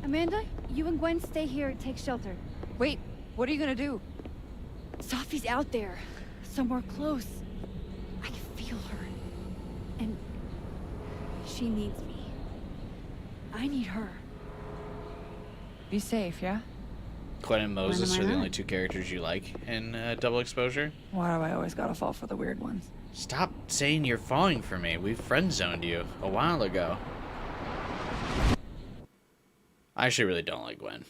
Amanda, you and Gwen stay here and take shelter. Wait, what are you gonna do? Sophie's out there. Somewhere close. I can feel her. And she needs me. I need her. Be safe, yeah? Gwen and Moses When am are I the not? only two characters you like in Double Exposure. Why do I always gotta fall for the weird ones? Stop saying you're falling for me. We friend-zoned you a while ago. I actually really don't like Gwen.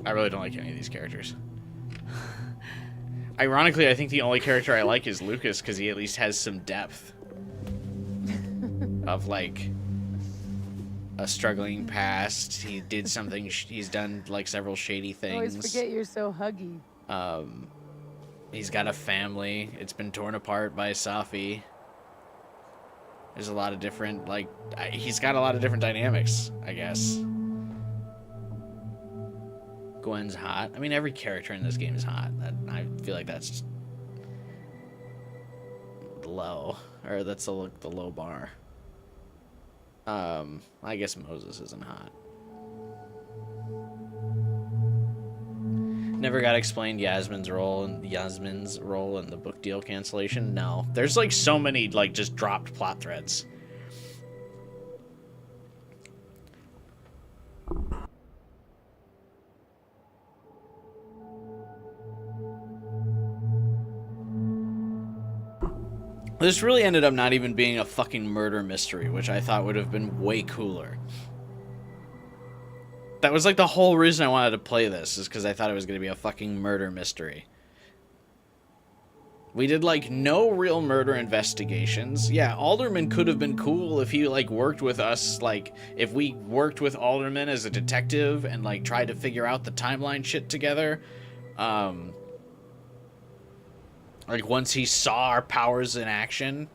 I really don't like any of these characters. Ironically, I think the only character I like is Lucas, because he at least has some depth. Of, like, a struggling past. He did something, he's done, like, several shady I always things. forget you're so huggy. He's got a family. It's been torn apart by Safi. There's a lot of different, like, he's got a lot of different dynamics, I guess. Gwen's hot. I mean, every character in this game is hot. I feel like that's low, or that's the low bar. I guess Moses isn't hot. Never got explained Yasmin's role in the book deal cancellation. No, there's like so many like just dropped plot threads. This really ended up not even being a fucking murder mystery, which I thought would have been way cooler. That was like the whole reason I wanted to play this, is because I thought it was going to be a fucking murder mystery. We did like no real murder investigations. Yeah, Alderman could have been cool if he like worked with us, like if we worked with Alderman as a detective and like tried to figure out the timeline shit together. Like, once he saw our powers in action,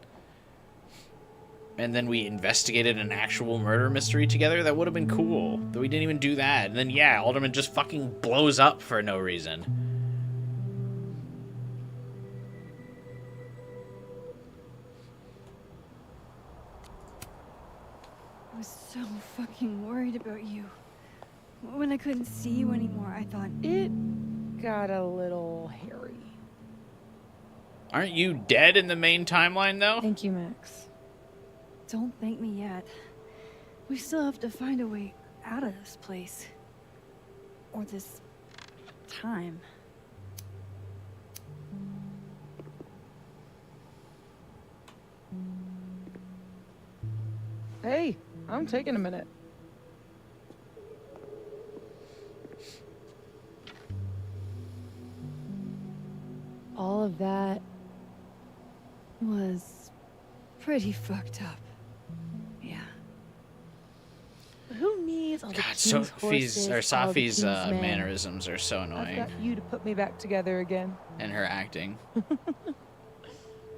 and then we investigated an actual murder mystery together, that would have been cool. But we didn't even do that. And then, yeah, Alderman just fucking blows up for no reason. I was so fucking worried about you. When I couldn't see you anymore, I thought It got a little hairy. Aren't you dead in the main timeline, though? Thank you, Max. Don't thank me yet. We still have to find a way out of this place. Or this time. Hey, I'm taking a minute. All of that was pretty fucked up. Yeah. Who needs all the God, king's horses, all the Safi's king's men? mannerisms are so I've annoying. got you to put me back together again. And her acting.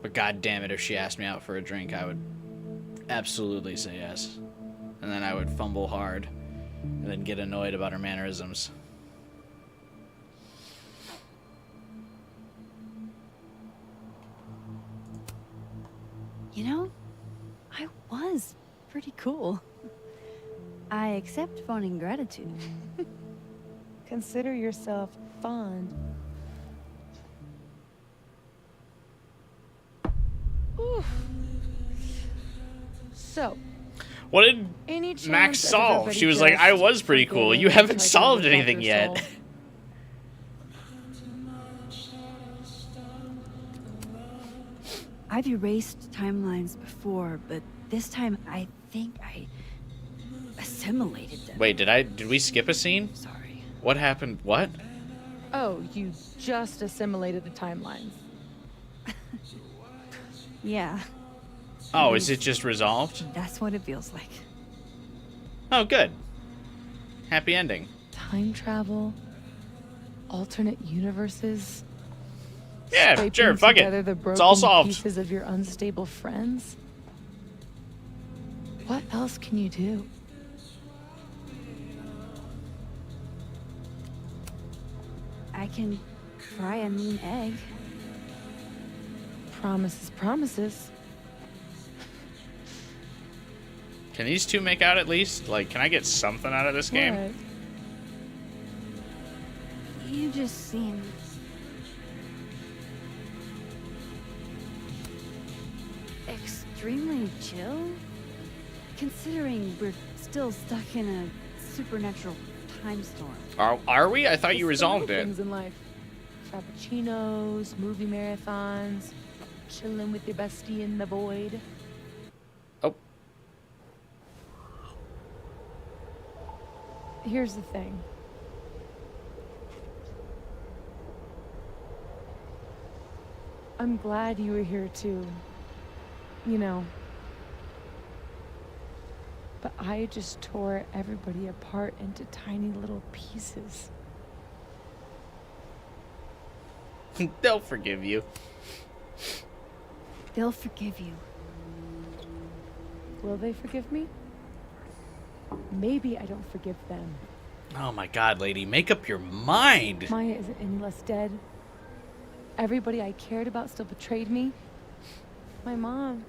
But god damn it, if she asked me out for a drink, I would absolutely say yes. And then I would fumble hard and then get annoyed about her mannerisms. You know, I was pretty cool. I accept fun and gratitude. Consider yourself fond. Oof. So, What did any chance Max solve? everybody She was like, I just was pretty cool. forgetting You haven't tried to solved look after anything yet. Saul? I've erased timelines before, but this time I think I assimilated them. Wait, did we skip a scene? Sorry. What happened? What? Oh, you just assimilated the timelines. Yeah, Oh, is it just resolved? that's what it feels like. Oh, good. Happy ending. Time travel, alternate universes. Yeah, scraping sure, fuck together it. The It's all broken solved. pieces of your unstable friends. What else can you do? I can fry a mean egg. Promises, promises. Can these two make out at least? Like, can I get something out of this game? What? You just seem extremely chill, considering we're still stuck in a supernatural time storm. Are we? I thought you There's so many resolved it. things in life. Frappuccinos, movie marathons, chilling with your bestie in the void. Oh. Here's the thing. I'm glad you were here too. You know. But I just tore everybody apart into tiny little pieces. They'll forgive you. They'll forgive you. Will they forgive me? Maybe I don't forgive them. Oh my god, lady, make up your mind. Maya isn't any less dead. Everybody I cared about still betrayed me. My mom.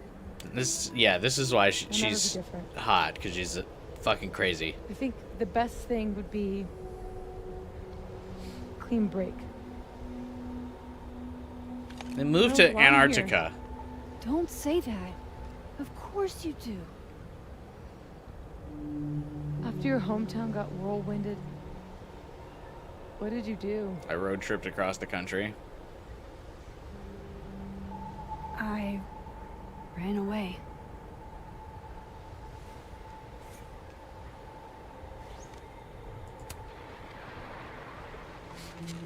This is why she's be different. hot, because she's fucking crazy. I think the best thing would be clean break. Then move No, to while I'm Antarctica. Don't say that. Of course you do. After your hometown got whirlwinded, what did you do? I road tripped across the country. I ran away.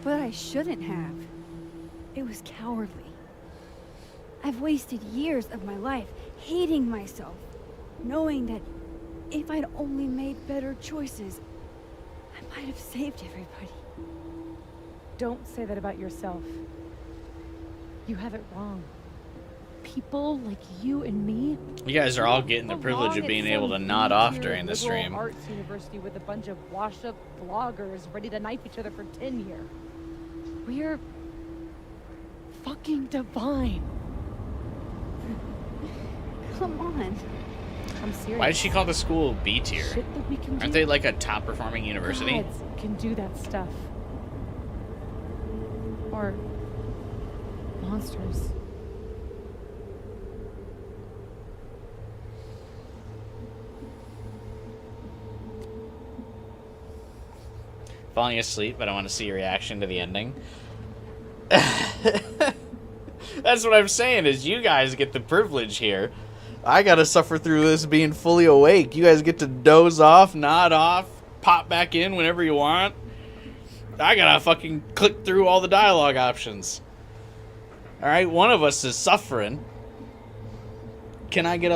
But I shouldn't have. It was cowardly. I've wasted years of my life hating myself, knowing that if I'd only made better choices, I might have saved everybody. Don't say that about yourself. You have it wrong. People like you and me. You guys are all getting the privilege of being able to nod off during the stream. Arts university with a bunch of washed-up bloggers ready to knife each other for tenure. We're fucking divine. Come on. I'm serious. Why did she call the school B tier? Shit that we can Aren't do. they like a top performing university? Gods can do that stuff. Or monsters. Falling asleep, but I want to see your reaction to the ending. That's what I'm saying, is you guys get the privilege here. I gotta suffer through this being fully awake. You guys get to doze off, nod off, pop back in whenever you want. I gotta fucking click through all the dialogue options. Alright, one of us is suffering. Can I get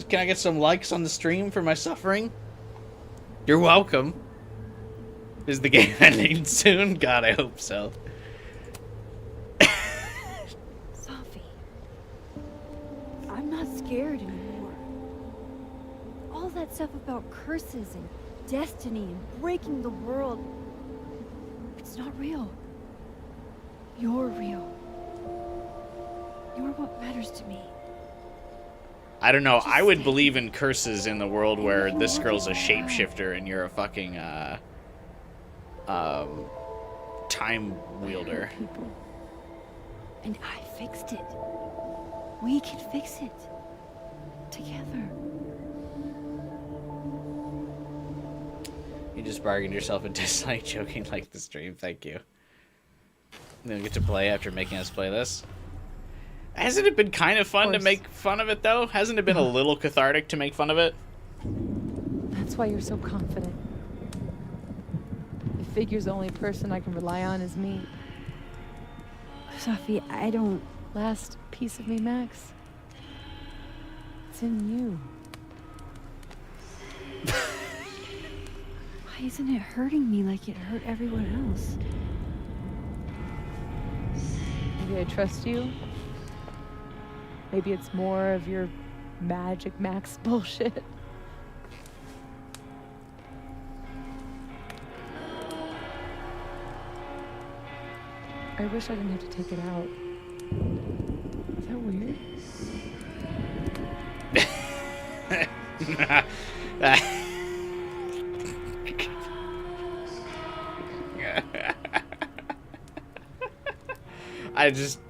Can I get some likes on the stream for my suffering? You're welcome. Is the game ending soon? God, I hope so. Sophie, I'm not scared anymore. All that stuff about curses and destiny and breaking the world, it's not real. You're real. You're what matters to me. I don't know. I would believe in curses in the world where this girl's a shapeshifter and you're a fucking time wielder. And I fixed it. We can fix it. Together. You just bargained yourself a dislike joking like the stream. Thank you. You don't get to play after making us play this. Hasn't it been kind of fun to make fun of it, though? Hasn't it been a little cathartic to make fun of it? That's why you're so confident. It figures the only person I can rely on is me. Sophie, I don't... Last piece of me, Max. It's in you. Why isn't it hurting me like it hurt everyone else? Maybe I trust you. Maybe it's more of your Magic Max bullshit. I wish I didn't have to take it out. Is that weird? I just...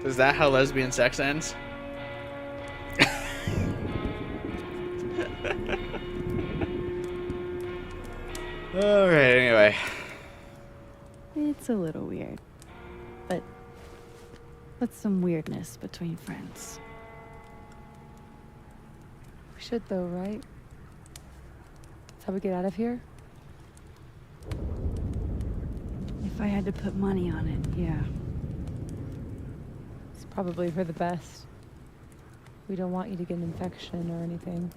Is that how lesbian sex ends? Alright, anyway. It's a little weird. But what's some weirdness between friends? We should though, right? That's how we get out of here? If I had to put money on it, yeah. It's probably for the best. We don't want you to get an infection or anything.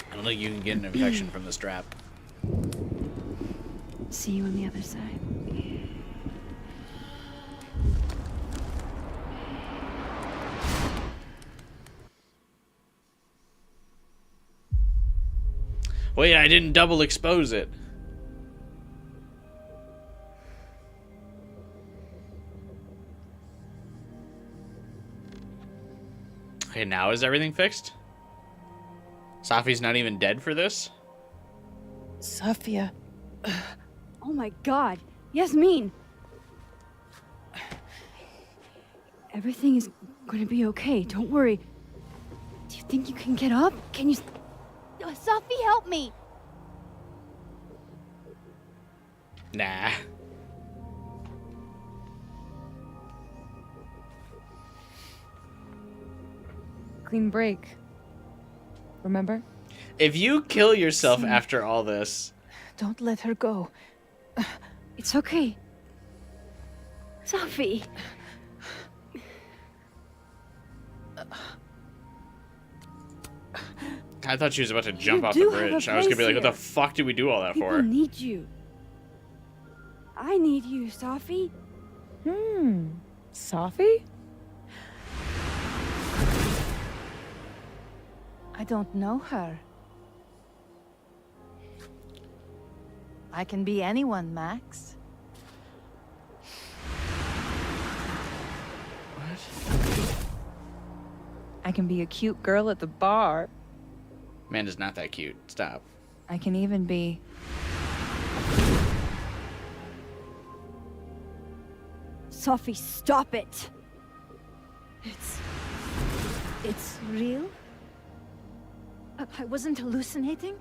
I don't think you can get an infection from the strap. See you on the other side. Wait, I didn't double expose it. Okay, now is everything fixed? Safi's not even dead for this? Sophia. Oh my god. Yasmin! Everything is gonna be okay. Don't worry. Do you think you can get up? Can you... Sophie, help me! Nah. Clean break. Remember? If you kill yourself after all this... Don't let her go. It's okay. Sophie! I thought she was about to jump You off do the have a bridge. I was gonna be like, what the place fuck did we do all that People for? need you. I need you, Sophie. Sophie? I don't know her. I can be anyone, Max. I can be a cute girl at the bar. Amanda's not that cute. Stop. I can even be... Sophie, stop it! It's real? I wasn't hallucinating?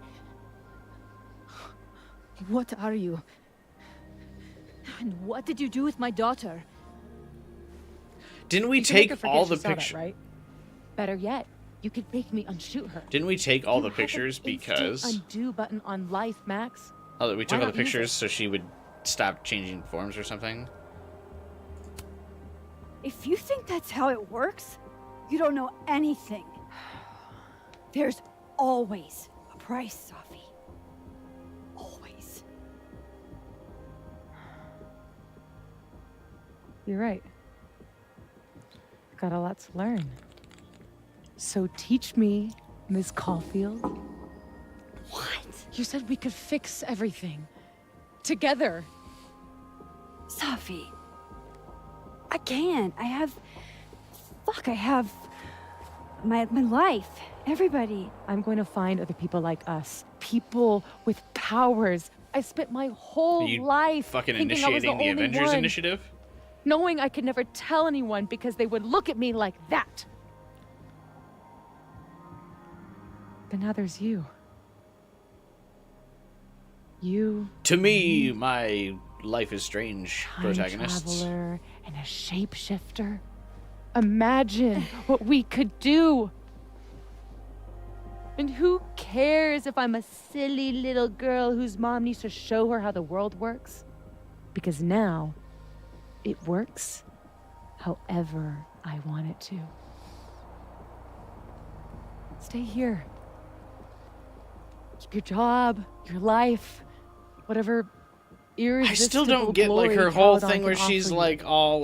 What are you? And what did you do with my daughter? Didn't we You can make her take forget all she the saw that, pictures? right? Better yet, you could make me unshoot her. Didn't we take all You the have an pictures instant because... undo button on life, Max. Oh, we took Why all the not use pictures it? so she would stop changing forms or something? If you think that's how it works, you don't know anything. There's always a price, Sophie. Always. You're right. Got a lot to learn. So teach me, Miss Caulfield. What? You said we could fix everything. Together. Sophie. I can't. I have my life. Everybody. I'm going to find other people like us. People with powers. I spent my whole Are you life fucking thinking I was the initiating the only Avengers one, Initiative? knowing I could never tell anyone because they would look at me like that. But now there's you. You. To me, my Life is Strange Time protagonists. traveler and a shapeshifter. Imagine what we could do. And who cares if I'm a silly little girl whose mom needs to show her how the world works? Because now, it works however I want it to. Stay here. Keep your job, your life, whatever I irresistible still don't get like glory her whole Caledon thing where can she's offer you. like all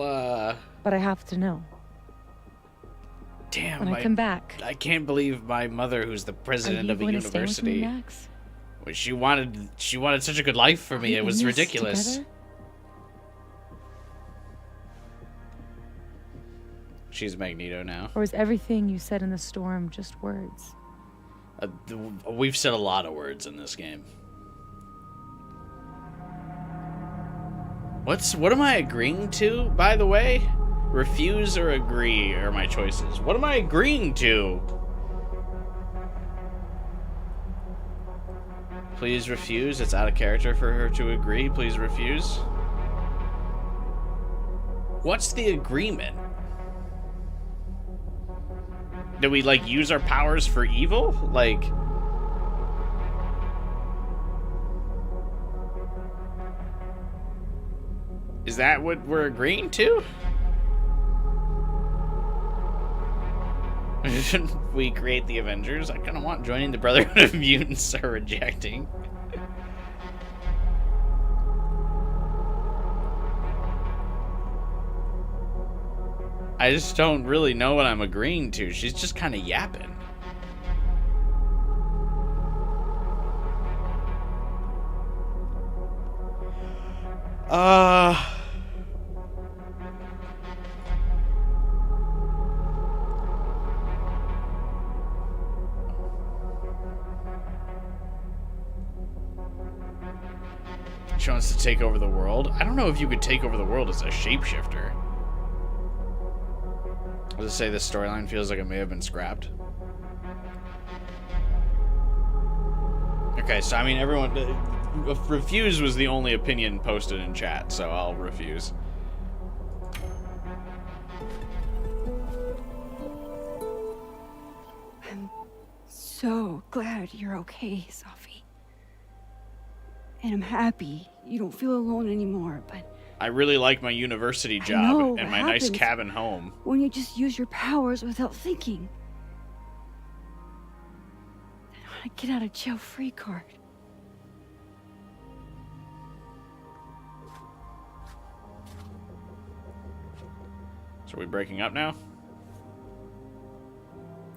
But I have to know. damn, When I come back. I can't believe my mother, who's the president you of a going to stay with me, university, Max? well, she wanted such a good life for me. We It in was this ridiculous. together? She's Magneto now. Or is everything you said in the storm just words? We've said a lot of words in this game. What am I agreeing to, by the way? Refuse or agree are my choices. What am I agreeing to? Please refuse. It's out of character for her to agree. Please refuse. What's the agreement? Do we, like, use our powers for evil? Like... Is that what we're agreeing to? Shouldn't we create the Avengers? I kind of want joining the Brotherhood of Mutants are rejecting. I just don't really know what I'm agreeing to. She's just kind of yapping. She wants to take over the world. I don't know if you could take over the world as a shapeshifter. I'll just say this storyline feels like it may have been scrapped. Okay, so I mean, everyone... refuse was the only opinion posted in chat, so I'll refuse. I'm so glad you're okay, Sophie. And I'm happy you don't feel alone anymore, but I really like my university know job what and my nice happens cabin home. when you just use your powers without thinking. Then on a get out of jail free card. So are we breaking up now?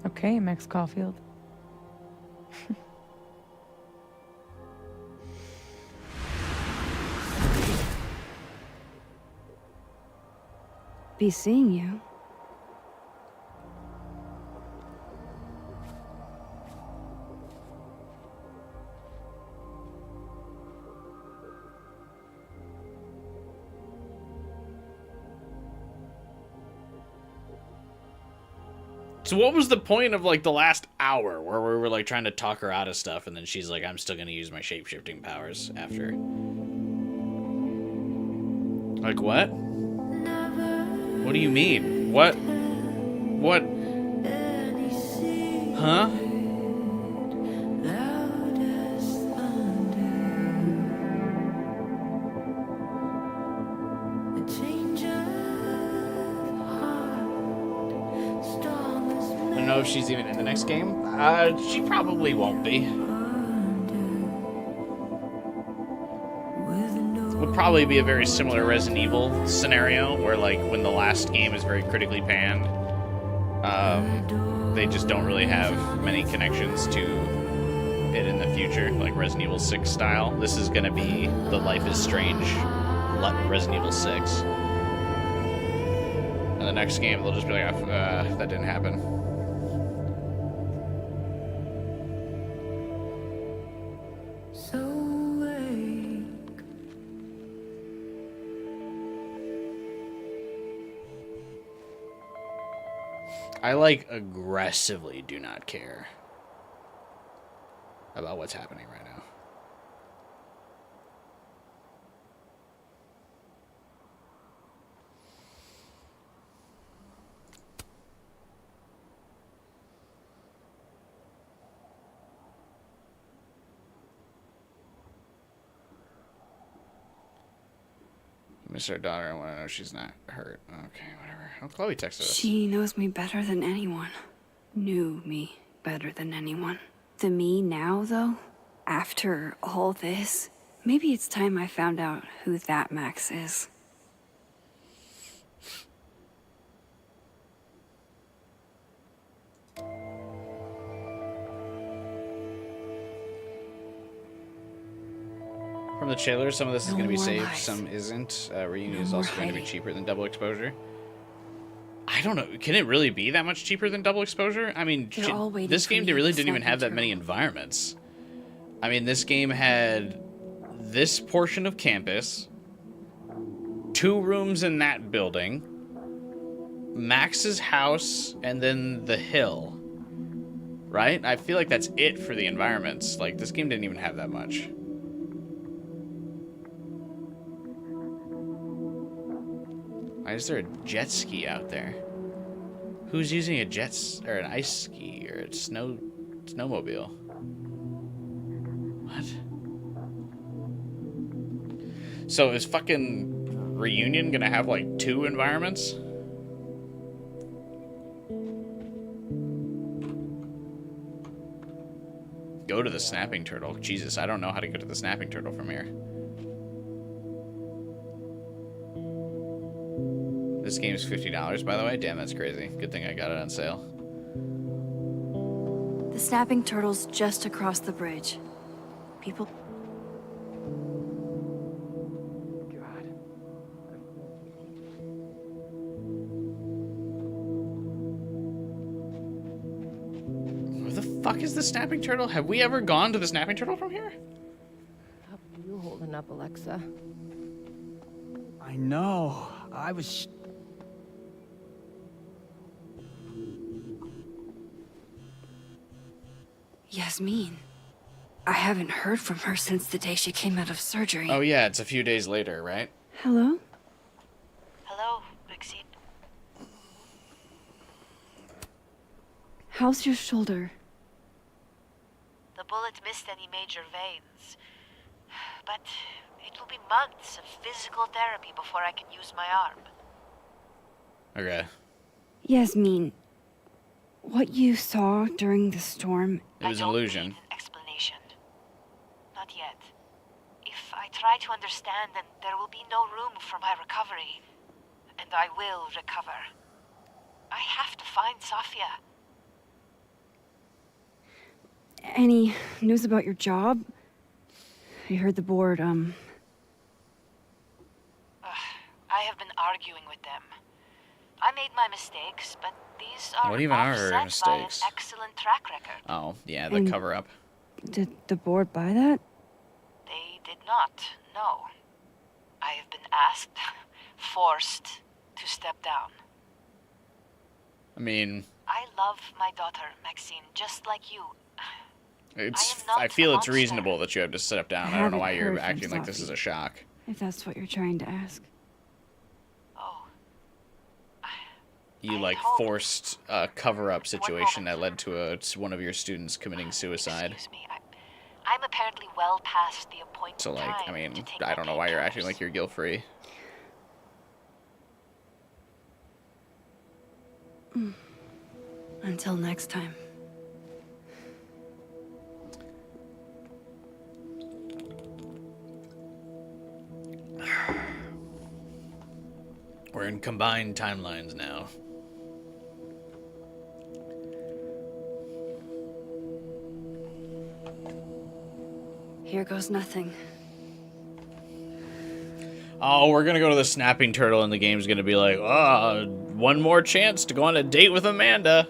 Okay, Max Caulfield. Be seeing you. So what was the point of, like, the last hour where we were, like, trying to talk her out of stuff, and then she's like, I'm still gonna use my shape-shifting powers after? Like, what? What do you mean? What? What? Huh? I don't know if she's even in the next game. She probably won't be. Would probably be a very similar Resident Evil scenario, where like when the last game is very critically panned, they just don't really have many connections to it in the future, like Resident Evil 6 style. This is gonna be the Life is Strange Resident Evil 6. And the next game, they'll just be like, that didn't happen. I, like, aggressively do not care about what's happening right now. Miss our daughter. I want to know she's not hurt. Okay, whatever. Oh, Chloe texted us. She knows me better than anyone. Knew me better than anyone. The me now, though, after all this, maybe it's time I found out who that Max is. From the trailer, some of this is No going to be more saved, lies. some isn't. Reunion No is also more going to be hiding. cheaper than double exposure. I don't know. Can it really be that much cheaper than double exposure? I mean, They're all waiting this for game me really at didn't even Snapping have that many environments. I mean, this game had this portion of campus, 2 rooms in that building, Max's house, and then the hill. Right? I feel like that's it for the environments. Like, this game didn't even have that much. Why is there a jet ski out there? Who's using a or an ice ski or a snowmobile? What? So is fucking Reunion gonna have like 2 environments? Go to the Snapping Turtle. Jesus, I don't know how to go to the Snapping Turtle from here. This game is $50, by the way. Damn, that's crazy. Good thing I got it on sale. The Snapping Turtle's just across the bridge. People... Where the fuck is the Snapping Turtle? Have we ever gone to the Snapping Turtle from here? How you holding up, Alexa? I know. I was... Yasmin. I haven't heard from her since the day she came out of surgery. Oh yeah, it's a few days later, right? Hello? Hello, Maxine. How's your shoulder? The bullet missed any major veins. But it will be months of physical therapy before I can use my arm. Okay. Yasmin, what you saw during the storm... It was an illusion. Explanation. Not yet. If I try to understand, then there will be no room for my recovery. And I will recover. I have to find Sofia. Any news about your job? I heard the board, I have been arguing with them. I made my mistakes, but these are What even are her offset by an mistakes? excellent track record. Oh, yeah, the And- cover-up. Did the board buy that? They did not, no. I have been asked, forced to step down. I mean, I love my daughter, Maxine, just like you. I feel it's reasonable that you have to step down. I don't know why you're haven't heard acting from like this is Sophie. a shock. If that's what you're trying to ask. You like forced a cover-up situation that led to one of your students committing suicide. Excuse me, I'm apparently well past the appointed So like, I time mean, to take I don't know why you're acting painkillers. like you're guilt-free. Until next time. We're in combined timelines now. Here goes nothing. Oh, we're gonna go to the snapping turtle and the game's gonna be like, oh, one more chance to go on a date with Amanda.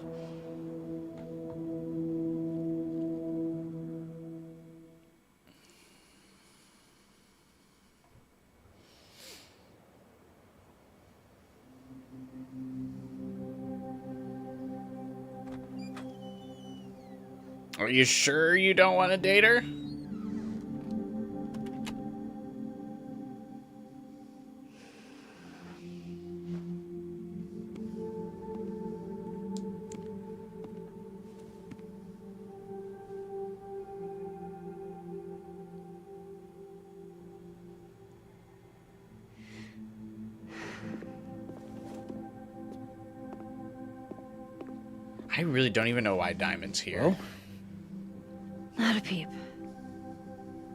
Are you sure you don't want to date her? I really don't even know why Diamond's here. Well, Not a peep.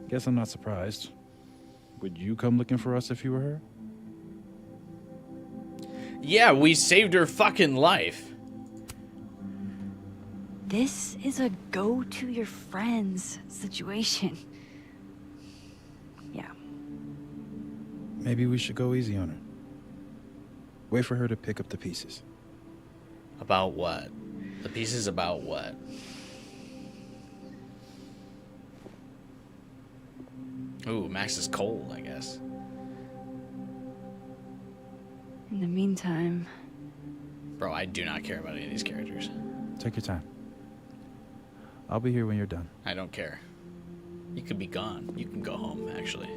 guess I'm not surprised. Would you come looking for us if you were her? Yeah, we saved her fucking life. This is a go to your friends situation. Yeah. Maybe we should go easy on her. Wait for her to pick up the pieces. About what? The pieces about what? Ooh, Max is cold, I guess. In the meantime, Bro, I do not care about any of these characters. Take your time. I'll be here when you're done. I don't care. You could be gone. You can go home, actually.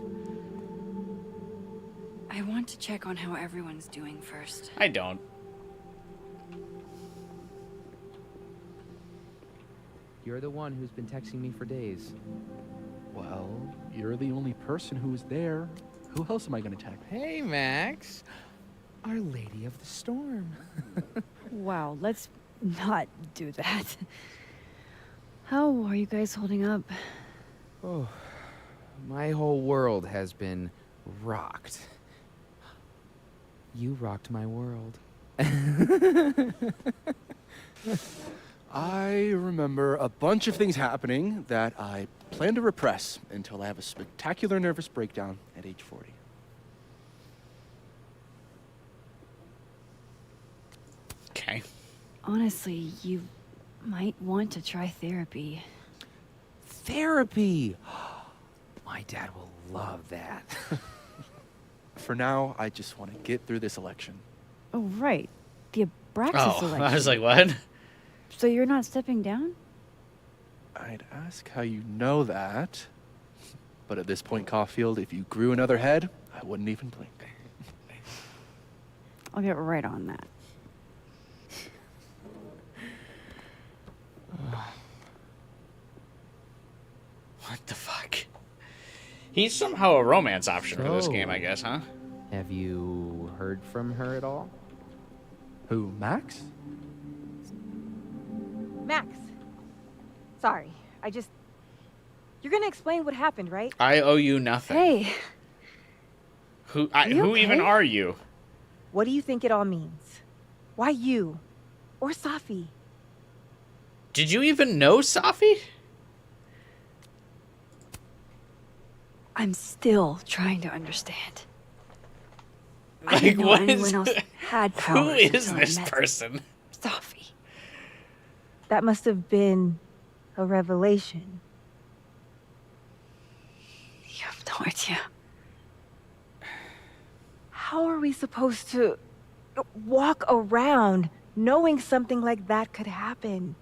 I want to check on how everyone's doing first. I don't. You're the one who's been texting me for days. Well, you're the only person who was there. Who else am I going to text? Hey, Max. Our Lady of the Storm. Wow, let's not do that. How are you guys holding up? Oh, my whole world has been rocked. You rocked my world. I remember a bunch of things happening that I plan to repress until I have a spectacular nervous breakdown at age 40. Okay. Honestly, you might want to try therapy. Therapy! My dad will love that. For now, I just want to get through this election. Oh, right. The Abraxas Oh, election. I was like, what? So you're not stepping down? I'd ask how you know that. But at this point, Caulfield, if you grew another head, I wouldn't even blink. I'll get right on that. What the fuck? He's somehow a romance option for this game, I guess, huh? Have you heard from her at all? Who, Max? Max. Sorry, You're gonna explain what happened, right? I owe you nothing. Hey. Who you who even okay? are you? What do you think it all means? Why you? Or Safi? Did you even know Safi? I'm still trying to understand. I Like, didn't know what anyone is- else had Who powers is until I this met person? Safi. That must have been a revelation. You have no idea. How are we supposed to walk around knowing something like that could happen.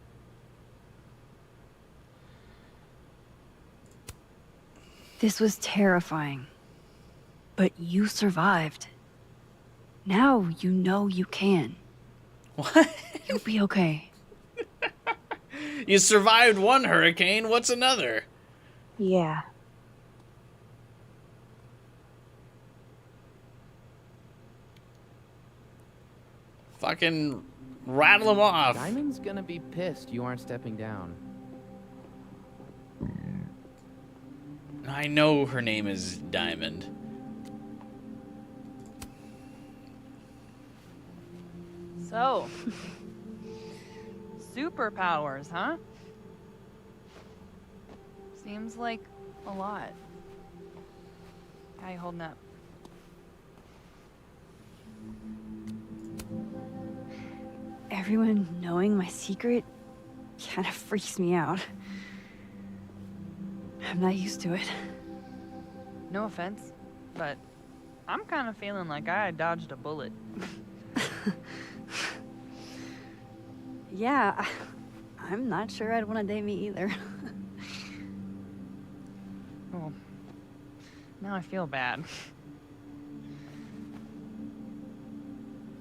This was terrifying. But you survived. Now you know you can. What? You'll be okay. You survived one hurricane, what's another? Yeah. Fucking rattle them off. Diamond's gonna be pissed you aren't stepping down. I know her name is Diamond. So, superpowers, huh? Seems like a lot. How you holding up? Everyone knowing my secret kind of freaks me out. I'm not used to it. No offense, but I'm kind of feeling like I dodged a bullet. Yeah, I'm not sure I'd want to date me either. Well, now I feel bad.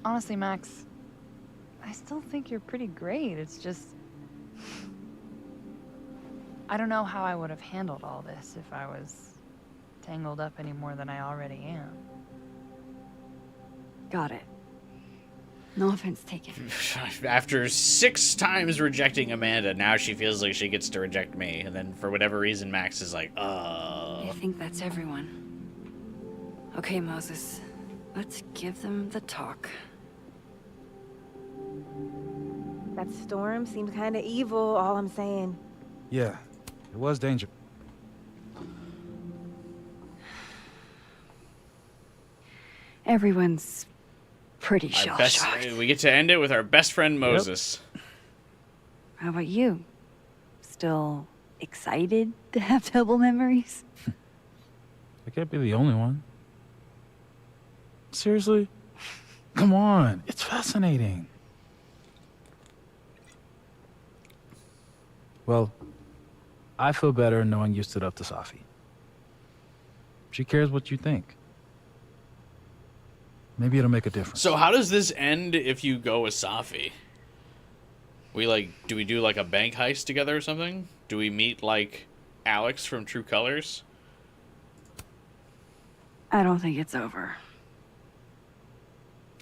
Honestly, Max, I still think you're pretty great. It's just... I don't know how I would have handled all this if I was tangled up any more than I already am. Got it. No offense taken. After 6 times rejecting Amanda, now she feels like she gets to reject me. And then for whatever reason, Max is like, I think that's everyone. Okay, Moses. Let's give them the talk. That storm seems kind of evil, all I'm saying. Yeah, it was dangerous. Everyone's pretty shell-shocked. We get to end it with our best friend Moses. How about you? Still excited to have double memories? I can't be the only one. Seriously? Come on, it's fascinating. Well, I feel better knowing you stood up to Safi. She cares what you think. Maybe it'll make a difference. So how does this end if you go with Safi? Do we do like a bank heist together or something? Do we meet like Alex from True Colors? I don't think it's over.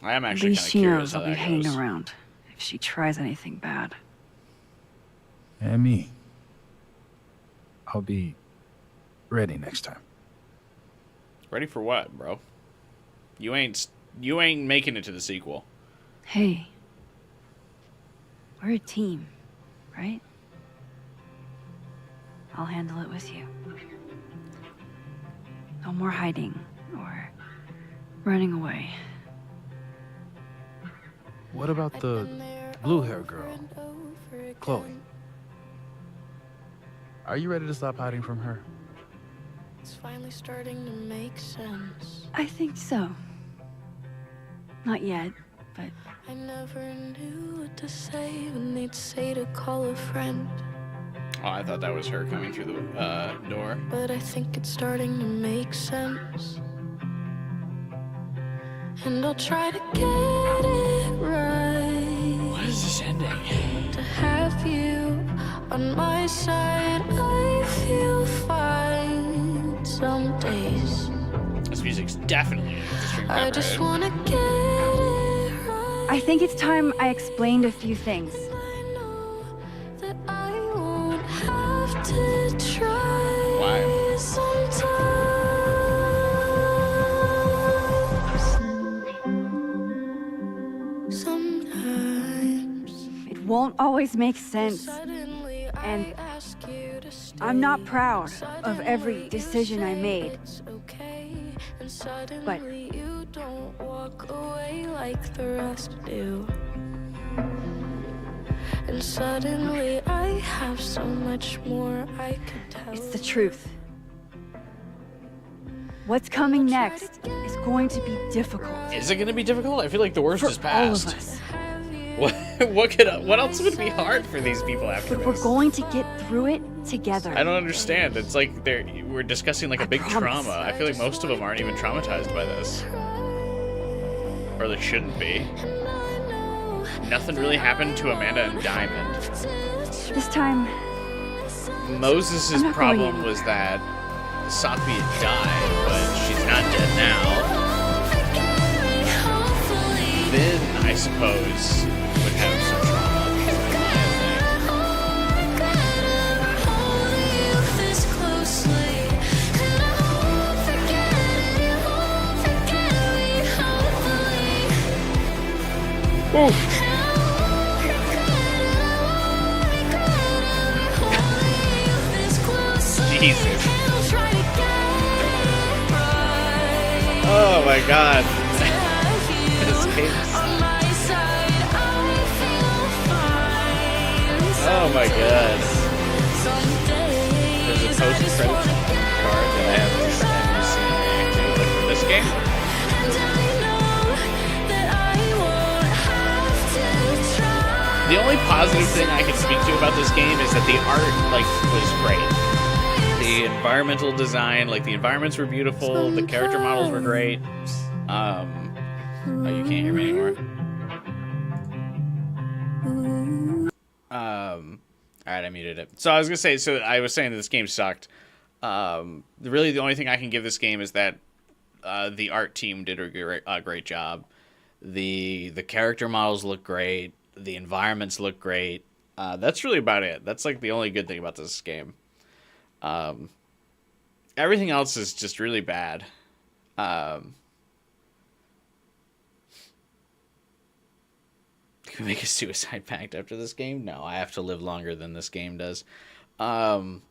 I am At actually least kind of she curious knows how I'll be that hanging goes. around if she tries anything bad. And me. I'll be ready next time. Ready for what, bro? You ain't making it to the sequel. Hey. We're a team, right? I'll handle it with you. No more hiding or running away. What about the blue-haired girl, Chloe? Are you ready to stop hiding from her? It's finally starting to make sense. I think so. Not yet, but... I never knew what to say when they'd say to call a friend. Oh, I thought that was her coming through the door. But I think it's starting to make sense. And I'll try to get it right. What is this ending? To have you on my side, I feel fine some days. This music's definitely Stream I just wanna get it right. I think it's time I explained a few things. That I won't have to try. Why? Sometimes It won't always make sense. And I'm not proud of every decision I made. But you don't walk away like the rest do. And suddenly I have so much more I could tell. it's the truth. What's coming next is going to be difficult. Is it going to be difficult? I feel like the worst For is all of past. us. What? What else would be hard for these people after But we're this? going to get through it together. I don't understand. It's like we're discussing like a big promise. trauma. I feel like most of them aren't even traumatized by this. Or they shouldn't be. Nothing really happened to Amanda and Diamond. This time, Moses' I'm not going problem anywhere. was that Safi had died, but she's not dead now. Then, I suppose, would have some Jesus. Oh my god. This game's... Oh my god. There's a post-credits card that I haven't seen react to, like from this game. The only positive thing I can speak to about this game is that the art, like, was great. The environmental design, like, the environments were beautiful, the character models were great. Oh, you can't hear me anymore. Alright, I muted it. So I was gonna say, so I was saying that this game sucked. Really the only thing I can give this game is that the art team did a great job. The character models look great. The environments look great. That's really about it. That's like the only good thing about this game. Everything else is just really bad. Can we make a suicide pact after this game? No, I have to live longer than this game does. Yeah,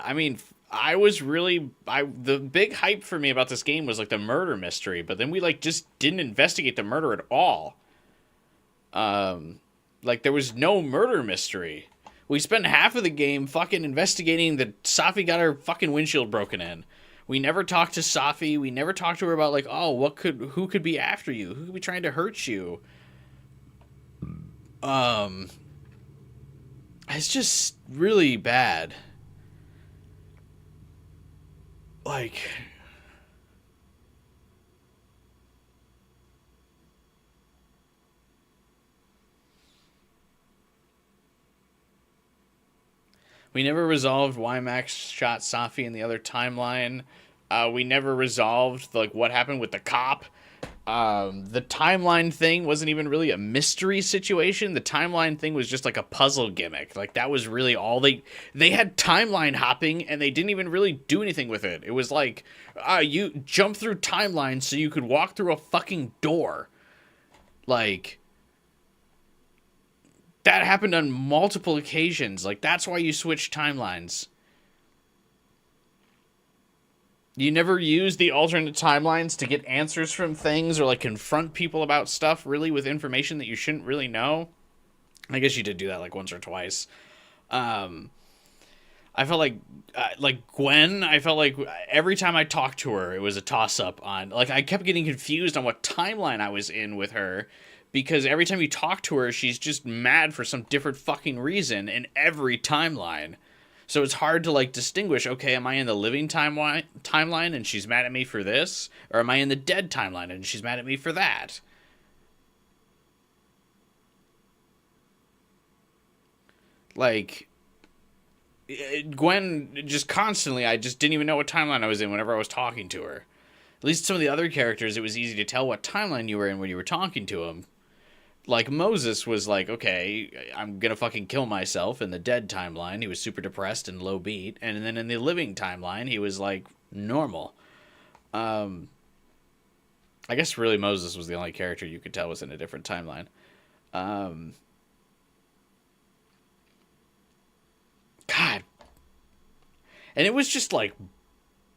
I mean, the big hype for me about this game was like the murder mystery, but then we like just didn't investigate the murder at all. Like there was no murder mystery. We spent half of the game fucking investigating that Safi got her fucking windshield broken in. We never talked to Safi. We never talked to her about like, oh, who could be after you? Who could be trying to hurt you? It's just really bad. Like, we never resolved why Max shot Safi in the other timeline. We never resolved like what happened with the cop. The timeline thing wasn't even really a mystery situation. The timeline thing was just like a puzzle gimmick. Like that was really all they had timeline hopping and they didn't even really do anything with it. It was like, you jump through timelines so you could walk through a fucking door. Like, that happened on multiple occasions. Like, that's why you switch timelines. You never use the alternate timelines to get answers from things or, like, confront people about stuff, really, with information that you shouldn't really know. I guess you did do that, like, once or twice. I felt like Gwen, I felt like every time I talked to her, it was a toss-up on... Like, I kept getting confused on what timeline I was in with her, because every time you talk to her, she's just mad for some different fucking reason in every timeline. So it's hard to, like, distinguish, okay, am I in the living timeline and she's mad at me for this? Or am I in the dead timeline and she's mad at me for that? Like, Gwen just constantly, I just didn't even know what timeline I was in whenever I was talking to her. At least some of the other characters, it was easy to tell what timeline you were in when you were talking to them. Like, Moses was like, okay, I'm gonna fucking kill myself in the dead timeline. He was super depressed and low beat. And then in the living timeline, he was, like, normal. I guess really Moses was the only character you could tell was in a different timeline. God. And it was just, like,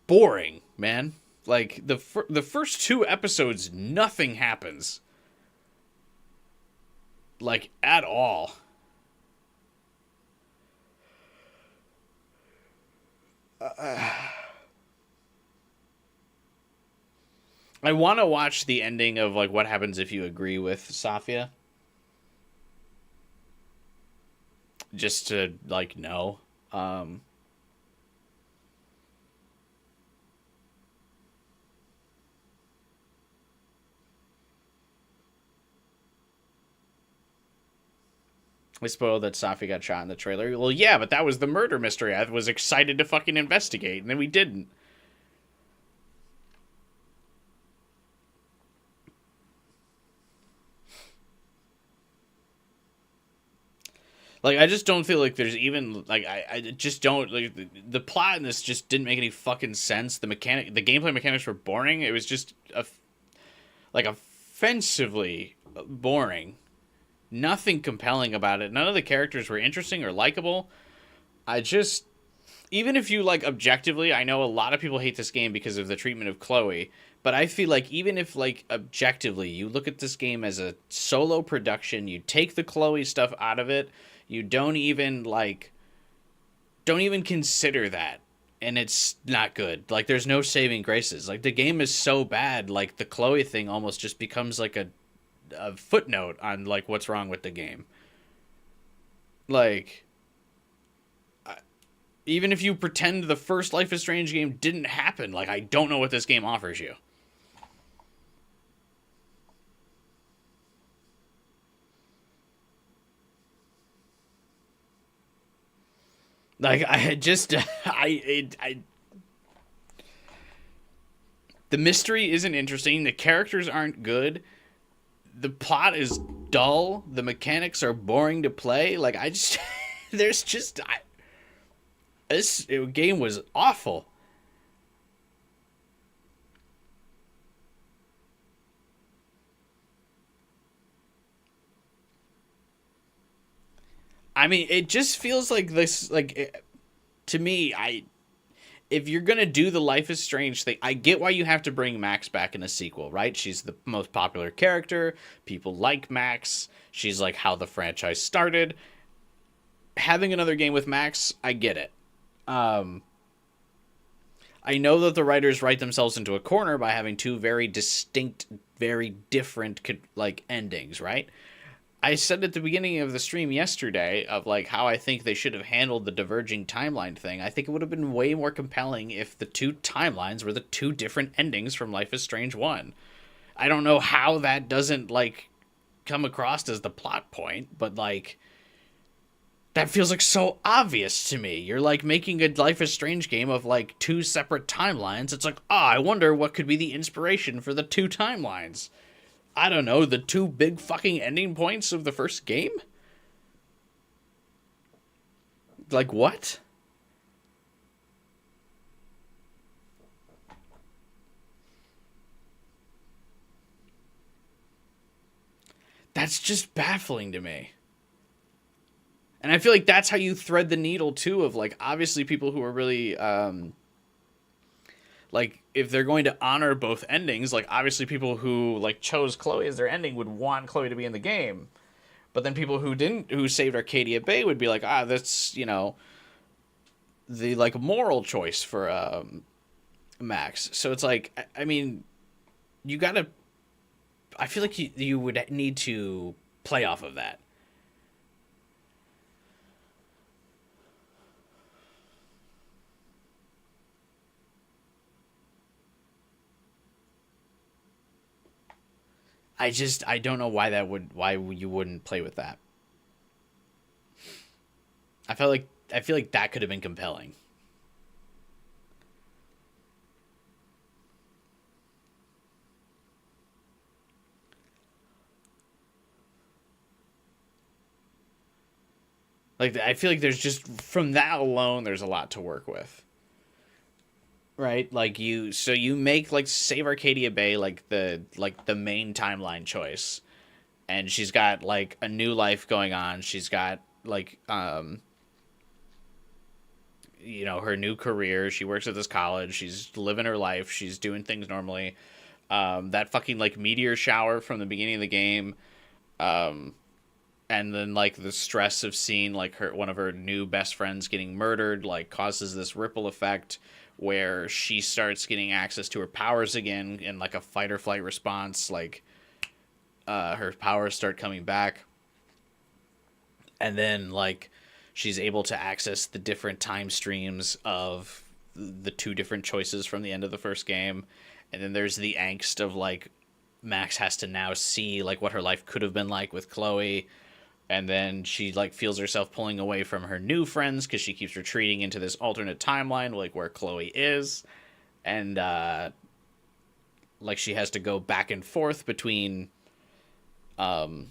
boring, man. Like, the first 2 episodes, nothing happens. Like, at all. I want to watch the ending of, like, what happens if you agree with Safia. just to like know. We spoiled that Safi got shot in the trailer. Well, yeah, but that was the murder mystery. I was excited to fucking investigate, and then we didn't. Like, I just don't feel like there's even, like, I just don't, like, the plot in this just didn't make any fucking sense. The gameplay mechanics were boring. It was just, like, offensively boring. Nothing compelling about it. None of the characters were interesting or likable. Even if you, like, objectively, I know a lot of people hate this game because of the treatment of Chloe, but I feel like even if, like, objectively, you look at this game as a solo production, you take the Chloe stuff out of it, you don't even consider that, and it's not good. Like, there's no saving graces. Like, the game is so bad, like, the Chloe thing almost just becomes, like, a footnote on, like, what's wrong with the game. Like, even if you pretend the first Life is Strange game didn't happen, like, I don't know what this game offers you. Like, the mystery isn't interesting. The characters aren't good. The plot is dull. The mechanics are boring to play. Like, this game was awful. I mean, it just feels like this, like, to me, if you're going to do the Life is Strange thing, I get why you have to bring Max back in a sequel, right? She's the most popular character. People like Max. She's, like, how the franchise started. Having another game with Max, I get it. I know that the writers write themselves into a corner by having two very distinct, very different, like, endings, right? I said at the beginning of the stream yesterday of, like, how I think they should have handled the diverging timeline thing. I think it would have been way more compelling if the two timelines were the two different endings from Life is Strange 1. I don't know how that doesn't, like, come across as the plot point, but, like, that feels, like, so obvious to me. You're, like, making a Life is Strange game of, like, two separate timelines. It's like, I wonder what could be the inspiration for the two timelines. I don't know, the two big fucking ending points of the first game? Like, what? That's just baffling to me. And I feel like that's how you thread the needle, too, of, like, obviously people who are really, like, if they're going to honor both endings, like, obviously people who, like, chose Chloe as their ending would want Chloe to be in the game. But then people who didn't, who saved Arcadia Bay would be like, that's, you know, the, like, moral choice for Max. So it's like, I mean, you gotta, I feel like you would need to play off of that. I don't know why you wouldn't play with that. I feel like that could have been compelling. Like, I feel like there's just, from that alone, there's a lot to work with. Right, like you make, like, Save Arcadia Bay like the main timeline choice, and she's got, like, a new life going on. She's got, like, you know, her new career. She works at this college. She's living her life. She's doing things normally. That fucking, like, meteor shower from the beginning of the game, and then, like, the stress of seeing, like, one of her new best friends getting murdered, like, causes this ripple effect where she starts getting access to her powers again in, like, a fight or flight response. Like, her powers start coming back. And then, like, she's able to access the different time streams of the two different choices from the end of the first game. And then there's the angst of, like, Max has to now see, like, what her life could have been like with Chloe. And then she, like, feels herself pulling away from her new friends because she keeps retreating into this alternate timeline, like, where Chloe is. And, like, she has to go back and forth between, you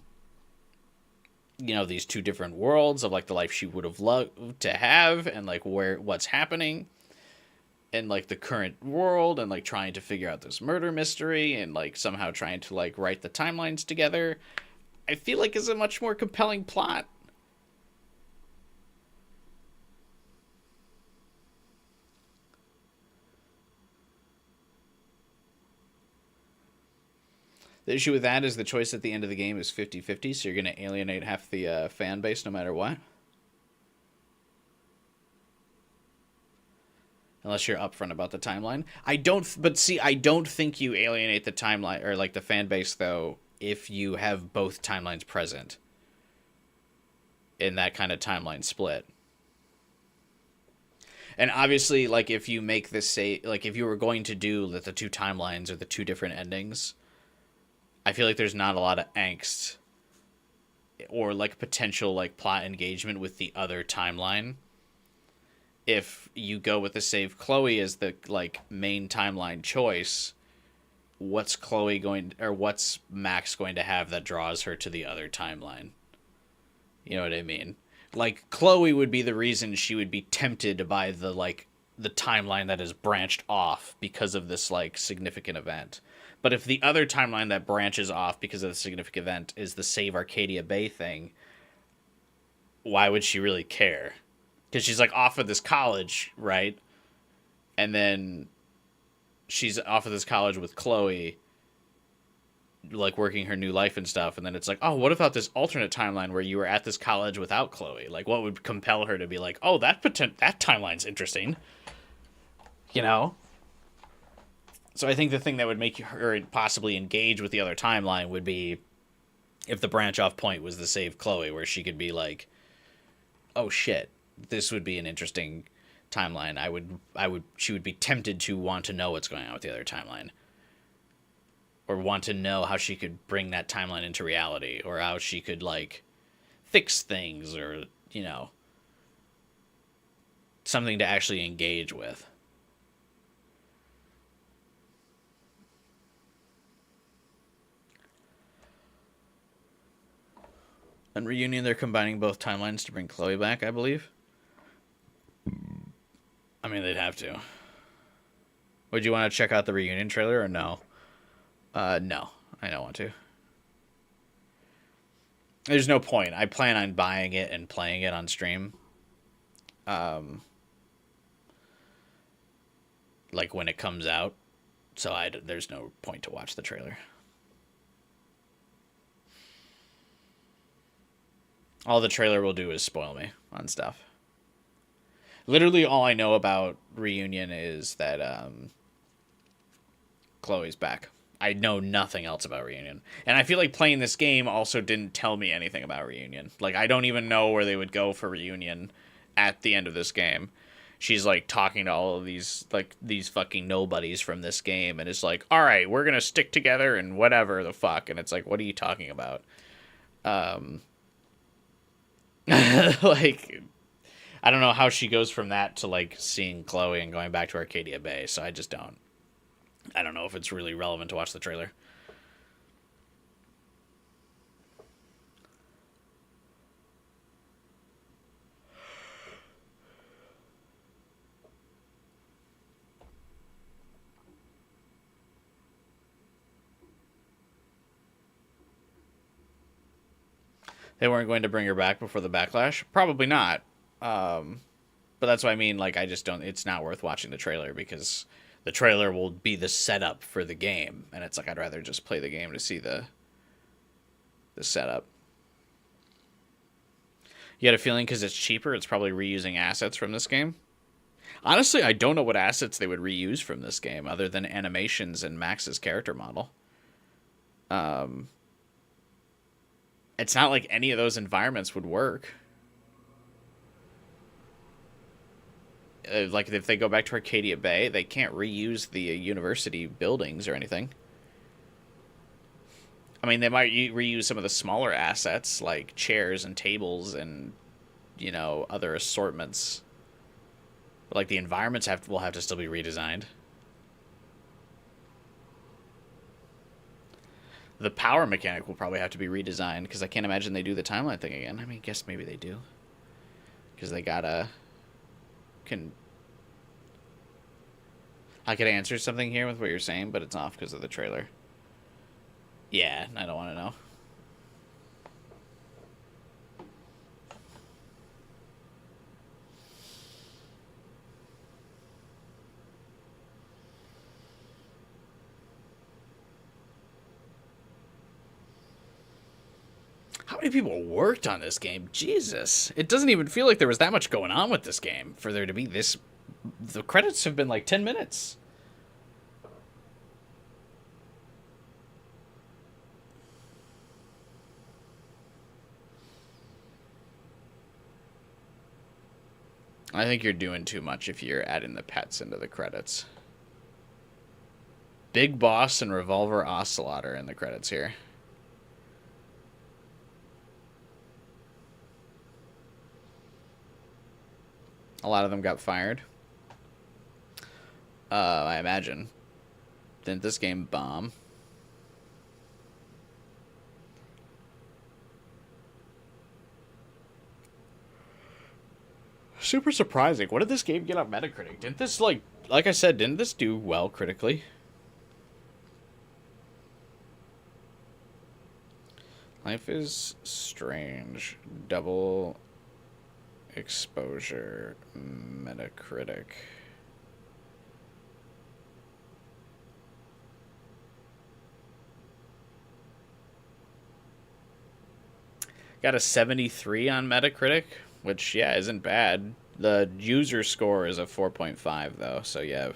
know, these two different worlds of, like, the life she would have loved to have and, like, what's happening in, like, the current world, and, like, trying to figure out this murder mystery and, like, somehow trying to, like, write the timelines together. I feel like is a much more compelling plot. The issue with that is the choice at the end of the game is 50-50, so you're going to alienate half the fan base no matter what. Unless you're upfront about the timeline. I don't think you alienate the timeline, or, like, the fan base, though, if you have both timelines present in that kind of timeline split. And obviously, like, if you make this say, like, if you were going to do the two timelines or the two different endings, I feel like there's not a lot of angst or, like, potential, like, plot engagement with the other timeline. If you go with the save Chloe as the, like, main timeline choice, what's Max going to have that draws her to the other timeline? You know what I mean? Like, Chloe would be the reason she would be tempted by the, like, the timeline that is branched off because of this, like, significant event. But if the other timeline that branches off because of the significant event is the Save Arcadia Bay thing, why would she really care? Because she's, like, off of this college, right? And then she's off of this college with Chloe, like, working her new life and stuff. And then it's like, oh, what about this alternate timeline where you were at this college without Chloe? Like, what would compel her to be like, oh, that timeline's interesting, you know? So I think the thing that would make her possibly engage with the other timeline would be if the branch off point was the Save Chloe, where she could be like, oh shit, this would be an interesting timeline. She would be tempted to want to know what's going on with the other timeline, or want to know how she could bring that timeline into reality, or how she could, like, fix things, or, you know, something to actually engage with. In Reunion, they're combining both timelines to bring Chloe back, I believe. I mean, they'd have to. Would you want to check out the Reunion trailer, or no? No, I don't want to. There's no point. I plan on buying it and playing it on stream. Like, when it comes out. So there's no point to watch the trailer. All the trailer will do is spoil me on stuff. Literally all I know about Reunion is that Chloe's back. I know nothing else about Reunion. And I feel like playing this game also didn't tell me anything about Reunion. Like, I don't even know where they would go for Reunion at the end of this game. She's, like, talking to all of these, like, these fucking nobodies from this game, and it's like, all right, we're gonna stick together and whatever the fuck. And it's like, what are you talking about? Like, I don't know how she goes from that to, like, seeing Chloe and going back to Arcadia Bay, so I don't know if it's really relevant to watch the trailer. They weren't going to bring her back before the backlash? Probably not. But that's what I mean. Like, I just don't... It's not worth watching the trailer, because the trailer will be the setup for the game. And it's like, I'd rather just play the game to see the setup. You had a feeling because it's cheaper, it's probably reusing assets from this game? Honestly, I don't know what assets they would reuse from this game, other than animations and Max's character model. It's not like any of those environments would work. like if they go back to Arcadia Bay, they can't reuse the university buildings or anything. I mean, they might reuse some of the smaller assets like chairs and tables and, you know, other assortments. But, like, the environments will have to still be redesigned. The power mechanic will probably have to be redesigned because I can't imagine they do the timeline thing again. I mean, I guess maybe they do. Because they gotta... I could answer something here with what you're saying, but it's off because of the trailer. Yeah, I don't want to know. How many people worked on this game? Jesus. It doesn't even feel like there was that much going on with this game for there to be this... The credits have been like 10 minutes. I think you're doing too much if you're adding the pets into the credits. Big Boss and Revolver Ocelot are in the credits here. A lot of them got fired. I imagine. Didn't this game bomb? Super surprising. What did this game get on Metacritic? Didn't this, like I said, didn't this do well critically? Life is Strange. Double exposure. Metacritic. Got a 73 on Metacritic, which, yeah, isn't bad. The user score is a 4.5, though, so yeah.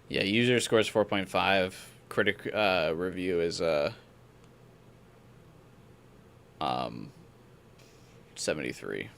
Yeah, user score is 4.5. Critic review is 73.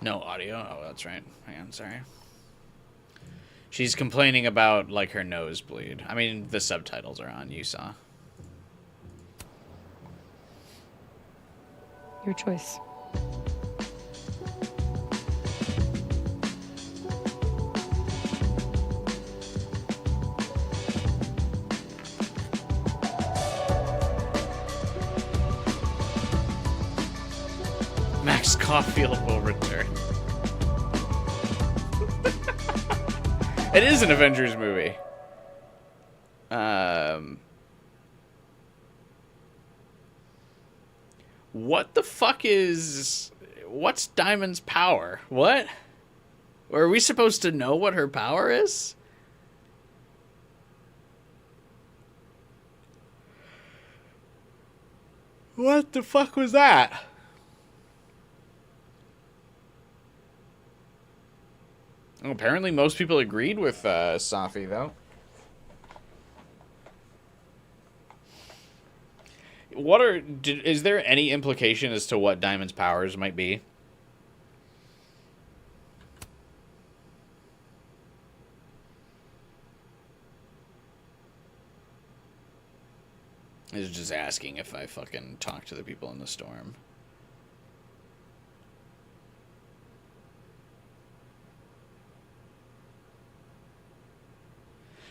No audio? Oh, that's right. Hang on, sorry. She's complaining about, like, her nosebleed. I mean, the subtitles are on, you saw. Your choice. Max Caulfield will return. It is an Avengers movie. What the fuck is... What's Diamond's power? What? Are we supposed to know what her power is? What the fuck was that? Well, apparently most people agreed with Safi, though. Is there any implication as to what Diamond's powers might be? I was just asking if I fucking talked to the people in the storm.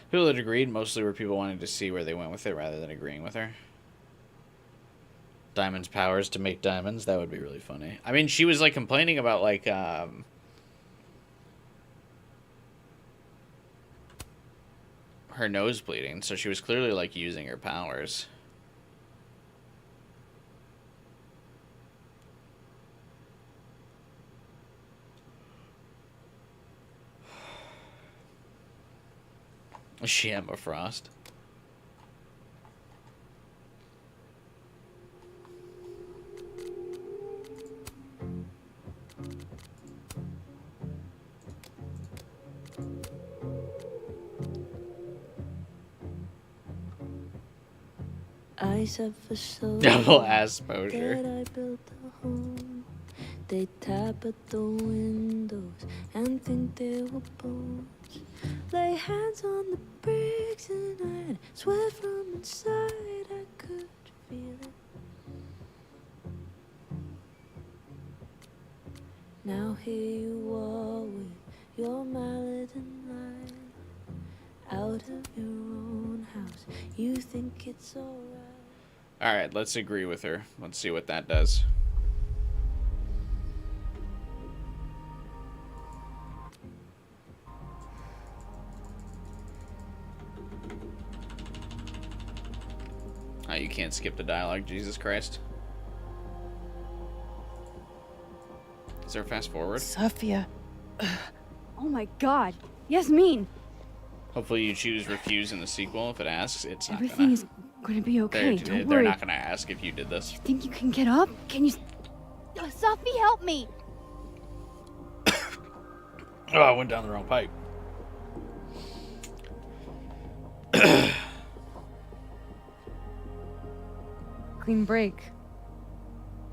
People that agreed mostly were people wanting to see where they went with it rather than agreeing with her. Diamond's powers to make diamonds. That would be really funny. I mean, she was like complaining about like her nose bleeding, so she was clearly like using her powers. Is she Emma Frost? I said for so Double long ass Mosher. that I built a home. They tap at the windows and think they were bones. Lay hands on the bricks and I'd swear from inside I could feel it. Now here you are with your mallet and line, out of your own house. You think it's alright. Alright, let's agree with her. Let's see what that does. Oh, you can't skip the dialogue, Jesus Christ. Is there a fast forward? Safia. Oh my god. Yasmin! Hopefully you choose refuse in the sequel. If it asks, it's not Everything gonna. is gonna be okay. Don't They're worry. not gonna ask if you did this. Think you can get up? Can you... Safi, help me! Oh, I went down the wrong pipe. Clean break.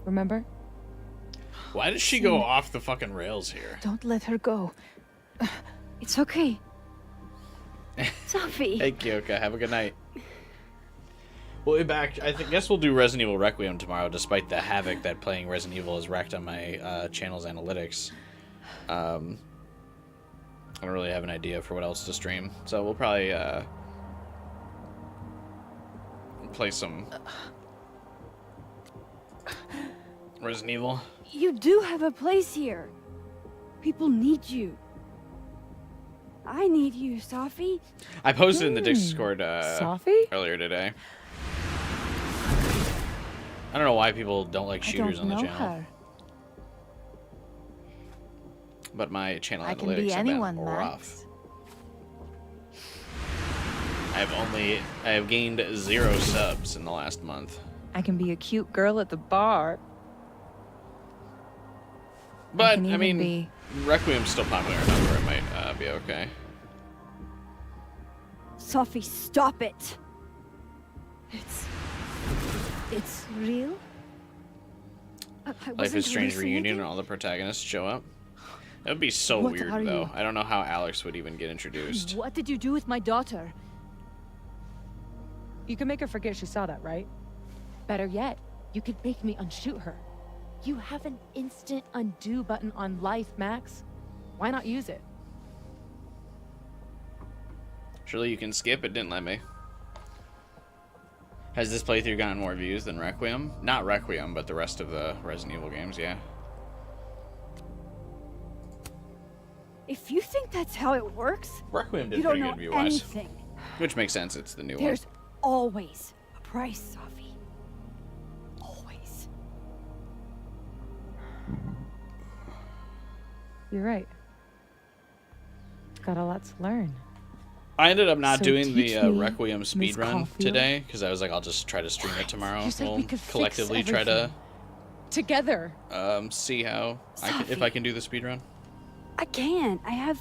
Remember? Why does she go off the fucking rails here? Don't let her go. It's okay. Safi. Hey, Kyoka, have a good night. We'll be back. Guess we'll do Resident Evil Requiem tomorrow, despite the havoc that playing Resident Evil has wreaked on my channel's analytics. I don't really have an idea for what else to stream, so we'll probably play some Resident Evil. You do have a place here. People need you. I need you, Safi. I posted in the Discord Safi? earlier today. I don't know why people don't like shooters on the channel. But my channel I can analytics be have anyone, been Max. rough. I have gained 0 subs in the last month. I can be a cute girl at the bar. But can I even mean, be- Requiem's still popular enough where it might be okay. Safi, stop it. It's real? I Life wasn't is Strange hallucinating? reunion and all the protagonists show up. That would be so What weird are though. you? I don't know how Alex would even get introduced. What did you do with my daughter? You can make her forget she saw that, right? Better yet, you could make me unshoot her. You have an instant undo button on life, Max. Why not use it? Surely you can skip. It didn't let me. Has this playthrough gotten more views than Requiem? Not Requiem, but the rest of the Resident Evil games, yeah. If you think that's how it works, Requiem did you don't pretty know good view-wise. anything. Which makes sense. It's the new There's always a price, Safi. Always. You're right. Got a lot to learn. I ended up not So doing the teach me, Requiem Miss speedrun Caulfield. today because I was like, I'll just try to stream it tomorrow. You said we We'll could fix collectively try to everything. Together. see how if Safi. I can do the speedrun. I can. I have...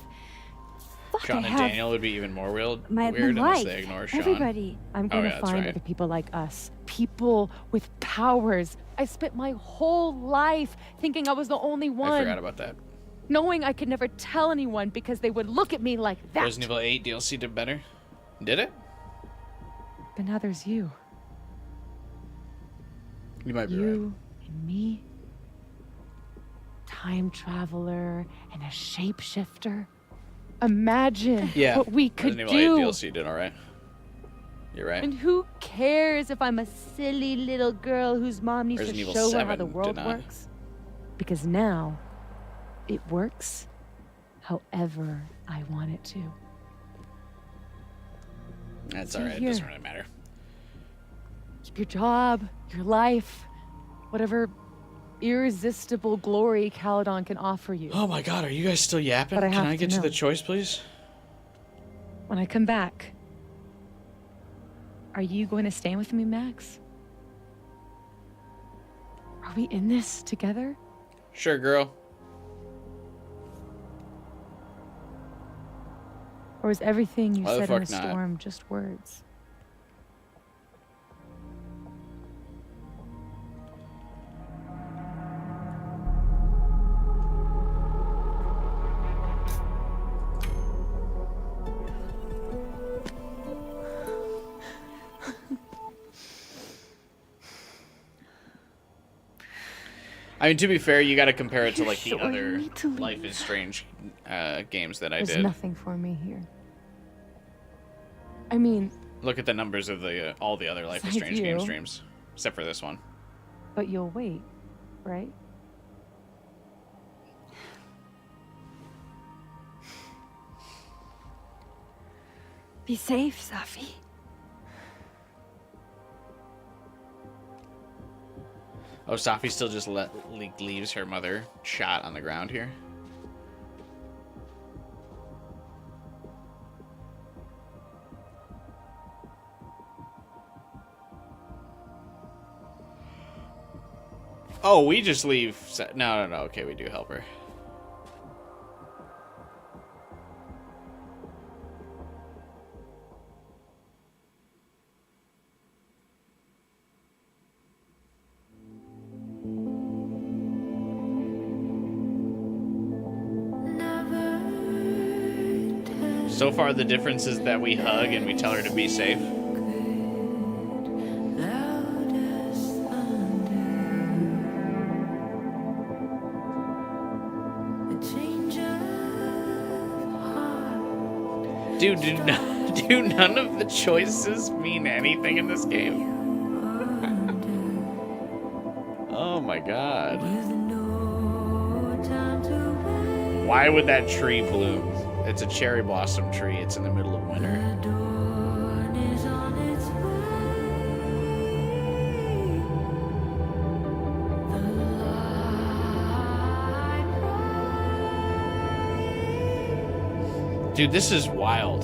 Fuck, Sean I and have Daniel would be even more weird my unless life. they ignore Sean. Everybody. I'm Oh, gonna yeah, that's find right. other people like us. People with powers. I spent my whole life thinking I was the only one. I forgot about that. Knowing I could never tell anyone because they would look at me like that. Resident Evil 8 DLC did better. Did it? But now there's you. You might be right. You and me. Time traveler and a shapeshifter. Imagine Yeah. what we could Resident Evil 8 do. DLC did alright. You're right. And who cares if I'm a silly little girl whose mom needs Resident to Evil show her how 7 the did world not. works? Because now, it works however I want it to. That's See alright. It here. doesn't really matter. Keep your job, your life, whatever irresistible glory Caledon can offer you. Oh my god, are you guys still yapping? But I Can have I get to know. the choice, please? When I come back, are you going to stay with me, Max? Are we in this together? Sure, girl. Or is everything you Why the said in the fuck not? storm just words? I mean, to be fair, you got to compare it to like the Sure, you other need to leave. Life is Strange games that I There's did. nothing for me here. I mean, Look at the numbers of the all the other Life is Besides Strange game you. streams, except for this one. but you'll wait, right? Be safe, Safi. Oh, Safi still just leaves her mother shot on the ground here. Oh, we just leave. No. Okay, we do help her. So far, the difference is that we hug and we tell her to be safe. Dude, do none of the choices mean anything in this game? Oh my god. Why would that tree bloom? It's a cherry blossom tree. It's in the middle of winter. Dude, this is wild.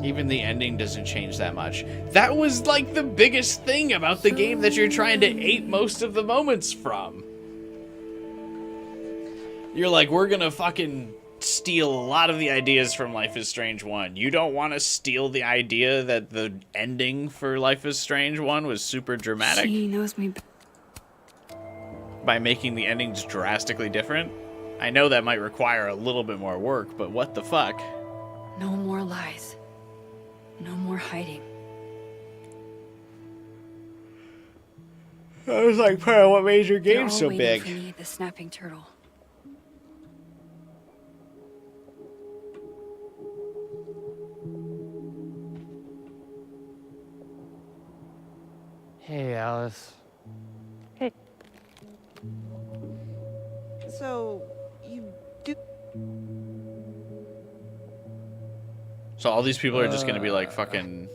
Even the ending doesn't change that much. That was like the biggest thing about the game that you're trying to ape most of the moments from. You're like, we're gonna fucking steal a lot of the ideas from Life is Strange 1. You don't want to steal the idea that the ending for Life is Strange 1 was super dramatic She knows me. by making the endings drastically different? I know that might require a little bit more work, but what the fuck? No more lies. No more hiding. I was like, Pearl, what made your They're game all so waiting big? for me at the snapping turtle. Hey, Alice. Hey. So, you do... So all these people are just gonna be like fucking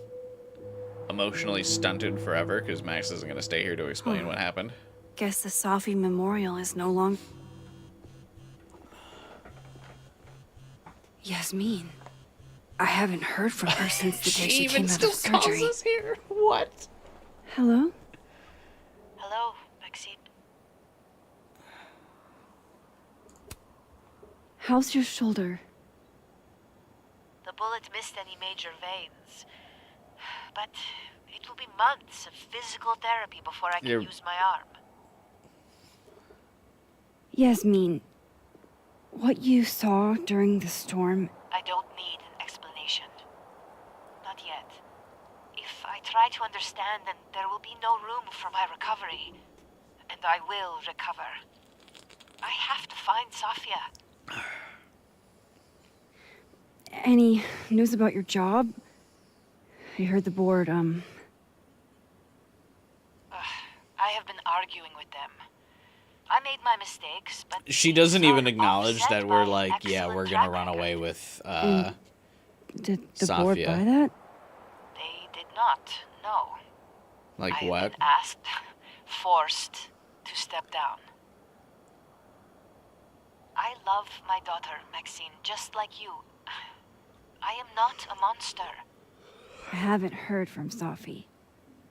emotionally stunted forever because Max isn't gonna stay here to explain what happened. Guess the Safi Memorial is no longer. Yasmin. I haven't heard from her since the day she came out of surgery. Here. What? Hello? Hello, Maxine. How's your shoulder? The bullet missed any major veins. But it will be months of physical therapy before I can You're- use my arm. Yasmin, what you saw during the storm, I don't need an explanation. Not yet. If I try to understand, then there will be no room for my recovery. And I will recover. I have to find Safia. any news about your job? I heard the board, I have been arguing with them. I made my mistakes, but She doesn't even acknowledge that we're like, yeah, we're gonna run away with did the board Safia. buy that? they did not. No. Like I have what? been asked, forced to step down. I love my daughter, Maxine, just like you. I am not a monster. I haven't heard from Safi,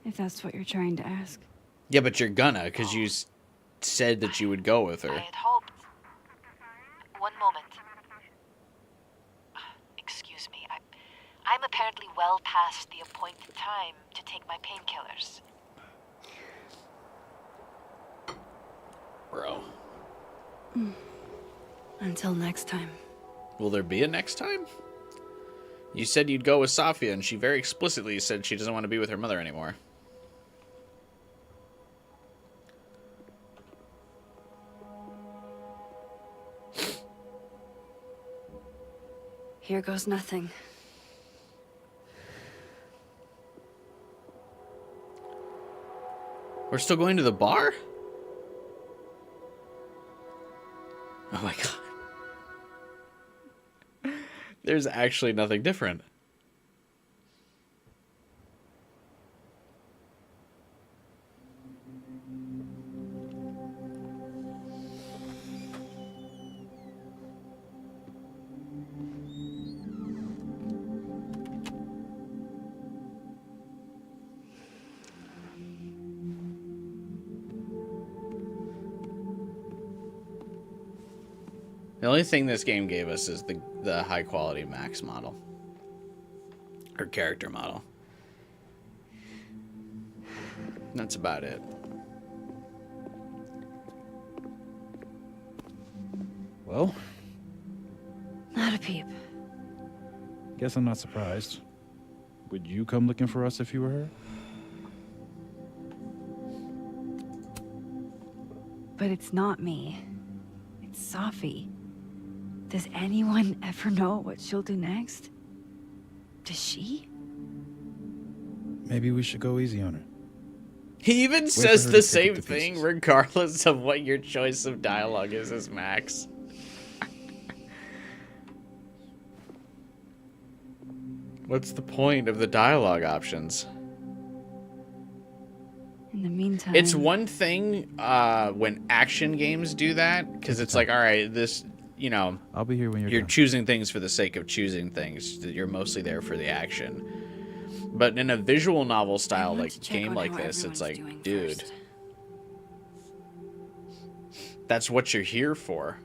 if that's what you're trying to ask. Yeah, but you're gonna, because you said that you would go with her. I had hoped. One moment. Excuse me. I'm apparently well past the appointed time to take my painkillers. Bro. Until next time. Will there be a next time? You said you'd go with Safia, and she very explicitly said she doesn't want to be with her mother anymore. Here goes nothing. We're still going to the bar? Oh my god. There's actually nothing different. The only thing this game gave us is the high quality Max model. Or character model. That's about it. Well, Not a peep. guess I'm not surprised. Would you come looking for us if you were her? But it's not me. It's Safi. Does anyone ever know what she'll do next? Does she? Maybe we should go easy on her. He even for says her the to pick same up the thing regardless of what your choice of dialogue is as Max. What's the point of the dialogue options? In the meantime... It's one thing when action games do that, because it's like, all right, this, you know, I'll be here when you're done. choosing things for the sake of choosing things. That you're mostly there for the action. But in a visual novel style like game like this, it's like, dude, that's what you're here for.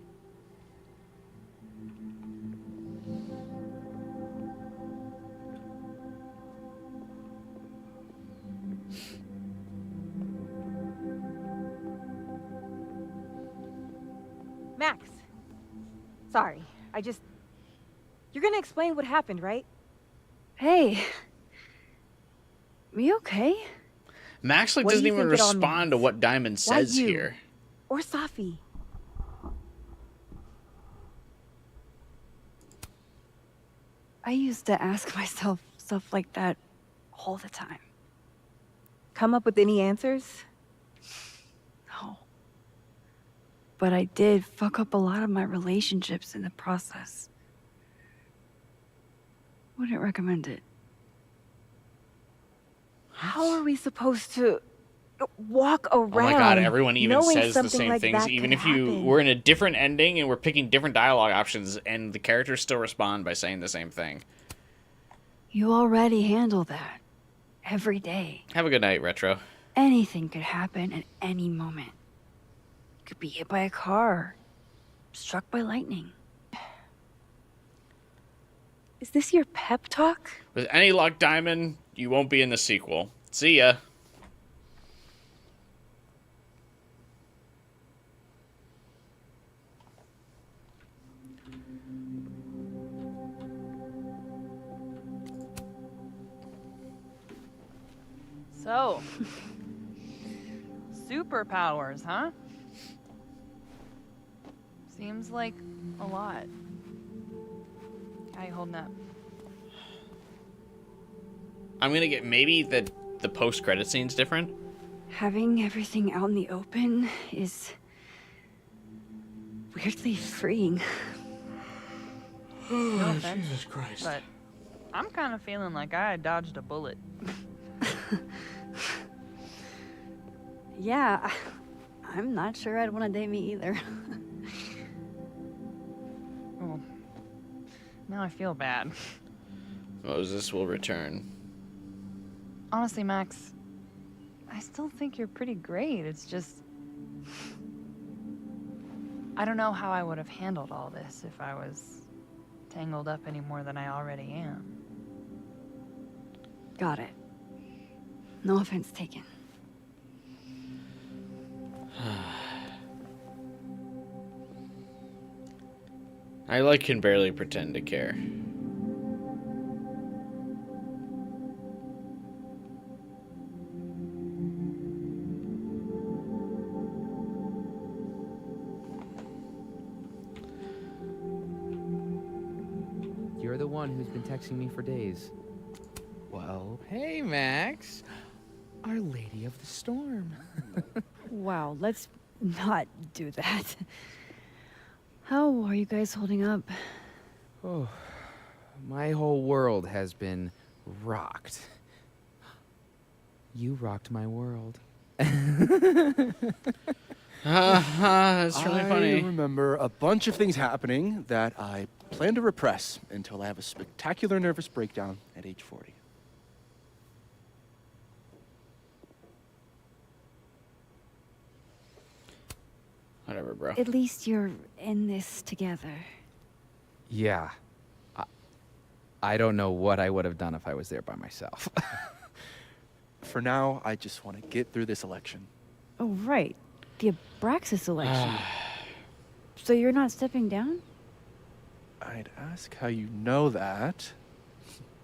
Max. Sorry, You're gonna explain what happened, right? Hey. We okay? Max like What do doesn't you even think it all respond to what Diamond Why says you? here. Or Safi? I used to ask myself stuff like that all the time. Come up with any answers? No. But I did fuck up a lot of my relationships in the process. Wouldn't recommend it. How are we supposed to walk around? Oh my god, everyone even knowing says the something same like things. that Even could if you happen? were in a different ending and we're picking different dialogue options and the characters still respond by saying the same thing. You already handle that. Every day. Have a good night, Retro. Anything could happen at any moment. You could be hit by a car. Struck by lightning. Is this your pep talk? With any luck, Diamond, you won't be in the sequel. See ya. So, superpowers, huh? Seems like a lot. How you holding up? I'm gonna get maybe the post-credit scene's different. Having everything out in the open is weirdly freeing. No offense, Jesus Christ. but I'm kind of feeling like I dodged a bullet. Yeah, I'm not sure I'd want to date me either. Well, now I feel bad. Moses will return. Honestly, Max, I still think you're pretty great. It's just... I don't know how I would have handled all this if I was tangled up any more than I already am. Got it. No offense taken. I can barely pretend to care. You're the one who's been texting me for days. Well, hey, Max. Our Lady of the Storm. Wow, let's not do that. How are you guys holding up? Oh, my whole world has been rocked. You rocked my world. That's really I funny. remember a bunch of things happening that I plan to repress until I have a spectacular nervous breakdown at age 40. Whatever, bro. At least you're in this together. Yeah. I don't know what I would have done if I was there by myself. For now, I just want to get through this election. Oh, right. The Abraxas election. So you're not stepping down? I'd ask how you know that.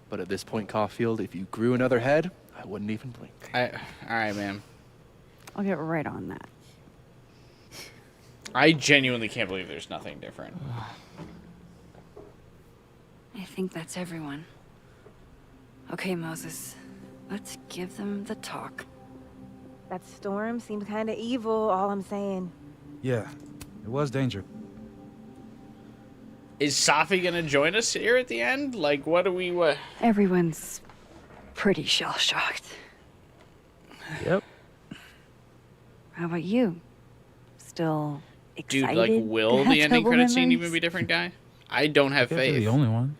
But at this point, Caulfield, if you grew another head, I wouldn't even blink. All right, man. I'll get right on that. I genuinely can't believe there's nothing different. I think that's everyone. Okay, Moses. Let's give them the talk. That storm seemed kind of evil, all I'm saying. Yeah, it was danger. Is Safi gonna join us here at the end? Like, what do we... Everyone's pretty shell-shocked. Yep. How about you? Still Dude, excited? like, to will have the ending double credit scene memories? even be different, guy? I don't have Can't be faith. the only one.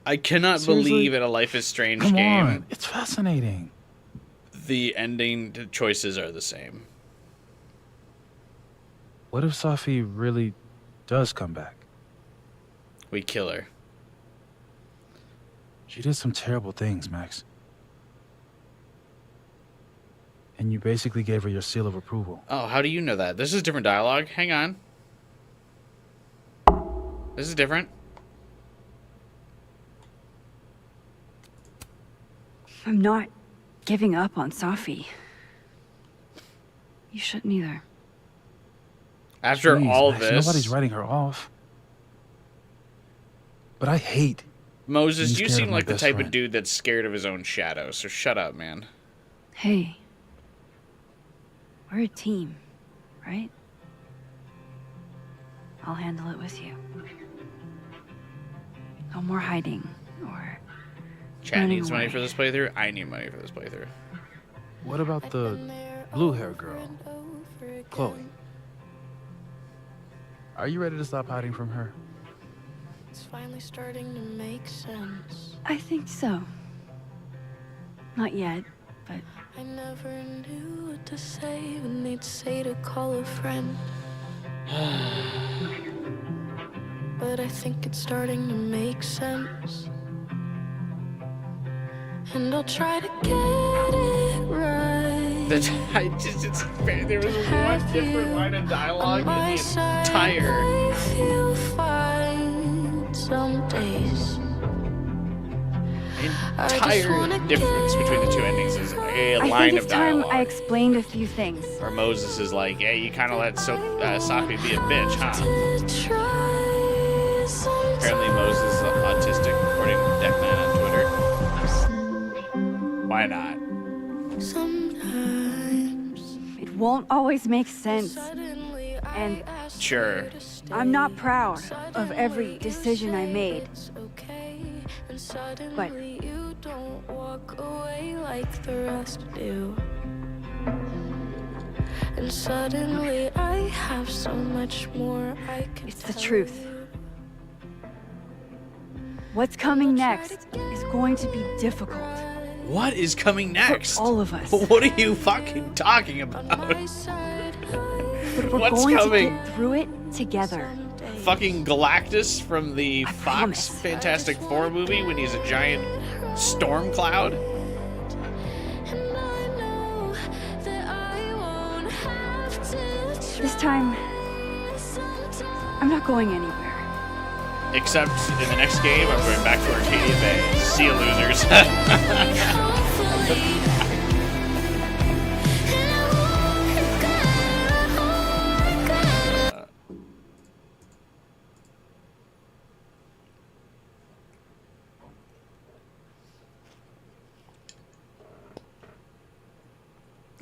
I cannot Seriously? believe in a Life is Strange Come game. on, it's fascinating. The ending choices are the same. What if Safi really does come back? We kill her. She did some terrible things, Max. And you basically gave her your seal of approval. Oh, how do you know that? This is different dialogue. Hang on. This is different. I'm not giving up on Safi. You shouldn't either. After Jeez, all Max, this... nobody's writing her off. But I hate Moses, being you scared seem of my like the best type friend. of dude that's scared of his own shadow, so shut up, man. Hey. We're a team, right? I'll handle it with you. No more hiding or Chad running needs money away. for this playthrough. I need money for this playthrough. What about the blue hair girl, Chloe? Are you ready to stop hiding from her? It's finally starting to make sense. I think so. Not yet, but I never knew what to say when they'd say to call a friend. But I think it's starting to make sense. And I'll try to get it right. There was one different line of dialogue in the entire... I feel fine some days. entire difference between the two endings is a I line think of it's time dialogue. I explained a few things. Or Moses is like, hey, you kind of let Safi be a bitch, huh? Apparently Moses is autistic, according to Deckman on Twitter. Why not? It won't always make sense. And Sure. I'm not proud of every decision I made. But walk away like the rest do. And suddenly I have so much more I can it's the truth. What's coming next is going to be difficult. What is coming next? For all of us. What are you fucking talking about? But we're What's going coming? to get through it together. Fucking Galactus from the Fox Fantastic Four movie when he's a giant storm cloud? This time, I'm not going anywhere. Except in the next game, I'm going back to Arcadia Bay. See you, losers.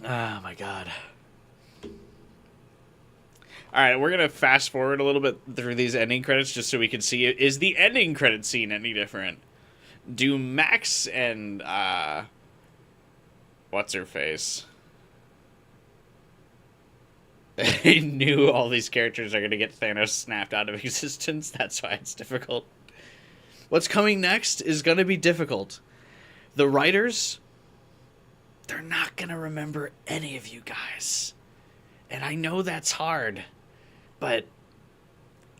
Oh my god. Alright, we're gonna fast forward a little bit through these ending credits just so we can see it. Is the ending credit scene any different? Do Max and what's her face? I knew all these characters are gonna get Thanos snapped out of existence. That's why it's difficult. What's coming next is gonna be difficult. The writers, they're not gonna remember any of you guys. And I know that's hard, but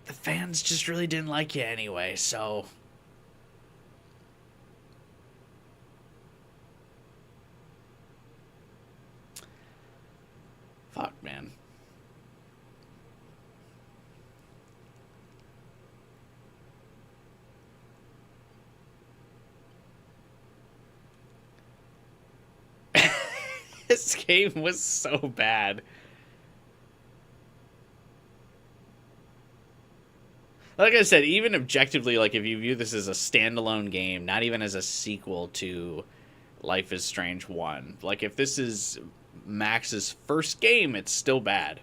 the fans just really didn't like you anyway, so... Fuck, man. This game was so bad. Like I said, even objectively, like if you view this as a standalone game, not even as a sequel to Life is Strange 1, like if this is Max's first game, it's still bad.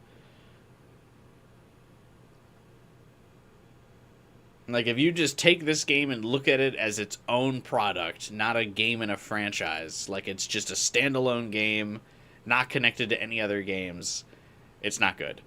Like if you just take this game and look at it as its own product, not a game in a franchise, like it's just a standalone game, not connected to any other games, it's not good.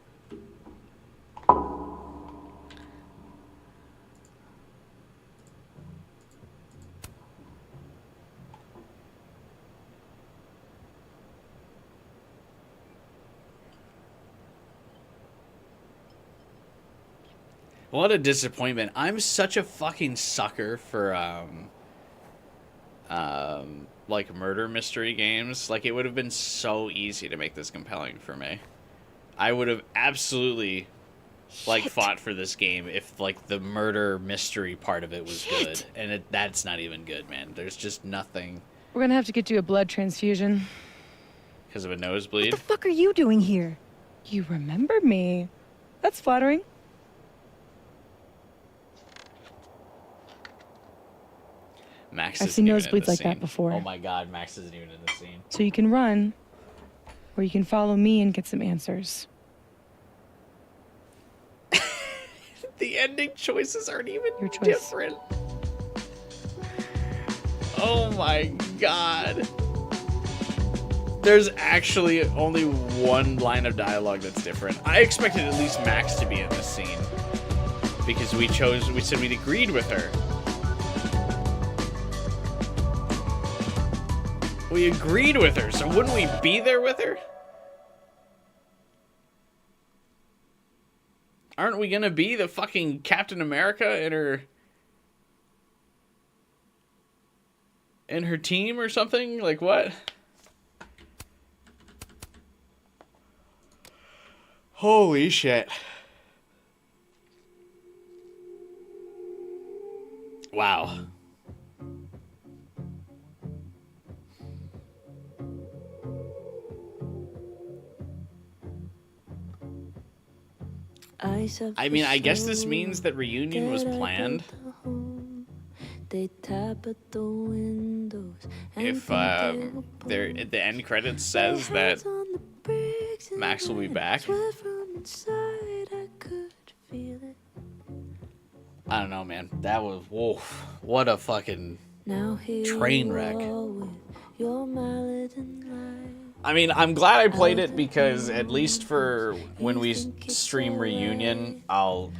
What a disappointment. I'm such a fucking sucker for, like, murder mystery games. Like, it would have been so easy to make this compelling for me. I would have absolutely, like, fought for this game if, like, the murder mystery part of it was good. And that's not even good, man. There's just nothing. We're gonna have to get you a blood transfusion. Because of a nosebleed? What the fuck are you doing here? You remember me. That's flattering. Max I've isn't seen even in nosebleeds the like scene. that before. Oh my god, Max isn't even in the scene. So you can run, or you can follow me and get some answers. The ending choices aren't even Your choice. different. Oh my god. There's actually only one line of dialogue that's different. I expected at least Max to be in this scene. Because we said we'd agreed with her. We agreed with her, so wouldn't we be there with her? Aren't we gonna be the fucking Captain America in her team or something? Like what? Holy shit. Wow. I mean, I guess this means that reunion was planned. They tap at the windows. And If the end credits says that Max will be back, I don't know, man. That was, whoa, what a fucking train wreck. I mean, I'm glad I played it because at least for when we stream Reunion, I'll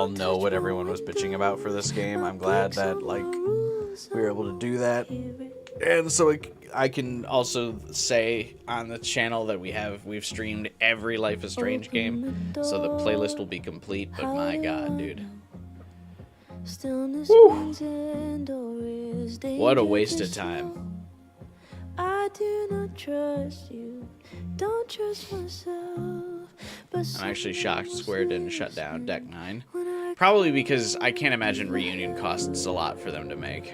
know what everyone was bitching about for this game. I'm glad that like we were able to do that, and so I can also say on the channel that we've streamed every Life is Strange game, so the playlist will be complete. But my God, dude. What a waste of time. I do not trust you, don't trust myself. I'm actually shocked Square didn't shut down Deck 9. Probably because I can't imagine Reunion costs a lot for them to make.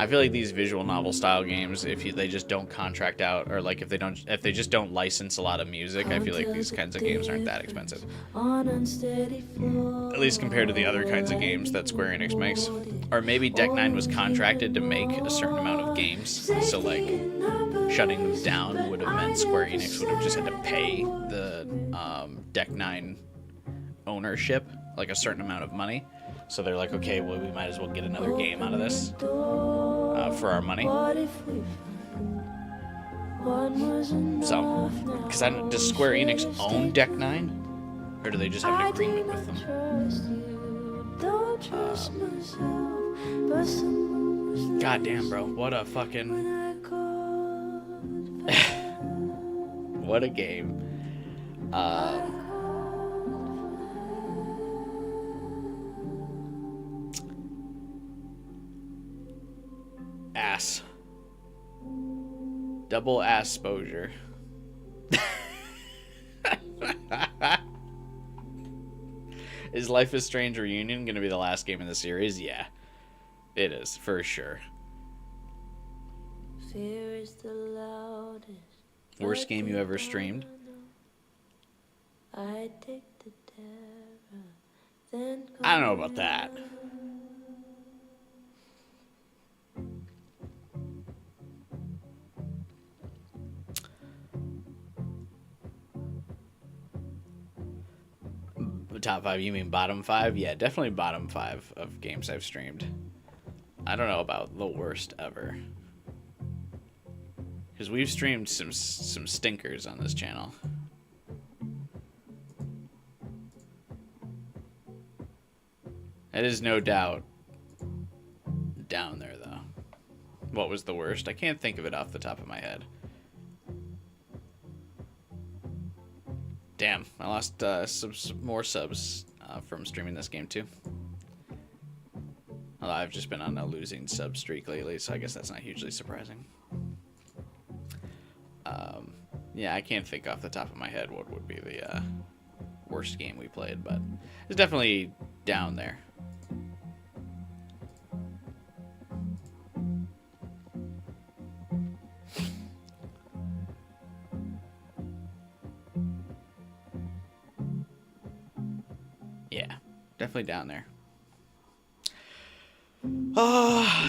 I feel like these visual novel style games, they just don't contract out, or like if they just don't license a lot of music, I feel like these kinds of games aren't that expensive. At least compared to the other kinds of games that Square Enix makes. Or maybe Deck 9 was contracted to make a certain amount of games, so like shutting them down would have meant Square Enix would have just had to pay the Deck 9 ownership like a certain amount of money. So they're like, okay, well, we might as well get another game out of this for our money. So, because does Square Enix own Deck 9? Or do they just have an agreement with them? God damn, bro. What a fucking... what a game. Ass. Double ass exposure. Is Life is Strange Reunion going to be the last game in the series? Yeah. It is, for sure. Fear is the loudest. Worst game you ever streamed? I take the terror, then I don't know about that. Top 5, you mean bottom 5? Yeah, definitely bottom 5 of games I've streamed. I don't know about the worst ever. Because we've streamed some stinkers on this channel. It is no doubt down there, though. What was the worst? I can't think of it off the top of my head. Damn, I lost some more subs from streaming this game too. Although I've just been on a losing sub streak lately, so I guess that's not hugely surprising. Yeah, I can't think off the top of my head what would be the worst game we played, but it's definitely down there. Definitely down there.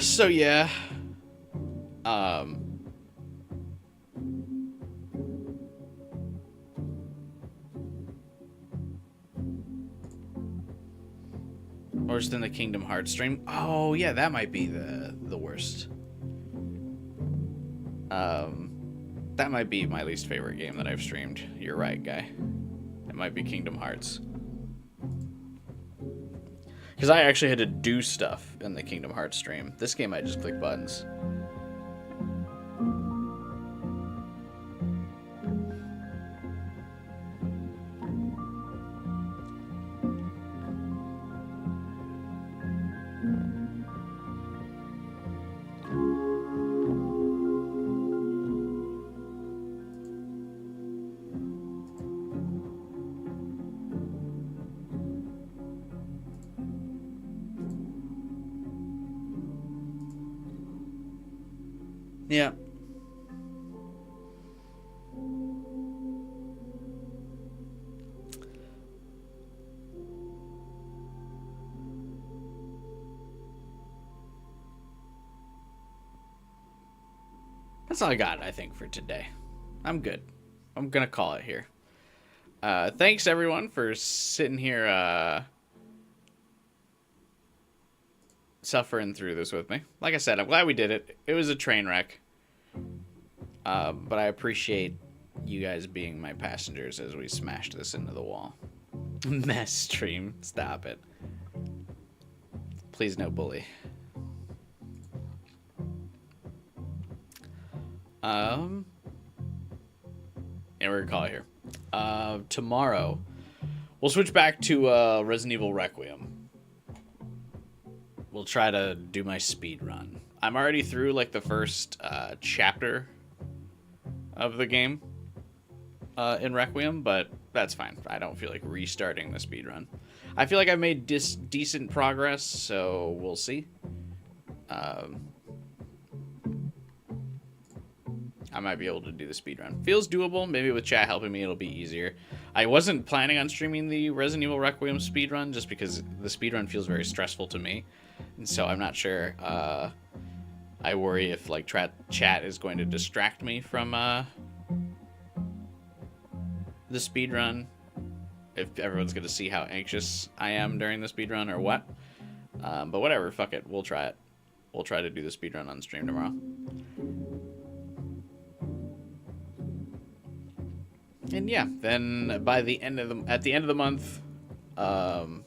So yeah. Worse than the Kingdom Hearts stream? Oh yeah, that might be the worst. That might be my least favorite game that I've streamed. You're right, guy. It might be Kingdom Hearts. Because I actually had to do stuff in the Kingdom Hearts stream. This game, I just click buttons. Yeah. That's all I got, I think, for today. I'm good. I'm gonna call it here. Thanks everyone for sitting here suffering through this with me. Like I said, I'm glad we did it. It was a train wreck. But I appreciate you guys being my passengers as we smashed this into the wall. Mess stream. Stop it. Please no bully. And we're gonna call it here. Tomorrow, we'll switch back to Resident Evil Requiem. We'll try to do my speed run. I'm already through like the first chapter of the game in Requiem, but that's fine. I don't feel like restarting the speed run. I feel like I've made decent progress, so we'll see. I might be able to do the speedrun. Feels doable. Maybe with chat helping me, it'll be easier. I wasn't planning on streaming the Resident Evil Requiem speedrun just because the speedrun feels very stressful to me. And so I'm not sure. I worry if like chat is going to distract me from the speedrun. If everyone's going to see how anxious I am during the speedrun or what. But whatever, fuck it. We'll try it. We'll try to do the speedrun on stream tomorrow. And yeah, then by the end of at the end of the month, I'll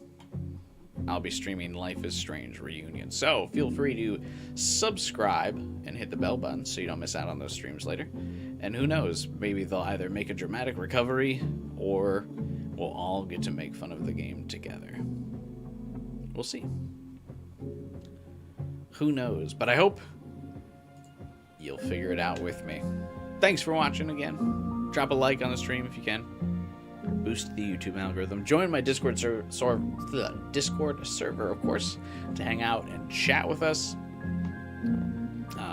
be streaming Life is Strange Reunion. So feel free to subscribe and hit the bell button so you don't miss out on those streams later. And who knows, maybe they'll either make a dramatic recovery or we'll all get to make fun of the game together. We'll see. Who knows? But I hope you'll figure it out with me. Thanks for watching again. Drop a like on the stream if you can. Boost the YouTube algorithm. Join my Discord server, of course, to hang out and chat with us.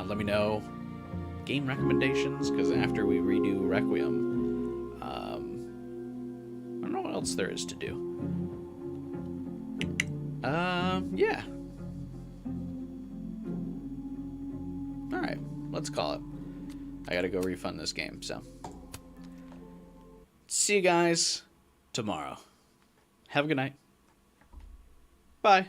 Let me know game recommendations, because after we redo Requiem, I don't know what else there is to do. Yeah. Alright, let's call it. I gotta go refund this game, so. See you guys tomorrow. Have a good night. Bye.